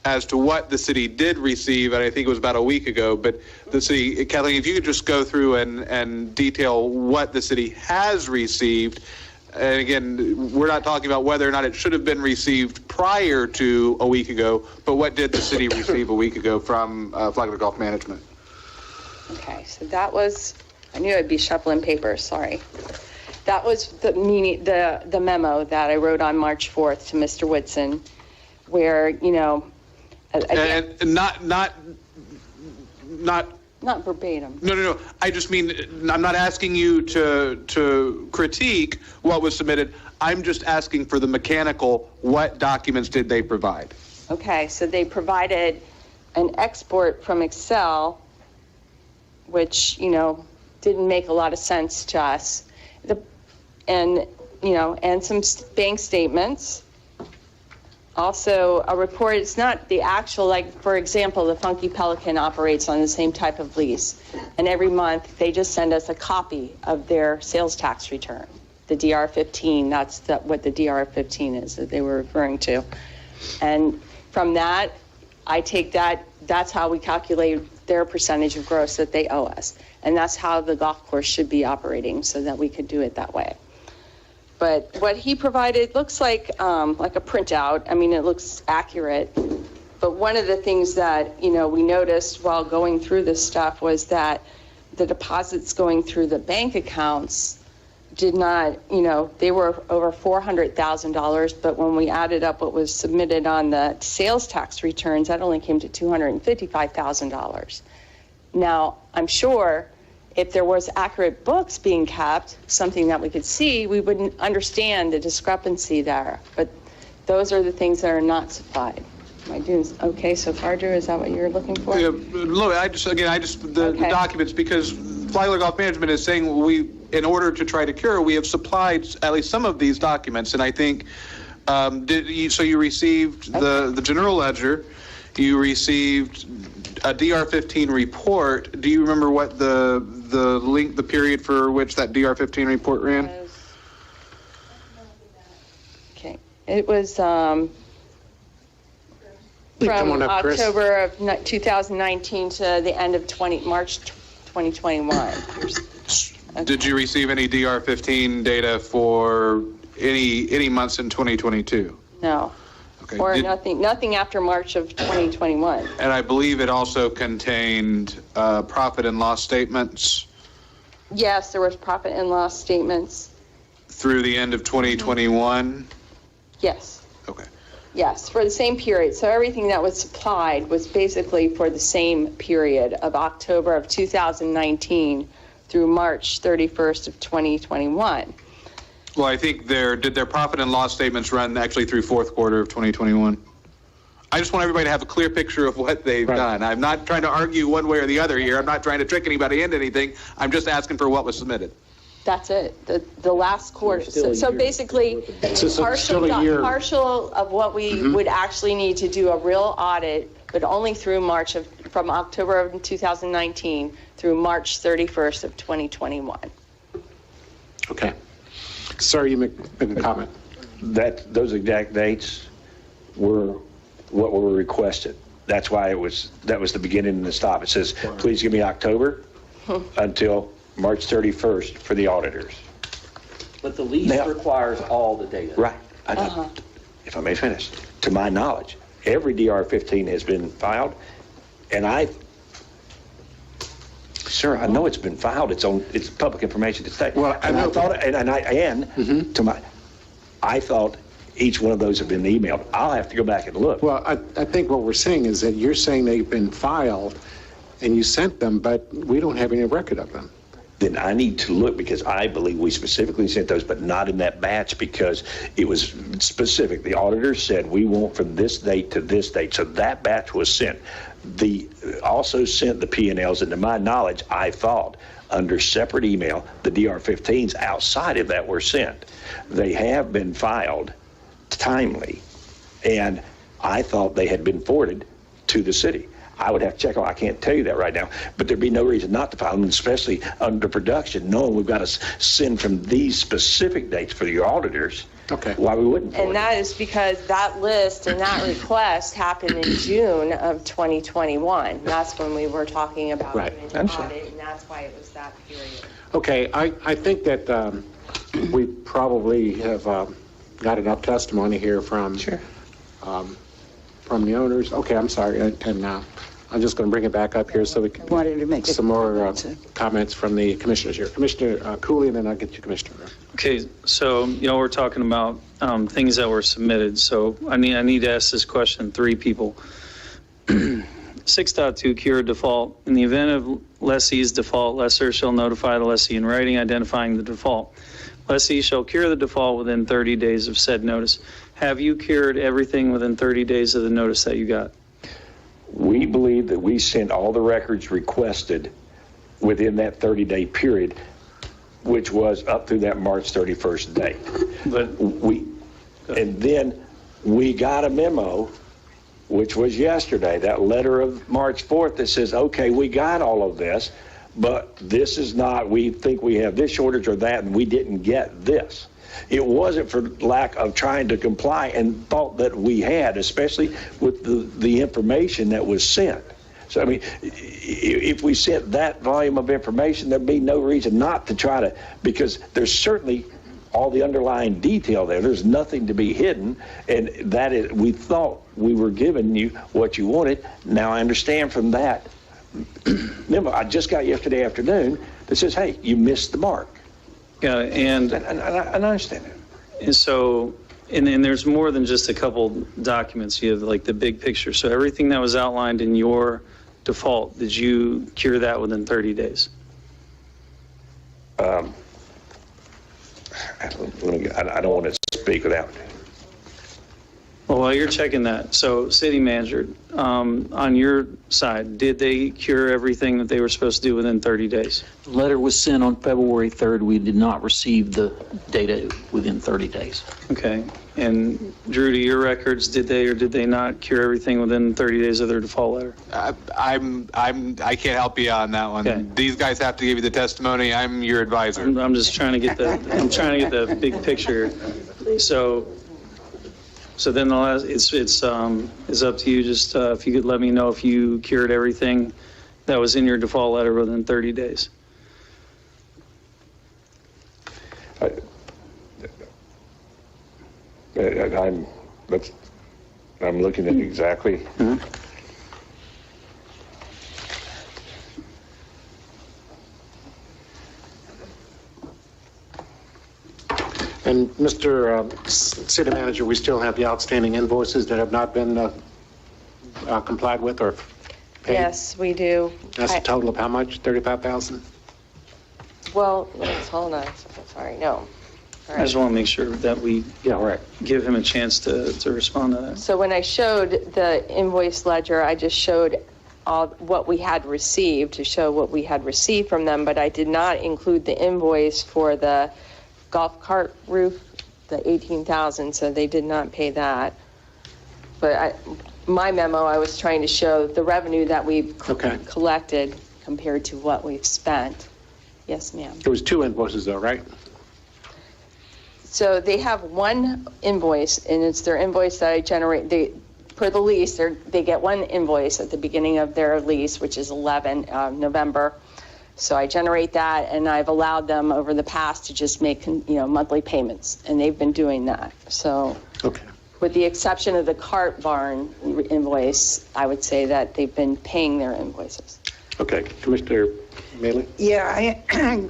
as to what the city did receive, and I think it was about a week ago, but the city, Kathleen, if you could just go through and detail what the city has received. And again, we're not talking about whether or not it should have been received prior to a week ago, but what did the city receive a week ago from Flagler Golf Management? Okay, so that was, I knew I'd be shuffling papers, sorry. That was the memo that I wrote on March 4th to Mr. Whitson, where, you know, again, And not verbatim. No. I just mean, I'm not asking you to critique what was submitted. I'm just asking for the mechanical, what documents did they provide? Okay, so they provided an export from Excel, which, you know, didn't make a lot of sense to us. And some bank statements. Also a report, it's not the actual, like, for example, the Funky Pelican operates on the same type of lease. And every month they just send us a copy of their sales tax return, the DR-15, that's what the DR-15 is that they were referring to. And from that, I take that's how we calculate their percentage of gross that they owe us. And that's how the golf course should be operating, so that we could do it that way. But what he provided looks like a printout. I mean, it looks accurate. But one of the things that, you know, we noticed while going through this stuff was that the deposits going through the bank accounts did not, you know, they were over $400,000, but when we added up what was submitted on the sales tax returns, that only came to $255,000. Now, I'm sure if there was accurate books being kept, something that we could see, we wouldn't understand the discrepancy there. But those are the things that are not supplied. Am I doing okay so far, Drew? Is that what you're looking for? Yeah, look, the Okay. documents, because Flagler Golf Management is saying in order to try to cure, we have supplied at least some of these documents, and I think, so you received the general ledger, you received a DR-15 report. Do you remember what the period for which that DR-15 report ran? Okay. It was from Come on up, Chris. October of 2019 to the end of March 2021. Did you receive any DR-15 data for any months in 2022? No. Okay. Or nothing after March of 2021. And I believe it also contained profit and loss statements Yes, there was profit and loss statements. through the end of 2021? Yes. Okay. Yes, for the same period. So everything that was supplied was basically for the same period of October of 2019 through March 31st of 2021. Well, I think did their profit and loss statements run actually through fourth quarter of 2021? I just want everybody to have a clear picture of what they've done. I'm not trying to argue one way or the other here. I'm not trying to trick anybody into anything. I'm just asking for what was submitted. That's it, the last quarter. So basically, partial of what we would actually need to do a real audit, but only through from October of 2019 through March 31st of 2021. Okay. Sir, you make a comment. Those exact dates were what were requested. That's why that was the beginning and the stop. It says, please give me October until March 31st for the auditors. But the lease requires all the data. Right. If I may finish. To my knowledge, every DR-15 has been filed, and sir, I know it's been filed. It's public information to say. Well, I thought each one of those have been emailed. I'll have to go back and look. Well, I think what we're saying is that you're saying they've been filed and you sent them, but we don't have any record of them. Then I need to look, because I believe we specifically sent those, but not in that batch, because it was specific. The auditor said we want from this date to this date, so that batch was sent. Also sent the P&Ls, and to my knowledge, I thought under separate email, the DR-15s outside of that were sent. They have been filed timely, and I thought they had been forwarded to the city. I would have to check on, I can't tell you that right now, but there'd be no reason not to file them, especially under production, knowing we've got to send from these specific dates for your auditors. Okay. Why we wouldn't? And that is because that list and that request happened in June of 2021. That's when we were talking about doing an audit, and that's why it was that period. Okay, I think that we probably have got enough testimony here from the owners. Okay, I'm sorry, and I'm just going to bring it back up here so we can wanted to make some more comments from the commissioners here. Commissioner Cooley, and then I'll get you, Commissioner. Okay, so, we're talking about things that were submitted. So I need to ask this question, 3 people. 6.2, cure default. In the event of lessee's default, lessor shall notify the lessee in writing identifying the default. Lessee shall cure the default within 30 days of said notice. Have you cured everything within 30 days of the notice that you got? We believe that we sent all the records requested within that 30-day period, which was up through that March 31st date. And then we got a memo, which was yesterday, that letter of March 4th that says, okay, we got all of this, but this is not, we think we have this shortage or that, and we didn't get this. It wasn't for lack of trying to comply and thought that we had, especially with the information that was sent. So, I mean, if we sent that volume of information, there'd be no reason not to try to, because there's certainly all the underlying detail there. There's nothing to be hidden, and that is, we thought we were giving you what you wanted. Now I understand from that memo I just got yesterday afternoon that says, hey, you missed the mark. Yeah, and I understand that. And so, and there's more than just a couple documents. You have like the big picture. So everything that was outlined in your default, did you cure that within 30 days? I don't want to speak without. Well, while you're checking that, so city manager, on your side, did they cure everything that they were supposed to do within 30 days? The letter was sent on February 3rd. We did not receive the data within 30 days. Okay. And Drew, to your records, did they or did they not cure everything within 30 days of their default letter? I can't help you on that one. Okay. These guys have to give you the testimony. I'm your advisor. I'm just trying to get the big picture. So then the last, it's up to you. Just if you could let me know if you cured everything that was in your default letter within 30 days. I'm looking at exactly. And Mr. City Manager, we still have the outstanding invoices that have not been complied with or paid? Yes, we do. That's a total of how much? 35,000? Well, hold on, sorry, no. All I just right. want to make sure that we give him a chance to respond to that. So when I showed the invoice ledger, I just showed all what we had received to show what we had received from them, but I did not include the invoice for the golf cart roof, the 18,000, so they did not pay that. But my memo, I was trying to show the revenue that we've collected compared to what we've spent. Yes, ma'am. There was 2 invoices though, right? So they have one invoice, and it's their invoice that I generate. Per the lease, they get one invoice at the beginning of their lease, which is 11 November. So I generate that, and I've allowed them over the past to just make monthly payments, and they've been doing that. So with the exception of the cart barn invoice, I would say that they've been paying their invoices. Okay, Commissioner Maley? Yeah,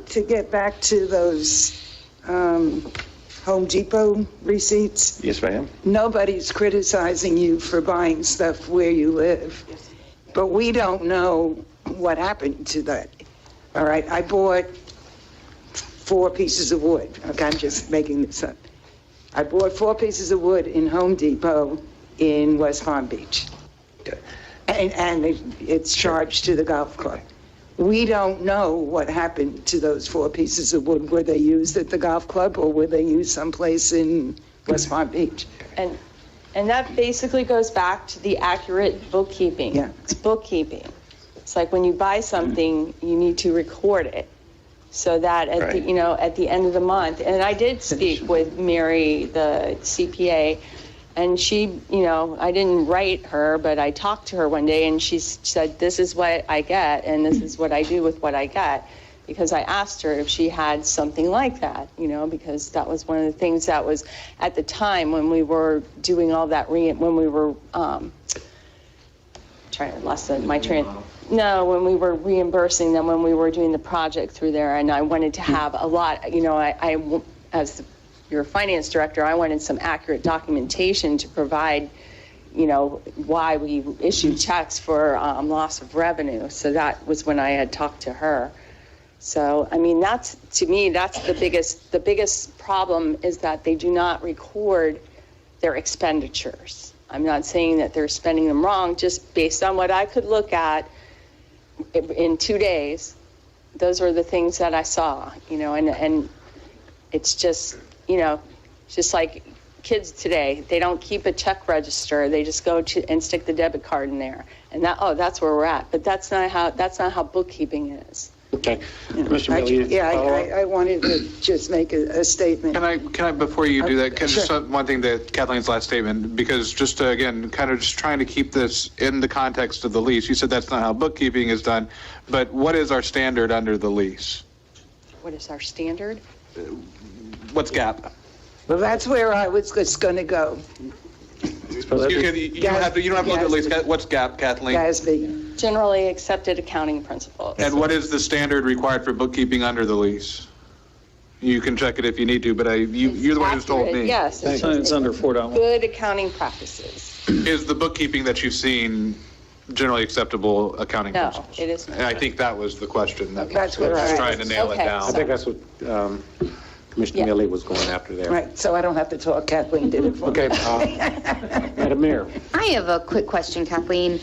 to get back to those Home Depot receipts, Yes, ma'am. nobody's criticizing you for buying stuff where you live, but we don't know what happened to that. All right, I bought 4 pieces of wood. Okay, I'm just making this up. I bought 4 pieces of wood in Home Depot in West Palm Beach. And it's charged to the golf club. We don't know what happened to those 4 pieces of wood. Were they used at the golf club or were they used someplace in West Palm Beach? And that basically goes back to the accurate bookkeeping. Yeah. It's bookkeeping. It's like when you buy something, you need to record it so that at the end of the month. And I did speak with Mary, the CPA, and she, I didn't write her, but I talked to her one day and she said, this is what I get and this is what I do with what I get. Because I asked her if she had something like that, because that was one of the things that was at the time when we were doing all that, when we were when we were reimbursing them, when we were doing the project through there, and I wanted to have a lot, I as your finance director, I wanted some accurate documentation to provide, why we issued checks for loss of revenue. So that was when I had talked to her. So, I mean, that's the biggest problem is that they do not record their expenditures. I'm not saying that they're spending them wrong, just based on what I could look at in 2 days. Those were the things that I saw, and it's just, just like kids today, they don't keep a check register. They just go to and stick the debit card in there. And that's where we're at. But that's not how bookkeeping is. Okay. Commissioner Maley, I wanted to just make a statement. Can I, before you do that, just one thing to Kathleen's last statement, because just to, again, kind of just trying to keep this in the context of the lease. You said that's not how bookkeeping is done, but what is our standard under the lease? What is our standard? What's GAAP? Well, that's where I was just going to go. You don't have to look at least. What's GAAP, Kathleen? GASB. Generally accepted accounting principles. And what is the standard required for bookkeeping under the lease? You can check it if you need to, but you're the one who's told me. Yes. It's under 4.1. Good accounting practices. Is the bookkeeping that you've seen generally acceptable accounting principles? No, it is not. And I think that was the question. That's what I was I trying to nail it Okay, down. I think that's what Commissioner Millie was going after there. Right, so I don't have to talk, Kathleen did it for me. Okay, Madam Mayor. I have a quick question, Kathleen.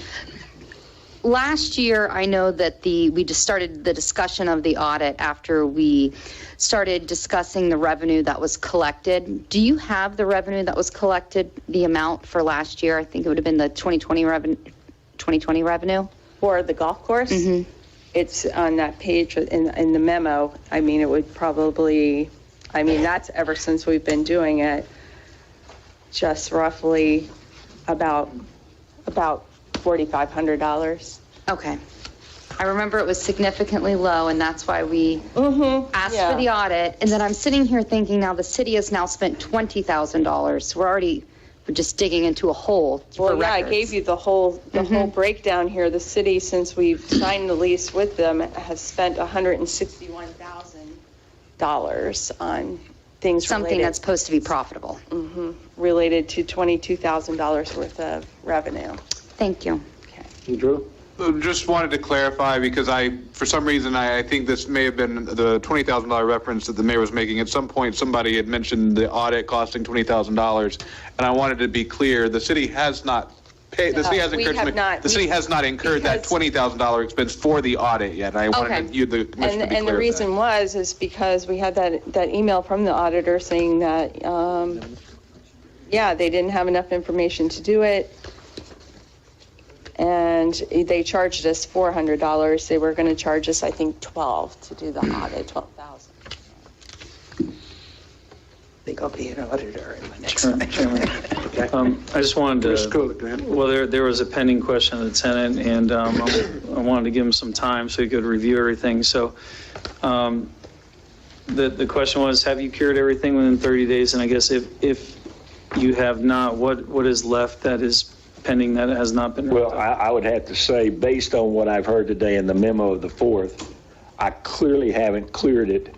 Last year, I know that we just started the discussion of the audit after we started discussing the revenue that was collected. Do you have the revenue that was collected, the amount for last year? I think it would have been the 2020 revenue. For the golf course? It's on that page in the memo. I mean, it would probably, I mean, that's ever since we've been doing it, just roughly about $4,500. Okay. I remember it was significantly low, and that's why we asked for the audit. And then I'm sitting here thinking, now the city has now spent $20,000. We're just digging into a hole for Well, yeah, I records. gave you the whole breakdown here. The city, since we've signed the lease with them, has spent $161,000 on things Something related. that's supposed to be profitable. Related to $22,000 worth of revenue. Thank you. Drew? Just wanted to clarify, because for some reason, I think this may have been the $20,000 reference that the mayor was making. At some point, somebody had mentioned the audit costing $20,000, and I wanted to be clear, the city has not paid, the city has we incurred, have not. the city has not incurred that $20,000 expense for the audit yet. I wanted you, the commission, to be clear And the with reason is because we had that email from the auditor saying that, they didn't have enough information to do it. And they charged us $400. They were going to charge us, I think, $12,000 to do the audit, $12,000. I think I'll be an auditor in the next Chairman. I just wanted to, well, there was a pending question of the tenant, and I wanted to give him some time so he could review everything. So the question was, have you cured everything within 30 days? And I guess if you have not, what is left that is pending that has not been? Well, I would have to say, based on what I've heard today in the memo of the 4th, I clearly haven't cleared it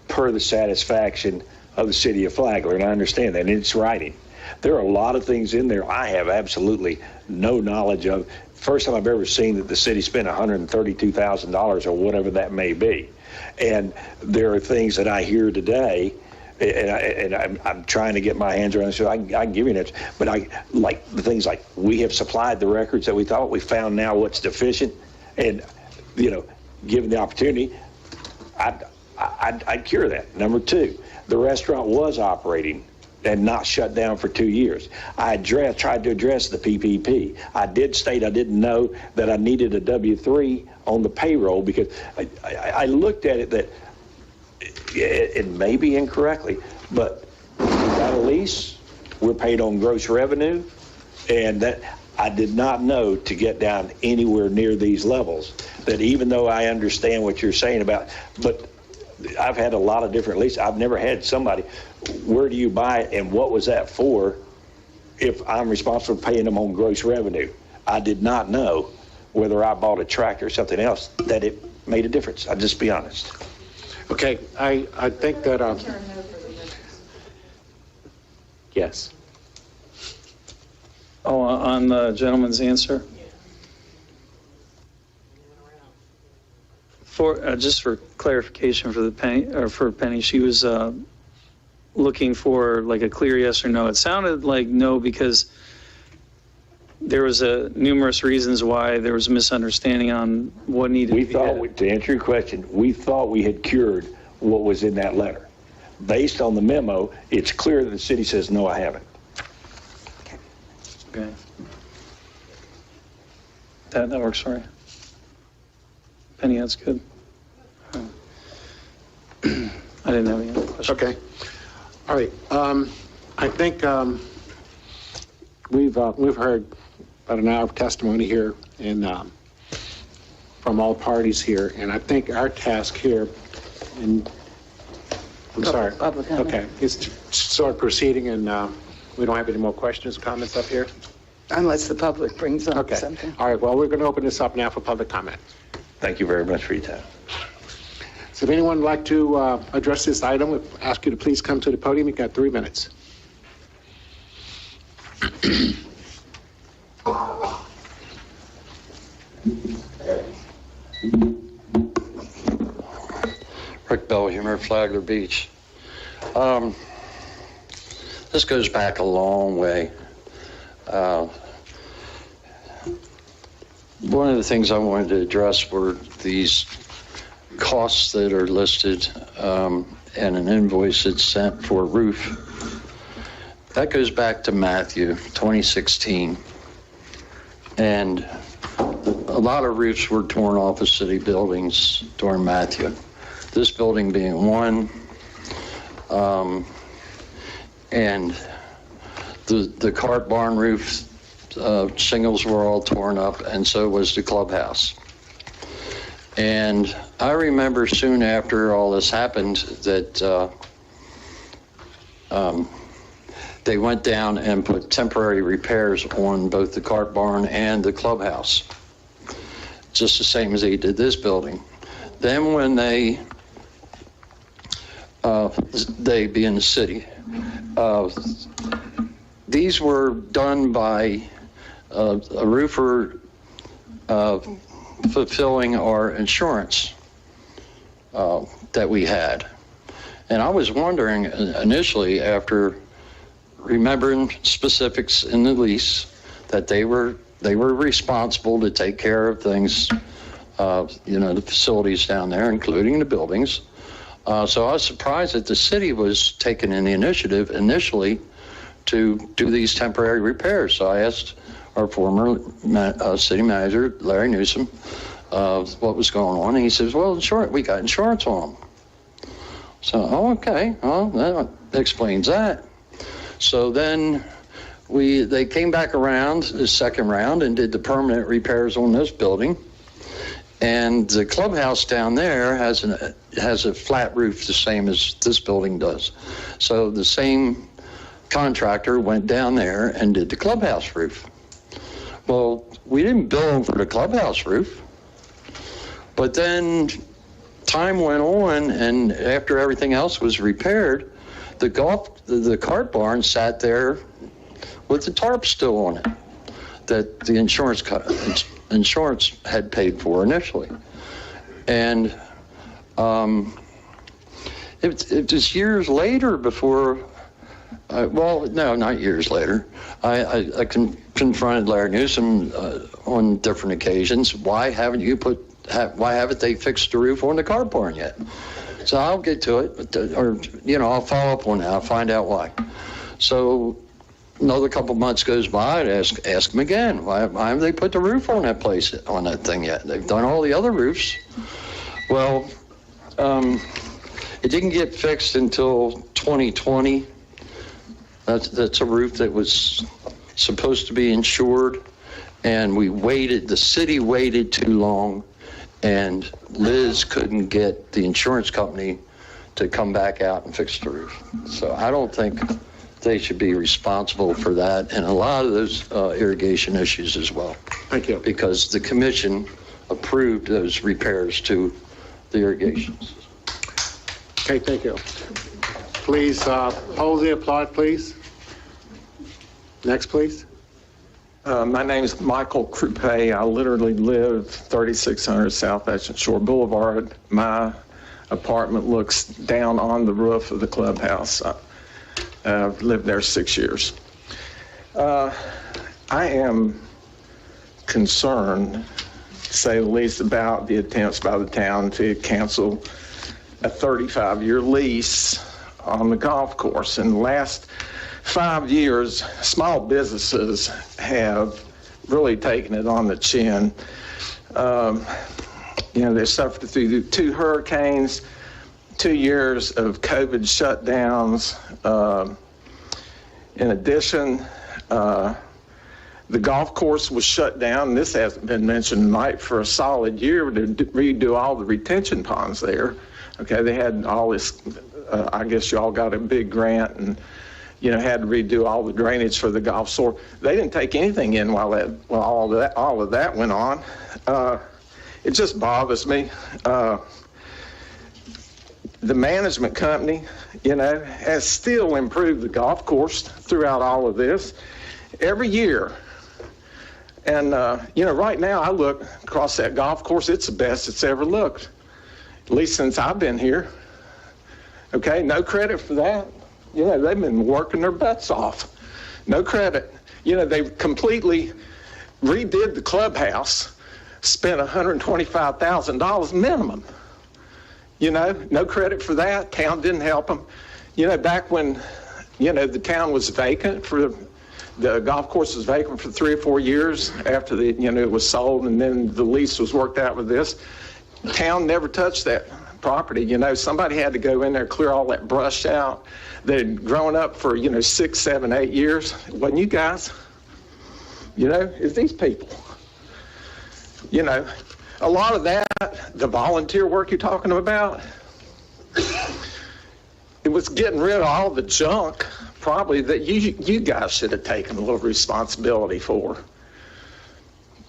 per the satisfaction of the city of Flagler, and I understand that, and it's writing. There are a lot of things in there I have absolutely no knowledge of. First time I've ever seen that the city spent $132,000 or whatever that may be. And there are things that I hear today, and I'm trying to get my hands around it, so I can give you an answer. But I like the things like, we have supplied the records that we thought, we found now what's deficient, and, given the opportunity, I'd cure that. Number 2, the restaurant was operating and not shut down for 2 years. I tried to address the PPP. I did state I didn't know that I needed a W-3 on the payroll, because I looked at it that it may be incorrectly, but we got a lease, we're paid on gross revenue, and that I did not know to get down anywhere near these levels, that even though I understand what you're saying about, but I've had a lot of different leases. I've never had somebody, where do you buy it and what was that for, if I'm responsible for paying them on gross revenue? I did not know whether I bought a tractor or something else that it made a difference. I'll just be honest. Okay, I think that, yes. Oh, on the gentleman's answer? Just for clarification for Penny, she was looking for like a clear yes or no. It sounded like no, because there was numerous reasons why there was a misunderstanding on what needed to be added. To answer your question, we thought we had cured what was in that letter. Based on the memo, it's clear that the city says, no, I haven't. Okay. That works for you. Penny, that's good. I didn't have any other questions. Okay. All right. I think we've heard about an hour of testimony here, and from all parties here, and I think our task here, and I'm sorry. Okay, is to start proceeding, and we don't have any more questions or comments up here? Unless the public brings up something. All right, well, we're going to open this up now for public comment. Thank you very much for your time. So if anyone would like to address this item, we ask you to please come to the podium. You've got 3 minutes. Rick Bellhumor, Flagler Beach. This goes back a long way. One of the things I wanted to address were these costs that are listed and an invoice that's sent for a roof. That goes back to Matthew 2016. And a lot of roofs were torn off of city buildings during Matthew. This building being one. And the cart barn roof shingles were all torn up, and so was the clubhouse. And I remember soon after all this happened that they went down and put temporary repairs on both the cart barn and the clubhouse, just the same as they did this building. Then when they being the city, these were done by a roofer fulfilling our insurance that we had. And I was wondering initially, after remembering specifics in the lease, that they were responsible to take care of things, the facilities down there, including the buildings. So I was surprised that the city was taking in the initiative initially to do these temporary repairs. So I asked our former city manager, Larry Newsom, what was going on. And he says, well, we got insurance on them. So, okay, well, that explains that. So then they came back around the second round and did the permanent repairs on this building. And the clubhouse down there has a flat roof the same as this building does. So the same contractor went down there and did the clubhouse roof. Well, we didn't bill them for the clubhouse roof. But then time went on, and after everything else was repaired, the cart barn sat there with the tarp still on it that the insurance had paid for initially. And it was years later before, no, not years later, I confronted Larry Newsom on different occasions. Why haven't they fixed the roof on the cart barn yet? So I'll get to it, or I'll follow up on that. I'll find out why. So another couple months goes by, I'd ask them again, why haven't they put the roof on that thing yet? They've done all the other roofs. Well, it didn't get fixed until 2020. That's a roof that was supposed to be insured, and the city waited too long, and Liz couldn't get the insurance company to come back out and fix the roof. So I don't think they should be responsible for that, and a lot of those irrigation issues as well. Thank you. Because the commission approved those repairs to the irrigations. Okay, thank you. Please hold the applaud, please. Next, please. My name is Michael Croupe. I literally live 3600 South Ocean Shore Boulevard. My apartment looks down on the roof of the clubhouse. I've lived there 6 years. I am concerned, to say the least, about the attempts by the town to cancel a 35-year lease on the golf course. In the last 5 years, small businesses have really taken it on the chin. They suffered through 2 hurricanes, 2 years of COVID shutdowns. In addition, the golf course was shut down. This hasn't been mentioned tonight, for a solid year to redo all the retention ponds there. Okay, they had all this, I guess you all got a big grant and had to redo all the drainage for the golf store. They didn't take anything in while all of that went on. It just bothers me. The management company, has still improved the golf course throughout all of this every year. And, right now I look across that golf course, it's the best it's ever looked, at least since I've been here. Okay, no credit for that. You know, they've been working their butts off. No credit. You know, they completely redid the clubhouse, spent $125,000 minimum. You know, no credit for that. Town didn't help them. You know, back when, you know, the town was vacant for, the golf course was vacant for 3 or 4 years after the, you know, it was sold, and then the lease was worked out with this. Town never touched that property. You know, somebody had to go in there, clear all that brush out that had grown up for, you know, 6, 7, 8 years. It wasn't you guys. You know, it's these people. You know, a lot of that, the volunteer work you're talking about, it was getting rid of all the junk probably that you guys should have taken a little responsibility for.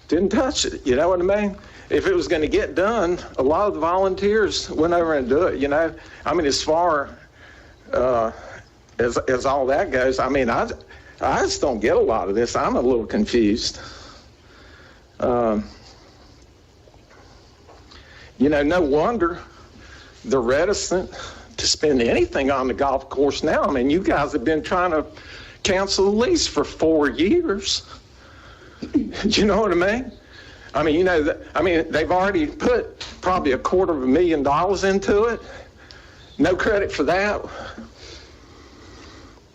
Didn't touch it, you know what I mean? If it was going to get done, a lot of the volunteers went over and do it, you know? I mean, as far as all that goes, I mean, I just don't get a lot of this. I'm a little confused. You know, no wonder they're reticent to spend anything on the golf course now. I mean, you guys have been trying to cancel the lease for 4 years. You know what I mean? I mean, you know, they've already put probably $250,000 into it. No credit for that.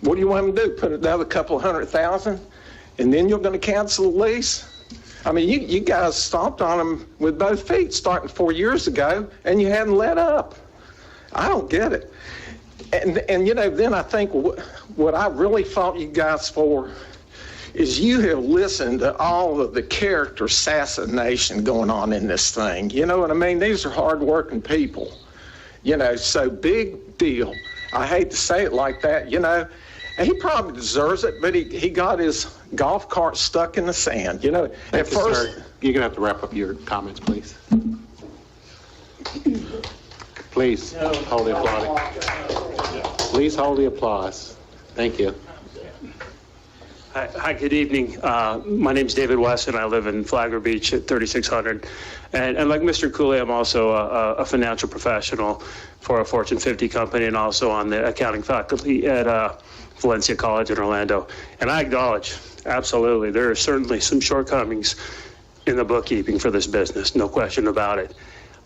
What do you want them to do? Put another couple $100,000 and then you're going to cancel the lease? I mean, you guys stomped on them with both feet starting 4 years ago, and you hadn't let up. I don't get it. And you know, then I think what I really fought you guys for is you have listened to all of the character assassination going on in this thing. You know what I mean? These are hardworking people. You know, so big deal. I hate to say it like that, you know. And he probably deserves it, but he got his golf cart stuck in the sand, you know. At first, sir. You're going to have to wrap up your comments, please. Please hold the applause. Please hold the applause. Thank you. Hi, good evening. My name is David West, and I live in Flagler Beach at 3600. And like Mr. Cooley, I'm also a financial professional for a Fortune 50 company and also on the accounting faculty at Valencia College in Orlando. And I acknowledge, absolutely, there are certainly some shortcomings in the bookkeeping for this business, no question about it.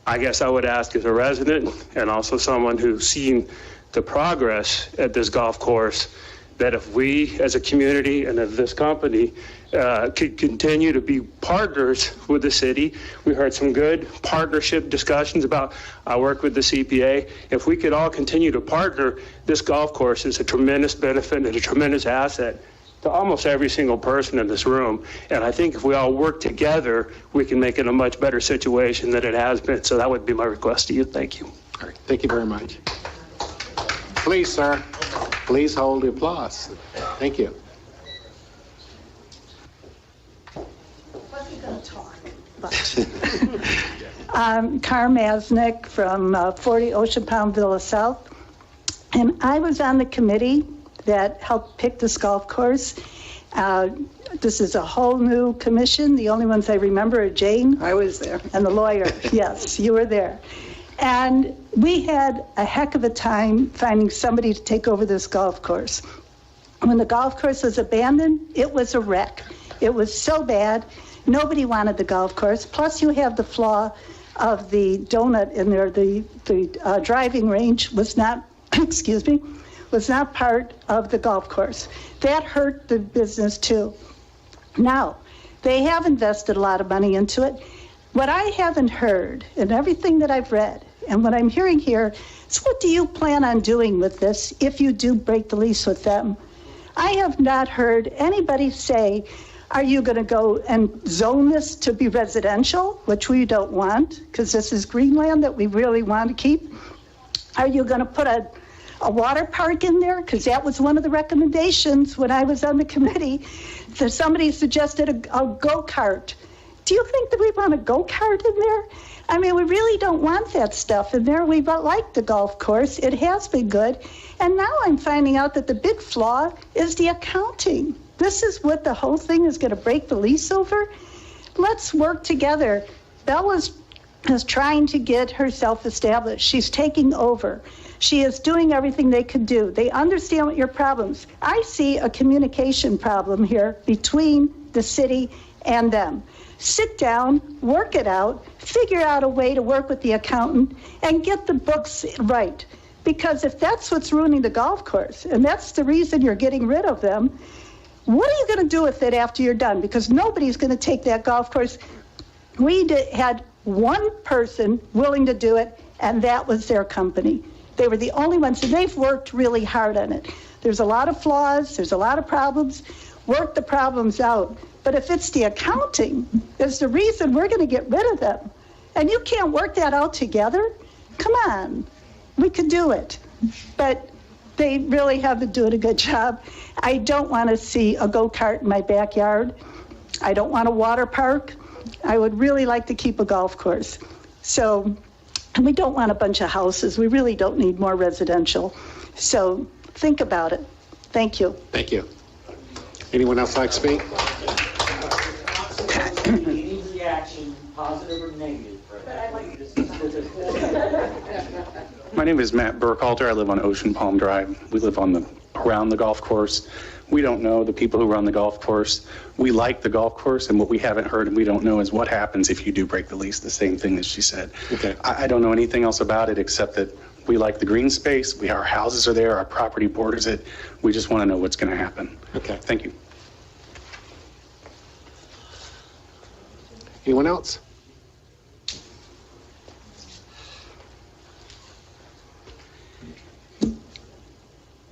I guess I would ask as a resident and also someone who's seen the progress at this golf course, that if we as a community and as this company could continue to be partners with the city. We heard some good partnership discussions about our work with the CPA. If we could all continue to partner, this golf course is a tremendous benefit and a tremendous asset to almost every single person in this room. And I think if we all work together, we can make it a much better situation than it has been. So that would be my request to you. Thank you. All right. Thank you very much. Please, sir, please hold the applause. Thank you. Wasn't going to talk, but I'm Carm Masnick from 40 Ocean Palm Villa South, and I was on the committee that helped pick this golf course. This is a whole new commission. The only ones I remember are Jane. I was there. And the lawyer. Yes, you were there. And we had a heck of a time finding somebody to take over this golf course. When the golf course was abandoned, it was a wreck. It was so bad. Nobody wanted the golf course. Plus you have the flaw of the donut in there. The driving range was not, excuse me, was not part of the golf course. That hurt the business too. Now, they have invested a lot of money into it. What I haven't heard, and everything that I've read, and what I'm hearing here, is what do you plan on doing with this if you do break the lease with them? I have not heard anybody say, are you going to go and zone this to be residential, which we don't want, because this is Greenland that we really want to keep? Are you going to put a water park in there? Because that was one of the recommendations when I was on the committee. That somebody suggested a go-kart. Do you think that we want a go-kart in there? I mean, we really don't want that stuff in there. We like the golf course. It has been good. And now I'm finding out that the big flaw is the accounting. This is what the whole thing is going to break the lease over. Let's work together. Bella's is trying to get herself established. She's taking over. She is doing everything they could do. They understand what your problems. I see a communication problem here between the city and them. Sit down, work it out, figure out a way to work with the accountant and get the books right. Because if that's what's ruining the golf course, and that's the reason you're getting rid of them, what are you going to do with it after you're done? Because nobody's going to take that golf course. We had one person willing to do it, and that was their company. They were the only ones, and they've worked really hard on it. There's a lot of flaws, there's a lot of problems. Work the problems out. But if it's the accounting, is the reason we're going to get rid of them, and you can't work that out together, come on. We could do it, but they really haven't doing a good job. I don't want to see a go-kart in my backyard. I don't want a water park. I would really like to keep a golf course. So, and we don't want a bunch of houses. We really don't need more residential. So think about it. Thank you. Thank you. Anyone else like to speak? Any reaction, positive or negative? My name is Matt Burkhalter. I live on Ocean Palm Drive. We live around the golf course. We don't know the people who run the golf course. We like the golf course, and what we haven't heard and we don't know is what happens if you do break the lease, the same thing that she said. Okay. I don't know anything else about it except that we like the green space. Our houses are there. Our property borders it. We just want to know what's going to happen. Okay. Thank you. Anyone else?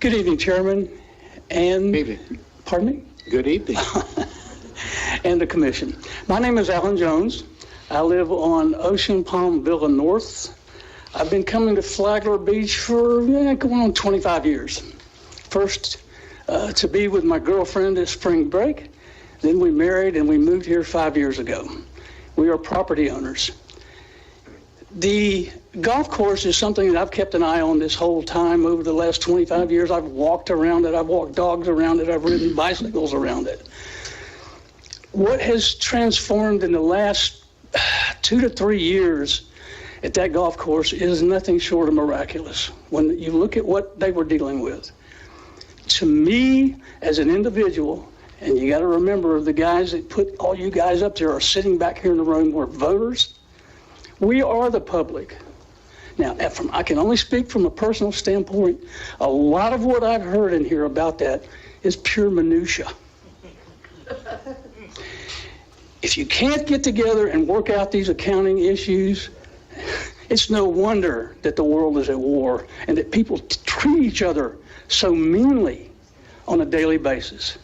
Good evening, Chairman, and... Good evening. Pardon me? Good evening. And the commission. My name is Alan Jones. I live on Ocean Palm Villa North. I've been coming to Flagler Beach for going on 25 years. First, to be with my girlfriend at spring break. Then we married and we moved here 5 years ago. We are property owners. The golf course is something that I've kept an eye on this whole time over the last 25 years. I've walked around it. I've walked dogs around it. I've ridden bicycles around it. What has transformed in the last 2 to 3 years at that golf course is nothing short of miraculous. When you look at what they were dealing with. To me, as an individual, and you got to remember the guys that put all you guys up there are sitting back here in the room were voters. We are the public. Now, I can only speak from a personal standpoint. A lot of what I've heard in here about that is pure minutia. If you can't get together and work out these accounting issues, it's no wonder that the world is at war and that people treat each other so meanly on a daily basis.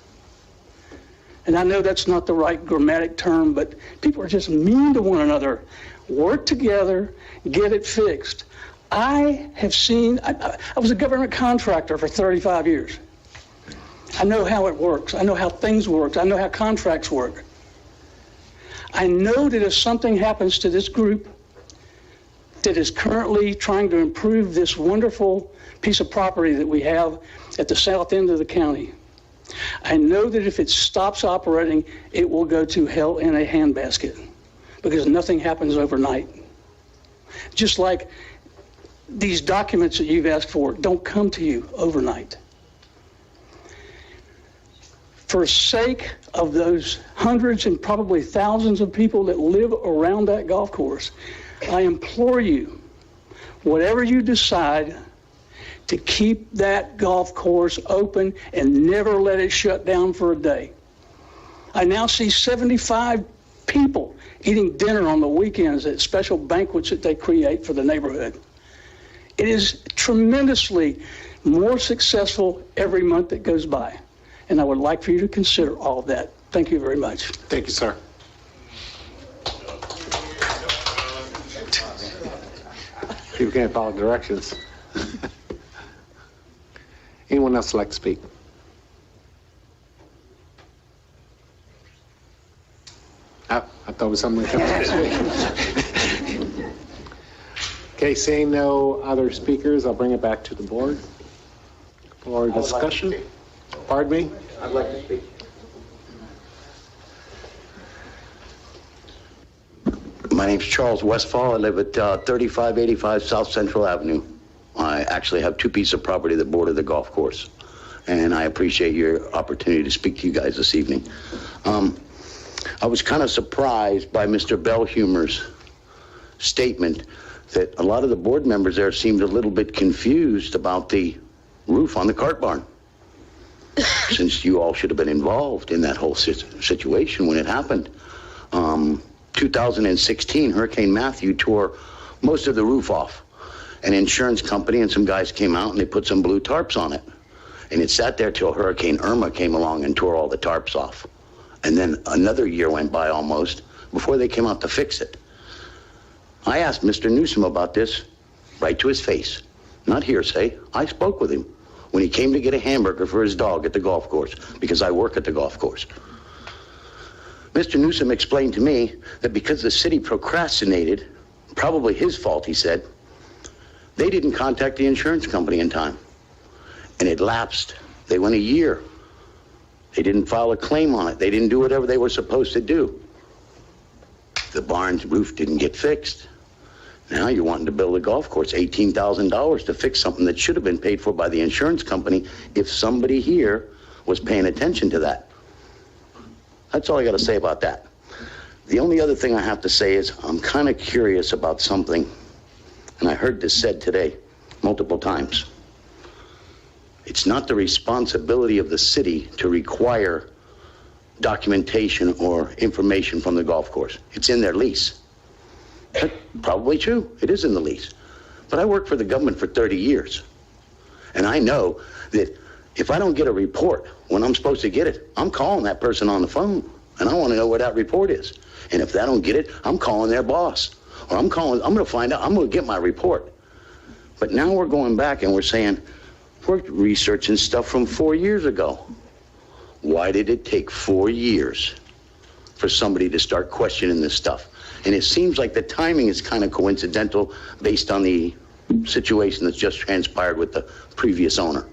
And I know that's not the right grammatic term, but people are just mean to one another. Work together, get it fixed. I have seen, I was a government contractor for 35 years. I know how it works. I know how things work. I know how contracts work. I know that if something happens to this group that is currently trying to improve this wonderful piece of property that we have at the south end of the county, I know that if it stops operating, it will go to hell in a handbasket because nothing happens overnight. Just like these documents that you've asked for don't come to you overnight. For sake of those hundreds and probably thousands of people that live around that golf course, I implore you, whatever you decide, to keep that golf course open and never let it shut down for a day. I now see 75 people eating dinner on the weekends at special banquets that they create for the neighborhood. It is tremendously more successful every month that goes by. And I would like for you to consider all of that. Thank you very much. Thank you, sir. People can't follow directions. Anyone else like to speak? I thought it was someone coming to speak. Okay, seeing no other speakers, I'll bring it back to the board for discussion. Pardon me? I'd like to speak. My name's Charles Westfall. I live at 3585 South Central Avenue. I actually have 2 pieces of property that border the golf course, and I appreciate your opportunity to speak to you guys this evening. I was kind of surprised by Mr. Bellhumer's statement that a lot of the board members there seemed a little bit confused about the roof on the cart barn, since you all should have been involved in that whole situation when it happened. 2016, Hurricane Matthew tore most of the roof off. An insurance company and some guys came out and they put some blue tarps on it. And it sat there till Hurricane Irma came along and tore all the tarps off. And then another year went by almost before they came out to fix it. I asked Mr. Newsom about this right to his face, not hearsay. I spoke with him when he came to get a hamburger for his dog at the golf course, because I work at the golf course. Mr. Newsom explained to me that because the city procrastinated, probably his fault, he said, they didn't contact the insurance company in time. And it lapsed. They went a year. They didn't file a claim on it. They didn't do whatever they were supposed to do. The barn's roof didn't get fixed. Now you're wanting to build a golf course, $18,000 to fix something that should have been paid for by the insurance company if somebody here was paying attention to that. That's all I got to say about that. The only other thing I have to say is I'm kind of curious about something, and I heard this said today multiple times. It's not the responsibility of the city to require documentation or information from the golf course. It's in their lease. That's probably true. It is in the lease. But I worked for the government for 30 years. And I know that if I don't get a report when I'm supposed to get it, I'm calling that person on the phone. And I want to know where that report is. And if they don't get it, I'm calling their boss. Or I'm going to find out, I'm going to get my report. But now we're going back and we're saying, we're researching stuff from 4 years ago. Why did it take 4 years for somebody to start questioning this stuff? And it seems like the timing is kind of coincidental based on the situation that's just transpired with the previous owner.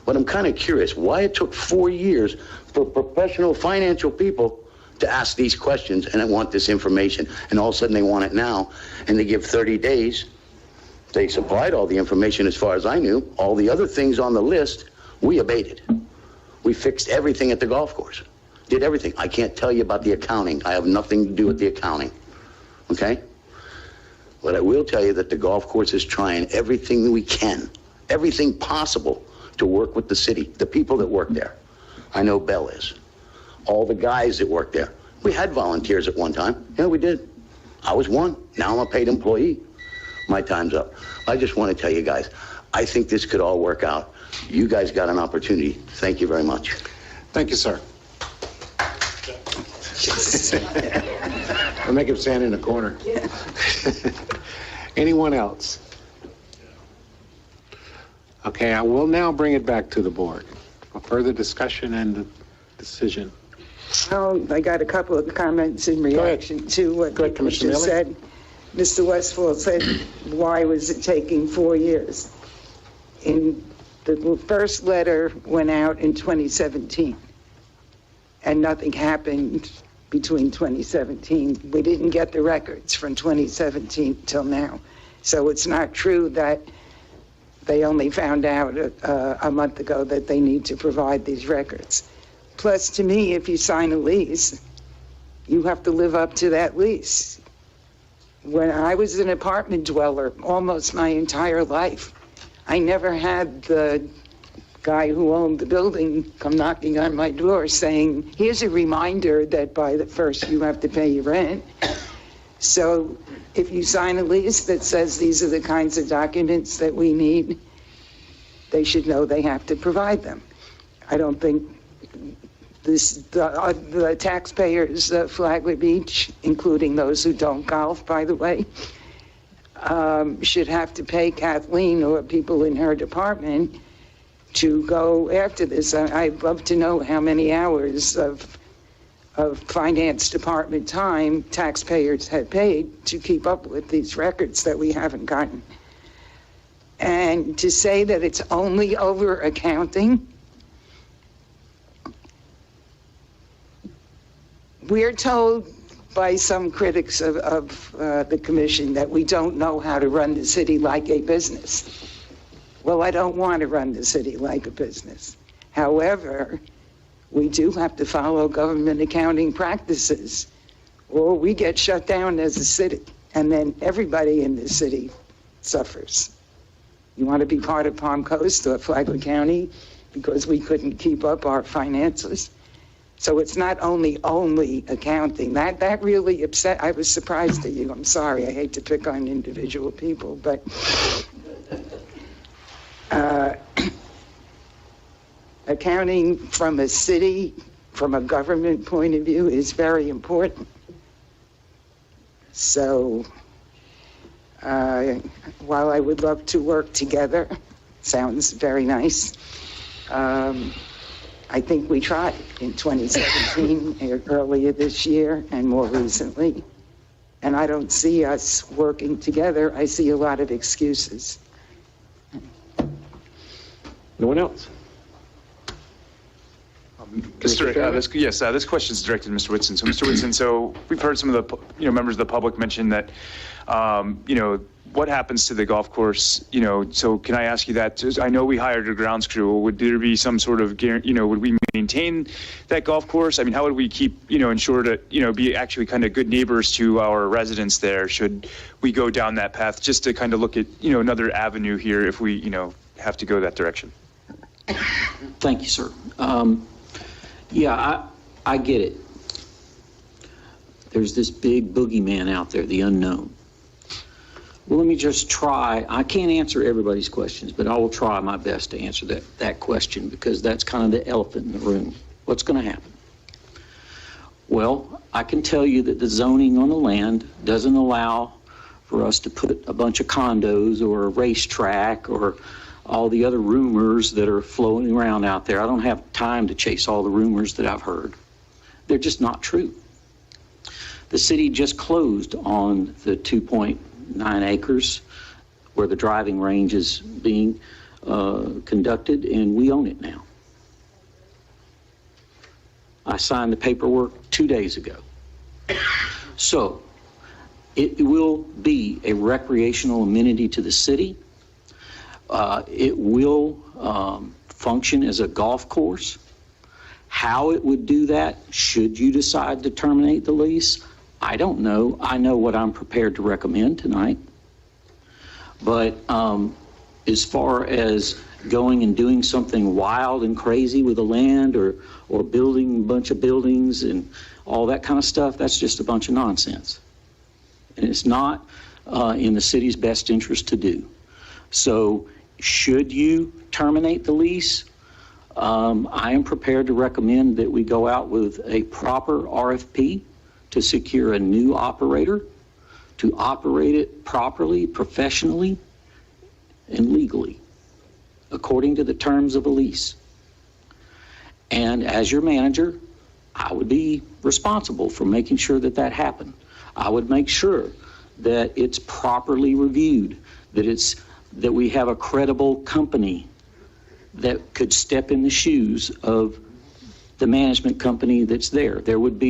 But I'm kind of curious why it took 4 years for professional financial people to ask these questions and want this information, and all of a sudden they want it now, and they give 30 days. They supplied all the information as far as I knew. All the other things on the list, we abated. We fixed everything at the golf course. Did everything. I can't tell you about the accounting. I have nothing to do with the accounting. Okay? But I will tell you that the golf course is trying everything we can, everything possible to work with the city, the people that work there. I know Bell is. All the guys that work there. We had volunteers at one time. Yeah, we did. I was one. Now I'm a paid employee. My time's up. I just want to tell you guys, I think this could all work out. You guys got an opportunity. Thank you very much. Thank you, sir. I'll make him stand in the corner. Anyone else? Okay, I will now bring it back to the board for further discussion and decision. I got a couple of comments in reaction to what you just said. Mr. Westfall said, why was it taking 4 years? The first letter went out in 2017, and nothing happened between 2017. We didn't get the records from 2017 till now. So it's not true that they only found out a month ago that they need to provide these records. Plus, to me, if you sign a lease, you have to live up to that lease. When I was an apartment dweller almost my entire life, I never had the guy who owned the building come knocking on my door saying, here's a reminder that by the 1st you have to pay your rent. So if you sign a lease that says these are the kinds of documents that we need, they should know they have to provide them. I don't think the taxpayers of Flagler Beach, including those who don't golf, by the way, should have to pay Kathleen or people in her department to go after this. I'd love to know how many hours of finance department time taxpayers had paid to keep up with these records that we haven't gotten. And to say that it's only over accounting, we're told by some critics of the commission that we don't know how to run the city like a business. Well, I don't want to run the city like a business. However, we do have to follow government accounting practices, or we get shut down as a city, and then everybody in the city suffers. You want to be part of Palm Coast or Flagler County because we couldn't keep up our finances? So it's not only accounting. That really upset. I was surprised at you. I'm sorry. I hate to pick on individual people, but accounting from a city, from a government point of view, is very important. So while I would love to work together, sounds very nice, I think we tried in 2017, earlier this year, and more recently. And I don't see us working together. I see a lot of excuses. No one else? This question is directed to Mr. Whitson. So, Mr. Whitson, so we've heard some of the members of the public mention that, what happens to the golf course? So can I ask you that? I know we hired a grounds crew. Would there be some sort of would we maintain that golf course? I mean, how would we keep ensure to be actually kind of good neighbors to our residents there? Should we go down that path just to kind of look at another avenue here if we have to go that direction? Thank you, sir. Yeah, I get it. There's this big boogeyman out there, the unknown. Well, let me just try. I can't answer everybody's questions, but I will try my best to answer that question, because that's kind of the elephant in the room. What's going to happen? Well, I can tell you that the zoning on the land doesn't allow for us to put a bunch of condos or a racetrack or all the other rumors that are floating around out there. I don't have time to chase all the rumors that I've heard. They're just not true. The city just closed on the 2.9 acres where the driving range is being conducted, and we own it now. I signed the paperwork 2 days ago. So it will be a recreational amenity to the city. It will function as a golf course. How it would do that, should you decide to terminate the lease, I don't know. I know what I'm prepared to recommend tonight. But as far as going and doing something wild and crazy with the land, or building a bunch of buildings and all that kind of stuff, that's just a bunch of nonsense. And it's not in the city's best interest to do. So should you terminate the lease, I am prepared to recommend that we go out with a proper RFP to secure a new operator to operate it properly, professionally, and legally, according to the terms of a lease. And as your manager, I would be responsible for making sure that that happened. I would make sure that it's properly reviewed, that we have a credible company that could step in the shoes of the management company that's there. There would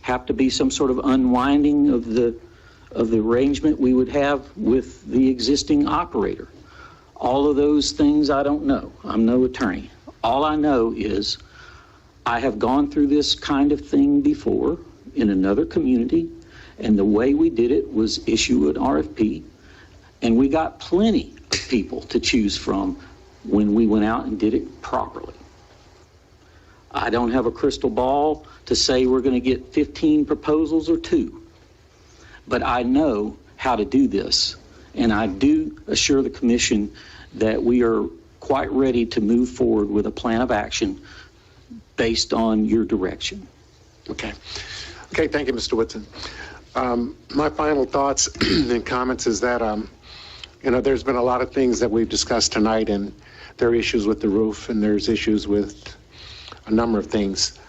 have to be some sort of unwinding of the arrangement we would have with the existing operator. All of those things I don't know. I'm no attorney. All I know is I have gone through this kind of thing before in another community, and the way we did it was issue an RFP, and we got plenty of people to choose from when we went out and did it properly. I don't have a crystal ball to say we're going to get 15 proposals or 2, but I know how to do this, and I do assure the commission that we are quite ready to move forward with a plan of action based on your direction. Okay, thank you, Mr. Whitson. My final thoughts and comments is that, there's been a lot of things that we've discussed tonight, and there are issues with the roof, and there's issues with a number of things.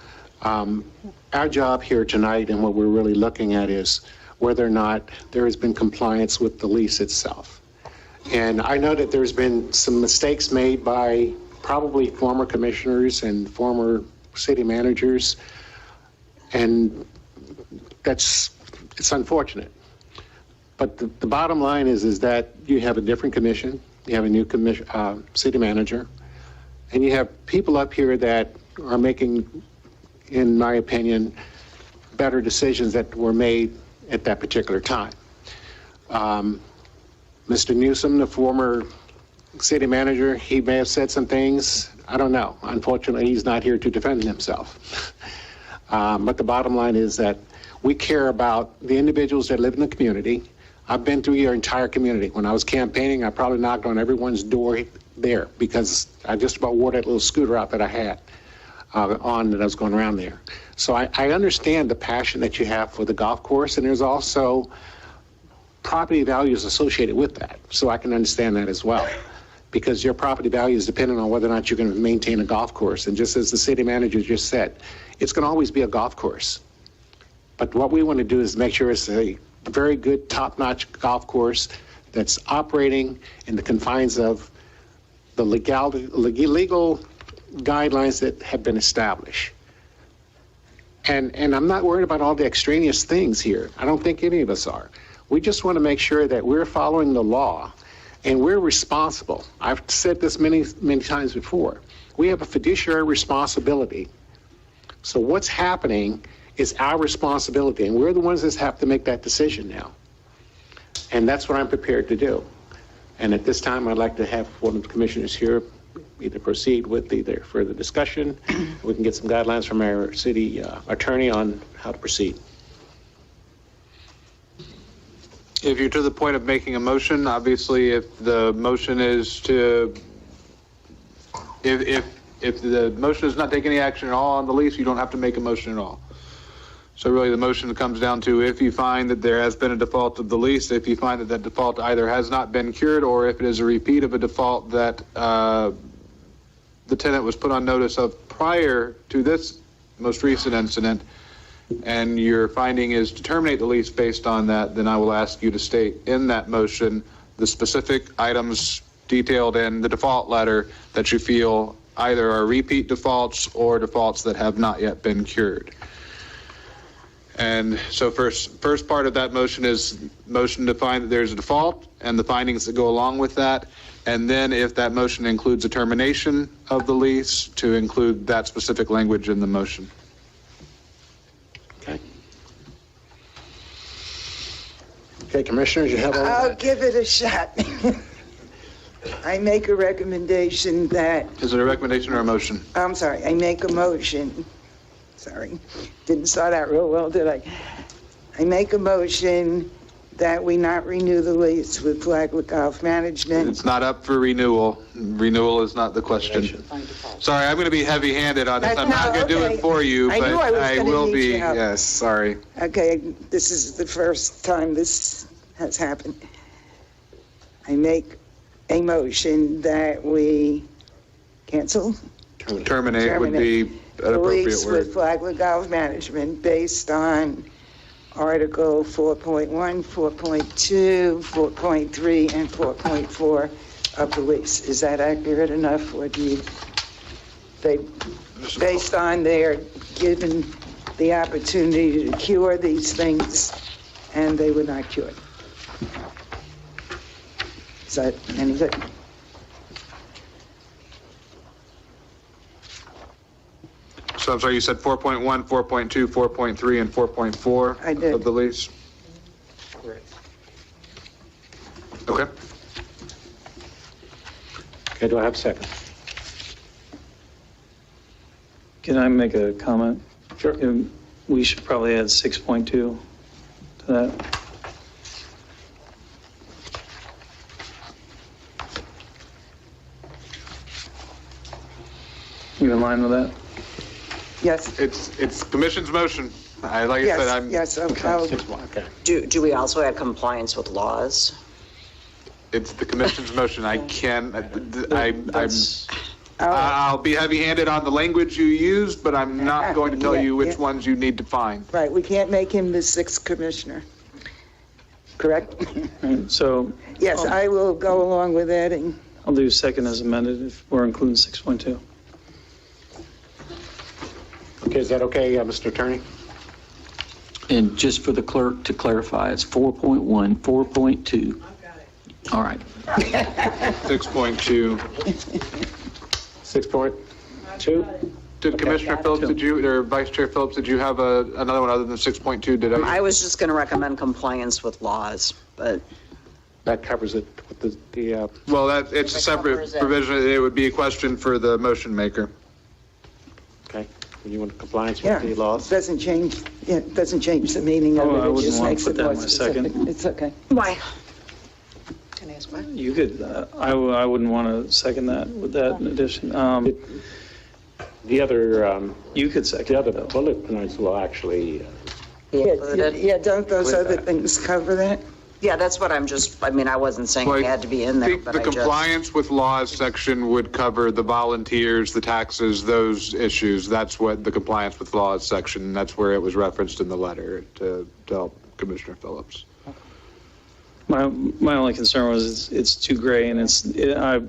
Our job here tonight, and what we're really looking at, is whether or not there has been compliance with the lease itself. And I know that there's been some mistakes made by probably former commissioners and former city managers, and it's unfortunate. But the bottom line is that you have a different commission, you have a new city manager, and you have people up here that are making, in my opinion, better decisions that were made at that particular time. Mr. Newsom, the former city manager, he may have said some things. I don't know. Unfortunately, he's not here to defend himself. But the bottom line is that we care about the individuals that live in the community. I've been through your entire community. When I was campaigning, I probably knocked on everyone's door there because I just about wore that little scooter out that I had on that I was going around there. So I understand the passion that you have for the golf course, and there's also property values associated with that. So I can understand that as well, because your property value is dependent on whether or not you're going to maintain a golf course. And just as the city manager just said, it's going to always be a golf course. But what we want to do is make sure it's a very good, top-notch golf course that's operating in the confines of the legal guidelines that have been established. And I'm not worried about all the extraneous things here. I don't think any of us are. We just want to make sure that we're following the law and we're responsible. I've said this many, many times before. We have a fiduciary responsibility. So what's happening is our responsibility, and we're the ones that have to make that decision now. And that's what I'm prepared to do. And at this time, I'd like to have one of the commissioners here either proceed with either further discussion. We can get some guidelines from our city attorney on how to proceed. If you're to the point of making a motion, obviously, if the motion is to, if the motion does not take any action at all on the lease, you don't have to make a motion at all. So really, the motion comes down to if you find that there has been a default of the lease, if you find that that default either has not been cured, or if it is a repeat of a default that the tenant was put on notice of prior to this most recent incident, and your finding is to terminate the lease based on that, then I will ask you to state in that motion the specific items detailed in the default letter that you feel either are repeat defaults or defaults that have not yet been cured. And so first part of that motion is motion to find that there's a default and the findings that go along with that. And then if that motion includes a termination of the lease, to include that specific language in the motion. Okay, commissioners, you have all I'll that? give it a shot. I make a recommendation that, Is it a recommendation or a motion? I'm sorry, I make a motion. Sorry, didn't start out real well, did I? I make a motion that we not renew the lease with Flagler Golf Management. It's not up for renewal. Renewal is not the question. Sorry, I'm going to be heavy-handed on this. I'm not going to do it for you, I but knew I was I gonna will need be. your help. Yes, sorry. Okay, this is the first time this has happened. I make a motion that we cancel? Terminate would be an appropriate Lease word. with Flagler Golf Management based on Article 4.1, 4.2, 4.3, and 4.4 of the lease. Is that accurate enough, or do you, based on their given the opportunity to cure these things, and they were not cured? Is that any good? So I'm sorry, you said 4.1, 4.2, 4.3, and 4.4 of the lease? Okay. Okay, do I have a second? Can I make a comment? Sure. We should probably add 6.2 to that. You in line with that? Yes. It's commission's motion. Like I said, I'm. Yes, okay. Do we also add compliance with laws? It's the commission's motion. I can, I'll be heavy-handed on the language you used, but I'm not going to tell you which ones you need to find. Right, we can't make him the sixth commissioner, correct? So. Yes, I will go along with adding. I'll do second as amended if we're including 6.2. Okay, is that okay, Mr. Attorney? And just for the clerk to clarify, it's 4.1, 4.2. All right. 6.2. 6.2? Did Commissioner Phillips, or Vice Chair Phillips, did you have another one other than 6.2? Did I was just going to recommend compliance with laws, but That covers it with the Well, it's a separate provision. It would be a question for the motion maker. okay. You want compliance Yeah, with the laws? doesn't change, yeah, it doesn't change the meaning of Oh, I it. It wouldn't just want to makes put it that more in my second. specific. It's okay. why? You could, I wouldn't want to second that with that in addition. The other, You could second the other it, though. bullet points will actually, Yeah, don't those With other that. things cover that? Yeah, that's what I mean, I wasn't saying it had to be in I there, think but the I just. compliance with laws section would cover the volunteers, the taxes, those issues. That's what the compliance with laws section, that's where it was referenced in the letter to help Commissioner Phillips. My only concern was it's too gray, and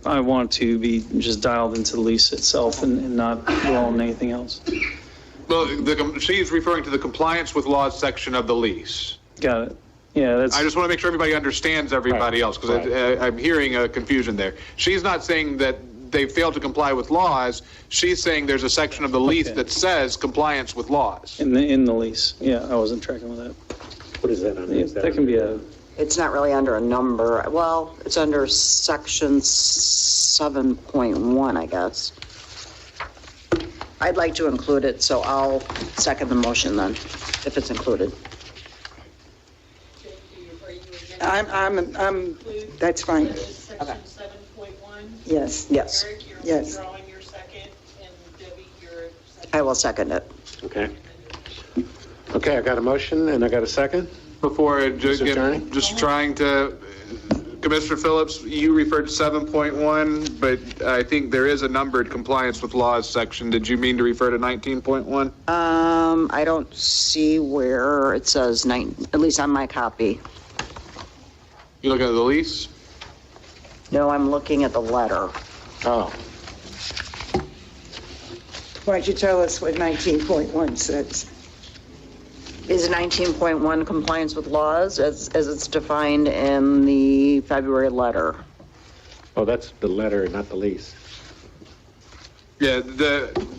I want to be just dialed into the lease itself and not roll on anything else. Well, she's referring to the compliance with laws section of the lease. Got it. Yeah, that's. I just want to make sure everybody understands everybody else, because I'm hearing a confusion there. She's not saying that they failed to comply with laws. She's saying there's a section of the lease that says compliance with laws. In the lease. Yeah, I wasn't tracking with that. what is that on? Yeah, that can be a. It's not really under a number. Well, it's under section 7.1, I guess. I'd like to include it, so I'll second the motion then, if it's included. That's fine. Section 7.1. Yes. Yes, Eric, you're Yes. withdrawing your second, and Debbie, your second. I will second it. Okay. Okay, I got a motion and I got a second. Before, Mr. Attorney? just trying to, Commissioner Phillips, you referred to 7.1, but I think there is a numbered compliance with laws section. Did you mean to refer to 19.1? I don't see where it says at least on my copy. You looking at the lease? No, I'm looking at the letter. Oh, Why don't you tell us what 19.1 says? Is 19.1 compliance with laws as it's defined in the February letter? oh, that's the letter, not the lease. Yeah,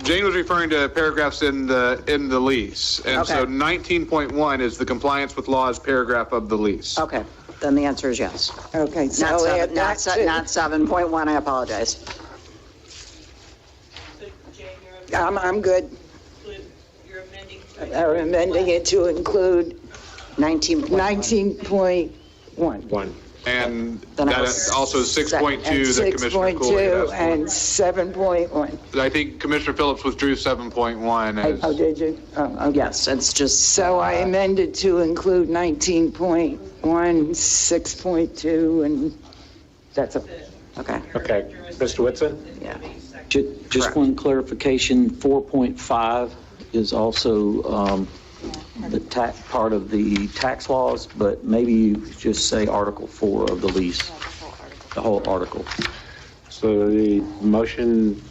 Jane was referring to paragraphs in the lease. And so Okay. 19.1 is the compliance with laws paragraph of the lease. Okay, then the answer is yes. Okay, so Not add that to- not 7.1, I apologize. I'm good. You're amending I'm amending it to include 19.1. One. And Then I that will also is 6.2 that Commissioner Cooley had 6.2 asked and 7.1. for. I think Commissioner Phillips withdrew 7.1 as. Oh, did you? Oh, okay. Yes, it's just. So I amended to include 19.1, 6.2, and that's okay. Okay. Okay, Mr. Whitson? Yeah. Just one clarification, 4.5 is also the part of the tax laws, but maybe you just say Article 4 of the lease, the whole article. So the motion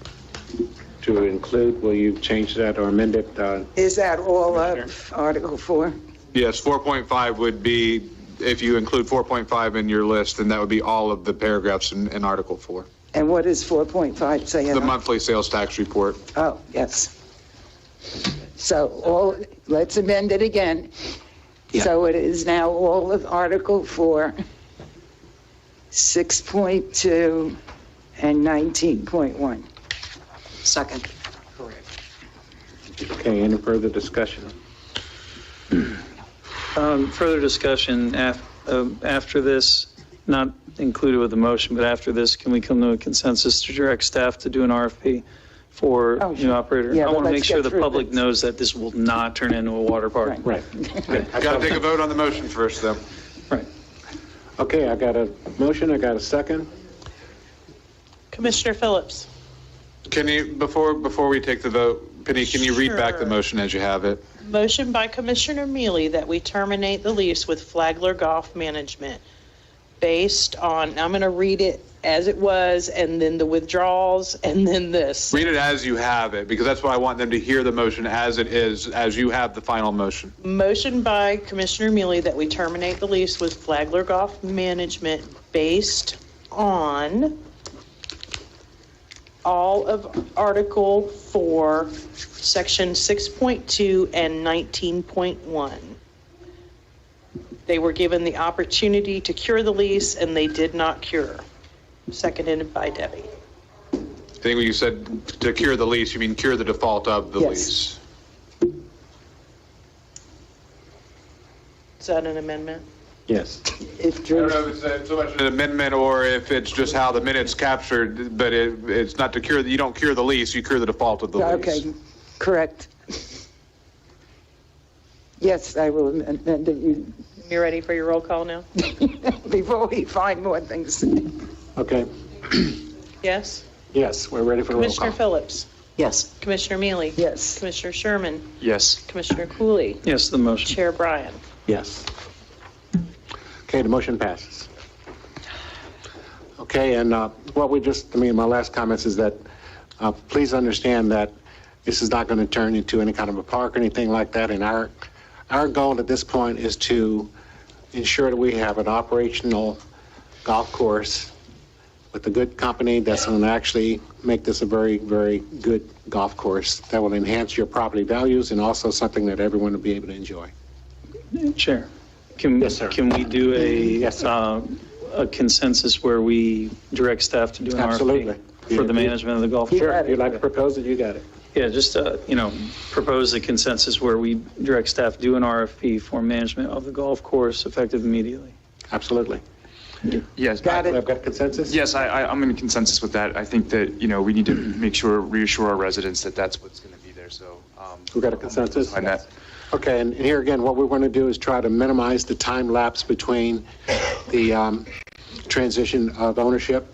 to include, will you change that or amend it? Is that all of Article 4? Yes, 4.5 would be, if you include 4.5 in your list, then that would be all of the paragraphs in Article 4. And what does 4.5 say? The monthly sales tax report. Oh, yes. So let's amend it again. Yeah. So it is now all of Article 4, 6.2, and 19.1. Second. Okay, any further discussion? Further discussion after this, not included with the motion, but after this, can we come to a consensus to direct staff to do an RFP for new operator? Yeah, I but want to let's make sure get the through public this. knows that this will not turn into a water park. Right. Got to take a vote on the motion first, though. Right. Okay, I got a motion, I got a second. Commissioner Phillips. Can you, before we take the vote, Penny, can you read back the Sure. motion as you have it? Motion by Commissioner Mealy that we terminate the lease with Flagler Golf Management based on, I'm going to read it as it was, and then the withdrawals, and then this. Read it as you have it, because that's what I want them to hear the motion as it is, as you have the final motion. Motion by Commissioner Mealy that we terminate the lease with Flagler Golf Management based on all of Article 4, Section 6.2 and 19.1. They were given the opportunity to cure the lease, and they did not cure. Seconded by Debbie. I think when you said to cure the lease, you mean cure the default of the lease. Is that an amendment? Yes. I don't know if it's so much an amendment or if it's just how the minutes captured, but it's not to cure, you don't cure the lease, you cure the default of the lease. Okay, correct. Yes, I will amend it. You ready for your roll call now? Before we find more things. Okay. Yes? Yes, we're ready for the roll Commissioner call. Phillips? Yes. Commissioner Mealy? Yes. Commissioner Sherman? Yes. Commissioner Cooley? Yes, the motion. Chair Bryan? Yes. Okay, the motion passes. Okay, and what we just, my last comments is that please understand that this is not going to turn into any kind of a park or anything like that. And our goal at this point is to ensure that we have an operational golf course with a good company that's going to actually make this a very, very good golf course that will enhance your property values and also something that everyone will be able to enjoy. Chair, can we do a consensus where we direct staff to do an Absolutely. RFP for the management of the golf course? Sure, if you'd like to propose it, you got it. Yeah, just, propose a consensus where we direct staff to do an RFP for management of the golf course effective immediately. Absolutely. Yes. Got it. I've got consensus? Yes, I'm in consensus with that. I think that, we need to reassure our residents that that's what's going to be there, so. We got a consensus? On that. Okay, and here again, what we want to do is try to minimize the time lapse between the transition of ownership,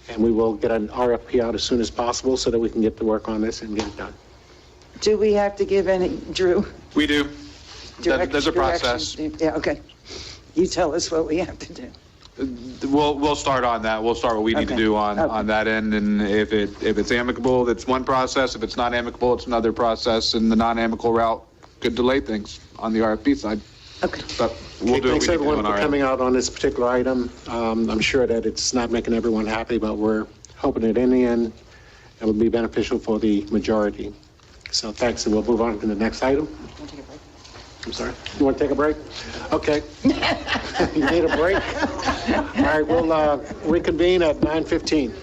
and we will get an RFP out as soon as possible so that we can get to work on this and get it done. Do we have to give any, Drew? We do. There's a process. Yeah, okay. You tell us what we have to do. We'll start on that. We'll start what we need to do on that end, and if it's amicable, that's one process. If it's not amicable, it's another process, and the non-amicable route could delay things on the RFP side. Okay. But we'll do what we Thanks need to do everyone on for our end. coming out on this particular item. I'm sure that it's not making everyone happy, but we're hoping that in the end, it will be beneficial for the majority. So thanks, and we'll move on to the next item. I'm sorry. You want to take a break? Okay. You need a break? All right, we'll reconvene at 9:15.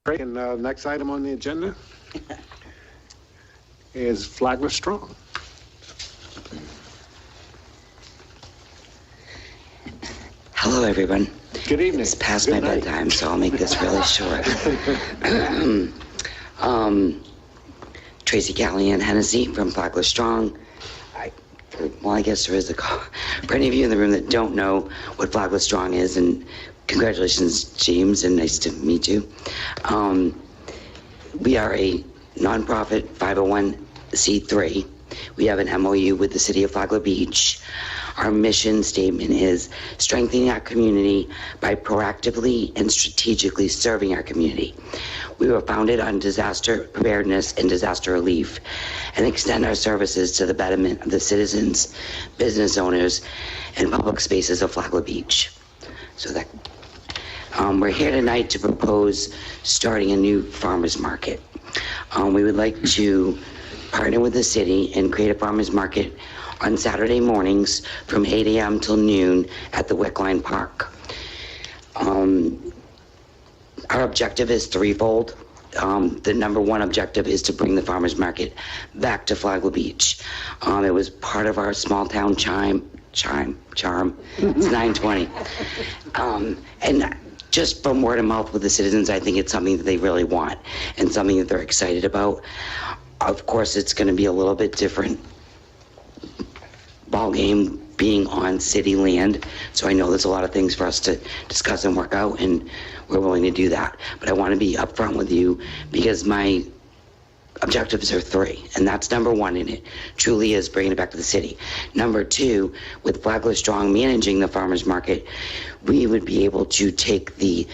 Great, and next item on the agenda is Flagler Strong. Hello, everyone. Good evening. It's past my bedtime, so I'll make this really short. Tracy Callahan Hennessy from Flagler Strong. I guess there is a call. For any of you in the room that don't know what Flagler Strong is, and congratulations, James, and nice to meet you. We are a nonprofit 501c3. We have an MOU with the city of Flagler Beach. Our mission statement is strengthening our community by proactively and strategically serving our community. We were founded on disaster preparedness and disaster relief and extend our services to the betterment of the citizens, business owners, and public spaces of Flagler Beach. So that we're here tonight to propose starting a new farmers market. We would like to partner with the city and create a farmers market on Saturday mornings from 8 a.m. till noon at the Wickline Park. Our objective is threefold. The number one objective is to bring the farmers market back to Flagler Beach. It was part of our small town charm. It's 9:20. And just from word of mouth with the citizens, I think it's something that they really want and something that they're excited about. Of course, it's going to be a little bit different ball game being on city land. So I know there's a lot of things for us to discuss and work out, and we're willing to do that. But I want to be upfront with you because my objectives are three, and that's number one in it, truly is bringing it back to the city. Number two, with Flagler Strong managing the farmers market, we would be able to take the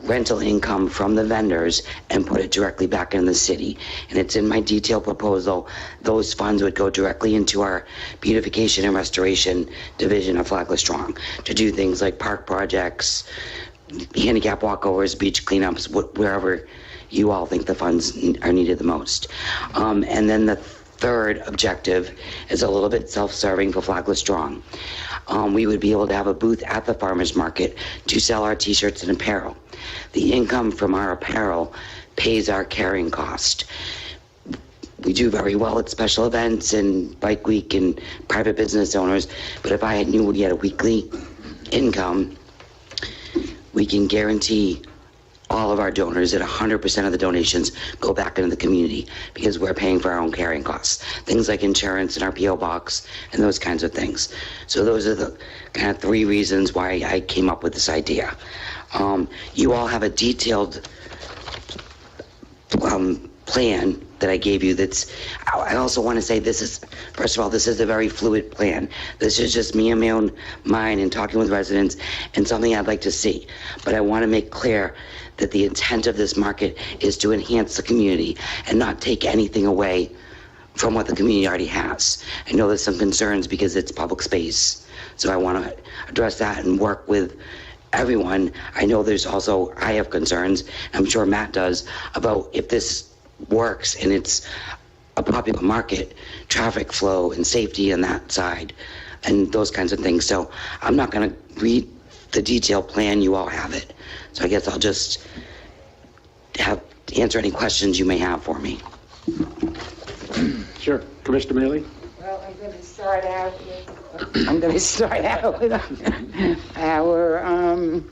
rental income from the vendors and put it directly back in the city. And it's in my detailed proposal. Those funds would go directly into our beautification and restoration division of Flagler Strong to do things like park projects, handicap walkovers, beach cleanups, wherever you all think the funds are needed the most. And then the third objective is a little bit self-serving for Flagler Strong. We would be able to have a booth at the farmers market to sell our t-shirts and apparel. The income from our apparel pays our carrying cost. We do very well at special events and Bike Week and private business owners, but if I knew we had a weekly income, we can guarantee all of our donors that 100% of the donations go back into the community because we're paying for our own carrying costs. Things like insurance and our P.O. box and those kinds of things. So those are the kind of three reasons why I came up with this idea. You all have a detailed plan that I gave you that's, I also want to say this is, first of all, this is a very fluid plan. This is just me and my own mind and talking with residents and something I'd like to see. But I want to make clear that the intent of this market is to enhance the community and not take anything away from what the community already has. I know there's some concerns because it's public space. So I want to address that and work with everyone. I know there's also, I have concerns, I'm sure Matt does, about if this works and it's a popular market, traffic flow and safety on that side and those kinds of things. So I'm not going to read the detailed plan, you all have it. So I guess I'll just answer any questions you may have for me. Sure. Commissioner Mealy? Well, I'm going to start out with our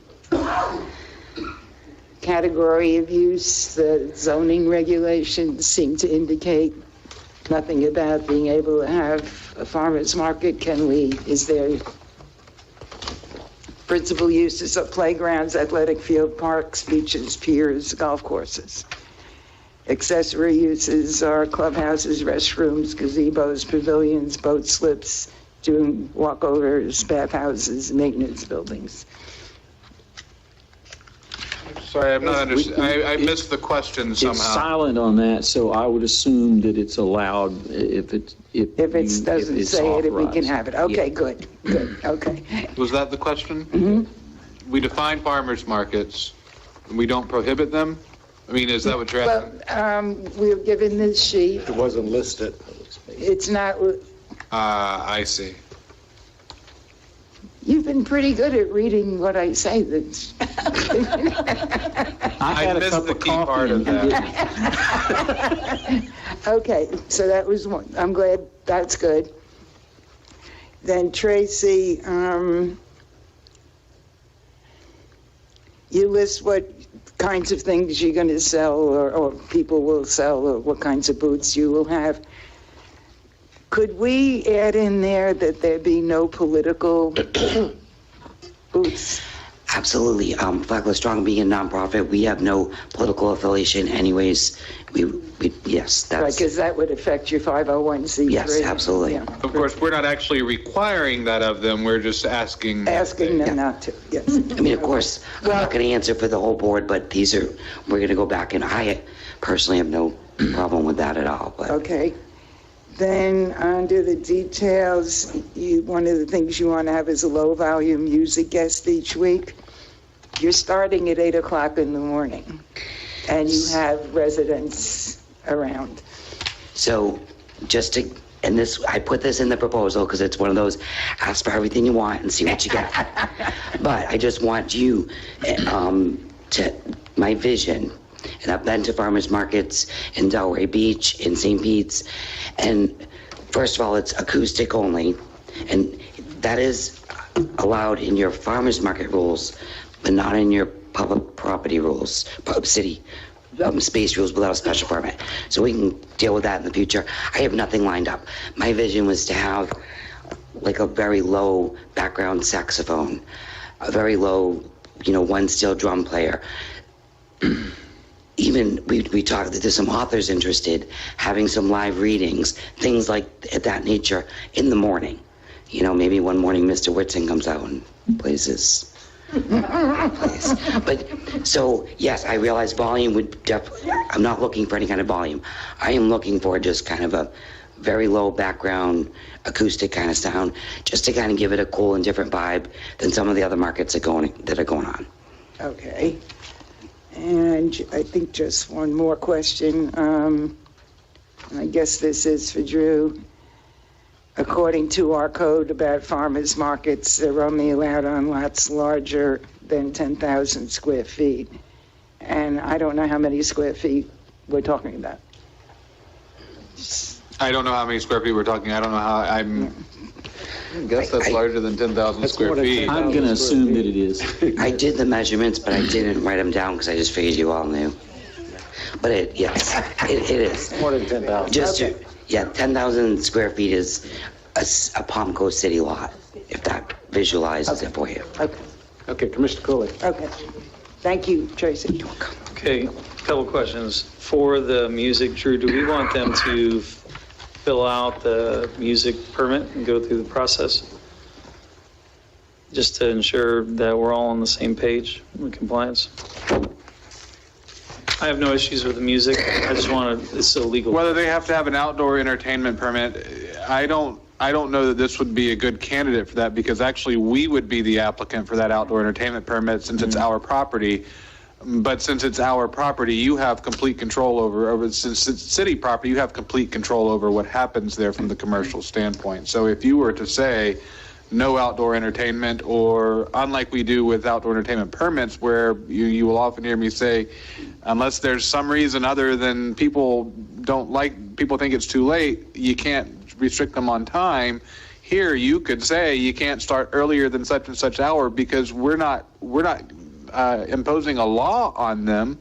category of use. The zoning regulations seem to indicate nothing about being able to have a farmer's market. Is there principal uses of playgrounds, athletic field, parks, beaches, piers, golf courses? Accessory uses are clubhouses, restrooms, gazebos, pavilions, boat slips, doing walkovers, bathhouses, maintenance buildings. Sorry, I'm not understanding. I missed the question somehow. It's silent on that, so I would assume that it's allowed if it doesn't say it, if we can have it. Okay, good, okay. Was that the question? Mm-hmm. We define farmers markets, and we don't prohibit them? I mean, is that what you're asking? Well, we're given this sheet. It wasn't listed. It's not, I see. You've been pretty good at reading what I say. I missed the key part of that. Okay, so that was one. I'm glad that's good. Then Tracy, you list what kinds of things you're going to sell or people will sell or what kinds of booths you will have. Could we add in there that there be no political booths? Absolutely. Flagler Strong being a nonprofit, we have no political affiliation anyways. Yes, that's... Because that would affect your 501c3. Yes, absolutely. Yeah. Of course, we're not actually requiring that of them, we're just asking. Asking them not to, yes. I mean, of course, I'm not going to answer for the whole board, but we're going to go back, and I personally have no problem with that at all. But. Okay. Then under the details, one of the things you want to have is a low-volume music guest each week. You're starting at 8 o'clock in the morning, and you have residents around. So I put this in the proposal because it's one of those, ask for everything you want and see what you get. But I just want you my vision. And I've been to farmers markets in Delray Beach, in St. Pete's. And first of all, it's acoustic only. And that is allowed in your farmers market rules, but not in your public property rules, city space rules without a special permit. So we can deal with that in the future. I have nothing lined up. My vision was to have like a very low background saxophone, a very low, one steel drum player. Even we talked that there's some authors interested, having some live readings, things like that nature in the morning. Maybe one morning Mr. Whitson comes out and plays his plays. But so yes, I realize volume would I'm not looking for any kind of volume. I am looking for just kind of a very low background acoustic kind of sound, just to kind of give it a cool and different vibe than some of the other markets that are going on. Okay. And I think just one more question. I guess this is for Drew. According to our code about farmers markets, they're only allowed on lots larger than 10,000 square feet. And I don't know how many square feet we're talking about. I don't know how many square feet we're talking. I don't know how. I guess that's larger than 10,000 square feet. I'm going to assume that it is. I did the measurements, but I didn't write them down because I just figured you all knew. But yes, it is. More than 10,000. 10,000 square feet is a Palm Coast City lot, if that visualizes it for you. Okay, Commissioner Cooley. Okay. Thank you, Tracy. Okay, a couple questions. For the music, Drew, do we want them to fill out the music permit and go through the process? Just to ensure that we're all on the same page with compliance? I have no issues with the music. I just it's illegal. Whether they have to have an outdoor entertainment permit, I don't know that this would be a good candidate for that, because actually we would be the applicant for that outdoor entertainment permit since it's our property. But since it's our property, you have complete control over since it's city property, you have complete control over what happens there from the commercial standpoint. So if you were to say no outdoor entertainment, or unlike we do with outdoor entertainment permits, where you will often hear me say, unless there's some reason other than people think it's too late, you can't restrict them on time. Here, you could say you can't start earlier than such and such hour, because we're not imposing a law on them.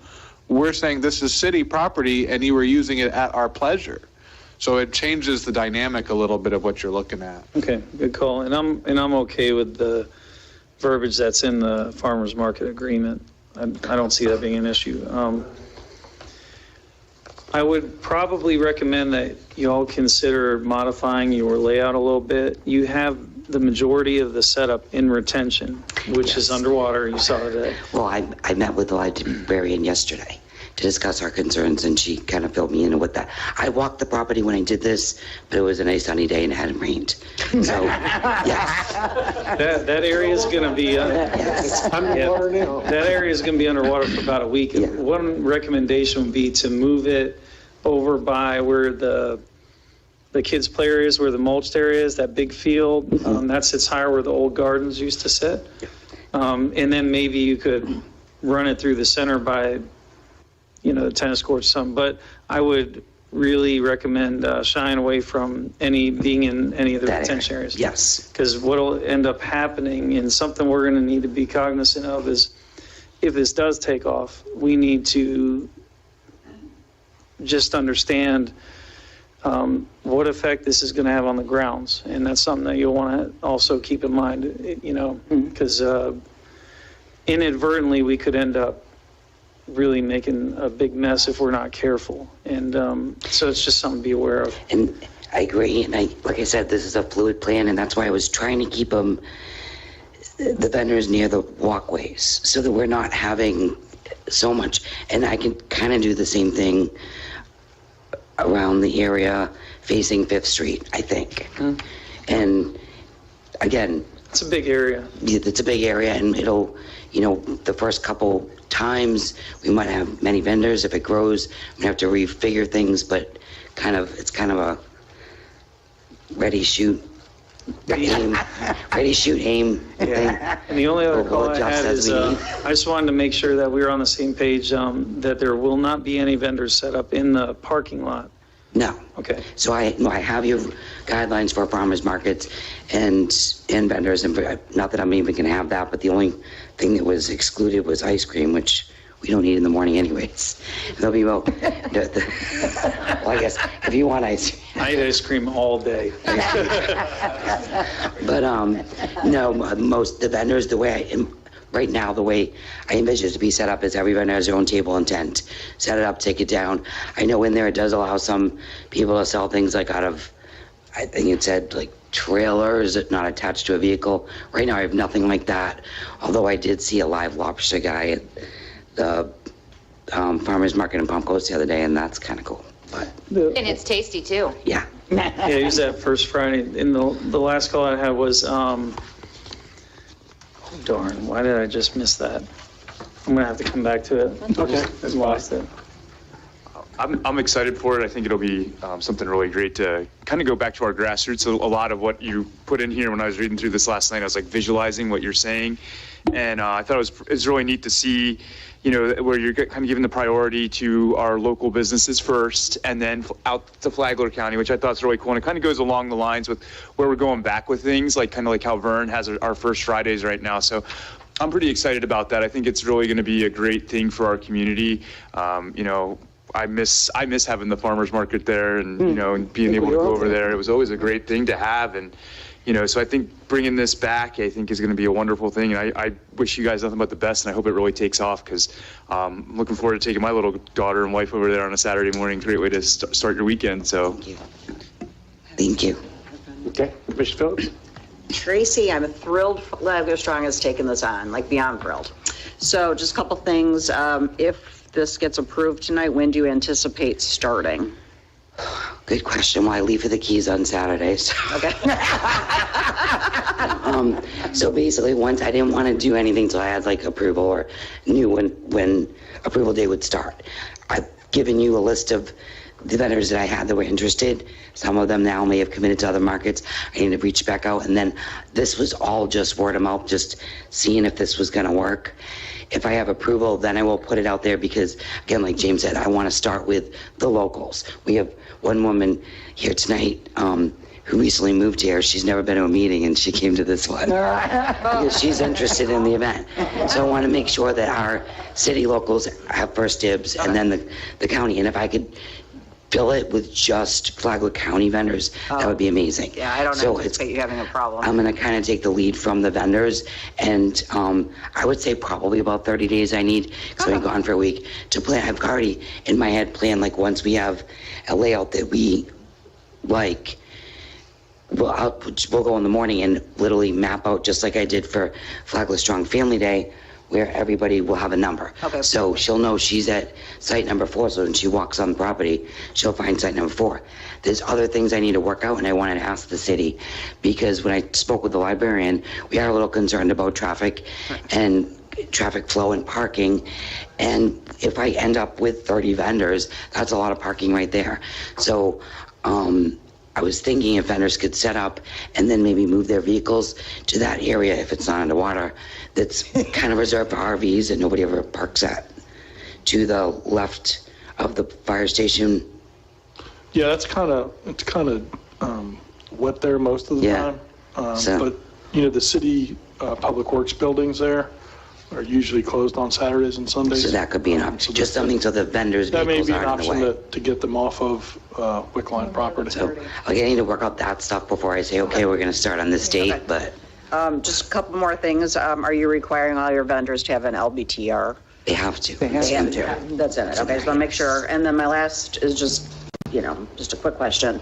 We're saying this is city property and you are using it at our pleasure. So it changes the dynamic a little bit of what you're looking at. Okay, good call. And I'm okay with the verbiage that's in the farmers market agreement. I don't see that being an issue. I would probably recommend that you all consider modifying your layout a little bit. You have the majority of the setup in retention, which is underwater. You saw today. Well, I met with the librarian yesterday to discuss our concerns, and she kind of filled me in with that. I walked the property when I did this, but it was a nice sunny day and it hadn't rained. So, yes. That area is going to be underwater now. That area is going to be underwater for about a week. Yeah. One recommendation would be to move it over by where the the kids' play areas where the mulched area is, that big field, that sits higher where the old gardens used to sit. And then maybe you could run it through the center by, the tennis courts some. But I would really recommend shying away from being in any of the retention areas. Yes. Because what'll end up happening, and something we're going to need to be cognizant of, is if this does take off, we need to just understand what effect this is going to have on the grounds. And that's something that you'll want to also keep in mind, because inadvertently we could end up really making a big mess if we're not careful. And so it's just something to be aware of. And I agree. And like I said, this is a fluid plan, and that's why I was trying to keep the vendors near the walkways so that we're not having so much. And I can kind of do the same thing around the area facing 5th Street, I think. And again, it's a big area. It's a big area, and it'll, the first couple times we might have many vendors. If it grows, we have to refigure things, but it's kind of a ready, shoot, aim thing. And the only other call I had is I just wanted to make sure that we were on the same page, that there will not be any vendors set up in the parking lot. No. Okay. So I have your guidelines for farmers markets and vendors, and not that I'm even going to have that, but the only thing that was excluded was ice cream, which we don't eat in the morning anyways. They'll be well, well, I guess if you want ice cream. I eat ice cream all day. But no, most the vendors, the way right now, the way I envision it to be set up is every vendor has their own table and tent. Set it up, take it down. I know in there it does allow some people to sell things like out of, I think it said like trailers not attached to a vehicle. Right now I have nothing like that. Although I did see a live lobster guy at the farmers market in Palm Coast the other day, and that's kind of cool. But And it's tasty too. yeah. Yeah, use that first Friday. And the last call I had was, darn, why did I just miss that? I'm gonna have to come back to it. Okay. I lost it. I'm excited for it. I think it'll be something really great to kind of go back to our grassroots. A lot of what you put in here when I was reading through this last night, I was like visualizing what you're saying. And I thought it was really neat to see, where you're kind of giving the priority to our local businesses first and then out to Flagler County, which I thought was really cool. And it kind of goes along the lines with where we're going back with things, like kind of like how Vern has our first Fridays right now. So I'm pretty excited about that. I think it's really going to be a great thing for our community. I miss having the farmers market there and, and being able to go over there. It was always a great thing to have. And, so I think bringing this back, I think is going to be a wonderful thing. And I wish you guys nothing but the best. And I hope it really takes off because I'm looking forward to taking my little daughter and wife over there on a Saturday morning. Great way to start your weekend. So Thank you. Okay, Commissioner Phillips? Tracy, I'm thrilled Flagler Strong has taken this on, like beyond thrilled. So just a couple things. If this gets approved tonight, when do you anticipate starting? Good question. Well, I leave for the Keys on Saturdays. Okay. So basically, once I didn't want to do anything till I had like approval or knew when approval day would start. I've given you a list of the vendors that I had that were interested. Some of them now may have committed to other markets. I need to reach back out. And then this was all just word of mouth, just seeing if this was going to work. If I have approval, then I will put it out there because, again, like James said, I want to start with the locals. We have one woman here tonight who recently moved here. She's never been to a meeting, and she came to this one because she's interested in the event. So I want to make sure that our city locals have first dibs, and then the county. And if I could fill it with just Flagler County vendors, that would be amazing. Yeah, I don't anticipate you having a problem. I'm going to kind of take the lead from the vendors, and I would say probably about 30 days I need, because I've been gone for a week, to plan. I've already, in my head, planned, like, once we have a layout that we like, we'll go in the morning and literally map out, just like I did for Flagler Strong Family Day, where everybody will have a number. Okay. So she'll know she's at site number 4, so when she walks on the property, she'll find site number 4. There's other things I need to work out, and I wanted to ask the city, because when I spoke with the librarian, we are a little concerned about traffic and traffic flow and parking, and if I end up with 30 vendors, that's a lot of parking right there. So I was thinking if vendors could set up and then maybe move their vehicles to that area if it's not underwater, that's kind of reserved for RVs and nobody ever parks at, to the left of the fire station. Yeah, it's kind of wet there most of the Yeah. time. But, you know, the city public works buildings there are usually closed on Saturdays and Sundays. So that could be an option, just something so the vendors' That may vehicles be an aren't in the option way. to get them off of Wickline property. So, okay, I need to work out that stuff before I say, okay, we're gonna start on this date, but Just a couple more things. Are you requiring all your vendors to have an LBTR? they have to. They have to. That's in it. Okay, so I'll make sure. And then my last is just, just a quick question.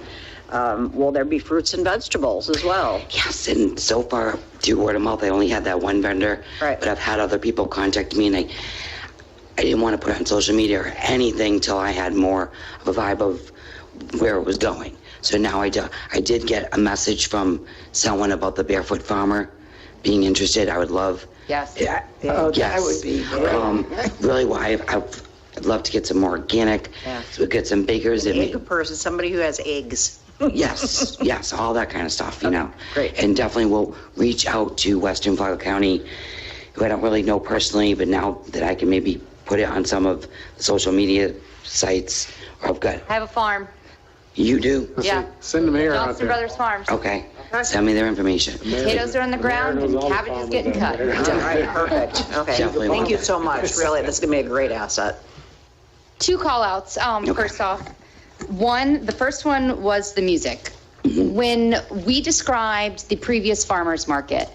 Will there be fruits and vegetables as well? Yes, and so far through word of mouth, I only had that one vendor. Right. But I've had other people contact me, and I didn't want to put it on social media or anything till I had more of a vibe of where it was going. So now I did get a message from someone about the Barefoot Farmer being interested. I would love. Yes. Yeah. Oh, yes. that would be great. Really, why I'd love to get some more organic. Yeah. So we get some bakers that Egg person, somebody who has eggs. yes, all that kind of stuff, you know. great. And definitely we'll reach out to Western Flagler County, who I don't really know personally, but now that I can maybe put it on some of the social media sites, or I've got, I have a farm. you do? Yeah. Send the mayor out Johnston there. Brothers Farms. Okay, send me their information. Potatoes are on the ground and cabbage is getting cut. All right, perfect. Okay, Definitely thank want you that. so much. Really, this is gonna be a great asset. Two call outs. First off, the first one was the music. When we described the previous farmers market,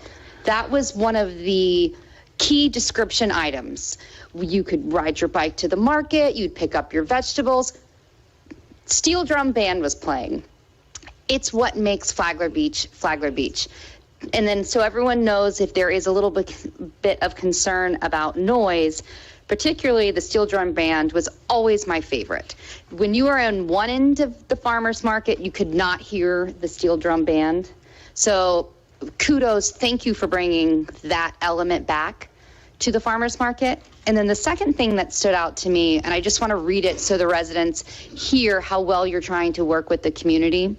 that was one of the key description items. You could ride your bike to the market, you'd pick up your vegetables. Steel Drum Band was playing. It's what makes Flagler Beach, Flagler Beach. And then so everyone knows if there is a little bit of concern about noise, particularly the Steel Drum Band was always my favorite. When you were on one end of the farmer's market, you could not hear the Steel Drum Band. So kudos, thank you for bringing that element back to the farmer's market. And then the second thing that stood out to me, and I just want to read it so the residents hear how well you're trying to work with the community,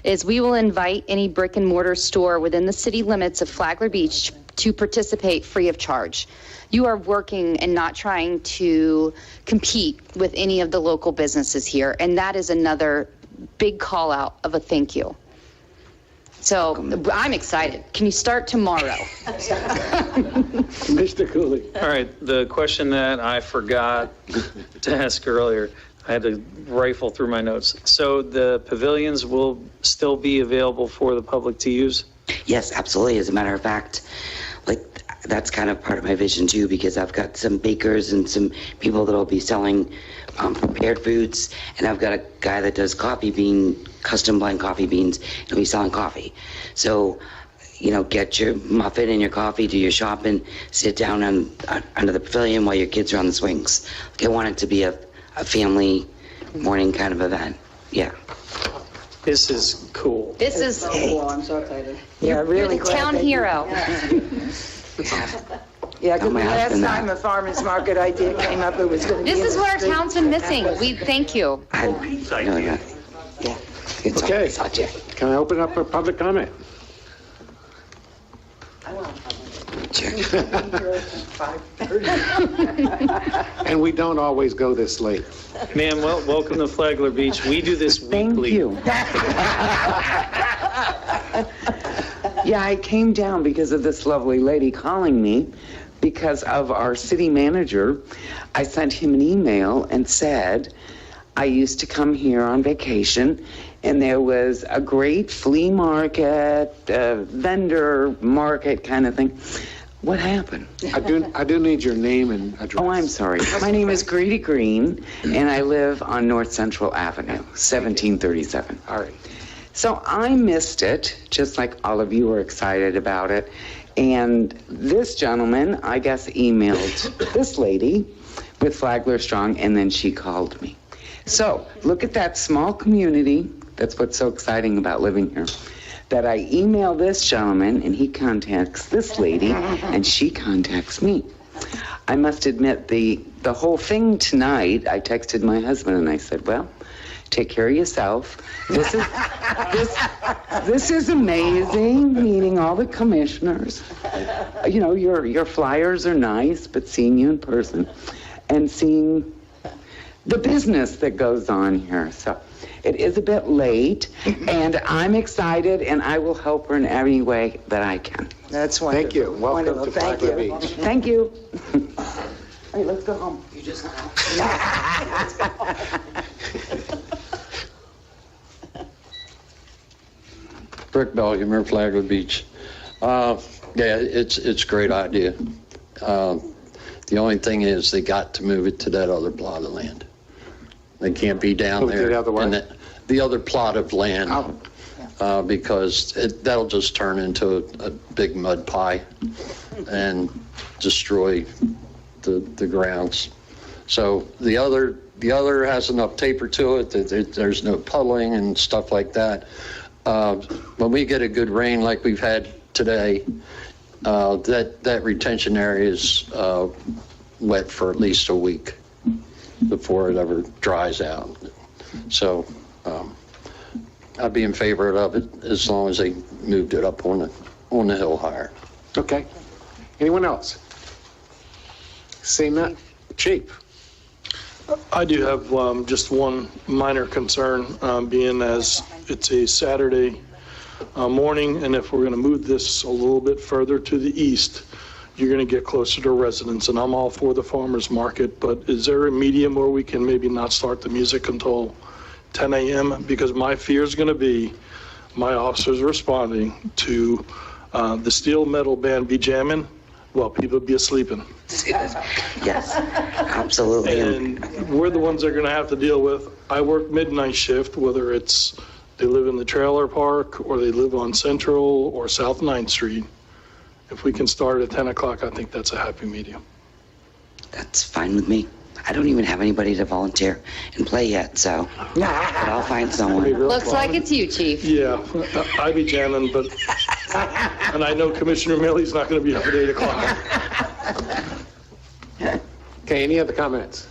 is we will invite any brick and mortar store within the city limits of Flagler Beach to participate free of charge. You are working and not trying to compete with any of the local businesses here, and that is another big call out of a thank you. So I'm excited. Can you start tomorrow? Mr. Cooley. All right, the question that I forgot to ask earlier, I had to rifle through my notes. So the pavilions will still be available for the public to use? Yes, absolutely. As a matter of fact, that's kind of part of my vision too, because I've got some bakers and some people that will be selling prepared foods, and I've got a guy that does custom blend coffee beans, and he'll be selling coffee. So, get your muffin and your coffee, do your shopping, sit down under the pavilion while your kids are on the swings. I want it to be a family morning kind of event. Yeah. This is cool. This is Cool, I'm so excited. Yeah, you're really the glad town that you- hero. Yeah, because the my last husband, time a farmer's market idea came up, it was going to be. This in is the what our street. town's been missing. We thank you. I know that. Yeah. Good talk. Okay. Talk to you. Can I open up for public comment? And we don't always go this late. Ma'am, welcome to Flagler Beach. We do this weekly. Thank you. Yeah, I came down because of this lovely lady calling me because of our city manager. I sent him an email and said, I used to come here on vacation and there was a great flea market, vendor market kind of thing. What happened? I do need your name and address. Oh, I'm sorry. My name is Grady Green, and I live on North Central Avenue, 1737. All right. So I missed it, just like all of you were excited about it. And this gentleman, I guess, emailed this lady with Flagler Strong, and then she called me. So look at that small community. That's what's so exciting about living here. That I email this gentleman and he contacts this lady and she contacts me. I must admit the whole thing tonight, I texted my husband and I said, well, Take care of yourself. This is amazing, meeting all the commissioners. You know, your flyers are nice, but seeing you in person and seeing the business that goes on here. So it is a bit late, and I'm excited, and I will help her in any way that I can. That's wonderful. Thank you. Welcome to Thank Flagler you. Beach. Thank you. All right, let's go home. You just Rick Bellinger, Flagler Beach. Yeah, it's a great idea. The only thing is they got to move it to that other plot of land. They can't be down Move it there. the other way? in the other plot of land. Because that'll just turn into a big mud pie and destroy the grounds. So the other has enough taper to it that there's no puddling and stuff like that. When we get a good rain like we've had today, that retention area is wet for at least a week before it ever dries out. So I'd be in favor of it as long as they moved it up on the hill higher. Okay. Anyone else? Seeing that, Chief. I do have just one minor concern, being as it's a Saturday morning, and if we're going to move this a little bit further to the east, you're going to get closer to residents, and I'm all for the farmers market, but is there a medium where we can maybe not start the music until 10 a.m.? Because my fear is going to be my officers responding to the steel metal band be jamming while people be asleeping. Yes, absolutely. And we're the ones that are going to have to deal with. I work midnight shift, whether it's they live in the trailer park or they live on Central or South 9th Street. If we can start at 10 o'clock, I think that's a happy medium. That's fine with me. I don't even have anybody to volunteer and play yet, so but I'll find someone. Looks like it's you, Chief. Yeah, I be jamming, but, and I know Commissioner Milley's not going to be up at 8 o'clock. Okay, any other comments?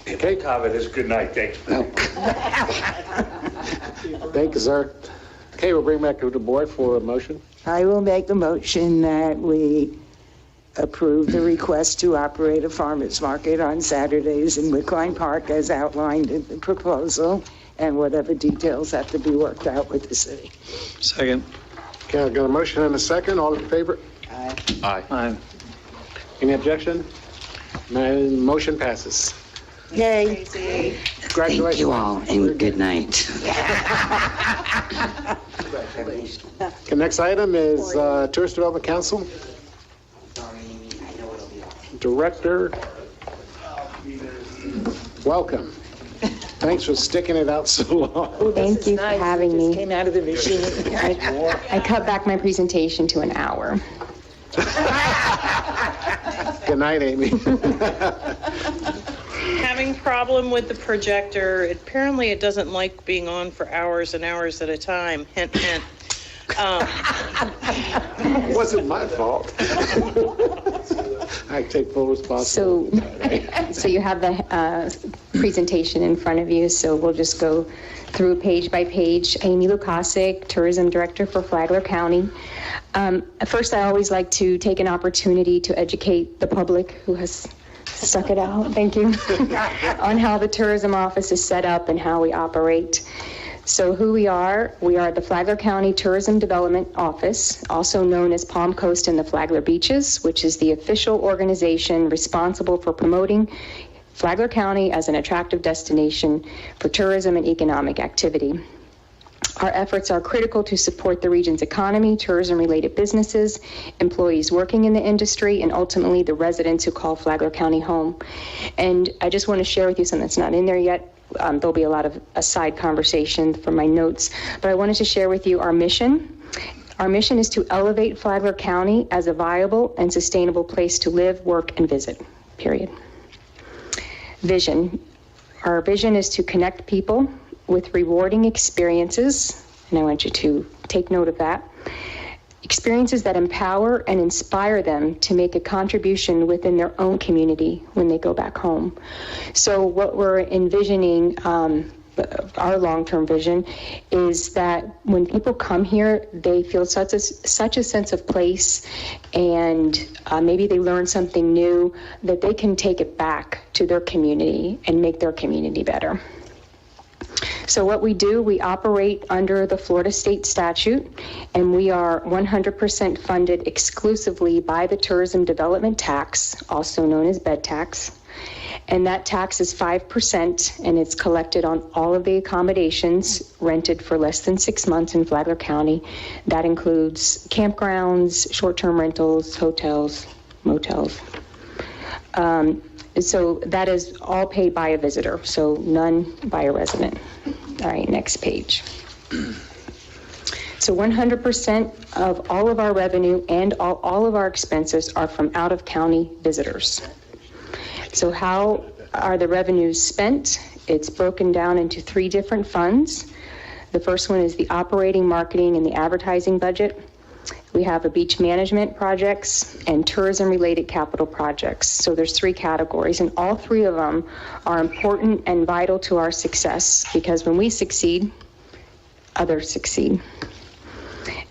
Okay. Comment is good night, thanks. Thank you, sir. Okay, we'll bring back to the board for a motion. I will make a motion that we approve the request to operate a farmers market on Saturdays in Wickline Park as outlined in the proposal, and whatever details have to be worked out with the city. Second. Okay, I've got a motion and a second. All in favor? Aye. Aye. Any objection? Motion passes. Yay. Congratulations. Thank you all, and good night. Okay, next item is Tourist Development Council. Director, welcome. Thanks for sticking it out so long. Thank you for having me. Came out of the machine. I cut back my presentation to an hour. Good night, Amy. Having problem with the projector. Apparently it doesn't like being on for hours and hours at a time. Hint, hint. It wasn't my fault. I take full responsibility. So you have the presentation in front of you, so we'll just go through page by page. Amy Lukasik, Tourism Director for Flagler County. First, I always like to take an opportunity to educate the public who has stuck it out, thank you, on how the tourism office is set up and how we operate. So who we are the Flagler County Tourism Development Office, also known as Palm Coast and the Flagler Beaches, which is the official organization responsible for promoting Flagler County as an attractive destination for tourism and economic activity. Our efforts are critical to support the region's economy, tourism-related businesses, employees working in the industry, and ultimately the residents who call Flagler County home. And I just want to share with you something that's not in there yet. There'll be a lot of aside conversation from my notes, but I wanted to share with you our mission. Our mission is to elevate Flagler County as a viable and sustainable place to live, work, and visit, period. Vision. Our vision is to connect people with rewarding experiences, and I want you to take note of that. experiences that empower and inspire them to make a contribution within their own community when they go back home. So what we're envisioning, our long-term vision, is that when people come here, they feel such a sense of place, and maybe they learn something new, that they can take it back to their community and make their community better. So what we do, we operate under the Florida state statute, and we are 100% funded exclusively by the tourism development tax, also known as bed tax. And that tax is 5%, and it's collected on all of the accommodations rented for less than 6 months in Flagler County. That includes campgrounds, short-term rentals, hotels, motels. So that is all paid by a visitor, so none by a resident. All right, next page. So 100% of all of our revenue and all of our expenses are from out-of-county visitors. So how are the revenues spent? It's broken down into 3 different funds. The first one is the operating, marketing, and the advertising budget. We have a beach management projects and tourism-related capital projects. So there's 3 categories, and all 3 of them are important and vital to our success, because when we succeed, others succeed.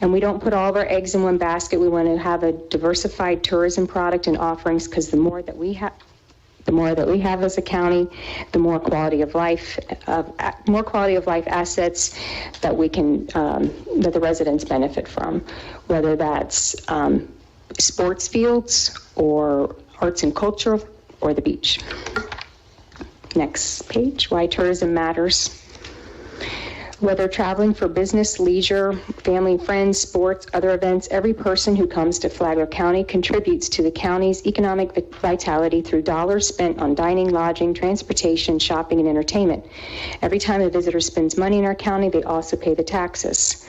And we don't put all of our eggs in one basket. We want to have a diversified tourism product and offerings, because the more that we have as a county, the more quality of life assets that we can that the residents benefit from, whether that's sports fields or arts and culture or the beach. Next page, why tourism matters. Whether traveling for business, leisure, family, friends, sports, other events, every person who comes to Flagler County contributes to the county's economic vitality through dollars spent on dining, lodging, transportation, shopping, and entertainment. Every time a visitor spends money in our county, they also pay the taxes.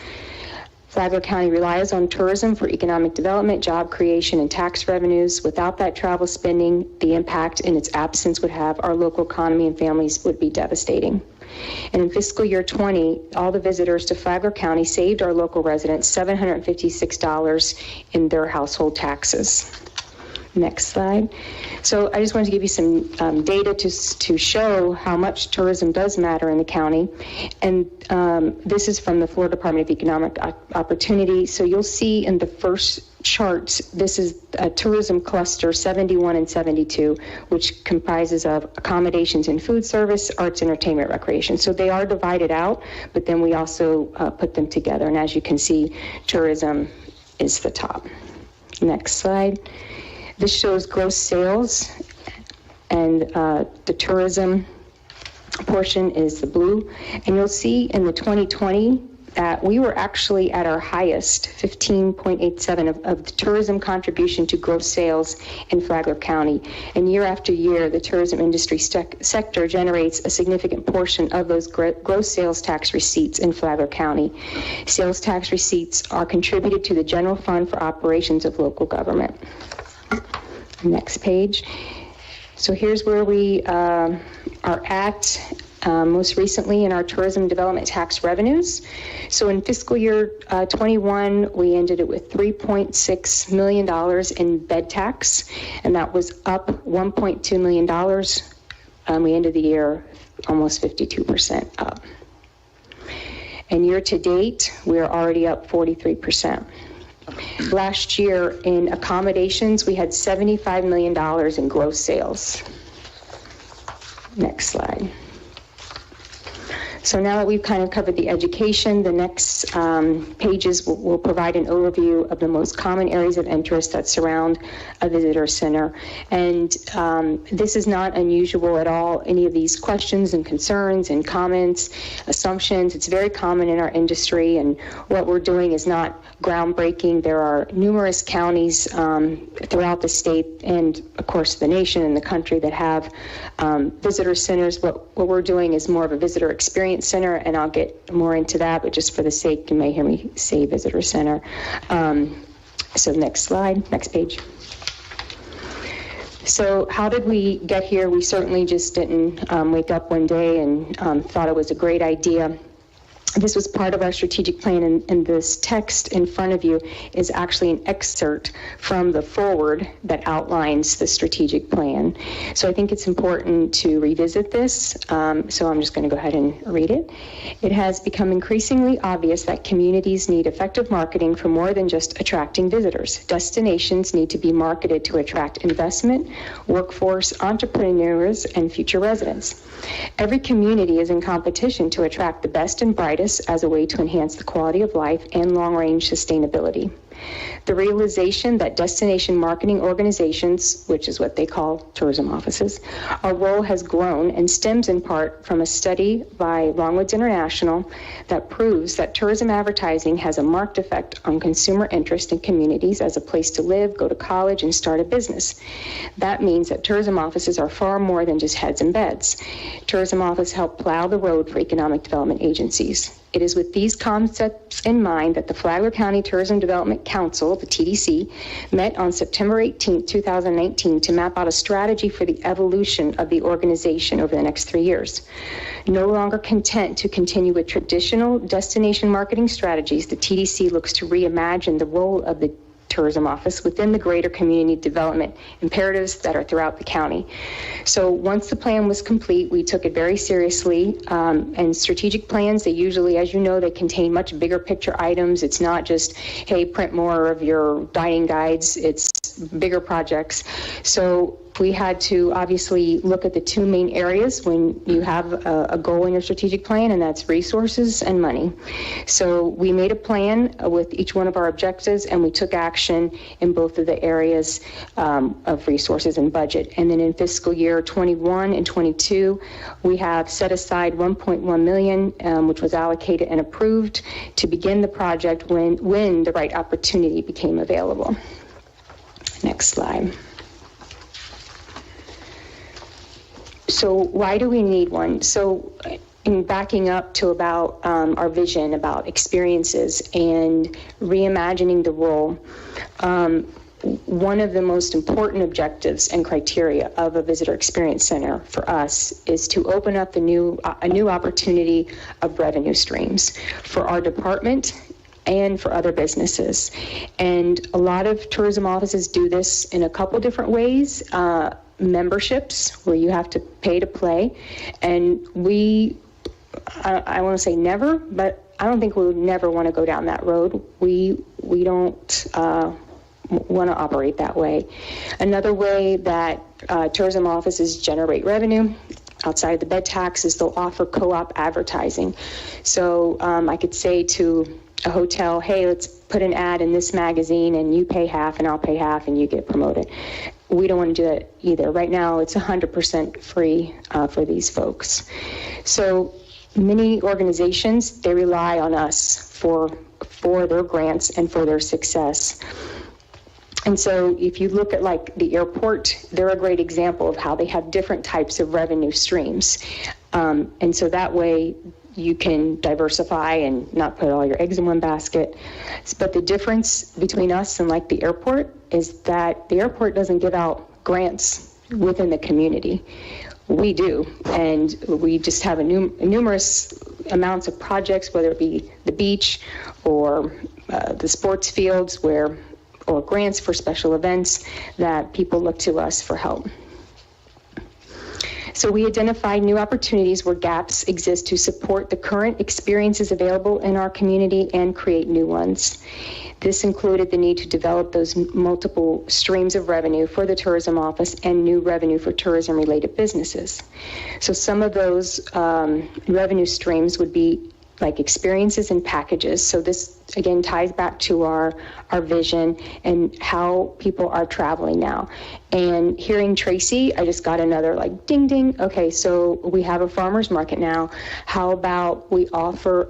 Flagler County relies on tourism for economic development, job creation, and tax revenues. Without that travel spending, the impact in its absence would have our local economy and families would be devastating. And in fiscal year 20, all the visitors to Flagler County saved our local residents $756 in their household taxes. Next slide. So I just wanted to give you some data to show how much tourism does matter in the county. And this is from the Florida Department of Economic Opportunity. So you'll see in the first charts, this is a tourism cluster 71 and 72, which comprises of accommodations and food service, arts, entertainment, recreation. So they are divided out, but then we also put them together. And as you can see, tourism is the top. Next slide. This shows gross sales, and the tourism portion is the blue. And you'll see in the 2020 that we were actually at our highest, 15.87 of the tourism contribution to gross sales in Flagler County. And year after year, the tourism industry sector generates a significant portion of those gross sales tax receipts in Flagler County. Sales tax receipts are contributed to the general fund for operations of local government. Next page. So here's where we are at most recently in our tourism development tax revenues. So in fiscal year 21, we ended it with $3.6 million in bed tax, and that was up $1.2 million. We ended the year almost 52% up. And year to date, we're already up 43%. Last year in accommodations, we had $75 million in gross sales. Next slide. So now that we've kind of covered the education, the next pages will provide an overview of the most common areas of interest that surround a visitor center. And this is not unusual at all. Any of these questions and concerns and comments, assumptions, it's very common in our industry. And what we're doing is not groundbreaking. There are numerous counties throughout the state and, of course, the nation and the country that have visitor centers. What we're doing is more of a visitor experience center, and I'll get more into that, but just for the sake, you may hear me say visitor center. So next slide, next page. So how did we get here? We certainly just didn't wake up one day and thought it was a great idea. This was part of our strategic plan, and this text in front of you is actually an excerpt from the forward that outlines the strategic plan. So I think it's important to revisit this, so I'm just going to go ahead and read it. It has become increasingly obvious that communities need effective marketing for more than just attracting visitors. Destinations need to be marketed to attract investment, workforce, entrepreneurs, and future residents. Every community is in competition to attract the best and brightest as a way to enhance the quality of life and long-range sustainability. The realization that destination marketing organizations, which is what they call tourism offices, our role has grown and stems in part from a study by Longwoods International that proves that tourism advertising has a marked effect on consumer interest in communities as a place to live, go to college, and start a business. That means that tourism offices are far more than just heads and beds. Tourism offices help plow the road for economic development agencies. It is with these concepts in mind that the Flagler County Tourism Development Council, the TDC, met on September 18, 2019 to map out a strategy for the evolution of the organization over the next 3 years. No longer content to continue with traditional destination marketing strategies, the TDC looks to reimagine the role of the tourism office within the greater community development imperatives that are throughout the county. So once the plan was complete, we took it very seriously, and strategic plans, they usually, as you know, they contain much bigger picture items. It's not just, hey, print more of your dining guides, it's bigger projects. So we had to obviously look at the two main areas when you have a goal in your strategic plan, and that's resources and money. So we made a plan with each one of our objectives, and we took action in both of the areas of resources and budget. And then in fiscal year 21 and 22, we have set aside $1.1 million, which was allocated and approved to begin the project when the right opportunity became available. Next slide. So why do we need one? So in backing up to about our vision about experiences and reimagining the role, one of the most important objectives and criteria of a visitor experience center for us is to open up a new opportunity of revenue streams for our department and for other businesses. And a lot of tourism offices do this in a couple different ways. Memberships, where you have to pay to play. And I want to say never, but I don't think we would never want to go down that road. We don't want to operate that way. Another way that tourism offices generate revenue outside the bed tax is they'll offer co-op advertising. So I could say to a hotel, hey, let's put an ad in this magazine and you pay half and I'll pay half and you get promoted. We don't want to do that either. Right now, it's 100% free for these folks. So many organizations, they rely on us for their grants and for their success. And so if you look at like the airport, they're a great example of how they have different types of revenue streams. And so that way you can diversify and not put all your eggs in one basket. But the difference between us and like the airport is that the airport doesn't give out grants within the community. We do, and we just have numerous amounts of projects, whether it be the beach or the sports fields or grants for special events that people look to us for help. So we identified new opportunities where gaps exist to support the current experiences available in our community and create new ones. This included the need to develop those multiple streams of revenue for the tourism office and new revenue for tourism-related businesses. So some of those revenue streams would be like experiences and packages. So this, again, ties back to our vision and how people are traveling now. And hearing Tracy, I just got another like ding, ding. Okay, so we have a farmer's market now. How about we offer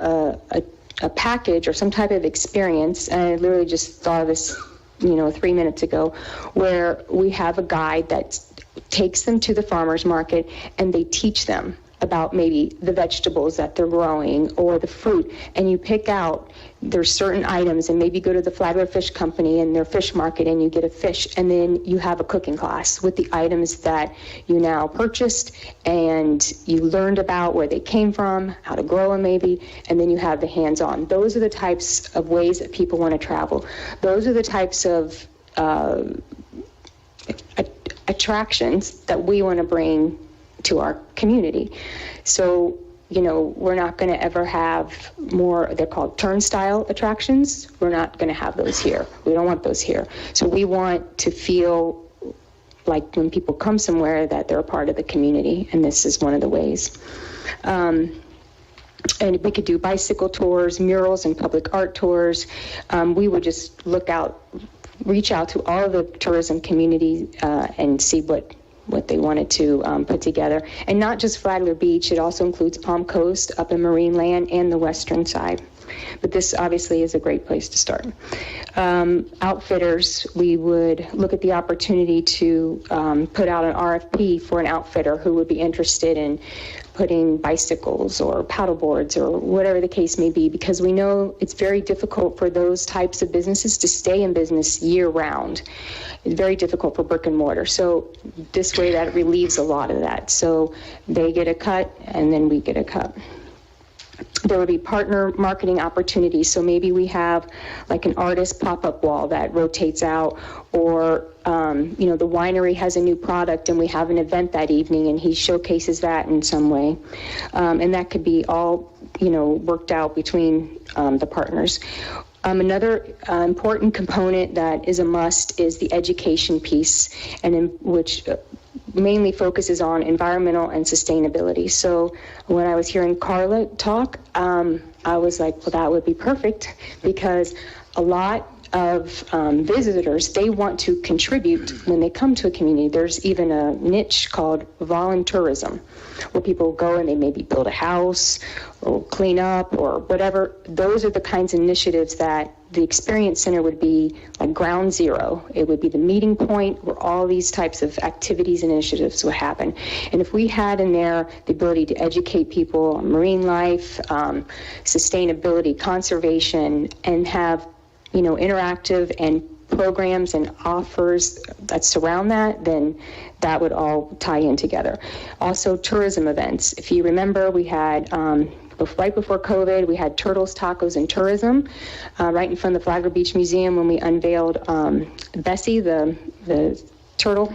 a package or some type of experience? And I literally just thought of this, 3 minutes ago, where we have a guide that takes them to the farmer's market and they teach them about maybe the vegetables that they're growing or the fruit, and you pick out, there's certain items, and maybe go to the Flagler Fish Company and their fish market and you get a fish, and then you have a cooking class with the items that you now purchased and you learned about where they came from, how to grow them maybe, and then you have the hands-on. Those are the types of ways that people want to travel. Those are the types of attractions that we want to bring to our community. So, you know, we're not going to ever have more, they're called turnstile attractions. We're not going to have those here. We don't want those here. So we want to feel like when people come somewhere that they're a part of the community, and this is one of the ways. And we could do bicycle tours, murals, and public art tours. We would just reach out to all of the tourism community and see what they wanted to put together. And not just Flagler Beach, it also includes Palm Coast, up in Marineland, and the western side. But this obviously is a great place to start. Outfitters, we would look at the opportunity to put out an RFP for an outfitter who would be interested in putting bicycles or paddle boards or whatever the case may be, because we know it's very difficult for those types of businesses to stay in business year round. It's very difficult for brick and mortar. So this way that relieves a lot of that. So they get a cut and then we get a cut. There would be partner marketing opportunities. So maybe we have like an artist pop-up wall that rotates out, or you know, the winery has a new product and we have an event that evening and he showcases that in some way. And that could be all, you know, worked out between the partners. Another important component that is a must is the education piece, and in which mainly focuses on environmental and sustainability. So when I was hearing Carla talk, I was like, well, that would be perfect, because a lot of visitors, they want to contribute when they come to a community. There's even a niche called voluntourism, where people go and they maybe build a house or clean up or whatever. Those are the kinds of initiatives that the Experience Center would be like ground zero. It would be the meeting point where all these types of activities and initiatives would happen. And if we had in there the ability to educate people on marine life, sustainability, conservation, and have, you know, interactive and programs and offers that surround that, then that would all tie in together. Also, tourism events. If you remember, we had, right before COVID, we had Turtles, Tacos, and Tourism right in front of the Flagler Beach Museum when we unveiled Bessie, the turtle.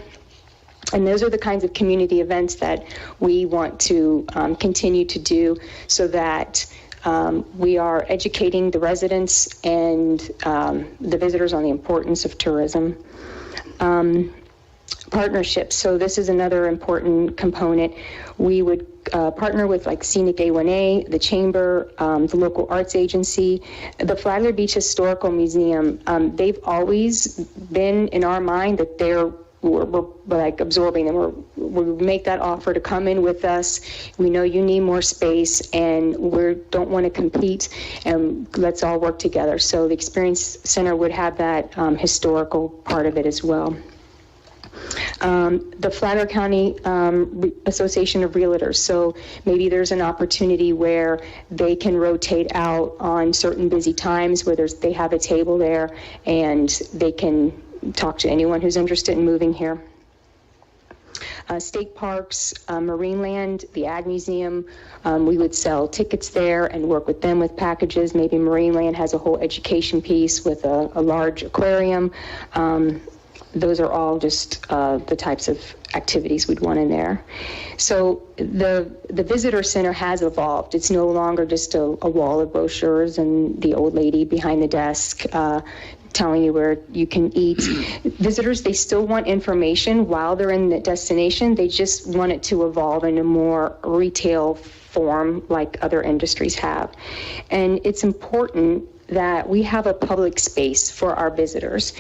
And those are the kinds of community events that we want to continue to do, so that we are educating the residents and the visitors on the importance of tourism. Partnerships. So this is another important component. We would partner with like Scenic A1A, the Chamber, the local arts agency, the Flagler Beach Historical Museum. They've always been in our mind that we're like absorbing them. We make that offer to come in with us. We know you need more space and we don't want to compete, and let's all work together. So the Experience Center would have that historical part of it as well. The Flagler County Association of Realtors. So maybe there's an opportunity where they can rotate out on certain busy times where they have a table there and they can talk to anyone who's interested in moving here. State parks, Marineland, the Ag Museum, we would sell tickets there and work with them with packages. Maybe Marineland has a whole education piece with a large aquarium. Those are all just the types of activities we'd want in there. So the visitor center has evolved. It's no longer just a wall of brochures and the old lady behind the desk telling you where you can eat. Visitors, they still want information while they're in the destination. They just want it to evolve in a more retail form like other industries have. And it's important that we have a public space for our visitors.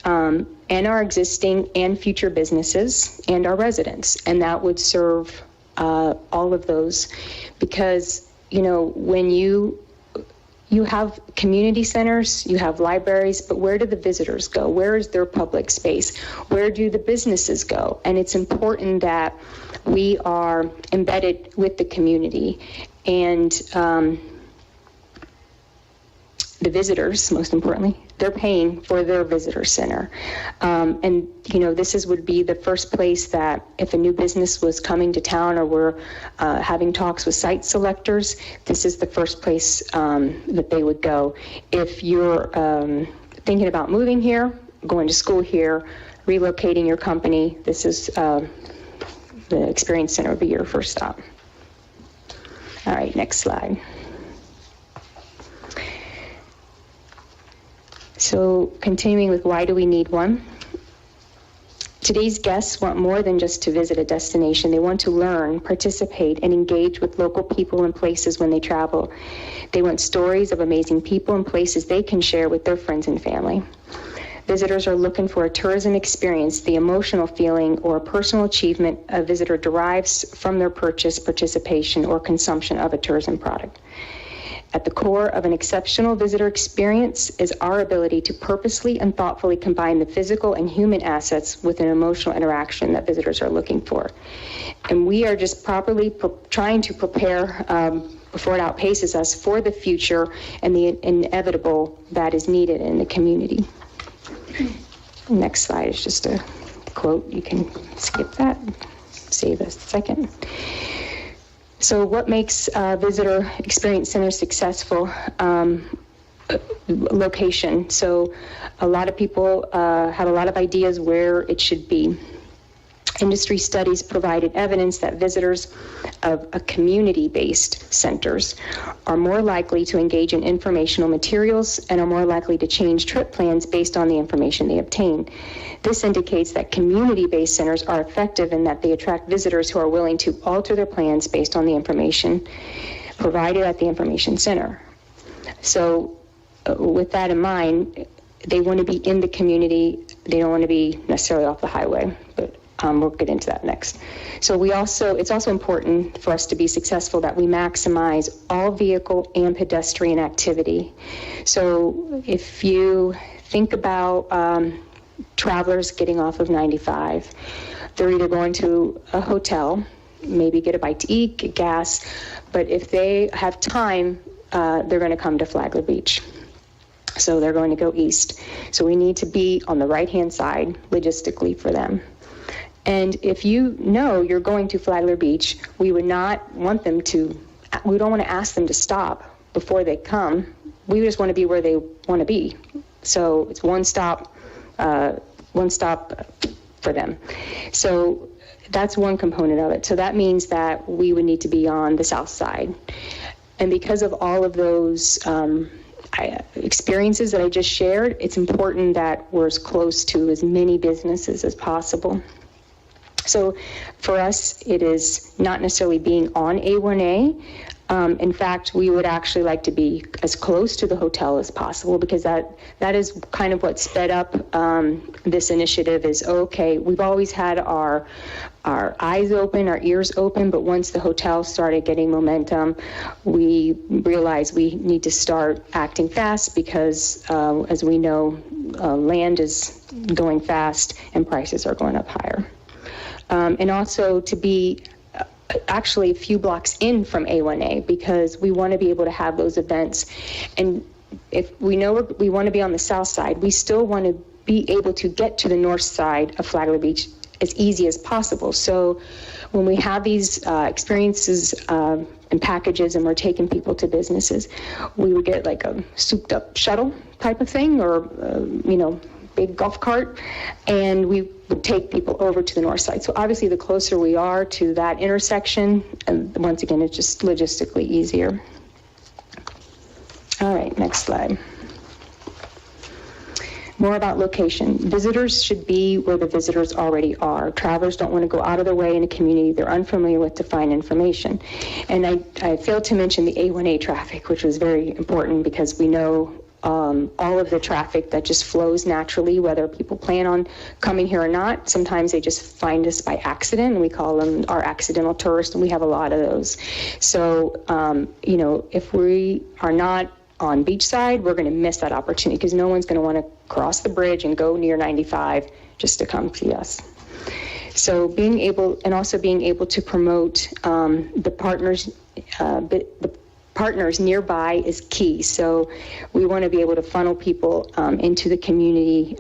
And our existing and future businesses and our residents. And that would serve all of those, because, you know, when you you have community centers, you have libraries, but where do the visitors go? Where is their public space? Where do the businesses go? And it's important that we are embedded with the community. And the visitors, most importantly, they're paying for their visitor center. And, you know, this would be the first place that if a new business was coming to town or we're having talks with site selectors, this is the first place that they would go. If you're thinking about moving here, going to school here, relocating your company, this is the Experience Center would be your first stop. All right, next slide. So continuing with why do we need one? Today's guests want more than just to visit a destination. They want to learn, participate, and engage with local people and places when they travel. They want stories of amazing people and places they can share with their friends and family. Visitors are looking for a tourism experience, the emotional feeling or personal achievement a visitor derives from their purchase, participation, or consumption of a tourism product. At the core of an exceptional visitor experience is our ability to purposely and thoughtfully combine the physical and human assets with an emotional interaction that visitors are looking for. And we are just properly trying to prepare before it outpaces us for the future and the inevitable that is needed in the community. Next slide is just a quote. You can skip that, save a second. So what makes Visitor Experience Center successful? Location. So a lot of people have a lot of ideas where it should be. Industry studies provided evidence that visitors of a community-based centers are more likely to engage in informational materials and are more likely to change trip plans based on the information they obtain. This indicates that community-based centers are effective in that they attract visitors who are willing to alter their plans based on the information provided at the information center. So with that in mind, they want to be in the community. They don't want to be necessarily off the highway, but we'll get into that next. So it's also important for us to be successful that we maximize all vehicle and pedestrian activity. So if you think about travelers getting off of 95, they're either going to a hotel, maybe get a bite to eat, get gas, but if they have time, they're going to come to Flagler Beach. So they're going to go east. So we need to be on the right-hand side logistically for them. And if you know you're going to Flagler Beach, we would not want them to, we don't want to ask them to stop before they come. We just want to be where they want to be. So it's one stop for them. So that's one component of it. So that means that we would need to be on the south side. And because of all of those experiences that I just shared, it's important that we're as close to as many businesses as possible. So for us, it is not necessarily being on A1A. In fact, we would actually like to be as close to the hotel as possible, because that is kind of what sped up this initiative is, okay, we've always had our eyes open, our ears open, but once the hotel started getting momentum, we realized we need to start acting fast because, as we know, land is going fast and prices are going up higher. And also to be actually a few blocks in from A1A, because we want to be able to have those events. And if we know we want to be on the south side, we still want to be able to get to the north side of Flagler Beach as easy as possible. So when we have these experiences and packages and we're taking people to businesses, we would get like a souped up shuttle type of thing, or big golf cart, and we would take people over to the north side. So obviously the closer we are to that intersection, and once again, it's just logistically easier. All right, next slide. More about location. Visitors should be where the visitors already are. Travelers don't want to go out of their way in a community they're unfamiliar with to find information. And I failed to mention the A1A traffic, which was very important because we know all of the traffic that just flows naturally, whether people plan on coming here or not. Sometimes they just find us by accident, and we call them our accidental tourists, and we have a lot of those. So, if we are not on Beachside, we're going to miss that opportunity because no one's going to want to cross the bridge and go near 95 just to come see us. So being able to promote the partners nearby is key. So we want to be able to funnel people into the community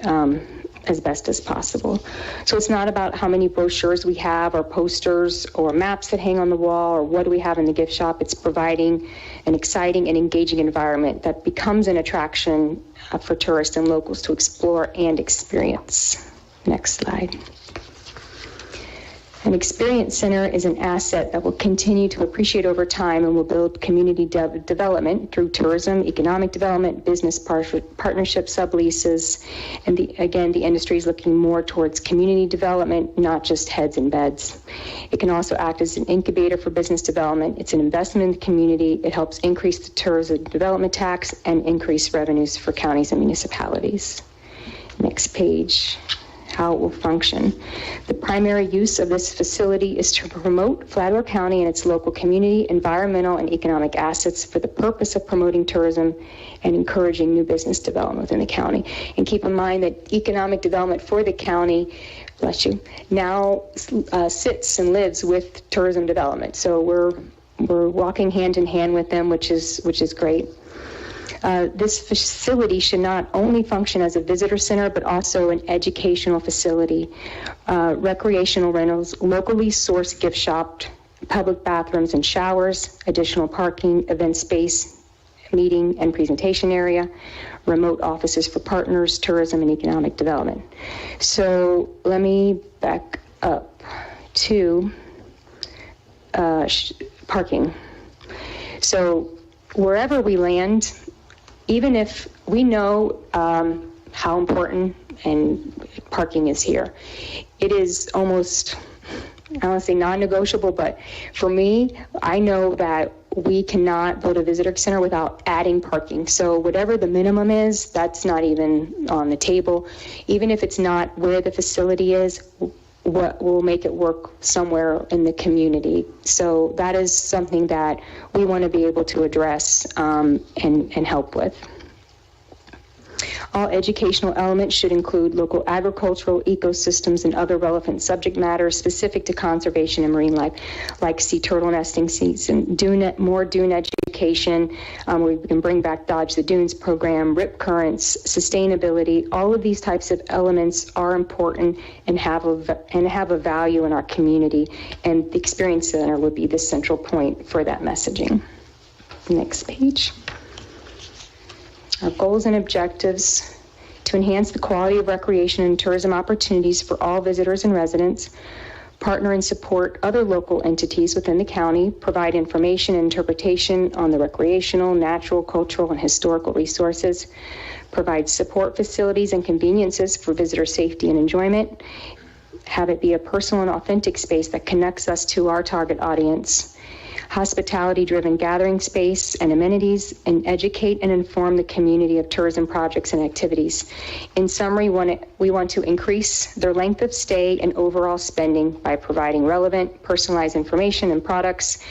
as best as possible. So it's not about how many brochures we have or posters or maps that hang on the wall or what do we have in the gift shop. It's providing an exciting and engaging environment that becomes an attraction for tourists and locals to explore and experience. Next slide. An experience center is an asset that will continue to appreciate over time and will build community development through tourism, economic development, business partnerships, subleases, and the industry is looking more towards community development, not just heads and beds. It can also act as an incubator for business development. It's an investment in the community. It helps increase the tourism development tax and increase revenues for counties and municipalities. Next page. How it will function. The primary use of this facility is to promote Flagler County and its local community, environmental, and economic assets for the purpose of promoting tourism and encouraging new business development within the county. And keep in mind that economic development for the county, bless you, now sits and lives with tourism development. So we're walking hand in hand with them, which is great. This facility should not only function as a visitor center, but also an educational facility, recreational rentals, locally sourced gift shop, public bathrooms and showers, additional parking, event space, meeting and presentation area, remote offices for partners, tourism, and economic development. So let me back up to parking. So wherever we land, even if we know how important and parking is here, it is almost, I don't want to say non-negotiable, but for me, I know that we cannot build a visitor center without adding parking. So whatever the minimum is, that's not even on the table. Even if it's not where the facility is, what will make it work somewhere in the community. So that is something that we want to be able to address and help with. All educational elements should include local agricultural ecosystems and other relevant subject matters specific to conservation and marine life, like sea turtle nesting season, more dune education. We can bring back Dodge the Dunes program, rip currents, sustainability. All of these types of elements are important and have a value in our community. And the Experience Center would be the central point for that messaging. Next page. Our goals and objectives: to enhance the quality of recreation and tourism opportunities for all visitors and residents, partner and support other local entities within the county, provide information and interpretation on the recreational, natural, cultural, and historical resources, provide support facilities and conveniences for visitor safety and enjoyment, have it be a personal and authentic space that connects us to our target audience, hospitality-driven gathering space and amenities, and educate and inform the community of tourism projects and activities. In summary, we want to increase their length of stay and overall spending by providing relevant, personalized information and products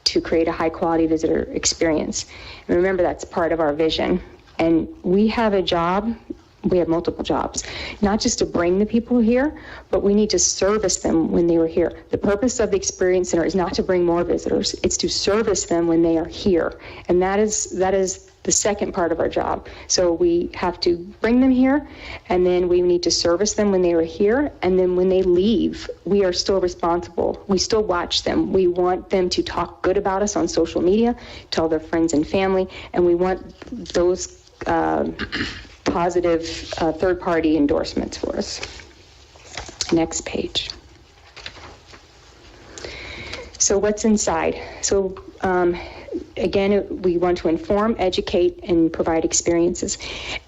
to create a high-quality visitor experience. And remember, that's part of our vision. And we have a job. We have multiple jobs, not just to bring the people here, but we need to service them when they were here. The purpose of the Experience Center is not to bring more visitors, it's to service them when they are here. And that is the second part of our job. So we have to bring them here, and then we need to service them when they are here, and then when they leave, we are still responsible. We still watch them. We want them to talk good about us on social media, tell their friends and family, and we want those positive third-party endorsements for us. Next page. So what's inside? So again, we want to inform, educate, and provide experiences.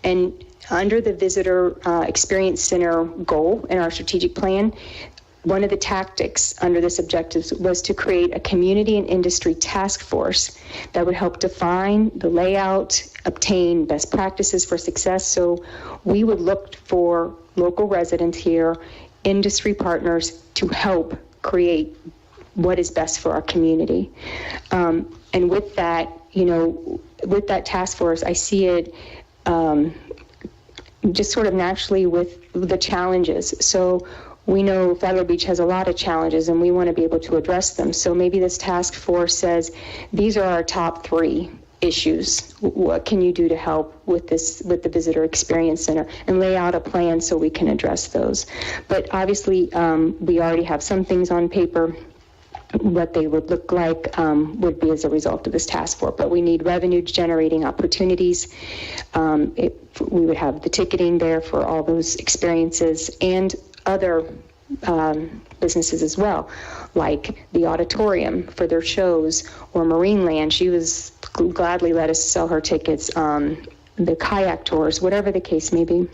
And under the Visitor Experience Center goal in our strategic plan, one of the tactics under this objective was to create a community and industry task force that would help define the layout, obtain best practices for success. So we would look for local residents here, industry partners, to help create what is best for our community. And with that, with that task force, I see it just sort of naturally with the challenges. So we know Flagler Beach has a lot of challenges and we want to be able to address them. So maybe this task force says, these are our top 3 issues. What can you do to help with this, with the Visitor Experience Center, and lay out a plan so we can address those. But obviously, we already have some things on paper. What they would look like would be as a result of this task force. But we need revenue generating opportunities. We would have the ticketing there for all those experiences and other businesses as well, like the auditorium for their shows, or Marineland. She was gladly let us sell her tickets, the kayak tours, whatever the case may be.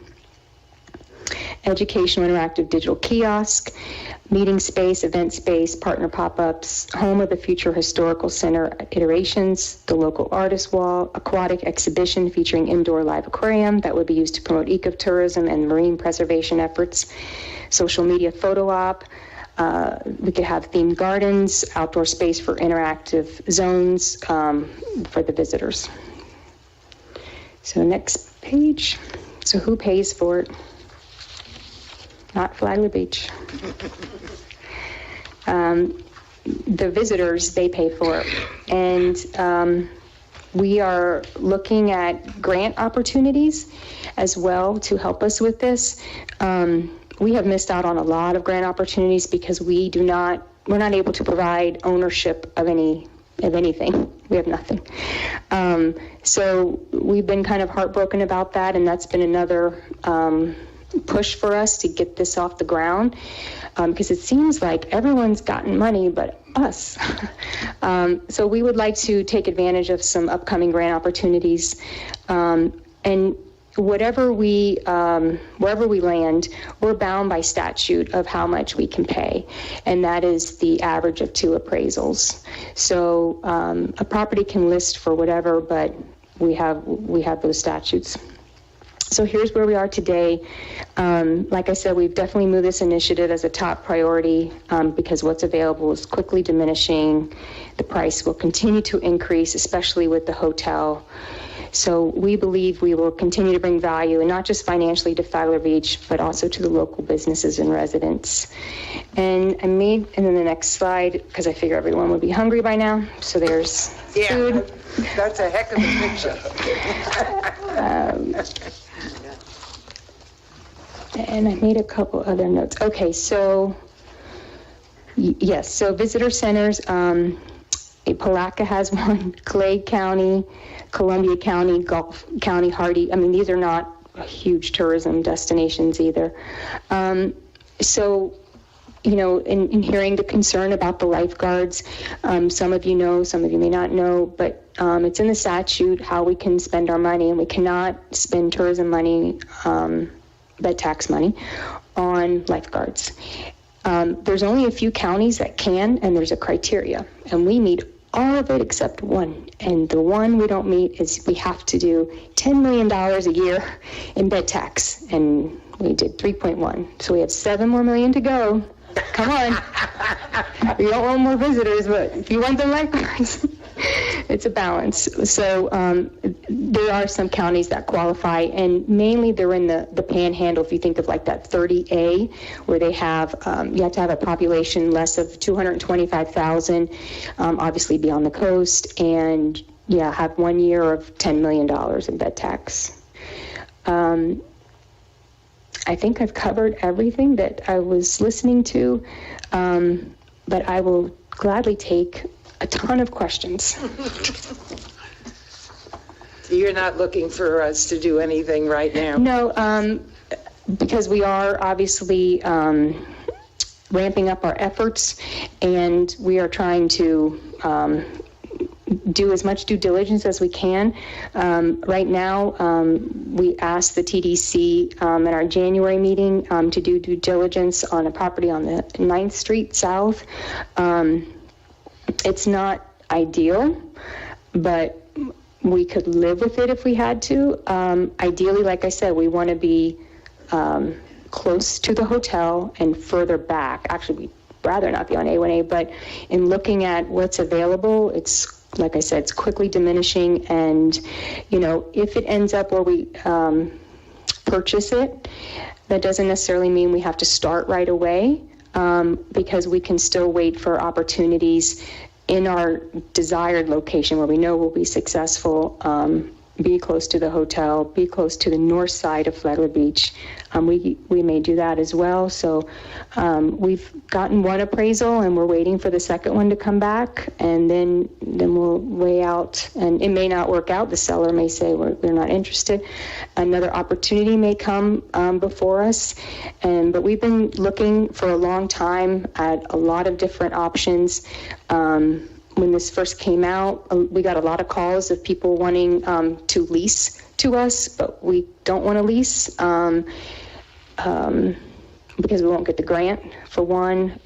Educational interactive digital kiosk, meeting space, event space, partner pop-ups, home of the future historical center iterations, the local artist wall, aquatic exhibition featuring indoor live aquarium that would be used to promote ecotourism and marine preservation efforts, social media photo op. We could have themed gardens, outdoor space for interactive zones for the visitors. So next page. So who pays for it? Not Flagler Beach. The visitors, they pay for it. And we are looking at grant opportunities as well to help us with this. We have missed out on a lot of grant opportunities because we're not able to provide ownership of anything. We have nothing. So we've been kind of heartbroken about that, and that's been another push for us to get this off the ground, because it seems like everyone's gotten money but us. So we would like to take advantage of some upcoming grant opportunities, and wherever we land, we're bound by statute of how much we can pay, and that is the average of 2 appraisals. So a property can list for whatever, but we have those statutes. So here's where we are today. Like I said, we've definitely moved this initiative as a top priority because what's available is quickly diminishing. The price will continue to increase, especially with the hotel. So we believe we will continue to bring value, and not just financially to Flagler Beach, but also to the local businesses and residents. And then the next slide, because I figure everyone would be hungry by now. So there's food. That's a heck of a picture. And I made a couple other notes. Okay, so yes, so visitor centers, Palatka has one, Clay County, Columbia County, Gulf County, Hardy. I mean, these are not huge tourism destinations either. So, in hearing the concern about the lifeguards, some of you know, some of you may not know, but it's in the statute how we can spend our money, and we cannot spend tourism money, bed tax money, on lifeguards. There's only a few counties that can, and there's a criteria, and we meet all of it except one. And the one we don't meet is we have to do $10 million a year in bed tax, and we did 3.1. So we have 7 more million to go. Come on. We don't want more visitors, but if you want the lifeguards, it's a balance. So there are some counties that qualify, and mainly they're in the panhandle. If you think of like that 30A, where they have, you have to have a population less of 225,000, obviously be on the coast, and have 1 year of $10 million in bed tax. I think I've covered everything that I was listening to, but I will gladly take a ton of questions. So you're not looking for us to do anything right now? No, because we are obviously ramping up our efforts, and we are trying to do as much due diligence as we can. Right now, we asked the TDC at our January meeting to do due diligence on a property on the 9th Street South. It's not ideal, but we could live with it if we had to. Ideally, like I said, we want to be close to the hotel and further back. Actually, rather not be on A1A, but in looking at what's available, it's, like I said, it's quickly diminishing, and, you know, if it ends up where we purchase it, that doesn't necessarily mean we have to start right away, because we can still wait for opportunities in our desired location where we know we'll be successful, be close to the hotel, be close to the north side of Flagler Beach. We may do that as well. So we've gotten one appraisal and we're waiting for the second one to come back, and then we'll weigh out, and it may not work out. The seller may say we're not interested. Another opportunity may come before us, but we've been looking for a long time at a lot of different options. When this first came out, we got a lot of calls of people wanting to lease to us, but we don't want to lease because we won't get the grant, for one,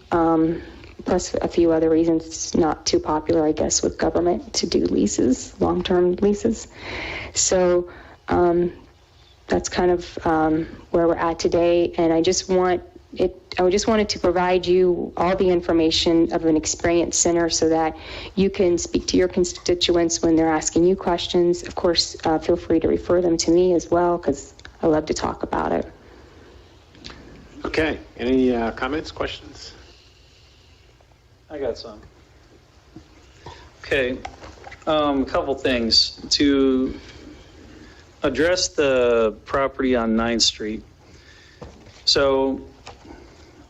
plus a few other reasons. It's not too popular, I guess, with government to do leases, long-term leases. So that's kind of where we're at today, and I just wanted to provide you all the information of an experience center so that you can speak to your constituents when they're asking you questions. Of course, feel free to refer them to me as well, because I love to talk about it. Okay, any comments, questions? I got some. Okay, a couple things. To address the property on 9th Street. So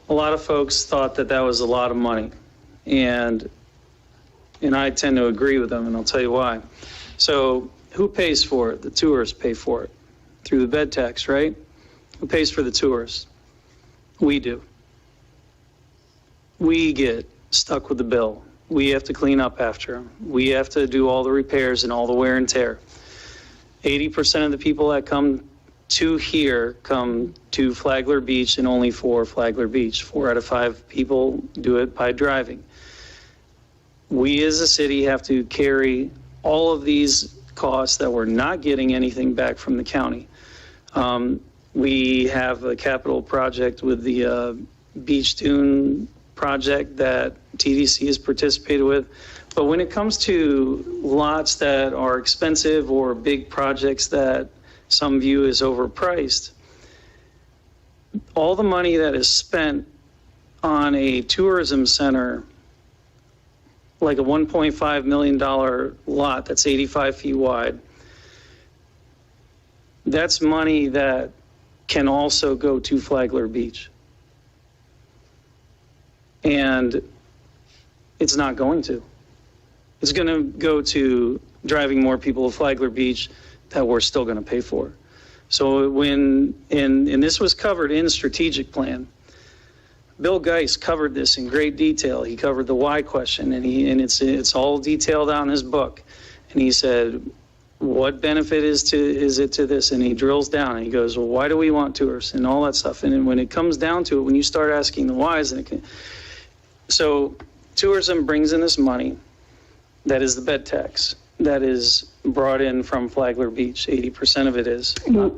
a lot of folks thought that that was a lot of money, and I tend to agree with them, and I'll tell you why. So who pays for it? The tourists pay for it through the bed tax, right? Who pays for the tourists? We do. We get stuck with the bill. We have to clean up after them. We have to do all the repairs and all the wear and tear. 80% of the people that come to Flagler Beach, and only for Flagler Beach. 4 out of 5 people do it by driving. We as a city have to carry all of these costs that we're not getting anything back from the county. We have a capital project with the Beach Dune project that TDC has participated with. But when it comes to lots that are expensive or big projects that some view as overpriced, all the money that is spent on a tourism center, like a $1.5 million lot that's 85 feet wide, that's money that can also go to Flagler Beach. And it's not going to. It's going to go to driving more people to Flagler Beach that we're still going to pay for. So and this was covered in strategic plan. Bill Geist covered this in great detail. He covered the why question, and it's all detailed out in his book. And he said, what benefit is it to this? And he drills down and he goes, well, why do we want tourists and all that stuff? And then when it comes down to it, when you start asking the whys, so tourism brings in this money. That is the bed tax that is brought in from Flagler Beach. 80% of it is. No.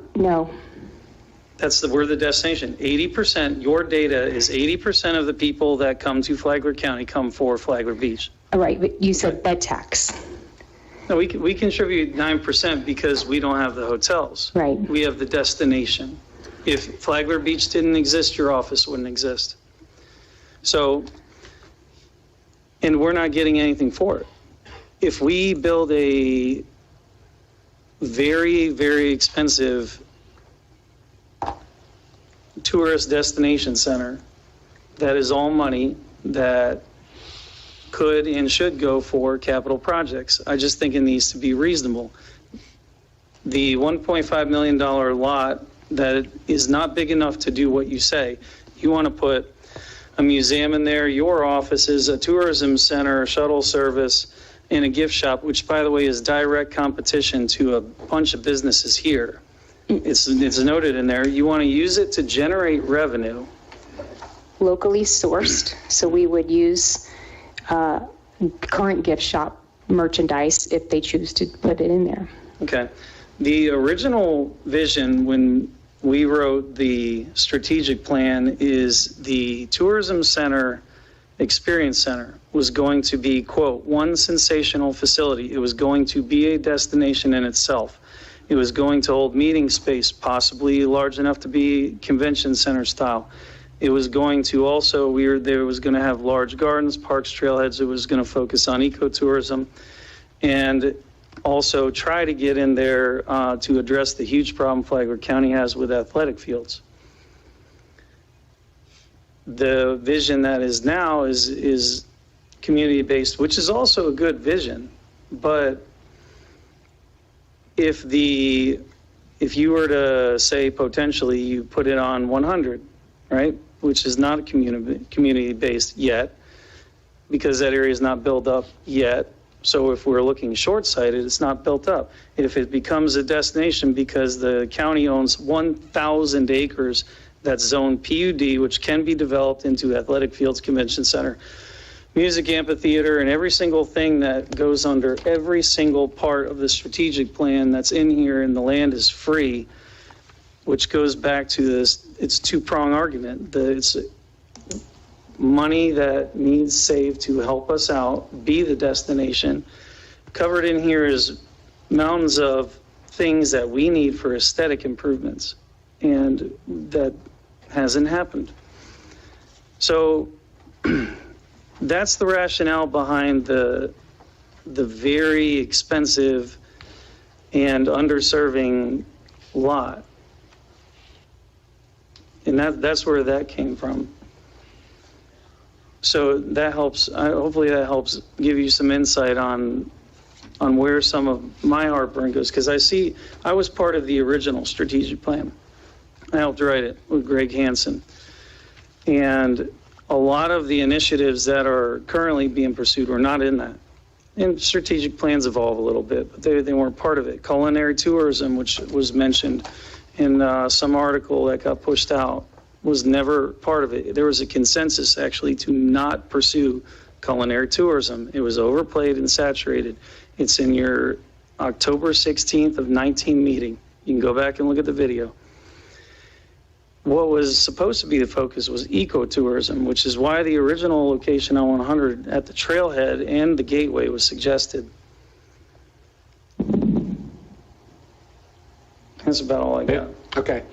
We're the destination. 80%, your data is 80% of the people that come to Flagler County come for Flagler Beach. All right, but you said bed tax. No, we contribute 9% because we don't have the hotels. Right. We have the destination. If Flagler Beach didn't exist, your office wouldn't exist. So, and we're not getting anything for it. If we build a very, very expensive tourist destination center that is all money that could and should go for capital projects, I just think it needs to be reasonable. The $1.5 million lot that is not big enough to do what you say. You want to put a museum in there, your offices, a tourism center, a shuttle service, and a gift shop, which, by the way, is direct competition to a bunch of businesses here. It's noted in there. You want to use it to generate revenue. Locally sourced, so we would use current gift shop merchandise if they choose to put it in there. Okay. The original vision when we wrote the strategic plan is the tourism center Experience Center was going to be, quote, one sensational facility. It was going to be a destination in itself. It was going to hold meeting space, possibly large enough to be convention center style. It was going to also, there was going to have large gardens, parks, trailheads. It was going to focus on ecotourism and also try to get in there to address the huge problem Flagler County has with athletic fields. The vision that is now is community-based, which is also a good vision. But if you were to say potentially you put it on 100, right, which is not community-based yet, because that area is not built up yet. So if we're looking short-sighted, it's not built up. If it becomes a destination because the county owns 1,000 acres that's zoned PUD, which can be developed into athletic fields, convention center, music amphitheater, and every single thing that goes under every single part of the strategic plan that's in here, and the land is free, which goes back to this, it's two-prong argument. It's money that needs saved to help us out, be the destination. Covered in here is mountains of things that we need for aesthetic improvements, and that hasn't happened. So that's the rationale behind the very expensive and underserving lot. And that's where that came from. So that helps, hopefully that helps give you some insight on where some of my heartburn goes, because I was part of the original strategic plan. I helped write it with Greg Hansen. And a lot of the initiatives that are currently being pursued were not in that. And strategic plans evolve a little bit, but they weren't part of it. Culinary tourism, which was mentioned in some article that got pushed out, was never part of it. There was a consensus actually to not pursue culinary tourism. It was overplayed and saturated. It's in your October 16th of 19 meeting. You can go back and look at the video. What was supposed to be the focus was ecotourism, which is why the original location on 100 at the trailhead and the gateway was suggested. That's about all I got. Okay.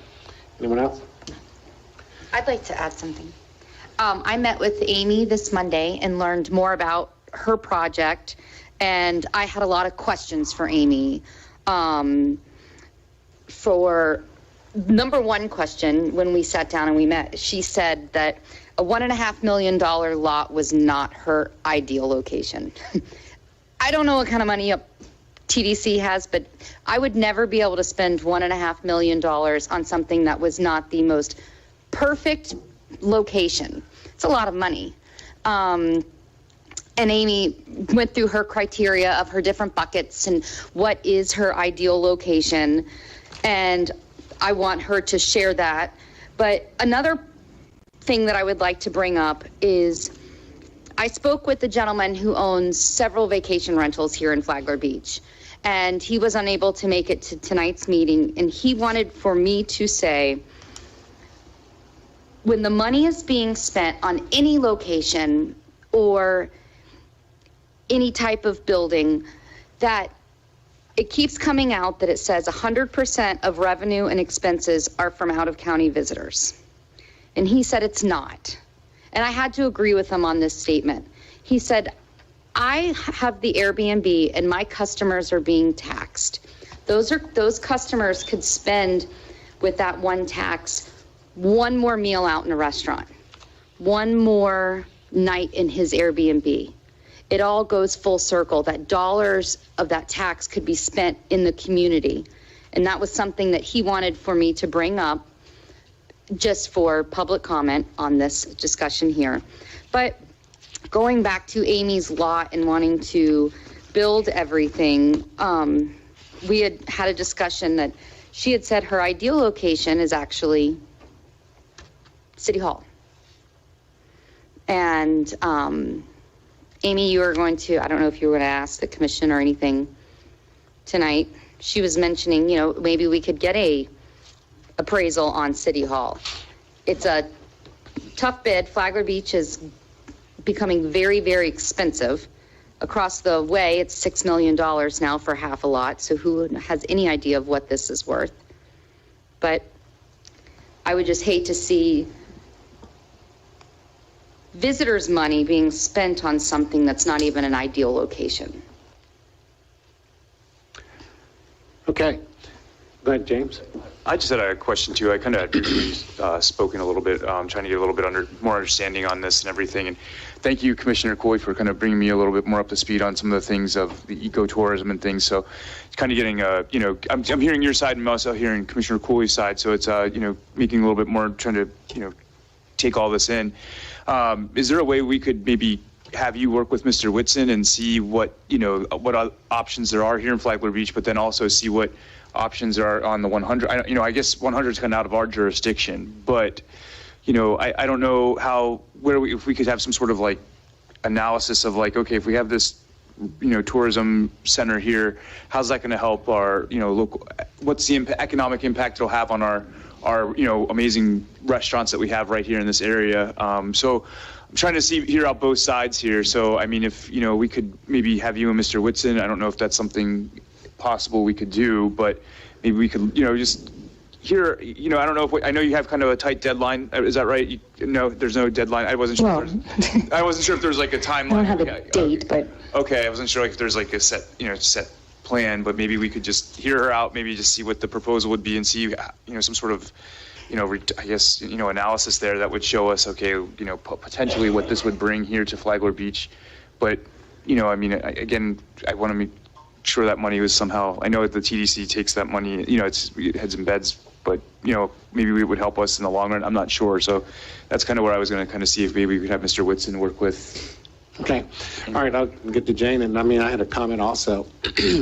Anyone else? I'd like to add something. I met with Amy this Monday and learned more about her project, and I had a lot of questions for Amy. For number one question, when we sat down and we met, she said that a $1.5 million lot was not her ideal location. I don't know what kind of money TDC has, but I would never be able to spend $1.5 million on something that was not the most perfect location. It's a lot of money. And Amy went through her criteria of her different buckets and what is her ideal location. And I want her to share that. But another thing that I would like to bring up is I spoke with the gentleman who owns several vacation rentals here in Flagler Beach, and he was unable to make it to tonight's meeting, and he wanted for me to say, when the money is being spent on any location or any type of building, that it keeps coming out that it says 100% of revenue and expenses are from out-of-county visitors. And he said it's not. And I had to agree with him on this statement. He said, I have the Airbnb and my customers are being taxed. Those customers could spend with that one tax one more meal out in a restaurant, one more night in his Airbnb. It all goes full circle. That dollars of that tax could be spent in the community. And that was something that he wanted for me to bring up just for public comment on this discussion here. But going back to Amy's lot and wanting to build everything, we had a discussion that she had said her ideal location is actually City Hall. And Amy, you were going to, I don't know if you were going to ask the commission or anything tonight. She was mentioning, maybe we could get a appraisal on City Hall. It's a tough bid. Flagler Beach has becoming very, very expensive. Across the way, it's $6 million now for half a lot, so who has any idea of what this is worth? But I would just hate to see visitors' money being spent on something that's not even an ideal location. Okay. Go ahead, James. I just had a question too. I kind of spoken a little bit, trying to get a little bit more understanding on this and everything. And thank you, Commissioner Coy, for kind of bringing me a little bit more up to speed on some of the things of the ecotourism and things. So it's kind of getting, I'm hearing your side and I'm also hearing Commissioner Coy's side. So it's, making a little bit more, trying to, take all this in. Is there a way we could maybe have you work with Mr. Whitson and see what, what options there are here in Flagler Beach, but then also see what options are on the 100. I guess 100 is kind of out of our jurisdiction, but I don't know if we could have some sort of like analysis of like, okay, if we have this, tourism center here, how's that going to help our, local, what's the economic impact it'll have on our amazing restaurants that we have right here in this area. So I'm trying to hear out both sides here. So, I mean, if, we could maybe have you and Mr. Whitson, I don't know if that's something possible we could do, but maybe we could, just hear, I don't know if I know you have kind of a tight deadline. Is that right? No, there's no deadline. I wasn't sure. I wasn't sure if there was like a timeline. I don't have a date, but. Okay, I wasn't sure if there's like a set plan, but maybe we could just hear her out, maybe just see what the proposal would be and see, some sort of, I guess, analysis there that would show us, okay, potentially what this would bring here to Flagler Beach. But, again, I want to make sure that money was somehow, I know that the TDC takes that money, it's heads and beds, but, maybe it would help us in the long run. I'm not sure. So that's kind of where I was going to kind of see if maybe we could have Mr. Whitson work with. Okay. All right, I'll get to Jane. And I had a comment also.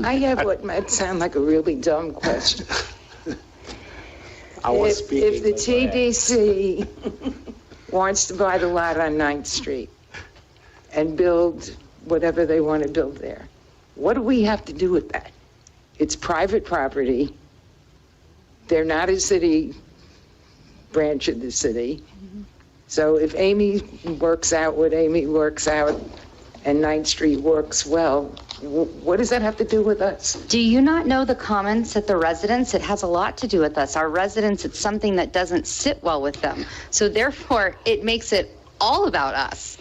I have what might sound like a really dumb question. I was speaking. If the TDC wants to buy the lot on 9th Street and build whatever they want to build there, what do we have to do with that? It's private property. They're not a city branch of the city. So if Amy works out what Amy works out and 9th Street works well, what does that have to do with us? Do you not know the comments at the residents? It has a lot to do with us. Our residents, it's something that doesn't sit well with them. So therefore, it makes it all about us.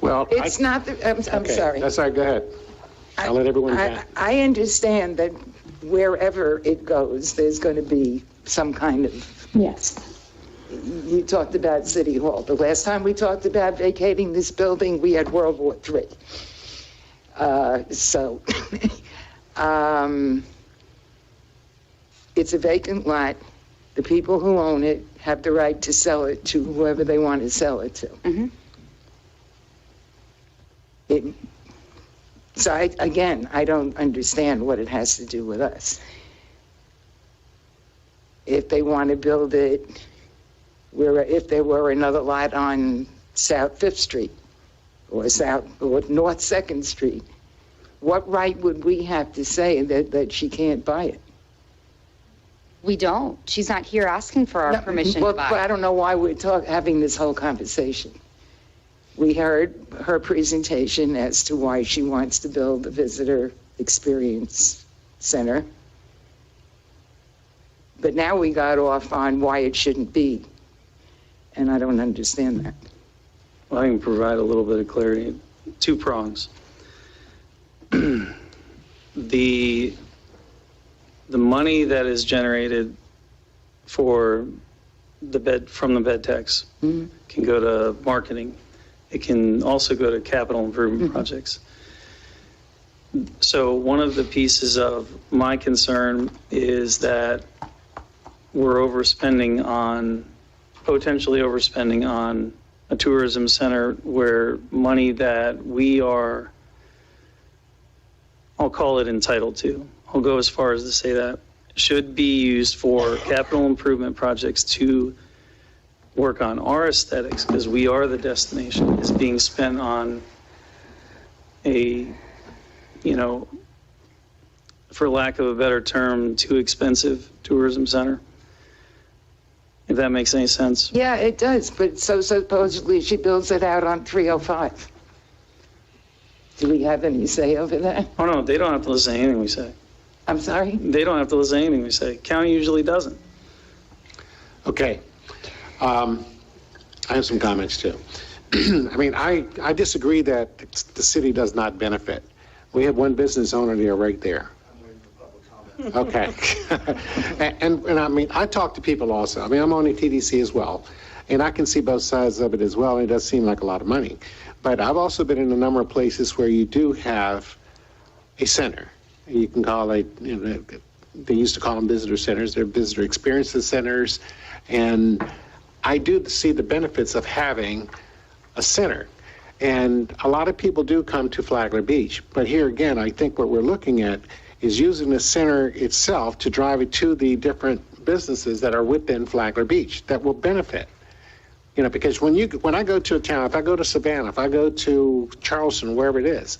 Well, it's not, I'm okay, sorry. That's all right, go ahead. I'll let everyone chat. I understand that wherever it goes, there's going to be some kind of. Yes. You talked about City Hall. The last time we talked about vacating this building, we had World War III. It's a vacant lot. The people who own it have the right to sell it to whoever they want to sell it to. Mm-hmm. Again, I don't understand what it has to do with us. If they want to build it, if there were another lot on South 5th Street or North 2nd Street, what right would we have to say that she can't buy it? We don't. She's not here asking for our permission to buy. But I don't know why we're having this whole conversation. We heard her presentation as to why she wants to build a visitor experience center. But now we got off on why it shouldn't be. And I don't understand that. Well, I can provide a little bit of clarity. 2 prongs. The money that is generated from the bed tax can go to marketing. It can also go to capital improvement projects. So one of the pieces of my concern is that we're potentially overspending on a tourism center where money that we are, I'll call it entitled to, I'll go as far as to say that, should be used for capital improvement projects to work on our aesthetics, because we are the destination, is being spent on a, for lack of a better term, too expensive tourism center. if that makes any sense. Yeah, it does, but so supposedly she builds it out on 305. Do we have any say over that? Oh, no, they don't have to listen to anything we say. I'm sorry? They don't have to listen to anything we say. County usually doesn't. Okay. I have some comments too. I mean, I disagree that the city does not benefit. We have one business owner there right there. Okay. and I mean, I talk to people also. I mean, I'm on the TDC as well, and I can see both sides of it as well, and it does seem like a lot of money. But I've also been in a number of places where you do have a center. You can call it, you know, they used to call them visitor centers. They're visitor experiences centers. And I do see the benefits of having a center. And a lot of people do come to Flagler Beach. But here again, I think what we're looking at is using the center itself to drive it to the different businesses that are within Flagler Beach that will benefit. You know, because when I go to a town, if I go to Savannah, if I go to Charleston, wherever it is,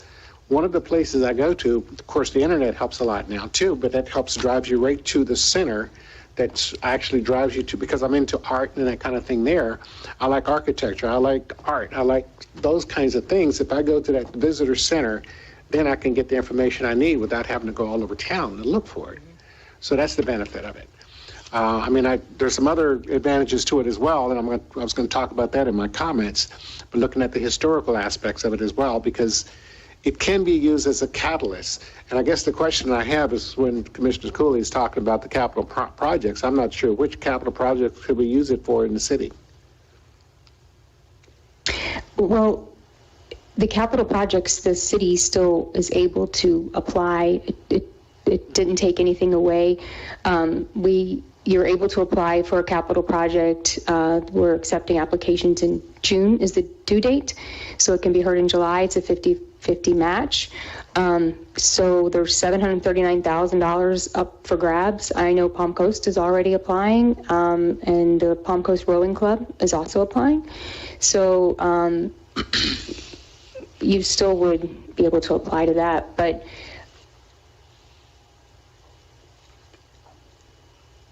one of the places I go to, of course, the internet helps a lot now too, but that helps drive you right to the center that actually drives you to, because I'm into art and that kind of thing there. I like architecture, I like art, I like those kinds of things. If I go to that visitor center, then I can get the information I need without having to go all over town and look for it. So that's the benefit of it. I mean, there's some other advantages to it as well, and I was going to talk about that in my comments, but looking at the historical aspects of it as well, because it can be used as a catalyst. And I guess the question I have is when Commissioner Cooley is talking about the capital projects, I'm not sure which capital projects could we use it for in the city? Well, the capital projects, the city still is able to apply. It didn't take anything away. You're able to apply for a capital project. We're accepting applications in June is the due date, so it can be heard in July. It's a 50-50 match. So there's $739,000 up for grabs. I know Palm Coast is already applying, and the Palm Coast Rowing Club is also applying. So you still would be able to apply to that, but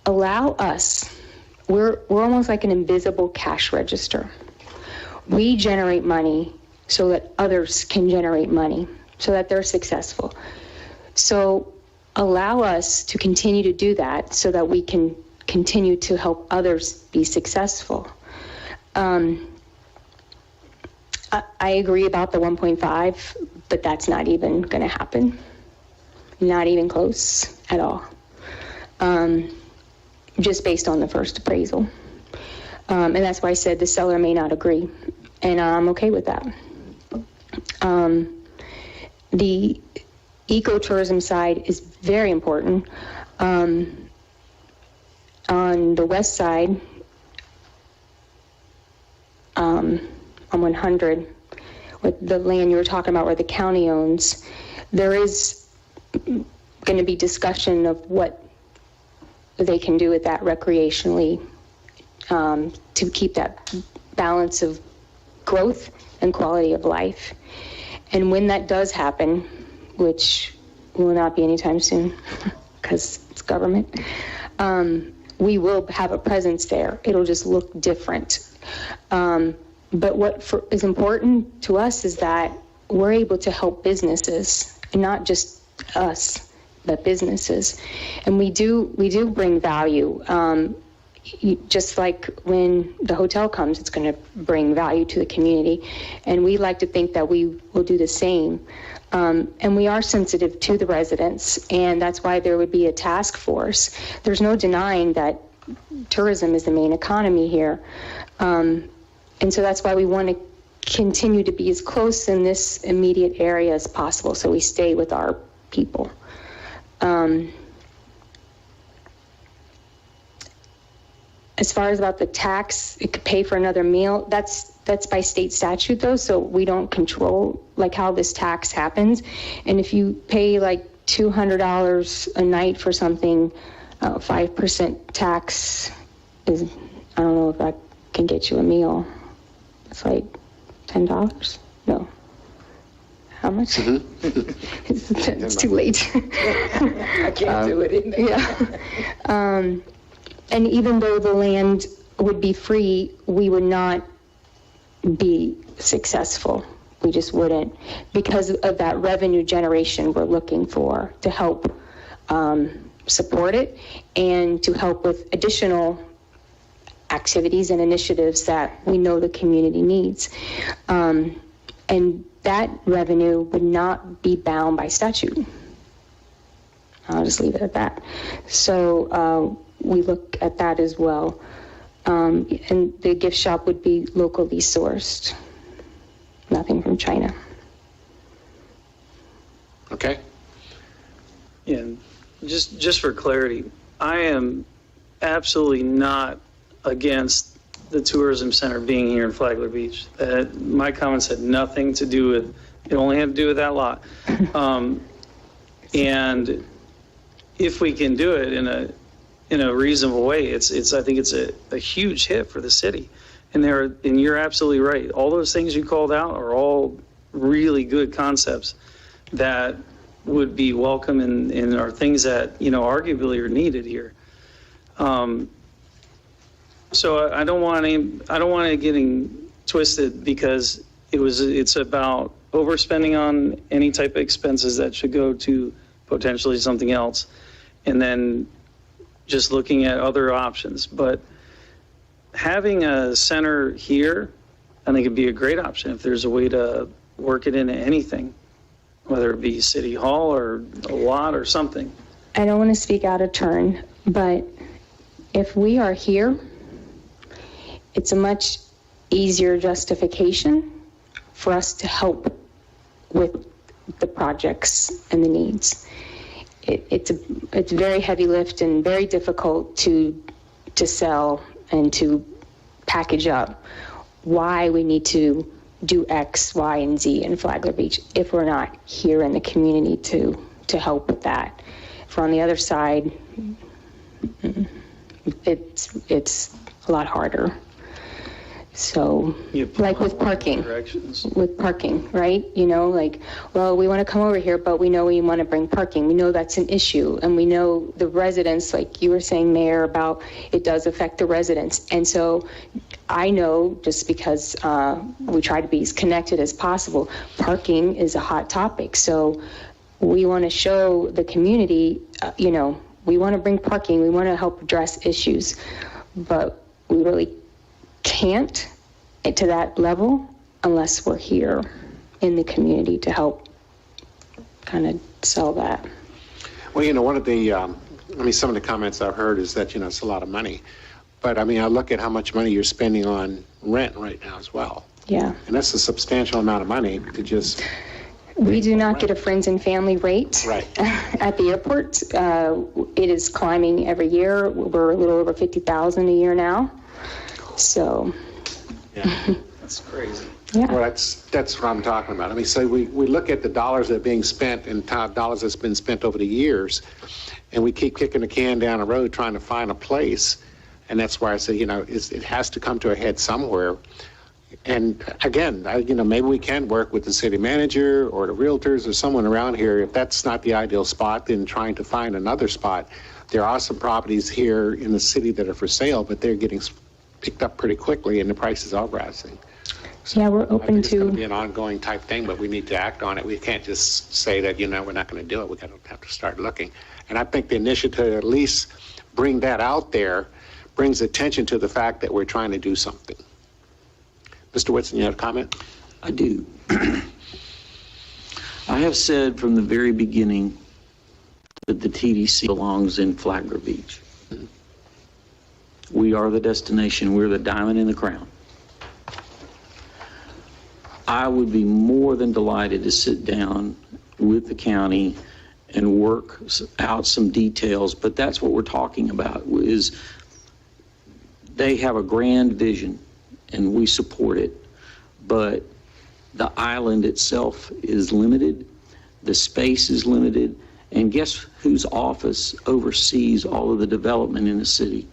allow us, we're almost like an invisible cash register. We generate money so that others can generate money, so that they're successful. So allow us to continue to do that so that we can continue to help others be successful. I agree about the 1.5, but that's not even going to happen. Not even close at all. Just based on the first appraisal. And that's why I said the seller may not agree, and I'm okay with that. The ecotourism side is very important. On the west side, on 100, with the land you were talking about where the county owns, there is going to be discussion of what they can do with that recreationally to keep that balance of growth and quality of life. And when that does happen, which will not be anytime soon because it's government, we will have a presence there. It'll just look different. But what is important to us is that we're able to help businesses, and not just us, but businesses. And we do bring value. Just like when the hotel comes, it's going to bring value to the community. And we like to think that we will do the same. And we are sensitive to the residents, and that's why there would be a task force. There's no denying that tourism is the main economy here. And so that's why we want to continue to be as close in this immediate area as possible, so we stay with our people. As far as about the tax, it could pay for another meal. That's by state statute though, so we don't control like how this tax happens. And if you pay like $200 a night for something, 5% tax is, I don't know if I can get you a meal. It's like $10? No. How much? It's too late. I can't do it in there. Yeah. And even though the land would be free, we would not be successful. We just wouldn't, because of that revenue generation we're looking for to help support it and to help with additional activities and initiatives that we know the community needs. And that revenue would not be bound by statute. I'll just leave it at that. So we look at that as well. And the gift shop would be locally sourced, nothing from China. Okay. Yeah, just for clarity, I am absolutely not against the tourism center being here in Flagler Beach. My comments had nothing to do with, it only had to do with that lot. And if we can do it in a reasonable way, I think it's a huge hit for the city. And you're absolutely right. All those things you called out are all really good concepts that would be welcome and are things that, arguably are needed here. So I don't want it getting twisted, because it's about overspending on any type of expenses that should go to potentially something else, and then just looking at other options. But having a center here, I think it'd be a great option if there's a way to work it into anything, whether it be City Hall or a lot or something. I don't want to speak out of turn, but if we are here, it's a much easier justification for us to help with the projects and the needs. It's a very heavy lift and very difficult to sell and to package up why we need to do X, Y, and Z in Flagler Beach if we're not here in the community to help with that. If we're on the other side, it's a lot harder. So, like with parking, right? Well, we want to come over here, but we know we want to bring parking. We know that's an issue, and we know the residents, like you were saying, Mayor, about it does affect the residents. And so I know, just because we try to be as connected as possible, parking is a hot topic. So we want to show the community, we want to bring parking, we want to help address issues, but we really can't to that level unless we're here in the community to help kind of sell that. Well, one of the, some of the comments I've heard is that, it's a lot of money. But I look at how much money you're spending on rent right now as well. Yeah. And that's a substantial amount of money to just... We do not get a friends and family rate right at the airport. It is climbing every year. We're a little over $50,000 a year now. So, yeah, that's crazy. Yeah. Well, that's what I'm talking about. So we look at the dollars that are being spent and dollars that's been spent over the years, and we keep kicking the can down the road trying to find a place. And that's why I say, it has to come to a head somewhere. And again, maybe we can work with the city manager or the realtors or someone around here. If that's not the ideal spot, then trying to find another spot. There are some properties here in the city that are for sale, but they're getting picked up pretty quickly, and the prices are rising. So yeah, we're open it's going to to be an ongoing type thing, but we need to act on it. We can't just say that, we're not going to do it. We're going to have to start looking. And I think the initiative to at least bring that out there brings attention to the fact that we're trying to do something. Mr. Whitson, you have a comment? I do. I have said from the very beginning that the TDC belongs in Flagler Beach. We are the destination. We're the diamond in the crown. I would be more than delighted to sit down with the county and work out some details, but that's what we're talking about, is they have a grand vision and we support it, but the island itself is limited, the space is limited, and guess whose office oversees all of the development in the city?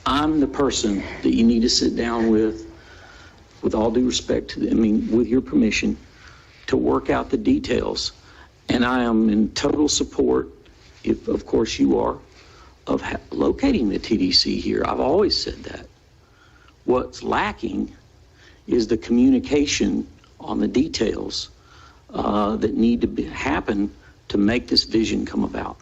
I'm the person that you need to sit down with all due respect to with your permission, to work out the details. And I am in total support, if of course you are, of locating the TDC here. I've always said that. What's lacking is the communication on the details that need to happen to make this vision come about.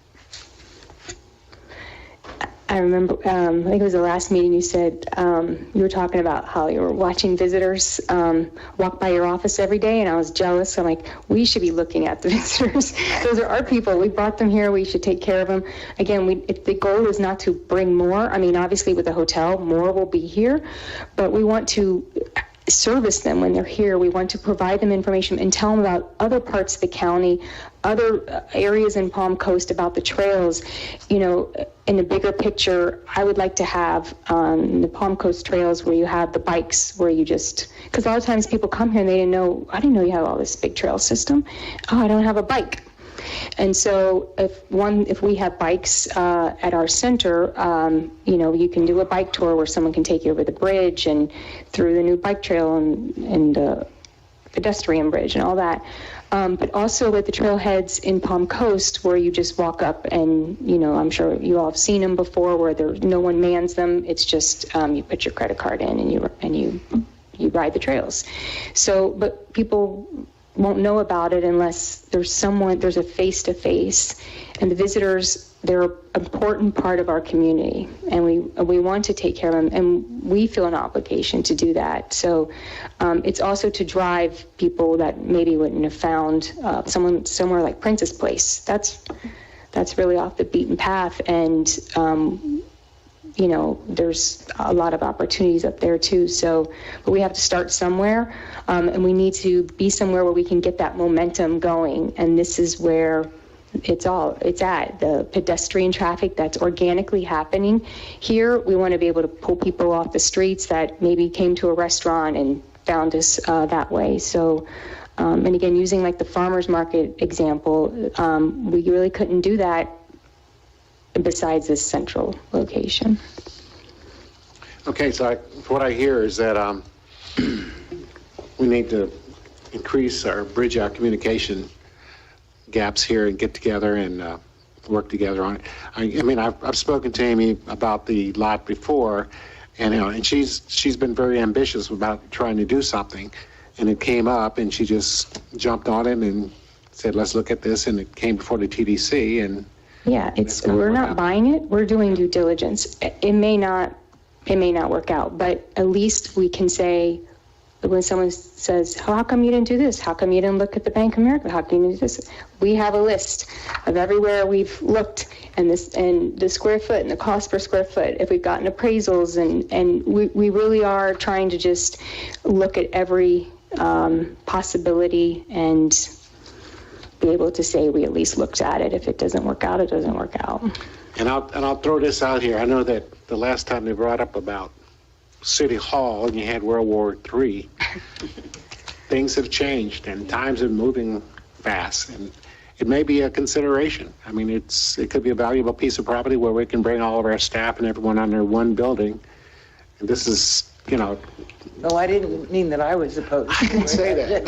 I remember, I think it was the last meeting you said, you were talking about how you were watching visitors walk by your office every day, and I was jealous. I'm like, we should be looking at the visitors. Those are our people. We brought them here. We should take care of them. Again, if the goal is not to bring more, I mean, obviously with the hotel, more will be here, but we want to service them when they're here. We want to provide them information and tell them about other parts of the county, other areas in Palm Coast, about the trails. You know, in the bigger picture, I would like to have the Palm Coast trails where you have the bikes, where you just, because a lot of times people come here and they didn't know, I didn't know you had all this big trail system. Oh, I don't have a bike. And so if we have bikes at our center, you know, you can do a bike tour where someone can take you over the bridge and through the new bike trail and pedestrian bridge and all that. But also with the trailheads in Palm Coast where you just walk up and, you know, I'm sure you all have seen them before where no one mans them. It's just you put your credit card in and you ride the trails. So, but people won't know about it unless there's a face-to-face, and the visitors, they're an important part of our community, and we want to take care of them, and we feel an obligation to do that. So it's also to drive people that maybe wouldn't have found someone somewhere like Princess Place. That's really off the beaten path, and you know, there's a lot of opportunities up there too. So, but we have to start somewhere, and we need to be somewhere where we can get that momentum going. And this is where it's at, the pedestrian traffic that's organically happening here. We want to be able to pull people off the streets that maybe came to a restaurant and found us that way. So, and again, using like the farmer's market example, we really couldn't do that besides this central location. Okay, so what I hear is that we need to bridge our communication gaps here and get together and work together on it. I mean, I've spoken to Amy about the lot before, and you know, and she's been very ambitious about trying to do something, and it came up, and she just jumped on it and said, let's look at this, and it came before the TDC, and yeah, we're not buying it. We're doing due diligence. It may not work out, but at least we can say, when someone says, how come you didn't do this? How come you didn't look at the Bank of America? How come you didn't do this? We have a list of everywhere we've looked, and the square foot and the cost per square foot, if we've gotten appraisals, and we really are trying to just look at every possibility and be able to say we at least looked at it. If it doesn't work out, it doesn't work out. And I'll throw this out here. I know that the last time they brought up about City Hall and you had World War III, things have changed and times are moving fast, and it may be a consideration. I mean, it could be a valuable piece of property where we can bring all of our staff and everyone under one building. And this is, you know. No, I didn't mean that I was opposed. I didn't say that.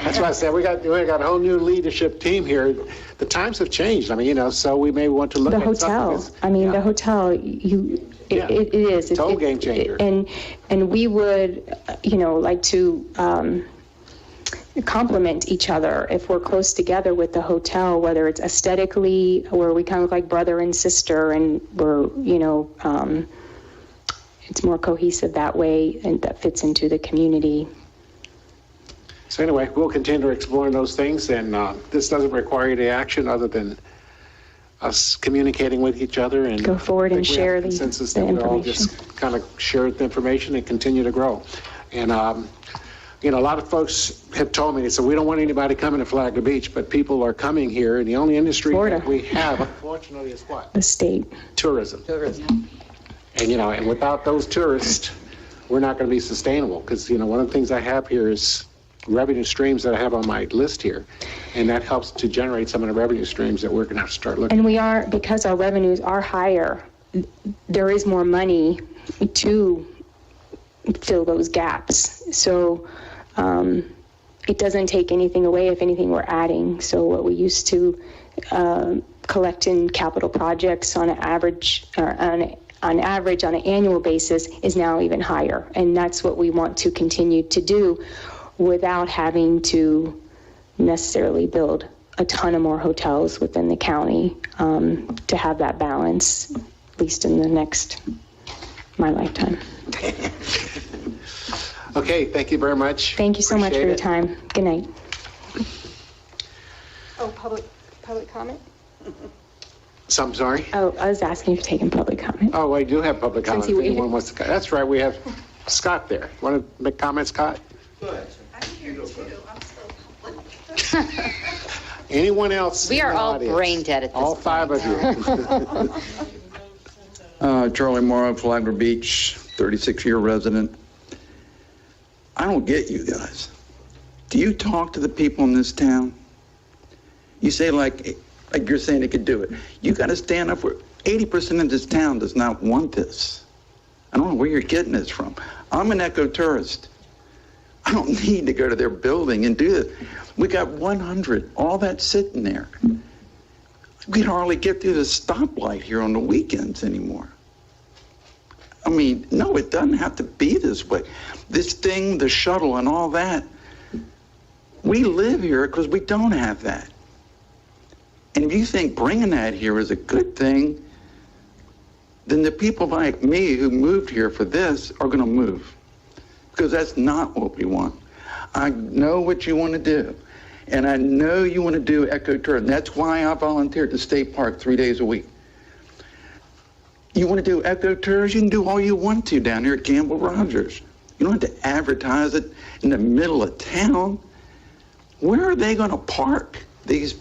That's why I said we got a whole new leadership team here. The times have changed. I mean, you know, so we may want to look at the hotel. The hotel, it is. It's a game changer. And we would, you know, like to complement each other if we're close together with the hotel, whether it's aesthetically, where we kind of look like brother and sister, and we're, you know, it's more cohesive that way, and that fits into the community. So anyway, we'll continue exploring those things, and this doesn't require any action other than us communicating with each other and go forward and share the consensus that we all just kind of share the information and continue to grow. And you know, a lot of folks have told me, they said, we don't want anybody coming to Flagler Beach, but people are coming here, and the only industry Florida that we have, unfortunately, is what? The state. Tourism. And, you know, and without those tourists, we're not going to be sustainable, because, you know, one of the things I have here is revenue streams that I have on my list here, and that helps to generate some of the revenue streams that we're going to have to start looking at. And we are, because our revenues are higher, there is more money to fill those gaps. So it doesn't take anything away. If anything, we're adding. So what we used to collecting capital projects on an average, on an annual basis is now even higher. And that's what we want to continue to do without having to necessarily build a ton of more hotels within the county, to have that balance, at least in my lifetime. Okay, thank you very much. Thank you so much for your Appreciate it. time. Good night. Oh, public comment? So, I'm sorry? Oh, I was asking if you're taking public comment. Oh, I do have public Since comment. you If anyone waited. wants to, that's right, we have Scott there. Want to make comments, Scott? Anyone else? We are in the all audience? brain dead at this All five of you. Charlie Morrow, Flagler Beach, 36-year resident. I don't get you guys. Do you talk to the people in this town? You say like you're saying they could do it. You got to stand up for 80% of this town does not want this. I don't know where you're getting this from. I'm an eco-tourist. I don't need to go to their building and do this. We got 100, all that sitting there. We can hardly get through the stoplight here on the weekends anymore. I mean, no, it doesn't have to be this way. This thing, the shuttle and all that, we live here because we don't have that. And if you think bringing that here is a good thing, then the people like me who moved here for this are going to move. Because that's not what we want. I know what you want to do. And I know you want to do ecotourism. That's why I volunteered to State Park 3 days a week. You want to do ecotourism, you can do all you want to down here at Gamble Rogers. You don't have to advertise it in the middle of town. Where are they going to park this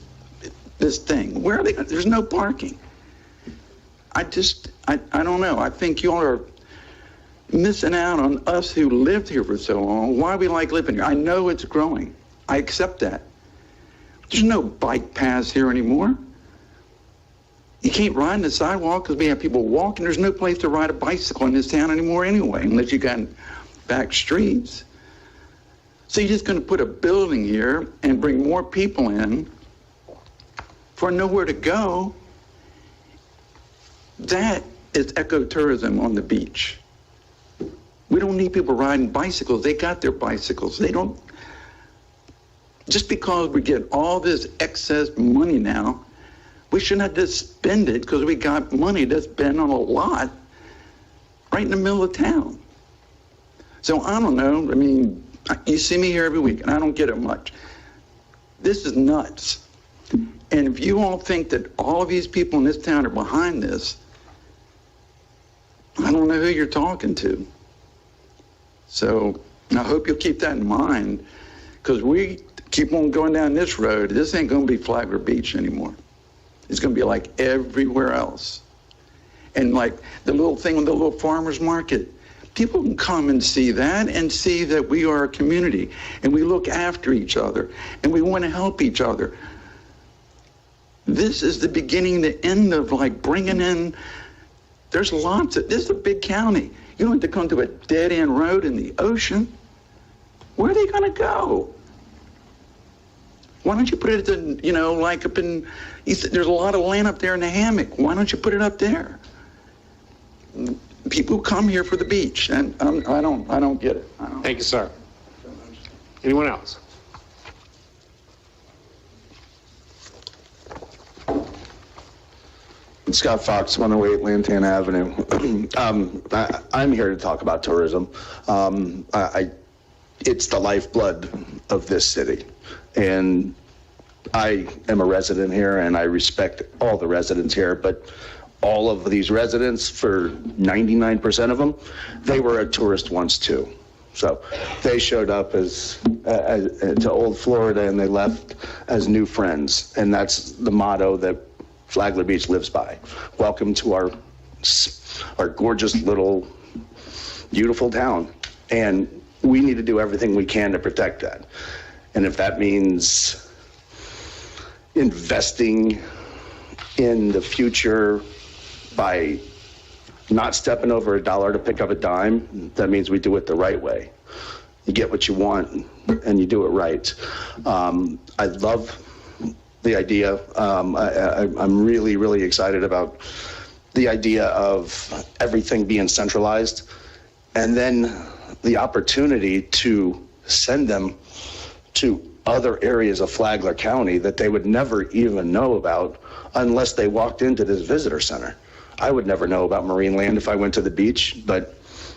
thing? Where are they? There's no parking. I don't know. I think you all are missing out on us who lived here for so long. Why we like living here. I know it's growing. I accept that. There's no bike paths here anymore. You can't ride on the sidewalk because we have people walking. There's no place to ride a bicycle in this town anymore anyway, unless you got back streets. So you're just going to put a building here and bring more people in for nowhere to go. That is ecotourism on the beach. We don't need people riding bicycles. They got their bicycles. They don't. Just because we get all this excess money now, we shouldn't have to spend it because we got money to spend on a lot right in the middle of town. So I don't know. I mean, you see me here every week, and I don't get it much. This is nuts. And if you all think that all of these people in this town are behind this, I don't know who you're talking to. So I hope you'll keep that in mind, because we keep on going down this road. This ain't going to be Flagler Beach anymore. It's going to be like everywhere else. And like the little thing with the little farmer's market, people can come and see that and see that we are a community and we look after each other and we want to help each other. This is the beginning, the end of like bringing in, there's lots of, this is a big county. You don't have to come to a dead end road in the ocean. Where are they going to go? Why don't you put it in, like up in, there's a lot of land up there in the hammock. Why don't you put it up there? People come here for the beach, and I don't get it. Thank you, sir. Anyone else? Scott Fox, 108 Lantana Avenue. I'm here to talk about tourism. It's the lifeblood of this city. And I am a resident here, and I respect all the residents here, but all of these residents, for 99% of them, they were a tourist once too. So they showed up to old Florida, and they left as new friends. And that's the motto that Flagler Beach lives by. Welcome to our gorgeous little beautiful town. And we need to do everything we can to protect that. And if that means investing in the future by not stepping over a dollar to pick up a dime, that means we do it the right way. You get what you want and you do it right. I love the idea. I'm really, really excited about the idea of everything being centralized, and then the opportunity to send them to other areas of Flagler County that they would never even know about unless they walked into this visitor center. I would never know about Marineland if I went to the beach, but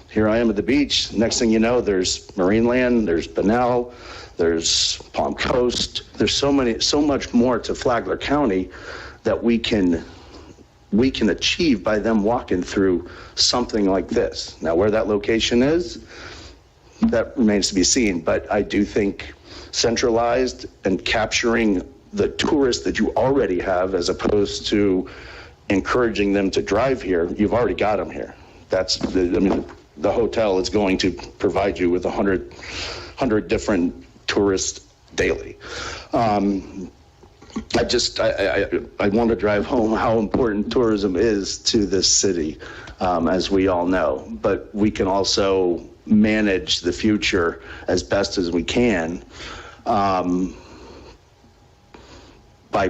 here I am at the beach. Next thing you know, there's Marineland, there's Bunnell, there's Palm Coast. There's so much more to Flagler County that we can achieve by them walking through something like this. Now, where that location is, that remains to be seen, but I do think centralized and capturing the tourists that you already have as opposed to encouraging them to drive here, you've already got them here. The hotel is going to provide you with 100 different tourists daily. I want to drive home how important tourism is to this city, as we all know, but we can also manage the future as best as we can by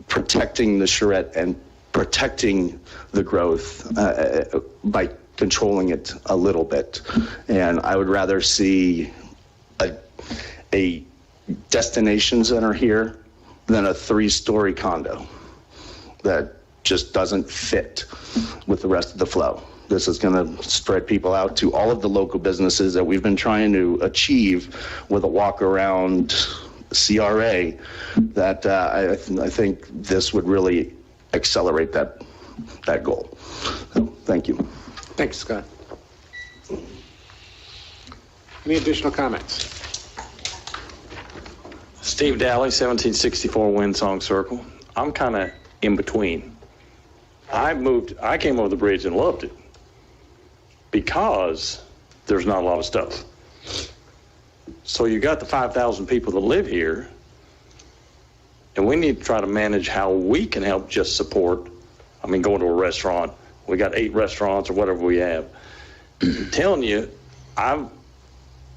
protecting the charrette and protecting the growth by controlling it a little bit. And I would rather see a destination center here than a 3-story condo that just doesn't fit with the rest of the flow. This is going to spread people out to all of the local businesses that we've been trying to achieve with a walk around CRA that I think this would really accelerate that goal. So, thank you. Thanks, Scott. Any additional comments? Steve Daly, 1764 Windsong Circle. I'm kind of in between. I came over the bridge and loved it because there's not a lot of stuff. So you got the 5,000 people that live here, and we need to try to manage how we can help just support. Going to a restaurant. We got 8 restaurants or whatever we have. I'm telling you, I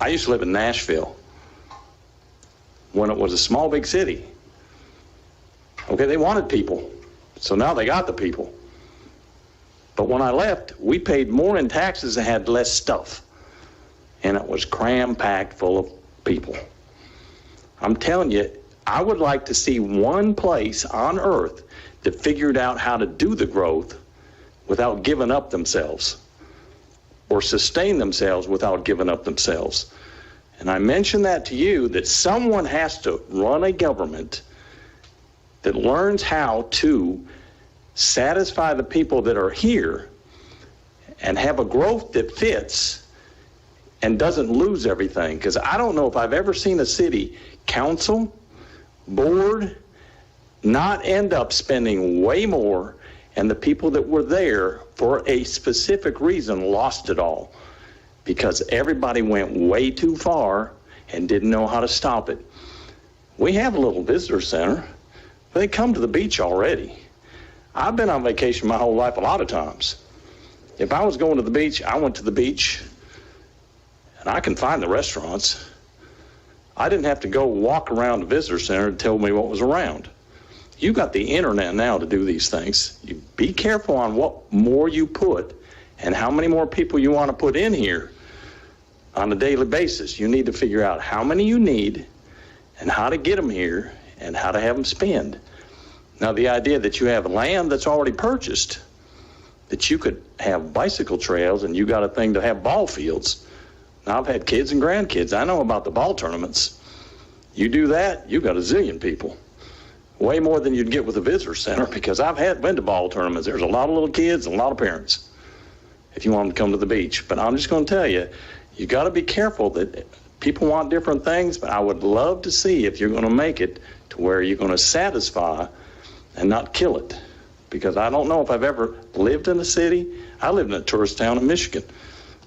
used to live in Nashville when it was a small, big city. Okay, they wanted people. So now they got the people. But when I left, we paid more in taxes and had less stuff. And it was cram-packed full of people. I'm telling you, I would like to see one place on earth that figured out how to do the growth without giving up themselves, or sustain themselves without giving up themselves. And I mentioned that to you, that someone has to run a government that learns how to satisfy the people that are here and have a growth that fits and doesn't lose everything. Because I don't know if I've ever seen a city council, board, not end up spending way more, and the people that were there for a specific reason lost it all because everybody went way too far and didn't know how to stop it. We have a little visitor center. They come to the beach already. I've been on vacation my whole life a lot of times. If I was going to the beach, I went to the beach, and I can find the restaurants. I didn't have to go walk around the visitor center to tell me what was around. You got the internet now to do these things. You be careful on what more you put and how many more people you want to put in here on a daily basis. You need to figure out how many you need and how to get them here and how to have them spend. Now, the idea that you have land that's already purchased, that you could have bicycle trails and you got a thing to have ball fields. Now, I've had kids and grandkids. I know about the ball tournaments. You do that, you got a zillion people. Way more than you'd get with a visitor center, because I've been to ball tournaments. There's a lot of little kids and a lot of parents if you want them to come to the beach. But I'm just going to tell you, you got to be careful that people want different things, but I would love to see if you're going to make it to where you're going to satisfy and not kill it. Because I don't know if I've ever lived in a city. I lived in a tourist town in Michigan.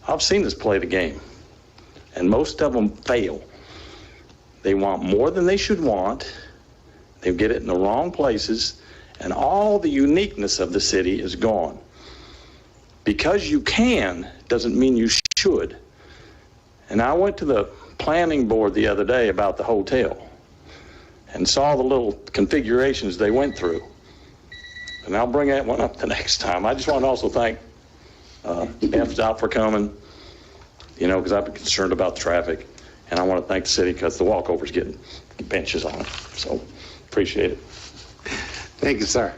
I've seen this play the game, and most of them fail. They want more than they should want. They get it in the wrong places, and all the uniqueness of the city is gone. Because you can doesn't mean you should. And I went to the planning board the other day about the hotel, and saw the little configurations they went through. And I'll bring that one up the next time. I just want to also thank FDOT for coming, because I've been concerned about the traffic. And I want to thank the city because the walkover's getting benches on it. So appreciate it. Thank you, sir.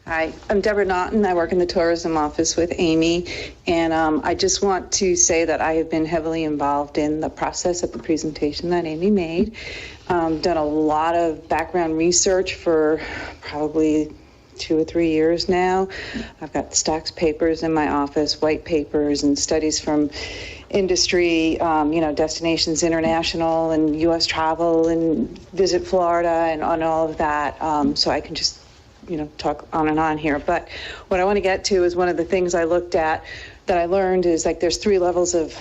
Hi, I'm Deborah Naughton. I work in the tourism office with Amy, and I just want to say that I have been heavily involved in the process of the presentation that Amy made. Done a lot of background research for probably 2 or 3 years now. I've got stacks of papers in my office, white papers and studies from industry, Destinations International and U.S. Travel and Visit Florida and on all of that. So I can just talk on and on here. But what I want to get to is one of the things I looked at that I learned is like there's 3 levels of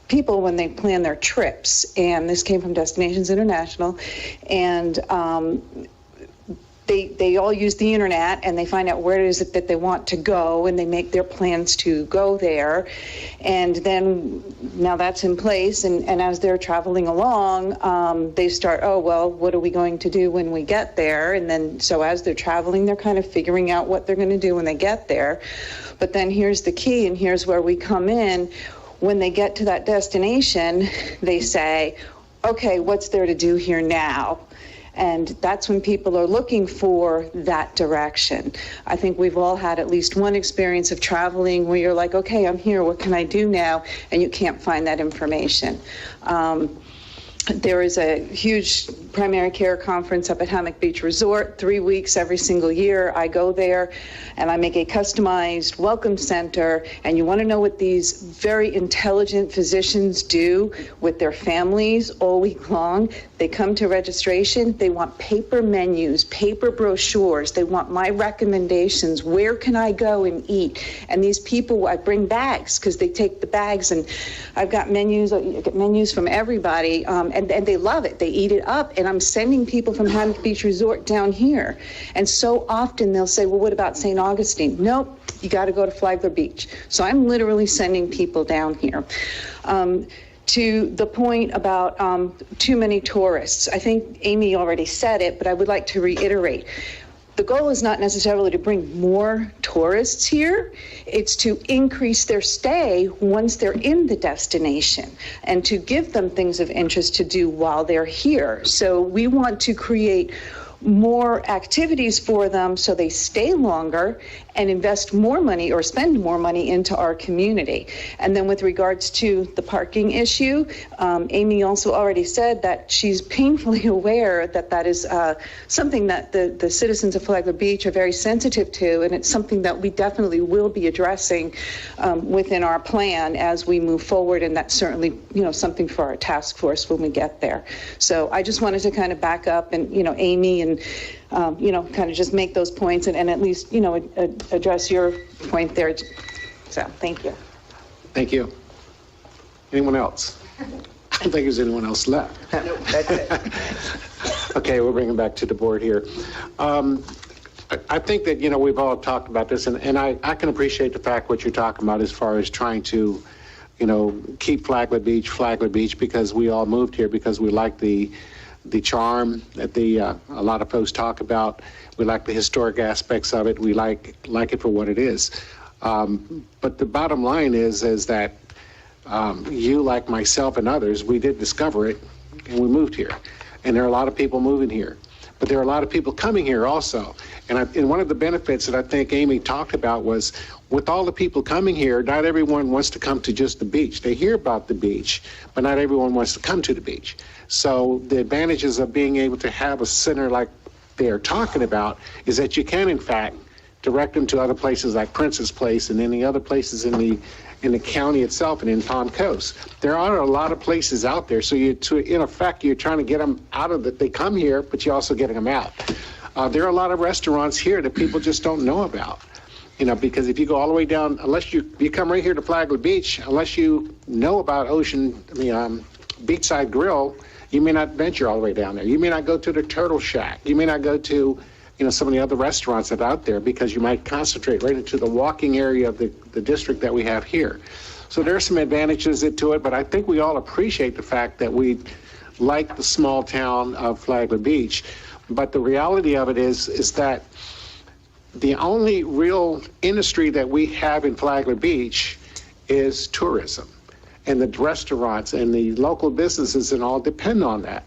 people when they plan their trips. And this came from Destinations International. And they all use the internet and they find out where it is that they want to go and they make their plans to go there. And then now that's in place. And as they're traveling along, they start, oh, well, what are we going to do when we get there? And then so as they're traveling, they're kind of figuring out what they're going to do when they get there. But then here's the key, and here's where we come in. When they get to that destination, they say, okay, what's there to do here now? And that's when people are looking for that direction. I think we've all had at least one experience of traveling where you're like, okay, I'm here, what can I do now? And you can't find that information. There is a huge primary care conference up at Hammock Beach Resort, 3 weeks every single year. I go there and I make a customized welcome center. And you want to know what these very intelligent physicians do with their families all week long? They come to registration. They want paper menus, paper brochures. They want my recommendations. Where can I go and eat? And these people, I bring bags because they take the bags, and I've got menus. I get menus from everybody, and they love it. They eat it up. And I'm sending people from Hammock Beach Resort down here. And so often they'll say, well, what about St. Augustine? Nope, you got to go to Flagler Beach. So I'm literally sending people down here. To the point about too many tourists, I think Amy already said it, but I would like to reiterate. The goal is not necessarily to bring more tourists here. It's to increase their stay once they're in the destination and to give them things of interest to do while they're here. So we want to create more activities for them so they stay longer and invest more money or spend more money into our community. And then with regards to the parking issue, Amy also already said that she's painfully aware that that is something that the citizens of Flagler Beach are very sensitive to, and it's something that we definitely will be addressing within our plan as we move forward, and that's certainly something for our task force when we get there. So I just wanted to kind of back up and Amy and kind of just make those points and at least address your point there. So thank you. Thank you. Anyone else? I don't think there's anyone else left. No, that's it. Okay, we'll bring it back to the board here. I think that, we've all talked about this, and I can appreciate the fact what you're talking about as far as trying to, keep Flagler Beach, because we all moved here because we like the charm that a lot of folks talk about. We like the historic aspects of it. We like it for what it is. But the bottom line is that you, like myself and others, we did discover it and we moved here. And there are a lot of people moving here. But there are a lot of people coming here also. And one of the benefits that I think Amy talked about was with all the people coming here, not everyone wants to come to just the beach. They hear about the beach, but not everyone wants to come to the beach. So the advantages of being able to have a center like they are talking about is that you can, in fact, direct them to other places like Princess Place and any other places in the county itself and in Palm Coast. There are a lot of places out there. So in effect, you're trying to get them out of it. They come here, but you're also getting them out. There are a lot of restaurants here that people just don't know about. Because if you go all the way down, unless you come right here to Flagler Beach, unless you know about Beachside Grill, you may not venture all the way down there. You may not go to the Turtle Shack. You may not go to, some of the other restaurants that are out there because you might concentrate right into the walking area of the district that we have here. So there are some advantages to it, but I think we all appreciate the fact that we like the small town of Flagler Beach. But the reality of it is that the only real industry that we have in Flagler Beach is tourism. And the restaurants and the local businesses and all depend on that.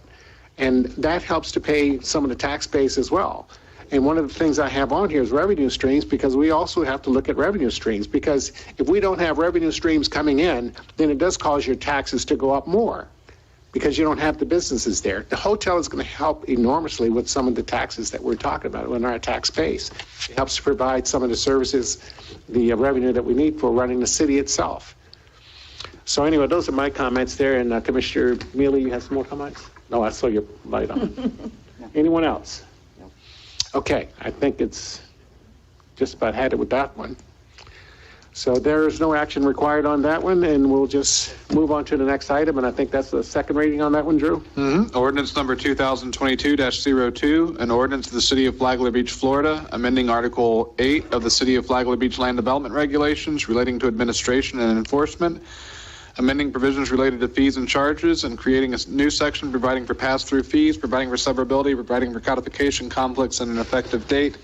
And that helps to pay some of the tax base as well. And one of the things I have on here is revenue streams, because we also have to look at revenue streams. Because if we don't have revenue streams coming in, then it does cause your taxes to go up more, because you don't have the businesses there. The hotel is going to help enormously with some of the taxes that we're talking about in our tax base. It helps to provide some of the services, the revenue that we need for running the city itself. So anyway, those are my comments there. And Commissioner Mealy, you have some more comments? No, I saw your light on. Anyone else? Okay, I think it's just about had it with that one. So there is no action required on that one, and we'll just move on to the next item, and I think that's the second reading on that one, Drew? Ordinance number 2022-02, an ordinance of the City of Flagler Beach, Florida, amending Article 8 of the City of Flagler Beach Land Development Regulations relating to administration and enforcement, amending provisions related to fees and charges, and creating a new section providing for pass-through fees, providing for severability, providing for codification, conflicts, and an effective date.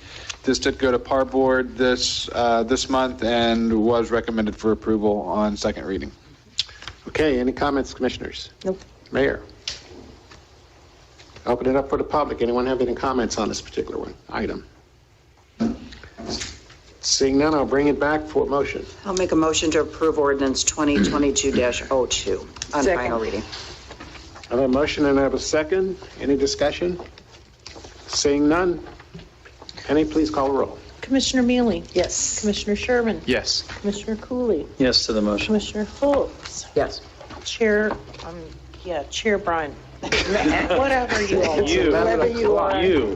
This did go to PAR Board this month and was recommended for approval on second reading. Okay, any comments, commissioners? Nope. Mayor? Open it up for the public. Anyone have any comments on this particular item? Seeing none, I'll bring it back for motion. I'll make a motion to approve ordinance 2022-02 on Second. final reading. I have a motion and I have a second. Any discussion? Seeing none. Penny, please call the roll. Commissioner Mealy? Yes. Commissioner Sherman? Yes. Commissioner Cooley? Yes to the motion. Commissioner Foltz? Yes. Chair, Chair Bryan. Whatever you all. Whatever you are. You.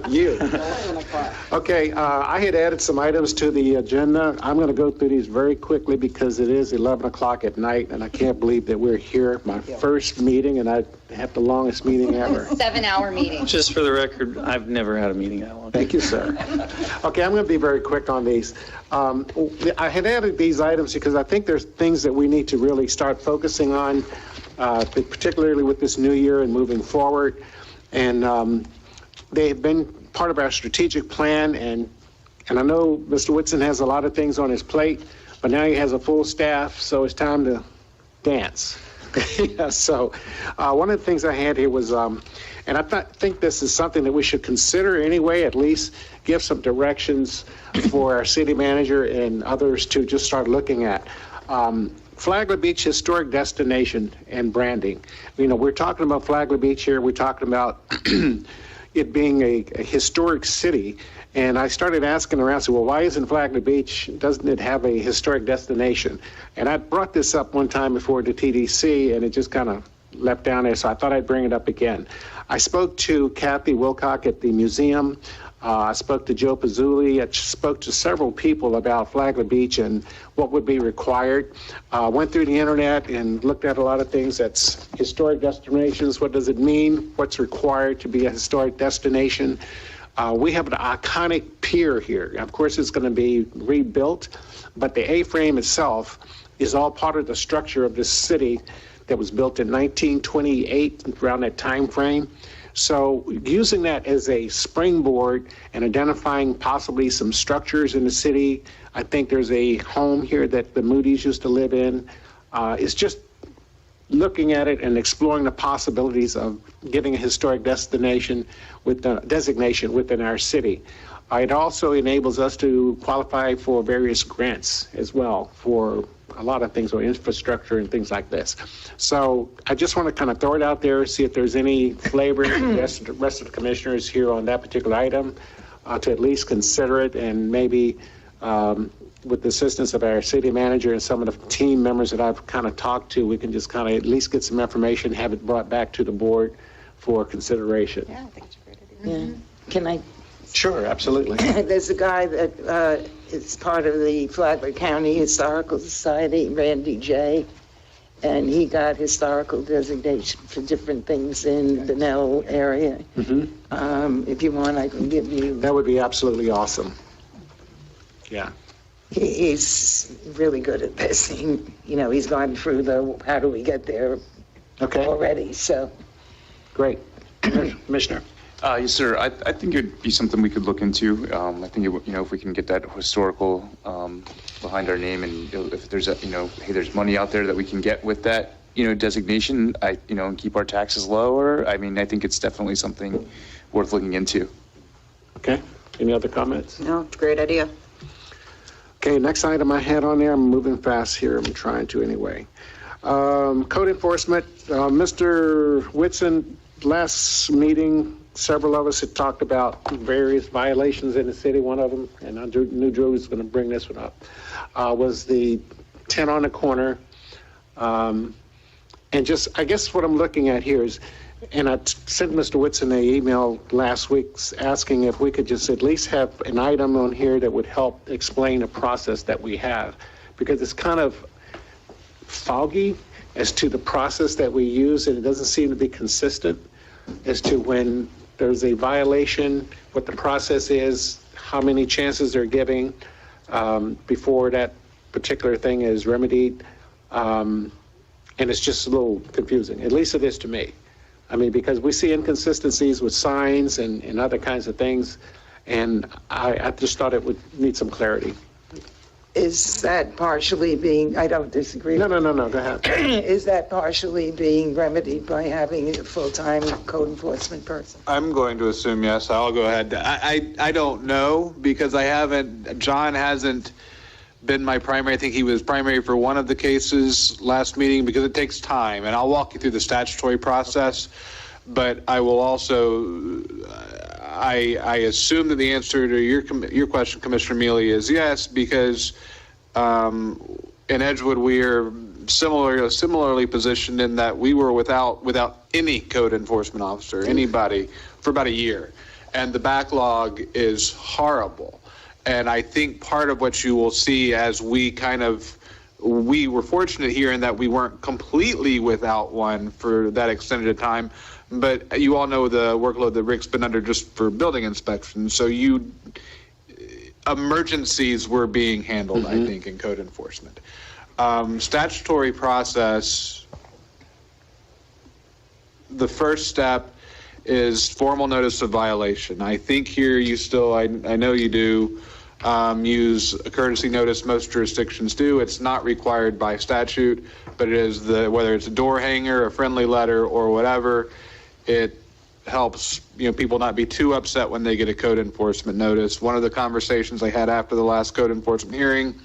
Okay, I had added some items to the agenda. I'm going to go through these very quickly because it is 11 o'clock at night, and I can't believe that we're here, my first meeting, and I have the longest meeting ever. 7-hour meeting. Just for the record, I've never had a meeting that long. Thank you, sir. Okay, I'm going to be very quick on these. I had added these items because I think there's things that we need to really start focusing on, particularly with this new year and moving forward. And they have been part of our strategic plan, and I know Mr. Whitson has a lot of things on his plate, but now he has a full staff, so it's time to dance. Yeah, so one of the things I had here was, and I think this is something that we should consider anyway, at least give some directions for our city manager and others to just start looking at. Flagler Beach Historic Destination and branding. You know, we're talking about Flagler Beach here. We're talking about it being a historic city. And I started asking around, so, well, why isn't Flagler Beach, doesn't it have a historic destination? And I brought this up one time before the TDC, and it just kind of left down there, so I thought I'd bring it up again. I spoke to Kathy Wilcock at the museum. I spoke to Joe Pizzulli. I spoke to several people about Flagler Beach and what would be required. Went through the internet and looked at a lot of things. That's historic destinations. What does it mean? What's required to be a historic destination? We have an iconic pier here. Of course, it's going to be rebuilt, but the A-frame itself is all part of the structure of this city that was built in 1928, around that time frame. So using that as a springboard and identifying possibly some structures in the city, I think there's a home here that the Moody's used to live in. It's just looking at it and exploring the possibilities of getting a historic destination with the designation within our city. It also enables us to qualify for various grants as well for a lot of things, or infrastructure and things like this. So I just want to kind of throw it out there, see if there's any flavor the rest of the commissioners here on that particular item, to at least consider it, and maybe with the assistance of our city manager and some of the team members that I've kind of talked to, we can just kind of at least get some information, have it brought back to the board for consideration. Yeah, I think it's a great idea. Yeah. Can I? Sure, absolutely. There's a guy that is part of the Flagler County Historical Society, Randy J., and he got historical designation for different things in the Nell area. Mm-hmm. If you want, I can give you. That would be absolutely awesome. Yeah. He's really good at this. He's gone through the, how do we get there already, so. Great. Commissioner? Yes, sir. I think it'd be something we could look into. I think, if we can get that historical behind our name, and if there's hey, there's money out there that we can get with that, designation, and keep our taxes lower. I mean, I think it's definitely something worth looking into. Okay. Any other comments? No, it's a great idea. Okay, next item I had on there, I'm moving fast here, I'm trying to anyway. Code enforcement, Mr. Whitson, last meeting, several of us had talked about various violations in the city. One of them, and I knew Drew was going to bring this one up, was the tent on the corner. And just, I guess what I'm looking at here is, and I sent Mr. Whitson an email last week asking if we could just at least have an item on here that would help explain the process that we have, because it's kind of foggy as to the process that we use, and it doesn't seem to be consistent as to when there's a violation, what the process is, how many chances they're giving before that particular thing is remedied. And it's just a little confusing, at least it is to me. I mean, because we see inconsistencies with signs and other kinds of things, and I just thought it would need some clarity. Is that partially being, I don't disagree. No, go ahead. Is that partially being remedied by having a full-time code enforcement person? I'm going to assume yes. I'll go ahead. I don't know, because John hasn't been my primary. I think he was primary for one of the cases last meeting, because it takes time, and I'll walk you through the statutory process. But I will also, I assume that the answer to your question, Commissioner Mealy, is yes, because in Edgewood we are similarly positioned in that we were without any code enforcement officer, anybody, for about a year, and the backlog is horrible. And I think part of what you will see as we were fortunate here in that we weren't completely without one for that extended time, but you all know the workload that Rick's been under just for building inspections. So emergencies were being handled, I think, in code enforcement. Statutory process, the first step is formal notice of violation. I think here you still, I know you do, use a courtesy notice. Most jurisdictions do. It's not required by statute, but it is whether it's a door hanger, a friendly letter, or whatever, it helps people not be too upset when they get a code enforcement notice. One of the conversations I had after the last code enforcement hearing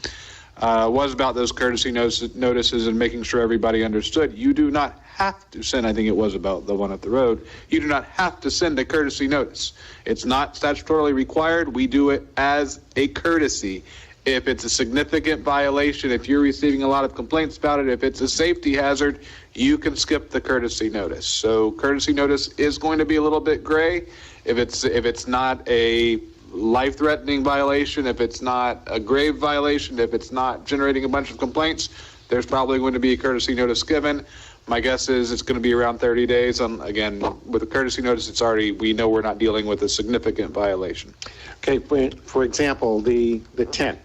was about those courtesy notices and making sure everybody understood. You do not have to send, I think it was about the one up the road, you do not have to send a courtesy notice. It's not statutorily required. We do it as a courtesy. If it's a significant violation, if you're receiving a lot of complaints about it, if it's a safety hazard, you can skip the courtesy notice. So courtesy notice is going to be a little bit gray. If it's not a life-threatening violation, if it's not a grave violation, if it's not generating a bunch of complaints, there's probably going to be a courtesy notice given. My guess is it's going to be around 30 days. Again, with a courtesy notice, we know we're not dealing with a significant violation. Okay, for example, the tent.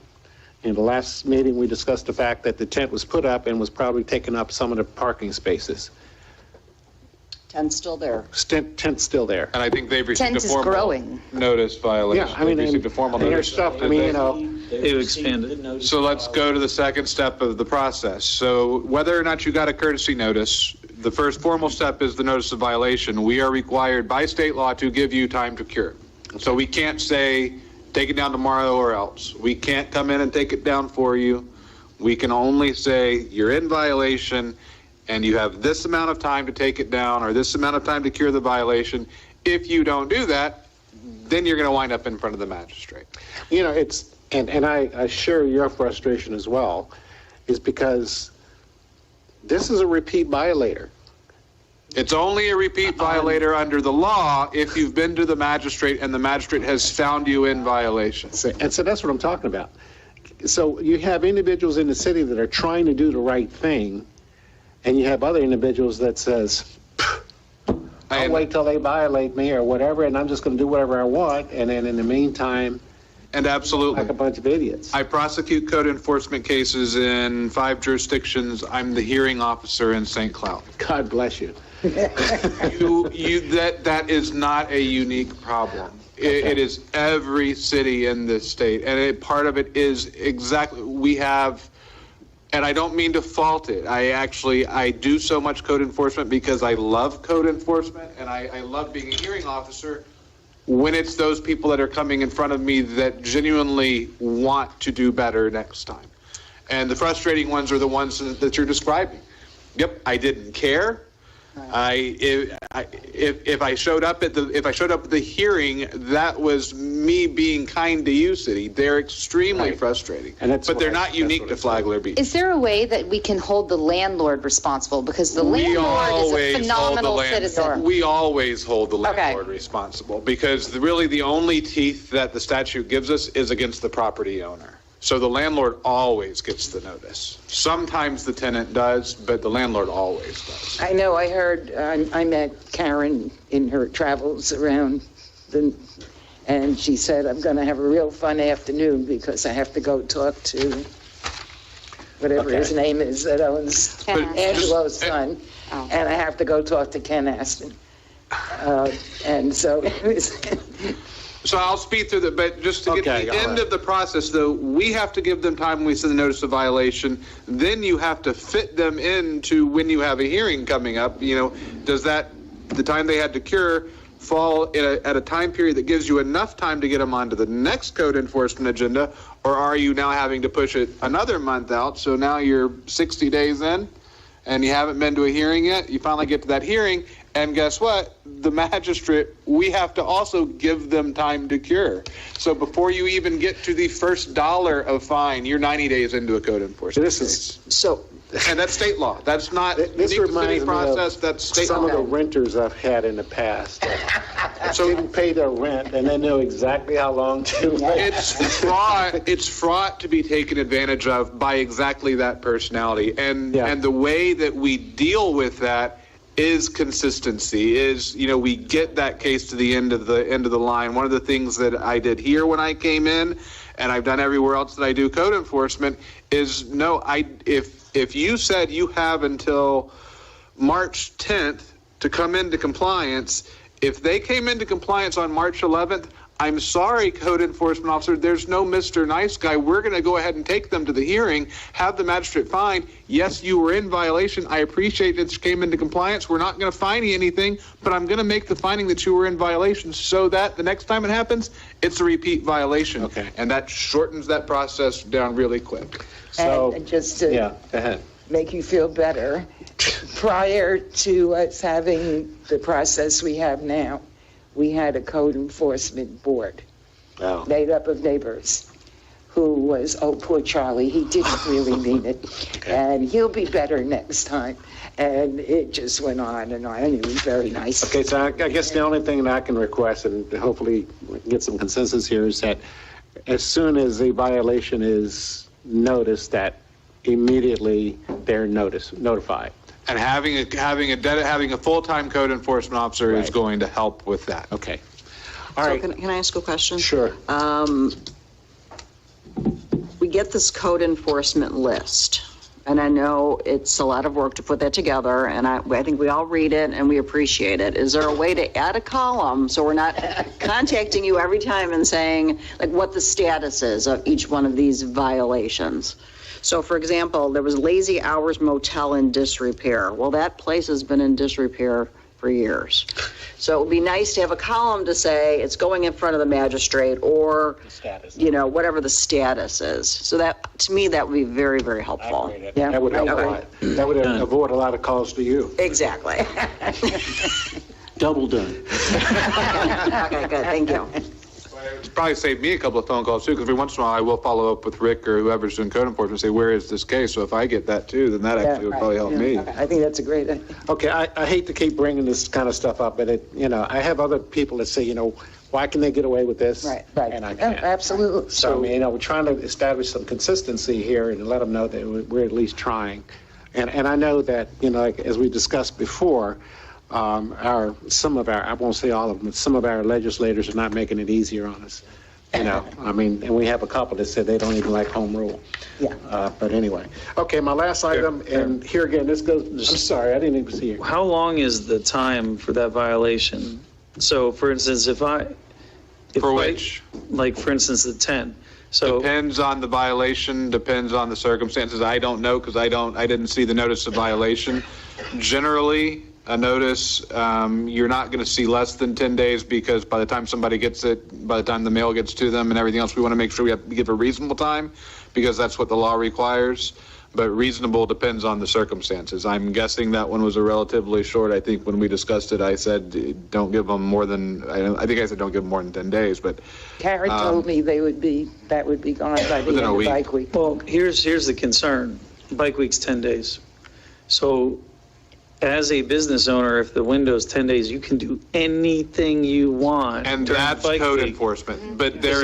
In the last meeting, we discussed the fact that the tent was put up and was probably taking up some of the parking spaces. Tent's still there. Tent's still there. And I think they've received Tent a is formal growing. notice violation. Yeah, I mean, they've received a formal and notice. there's stuff, I mean, They've expanded. So let's go to the second step of the process. So whether or not you got a courtesy notice, the first formal step is the notice of violation. We are required by state law to give you time to cure. So we can't say, take it down tomorrow or else. We can't come in and take it down for you. We can only say you're in violation and you have this amount of time to take it down or this amount of time to cure the violation. If you don't do that, then you're going to wind up in front of the magistrate. And I share your frustration as well, is because this is a repeat violator. It's only a repeat violator under the law if you've been to the magistrate and the magistrate has found you in violation. And so that's what I'm talking about. So you have individuals in the city that are trying to do the right thing, and you have other individuals that says, I'll wait till they violate me or whatever, and I'm just going to do whatever I want, and then in the meantime, And absolutely. Like a bunch of idiots. I prosecute code enforcement cases in 5 jurisdictions. I'm the hearing officer in St. Cloud. God bless you. That is not a unique problem. It is every city in this state, and part of it is exactly, we have, and I don't mean to fault it. I do so much code enforcement because I love code enforcement, and I love being a hearing officer when it's those people that are coming in front of me that genuinely want to do better next time. And the frustrating ones are the ones that you're describing. Yep, I didn't care. If I showed up at the hearing, that was me being kind to you, city. They're extremely frustrating, but they're not unique to Flagler Beach. Is there a way that we can hold the landlord responsible? Because the landlord is a phenomenal citizen. We always hold the landlord responsible because really the only teeth that the statute gives us is against the property owner. So the landlord always gets the notice. Sometimes the tenant does, but the landlord always does. I know, I heard, I met Karen in her travels around, and she said, I'm going to have a real fun afternoon because I have to go talk to whatever his name is that owns Angelo's son, and I have to go talk to Ken Aston. And so it was... So I'll speed through that, but just to get to the end of the process, though, we have to give them time when we send the notice of violation. Then you have to fit them into when you have a hearing coming up. You know, does the time they had to cure fall at a time period that gives you enough time to get them onto the next code enforcement agenda, or are you now having to push it another month out? So now you're 60 days in, and you haven't been to a hearing yet. You finally get to that hearing. And guess what? The magistrate, we have to also give them time to cure. So before you even get to the first dollar of fine, you're 90 days into a code enforcement case. And that's state law. That's not This reminds me process. That's state some law. of the renters I've had in the past. So didn't pay their rent, and they know exactly how long to wait. It's fraught to be taken advantage of by exactly that personality. And the way that we deal with that is consistency, we get that case to the end of the line. One of the things that I did here when I came in, and I've done everywhere else that I do code enforcement, is if you said you have until March 10th to come into compliance, if they came into compliance on March 11th, I'm sorry, code enforcement officer, there's no Mr. Nice Guy. We're going to go ahead and take them to the hearing, have the magistrate find, yes, you were in violation. I appreciate that you came into compliance. We're not going to fine you anything, but I'm going to make the finding that you were in violation so that the next time it happens, it's a repeat violation. Okay. And that shortens that process down really quick. And just to go ahead. Make you feel better, prior to us having the process we have now, we had a code enforcement board made up of neighbors who was, oh, poor Charlie, he didn't really mean it. And he'll be better next time. And it just went on and on. It was very nice. Okay, so I guess the only thing that I can request, and hopefully we can get some consensus here, is that as soon as a violation is noticed, that immediately they're notified. And having a full-time code enforcement officer is going to help with that. Okay. All right. Can I ask a question? Sure. We get this code enforcement list, and I know it's a lot of work to put that together, and I think we all read it and we appreciate it. Is there a way to add a column so we're not contacting you every time and saying like what the status is of each one of these violations? So, for example, there was Lazy Hours Motel in disrepair. Well, that place has been in disrepair for years. So it would be nice to have a column to say it's going in front of the magistrate or, whatever the status is. So that, to me, that would be very, very helpful. Yeah. That would help a lot. That would avoid a lot of calls to you. Exactly. Double done. Okay, good. Thank you. It's probably saved me a couple of phone calls too, because every once in a while I will follow up with Rick or whoever's doing code enforcement and say, where is this case? So if I get that too, then that actually would probably help me. I think that's a great idea. Okay, I hate to keep bringing this kind of stuff up, but I have other people that say, why can they get away with this? Right. And I can't. Absolutely. So, we're trying to establish some consistency here and let them know that we're at least trying. And I know that, like, as we discussed before, some of our, I won't say all of them, but some of our legislators are not making it easier on us. You know, I mean, and we have a couple that said they don't even like home rule. Yeah. But anyway. Okay, my last item, and here again, this goes, I'm sorry, I didn't even see you. How long is the time for that violation? So, for instance, like, for instance, the 10. So Depends on the violation, depends on the circumstances. I don't know because I didn't see the notice of violation. Generally, a notice, you're not going to see less than 10 days because by the time somebody gets it, by the time the mail gets to them and everything else, we want to make sure we have to give a reasonable time because that's what the law requires. But reasonable depends on the circumstances. I'm guessing that one was a relatively short. I think when we discussed it, I said don't give them more than, I think I said don't give them more than 10 days, but. Kara told me that would be gone by the end of Bike Week. Well, here's the concern. Bike Week's 10 days. So as a business owner, if the window's 10 days, you can do anything you want. And during that's Bike code Week. enforcement. But That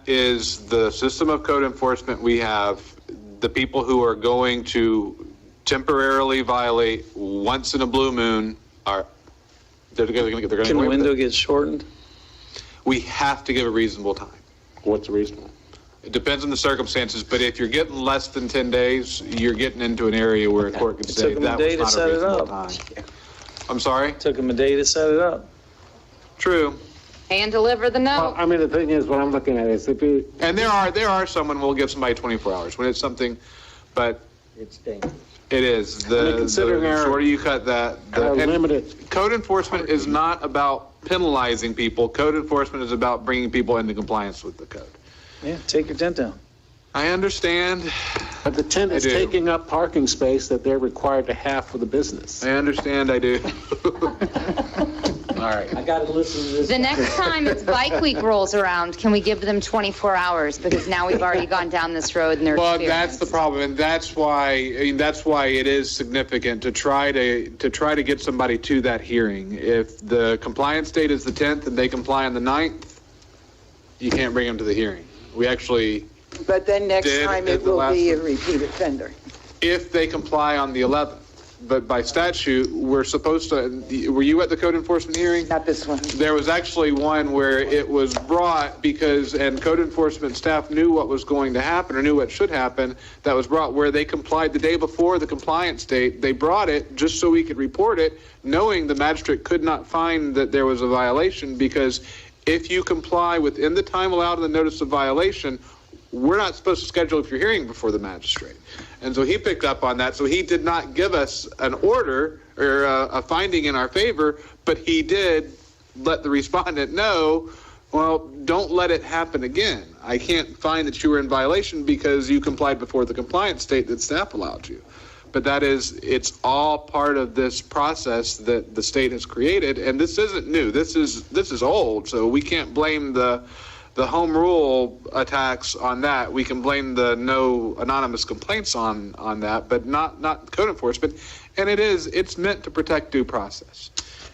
is the system of code enforcement we have. The people who are going to temporarily violate once in a blue moon they're going to get Can the window get shortened? We have to give a reasonable time. What's reasonable? It depends on the circumstances, but if you're getting less than 10 days, you're getting into an area where a court can say that was not a reasonable time. I'm sorry? Took them a day to set it up. True. And deliver the note. Well, I mean, the thing is, what I'm looking at is if you... And there are someone will give somebody 24 hours when it's something, but... It's dangerous. It is. The shorter you cut that... limited. Code enforcement is not about penalizing people. Code enforcement is about bringing people into compliance with the code. Yeah, take your tent down. I understand. But the tent is taking up parking space that they're required to have for the business. I understand, I do. All right. I got to listen to this. The next time it's Bike Week rolls around, can we give them 24 hours? Because now we've already gone down this road and they're Well, that's the problem, and that's why it is significant to try to get somebody to that hearing. If the compliance date is the 10th and they comply on the 9th, you can't bring them to the hearing. We actually... But then next time it will be a repeat offender. If they comply on the 11th. But by statute, we're supposed to, were you at the code enforcement hearing? Not this one. There was actually one where it was brought and code enforcement staff knew what was going to happen or knew what should happen, that was brought where they complied the day before the compliance date. They brought it just so we could report it, knowing the magistrate could not find that there was a violation, because if you comply within the time allowed in the notice of violation, we're not supposed to schedule your hearing before the magistrate. And so he picked up on that. So he did not give us an order or a finding in our favor, but he did let the respondent know, well, don't let it happen again. I can't find that you were in violation because you complied before the compliance date that staff allowed you. But it's all part of this process that the state has created. And this isn't new. This is old. So we can't blame the home rule attacks on that. We can blame the no anonymous complaints on that, but not code enforcement. And it's meant to protect due process.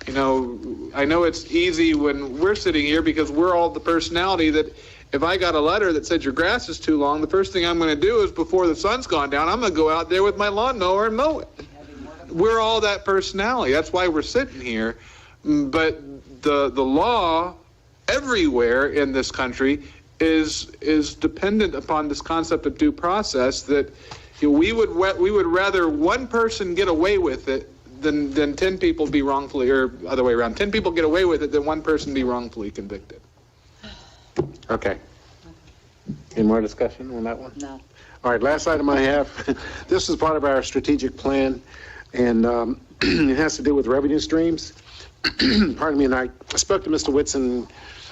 You know, I know it's easy when we're sitting here because we're all the personality that if I got a letter that said your grass is too long, the first thing I'm going to do is before the sun's gone down, I'm going to go out there with my lawnmower and mow it. We're all that personality. That's why we're sitting here. But the law everywhere in this country is dependent upon this concept of due process, that we would rather one person get away with it than 10 people be wrongfully, or other way around, 10 people get away with it than one person be wrongfully convicted. Okay. Any more discussion on that one? No. All right, last item I have, this is part of our strategic plan, and it has to do with revenue streams. Pardon me, and I spoke to Mr. Whitson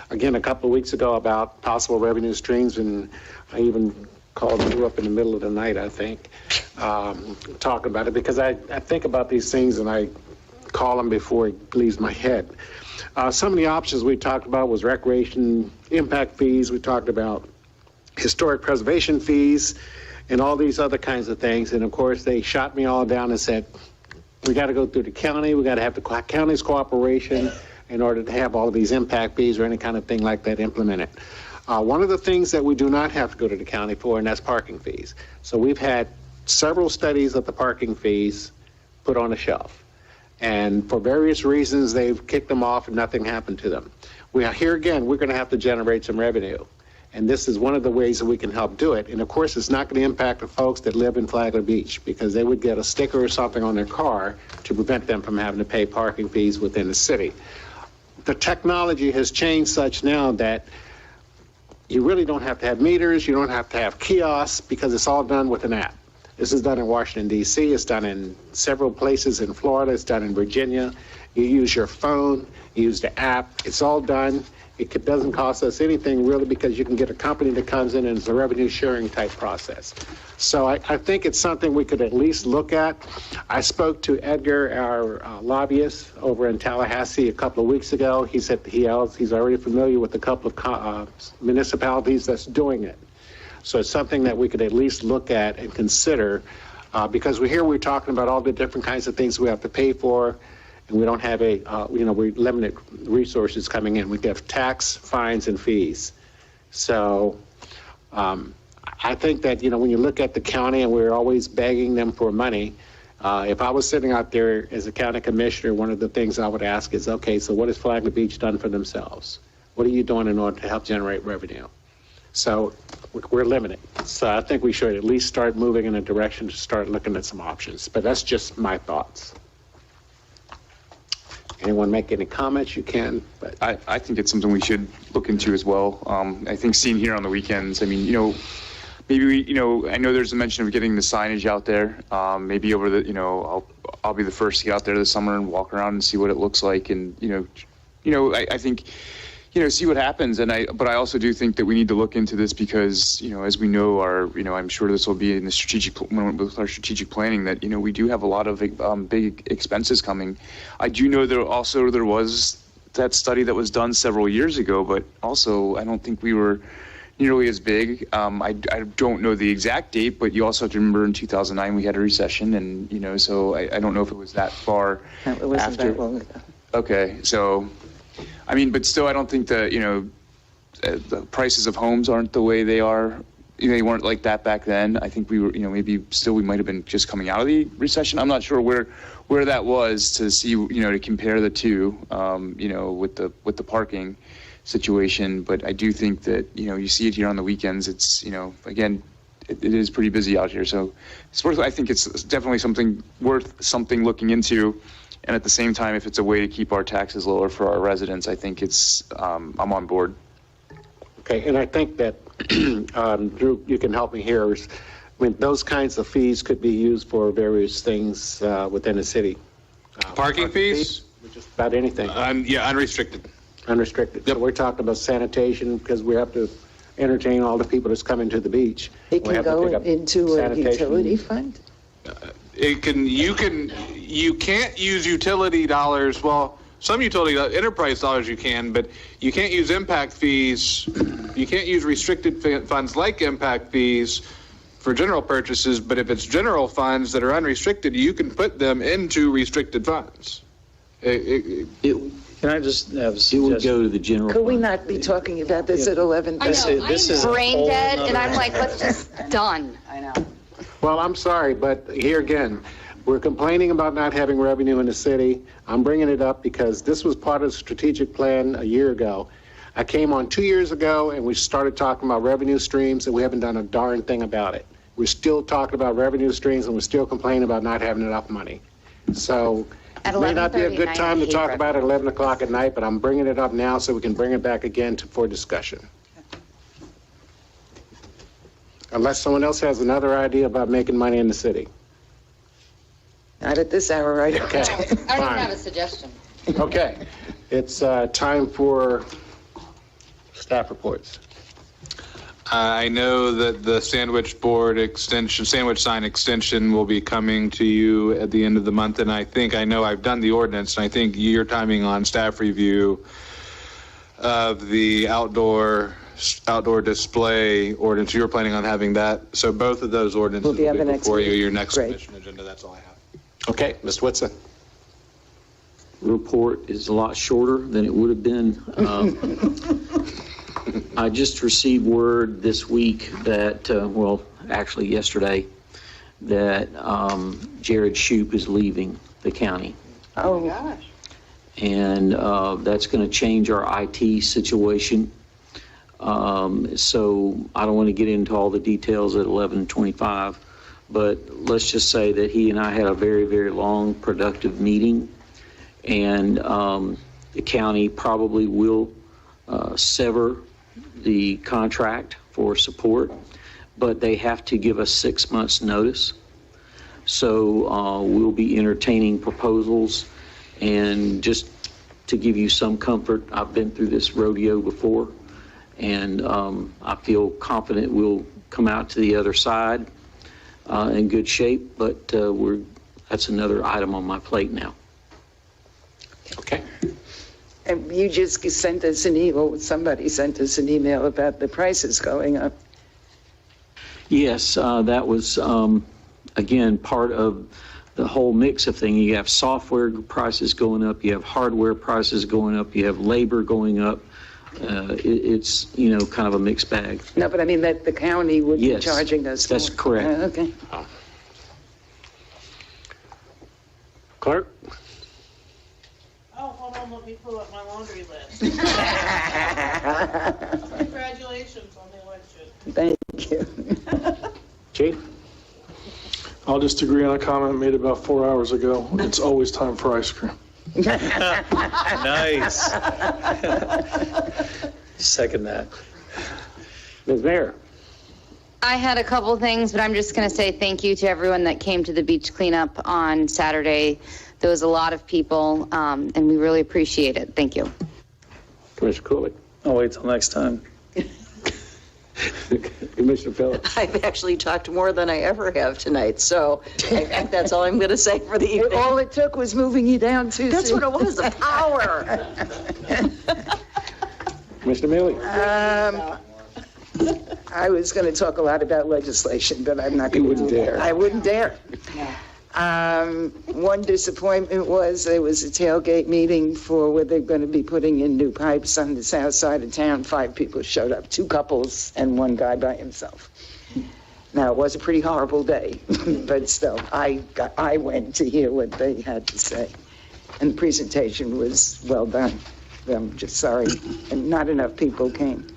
again a couple of weeks ago about possible revenue streams, and I even called you up in the middle of the night, I think, talking about it, because I think about these things and I call them before it leaves my head. Some of the options we talked about was recreation impact fees. We talked about historic preservation fees and all these other kinds of things. And of course, they shot me all down and said, we got to go through the county. We got to have the county's cooperation in order to have all of these impact fees or any kind of thing like that implemented. One of the things that we do not have to go to the county for, and that's parking fees. So we've had several studies of the parking fees put on a shelf. And for various reasons, they've kicked them off and nothing happened to them. Here again, we're going to have to generate some revenue. And this is one of the ways that we can help do it. And of course, it's not going to impact the folks that live in Flagler Beach, because they would get a sticker or something on their car to prevent them from having to pay parking fees within the city. The technology has changed such now that you really don't have to have meters, you don't have to have kiosks, because it's all done with an app. This is done in Washington, D.C., it's done in several places in Florida, it's done in Virginia. You use your phone, you use the app, it's all done. It doesn't cost us anything really, because you can get a company that comes in and it's a revenue sharing type process. So I think it's something we could at least look at. I spoke to Edgar, our lobbyist over in Tallahassee a couple of weeks ago. He said he's already familiar with a couple of municipalities that's doing it. So it's something that we could at least look at and consider, because we're talking about all the different kinds of things we have to pay for, and we don't have we limited resources coming in. We have tax, fines, and fees. So I think that, when you look at the county and we're always begging them for money, if I was sitting out there as a county commissioner, one of the things I would ask is, okay, so what has Flagler Beach done for themselves? What are you doing in order to help generate revenue? So we're limited. So I think we should at least start moving in a direction to start looking at some options. But that's just my thoughts. Anyone make any comments? You can. But I think it's something we should look into as well. I think seeing here on the weekends, I mean, maybe I know there's a mention of getting the signage out there. Maybe over the, I'll be the first to get out there this summer and walk around and see what it looks like. And, I think, see what happens. But I also do think that we need to look into this because, as we know, I'm sure this will be in the with our strategic planning that, we do have a lot of big expenses coming. I do know there was that study that was done several years ago, but also I don't think we were nearly as big. I don't know the exact date, but you also have to remember in 2009 we had a recession, and so I don't know if it was that far It wasn't after. that long ago. Okay, so I mean, but still, I don't think that the prices of homes aren't the way they are. They weren't like that back then. I think we were, maybe still we might have been just coming out of the recession. I'm not sure where that was to see, to compare the two, with the parking situation. But I do think that, you see it here on the weekends. It's, again, it is pretty busy out here. So I think it's definitely worth something looking into. And at the same time, if it's a way to keep our taxes lower for our residents, I think I'm on board. Okay, and I think that, Drew, you can help me here. Those kinds of fees could be used for various things within the city. Parking fees? Just about anything. Yeah, unrestricted. Unrestricted. Yep. So we're talking about sanitation, because we have to entertain all the people that's coming to the beach. It can go into a sanitation. utility fund? You can't use utility dollars. Well, some utility enterprise dollars you can, but you can't use impact fees. You can't use restricted funds like impact fees for general purchases. But if it's general funds that are unrestricted, you can put them into restricted funds. Can I just have a It would suggestion? go to the general Could we fund. not be talking about this at 11:30? I know, This is I'm a brain whole dead, and nother- I'm like, let's just done. I know. Well, I'm sorry, but here again, we're complaining about not having revenue in the city. I'm bringing it up because this was part of the strategic plan a year ago. I came on 2 years ago and we started talking about revenue streams, and we haven't done a darn thing about it. We're still talking about revenue streams and we're still complaining about not having enough money. So At it may not be a 11:30 good at time night, to I talk hate about it at 11 o'clock at night, but I'm bringing it up now so we can bring it back again for discussion. Unless someone else has another idea about making money in the city. Not at this hour, right? Okay, I don't even fine. have a suggestion. Okay, it's time for staff reports. I know that the sandwich sign extension will be coming to you at the end of the month, and I know I've done the ordinance, and I think you're timing on staff review of the outdoor display ordinance. You're planning on having that, so both of those ordinances We'll be will on the be next before you, meeting. your next Great. commission agenda. That's all I have. Okay, Ms. Whitson. Report is a lot shorter than it would have been. I just received word this week that, actually yesterday, that Jared Shoup is leaving the county. Oh, gosh. And that's going to change our IT situation. So I don't want to get into all the details at 11:25, but let's just say that he and I had a very, very long, productive meeting, and the county probably will sever the contract for support, but they have to give us 6 months' notice. So we'll be entertaining proposals, and just to give you some comfort, I've been through this rodeo before, and I feel confident we'll come out to the other side in good shape, but that's another item on my plate now. Okay. And you just sent us an email, somebody sent us an email about the prices going up. Yes, that was, again, part of the whole mix of things. You have software prices going up, you have hardware prices going up, you have labor going up. It's, kind of a mixed bag. No, but I mean that the county would be Yes, charging us that's more. correct. Okay. Clerk? Oh, hold on, let me pull up my laundry list. Congratulations on the election. Thank you. Chief? I'll just agree on a comment made about 4 hours ago. It's always time for ice cream. Nice. Second that. Ms. Mayor? I had a couple things, but I'm just going to say thank you to everyone that came to the beach cleanup on Saturday. There was a lot of people, and we really appreciate it. Thank you. Commissioner Cooley? I'll wait till next time. Commissioner Phillips? I've actually talked more than I ever have tonight, so I think that's all I'm going to say for the evening. All it took was moving you down to. That's what it was, the power. Commissioner Mealy? I was going to talk a lot about legislation, but I'm not going to. You wouldn't dare. I wouldn't dare. One disappointment was there was a tailgate meeting for where they're going to be putting in new pipes on the south side of town. 5 people showed up, 2 couples and 1 guy by himself. Now, it was a pretty horrible day, but still, I went to hear what they had to say. And the presentation was well done. I'm just sorry, and not enough people came.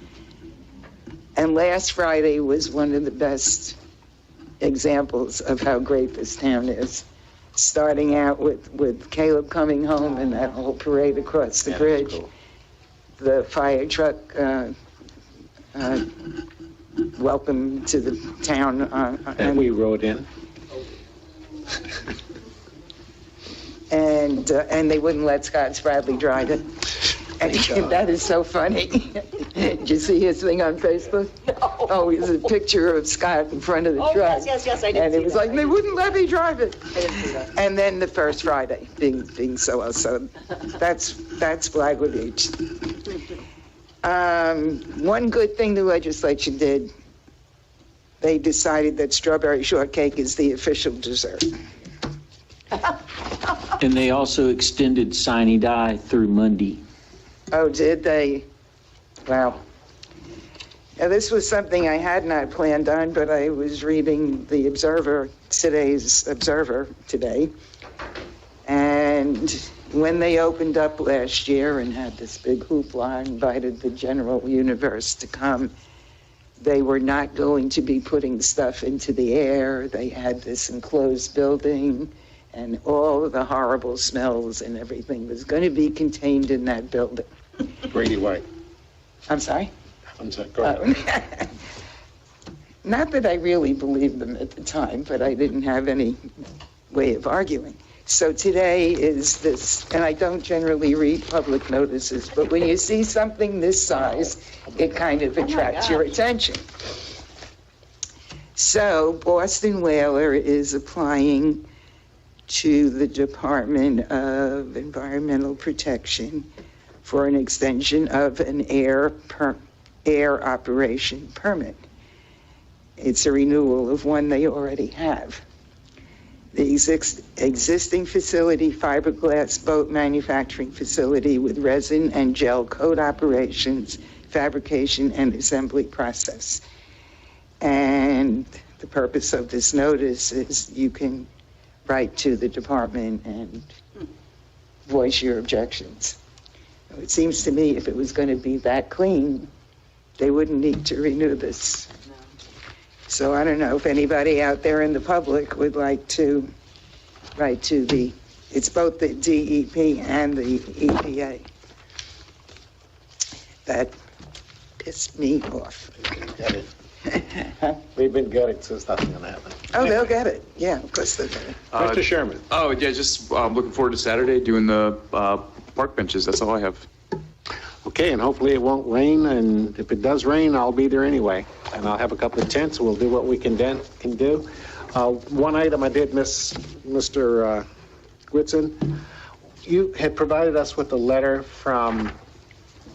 And last Friday was one of the best examples of how great this town is. Starting out with Caleb coming home and that whole parade across the bridge. Cool. The fire truck welcome to the town. And we rode in. And they wouldn't let Scott Spradley drive it. And that is so funny. Did you see his thing on Facebook? No. Oh, it was a picture of Scott in front of the truck. Yes, I did. And it was like, they wouldn't let me drive it. I didn't see that. And then the first Friday being so that's Flagler Beach. One good thing the legislature did, they decided that strawberry shortcake is the official dessert. And they also extended sine die through Monday. Oh, did they? Wow. Now, this was something I had not planned on, but I was reading the Observer, today's Observer today. And when they opened up last year and had this big hoopla, invited the general universe to come, they were not going to be putting stuff into the air. They had this enclosed building, and all of the horrible smells and everything was going to be contained in that building. Brady White. I'm sorry? I'm sorry, go ahead. Not that I really believed them at the time, but I didn't have any way of arguing. So today is this, and I don't generally read public notices, but when you see something this size, it kind of attracts your attention. So Boston Whaler is applying to the Department of Environmental Protection for an extension of an air operation permit. It's a renewal of one they already have. The existing facility, fiberglass boat manufacturing facility with resin and gel coat operations, fabrication and assembly process. And the purpose of this notice is you can write to the department and voice your objections. It seems to me if it was going to be that clean, they wouldn't need to renew this. So I don't know if anybody out there in the public would like to write to it's both the DEP and the EPA. That pissed me off. We've been gutted, so it's nothing gonna happen. Oh, they'll get it. Yeah, of course they'll get it. Mr. Sherman. Oh, yeah, just looking forward to Saturday doing the park benches. That's all I have. Okay, and hopefully it won't rain, and if it does rain, I'll be there anyway. And I'll have a couple of tents, we'll do what we can do. One item I did miss, Mr. Whitson, you had provided us with a letter from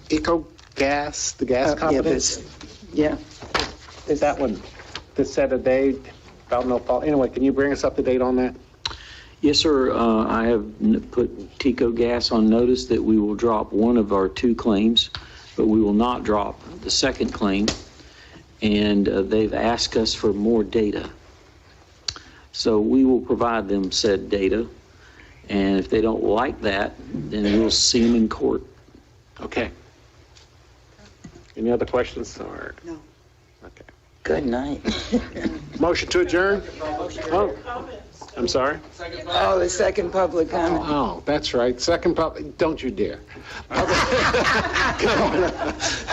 EcoGas, the gas company. Yeah. Is that one that said a date about no fault? Anyway, can you bring us up to date on that? Yes, sir. I have put Tico Gas on notice that we will drop one of our 2 claims, but we will not drop the second claim. And they've asked us for more data. So we will provide them said data. And if they don't like that, then we'll see them in court. Okay. Any other questions or? No. Okay. Good night. Motion to adjourn? Oh, I'm sorry? Oh, the second public comment. Oh, that's right. Second public, don't you dare.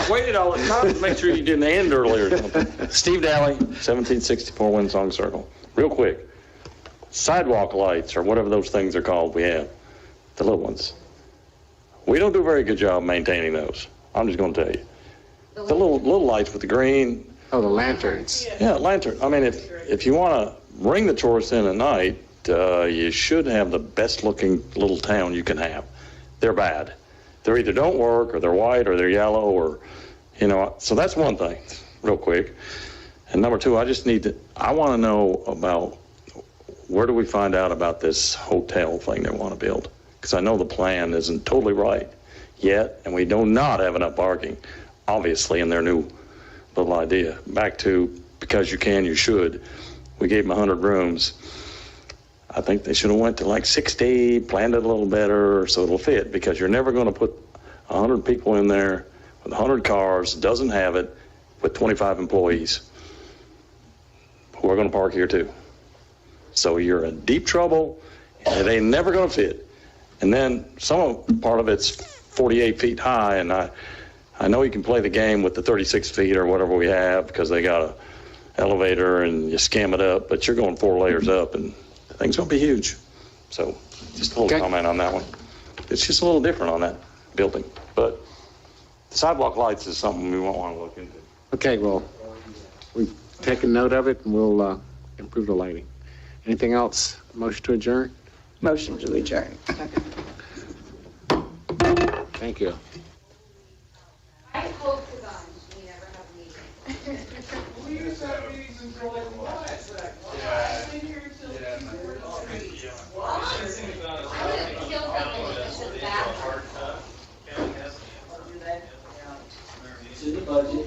Waited all the time to make sure you didn't end earlier. Steve Daly, 1764 Windsong Circle. Real quick, sidewalk lights or whatever those things are called we have, the little ones. We don't do a very good job maintaining those. I'm just going to tell you. The little lights with the green. Oh, the lanterns. Yeah, lantern. I mean, if you want to bring the tourists in at night, you should have the best looking little town you can have. They're bad. They're either don't work or they're white or they're yellow or, so that's one thing, real quick. And number 2, I want to know about where do we find out about this hotel thing they want to build? Because I know the plan isn't totally right yet, and we do not have enough parking, obviously, in their new little idea. Back to because you can, you should. We gave them 100 rooms. I think they should have went to like 60, planned it a little better so it'll fit, because you're never going to put 100 people in there with 100 cars, doesn't have it, with 25 employees who are going to park here too. So you're in deep trouble, and it ain't never going to fit. And then part of it's 48 feet high, and I know you can play the game with the 36 feet or whatever we have because they got a elevator and you scam it up, but you're going 4 layers up and the thing's going to be huge. So just a little comment on that one. It's just a little different on that building, but the sidewalk lights is something we won't want to look into. Okay, well, we've taken note of it and we'll improve the lighting. Anything else? Motion to adjourn? Motion to adjourn. Thank you. I hope to God we never have a meeting. We used to have meetings until like what? I've been here until 2:43. What? I would have killed people if this is bad. It's in the budget.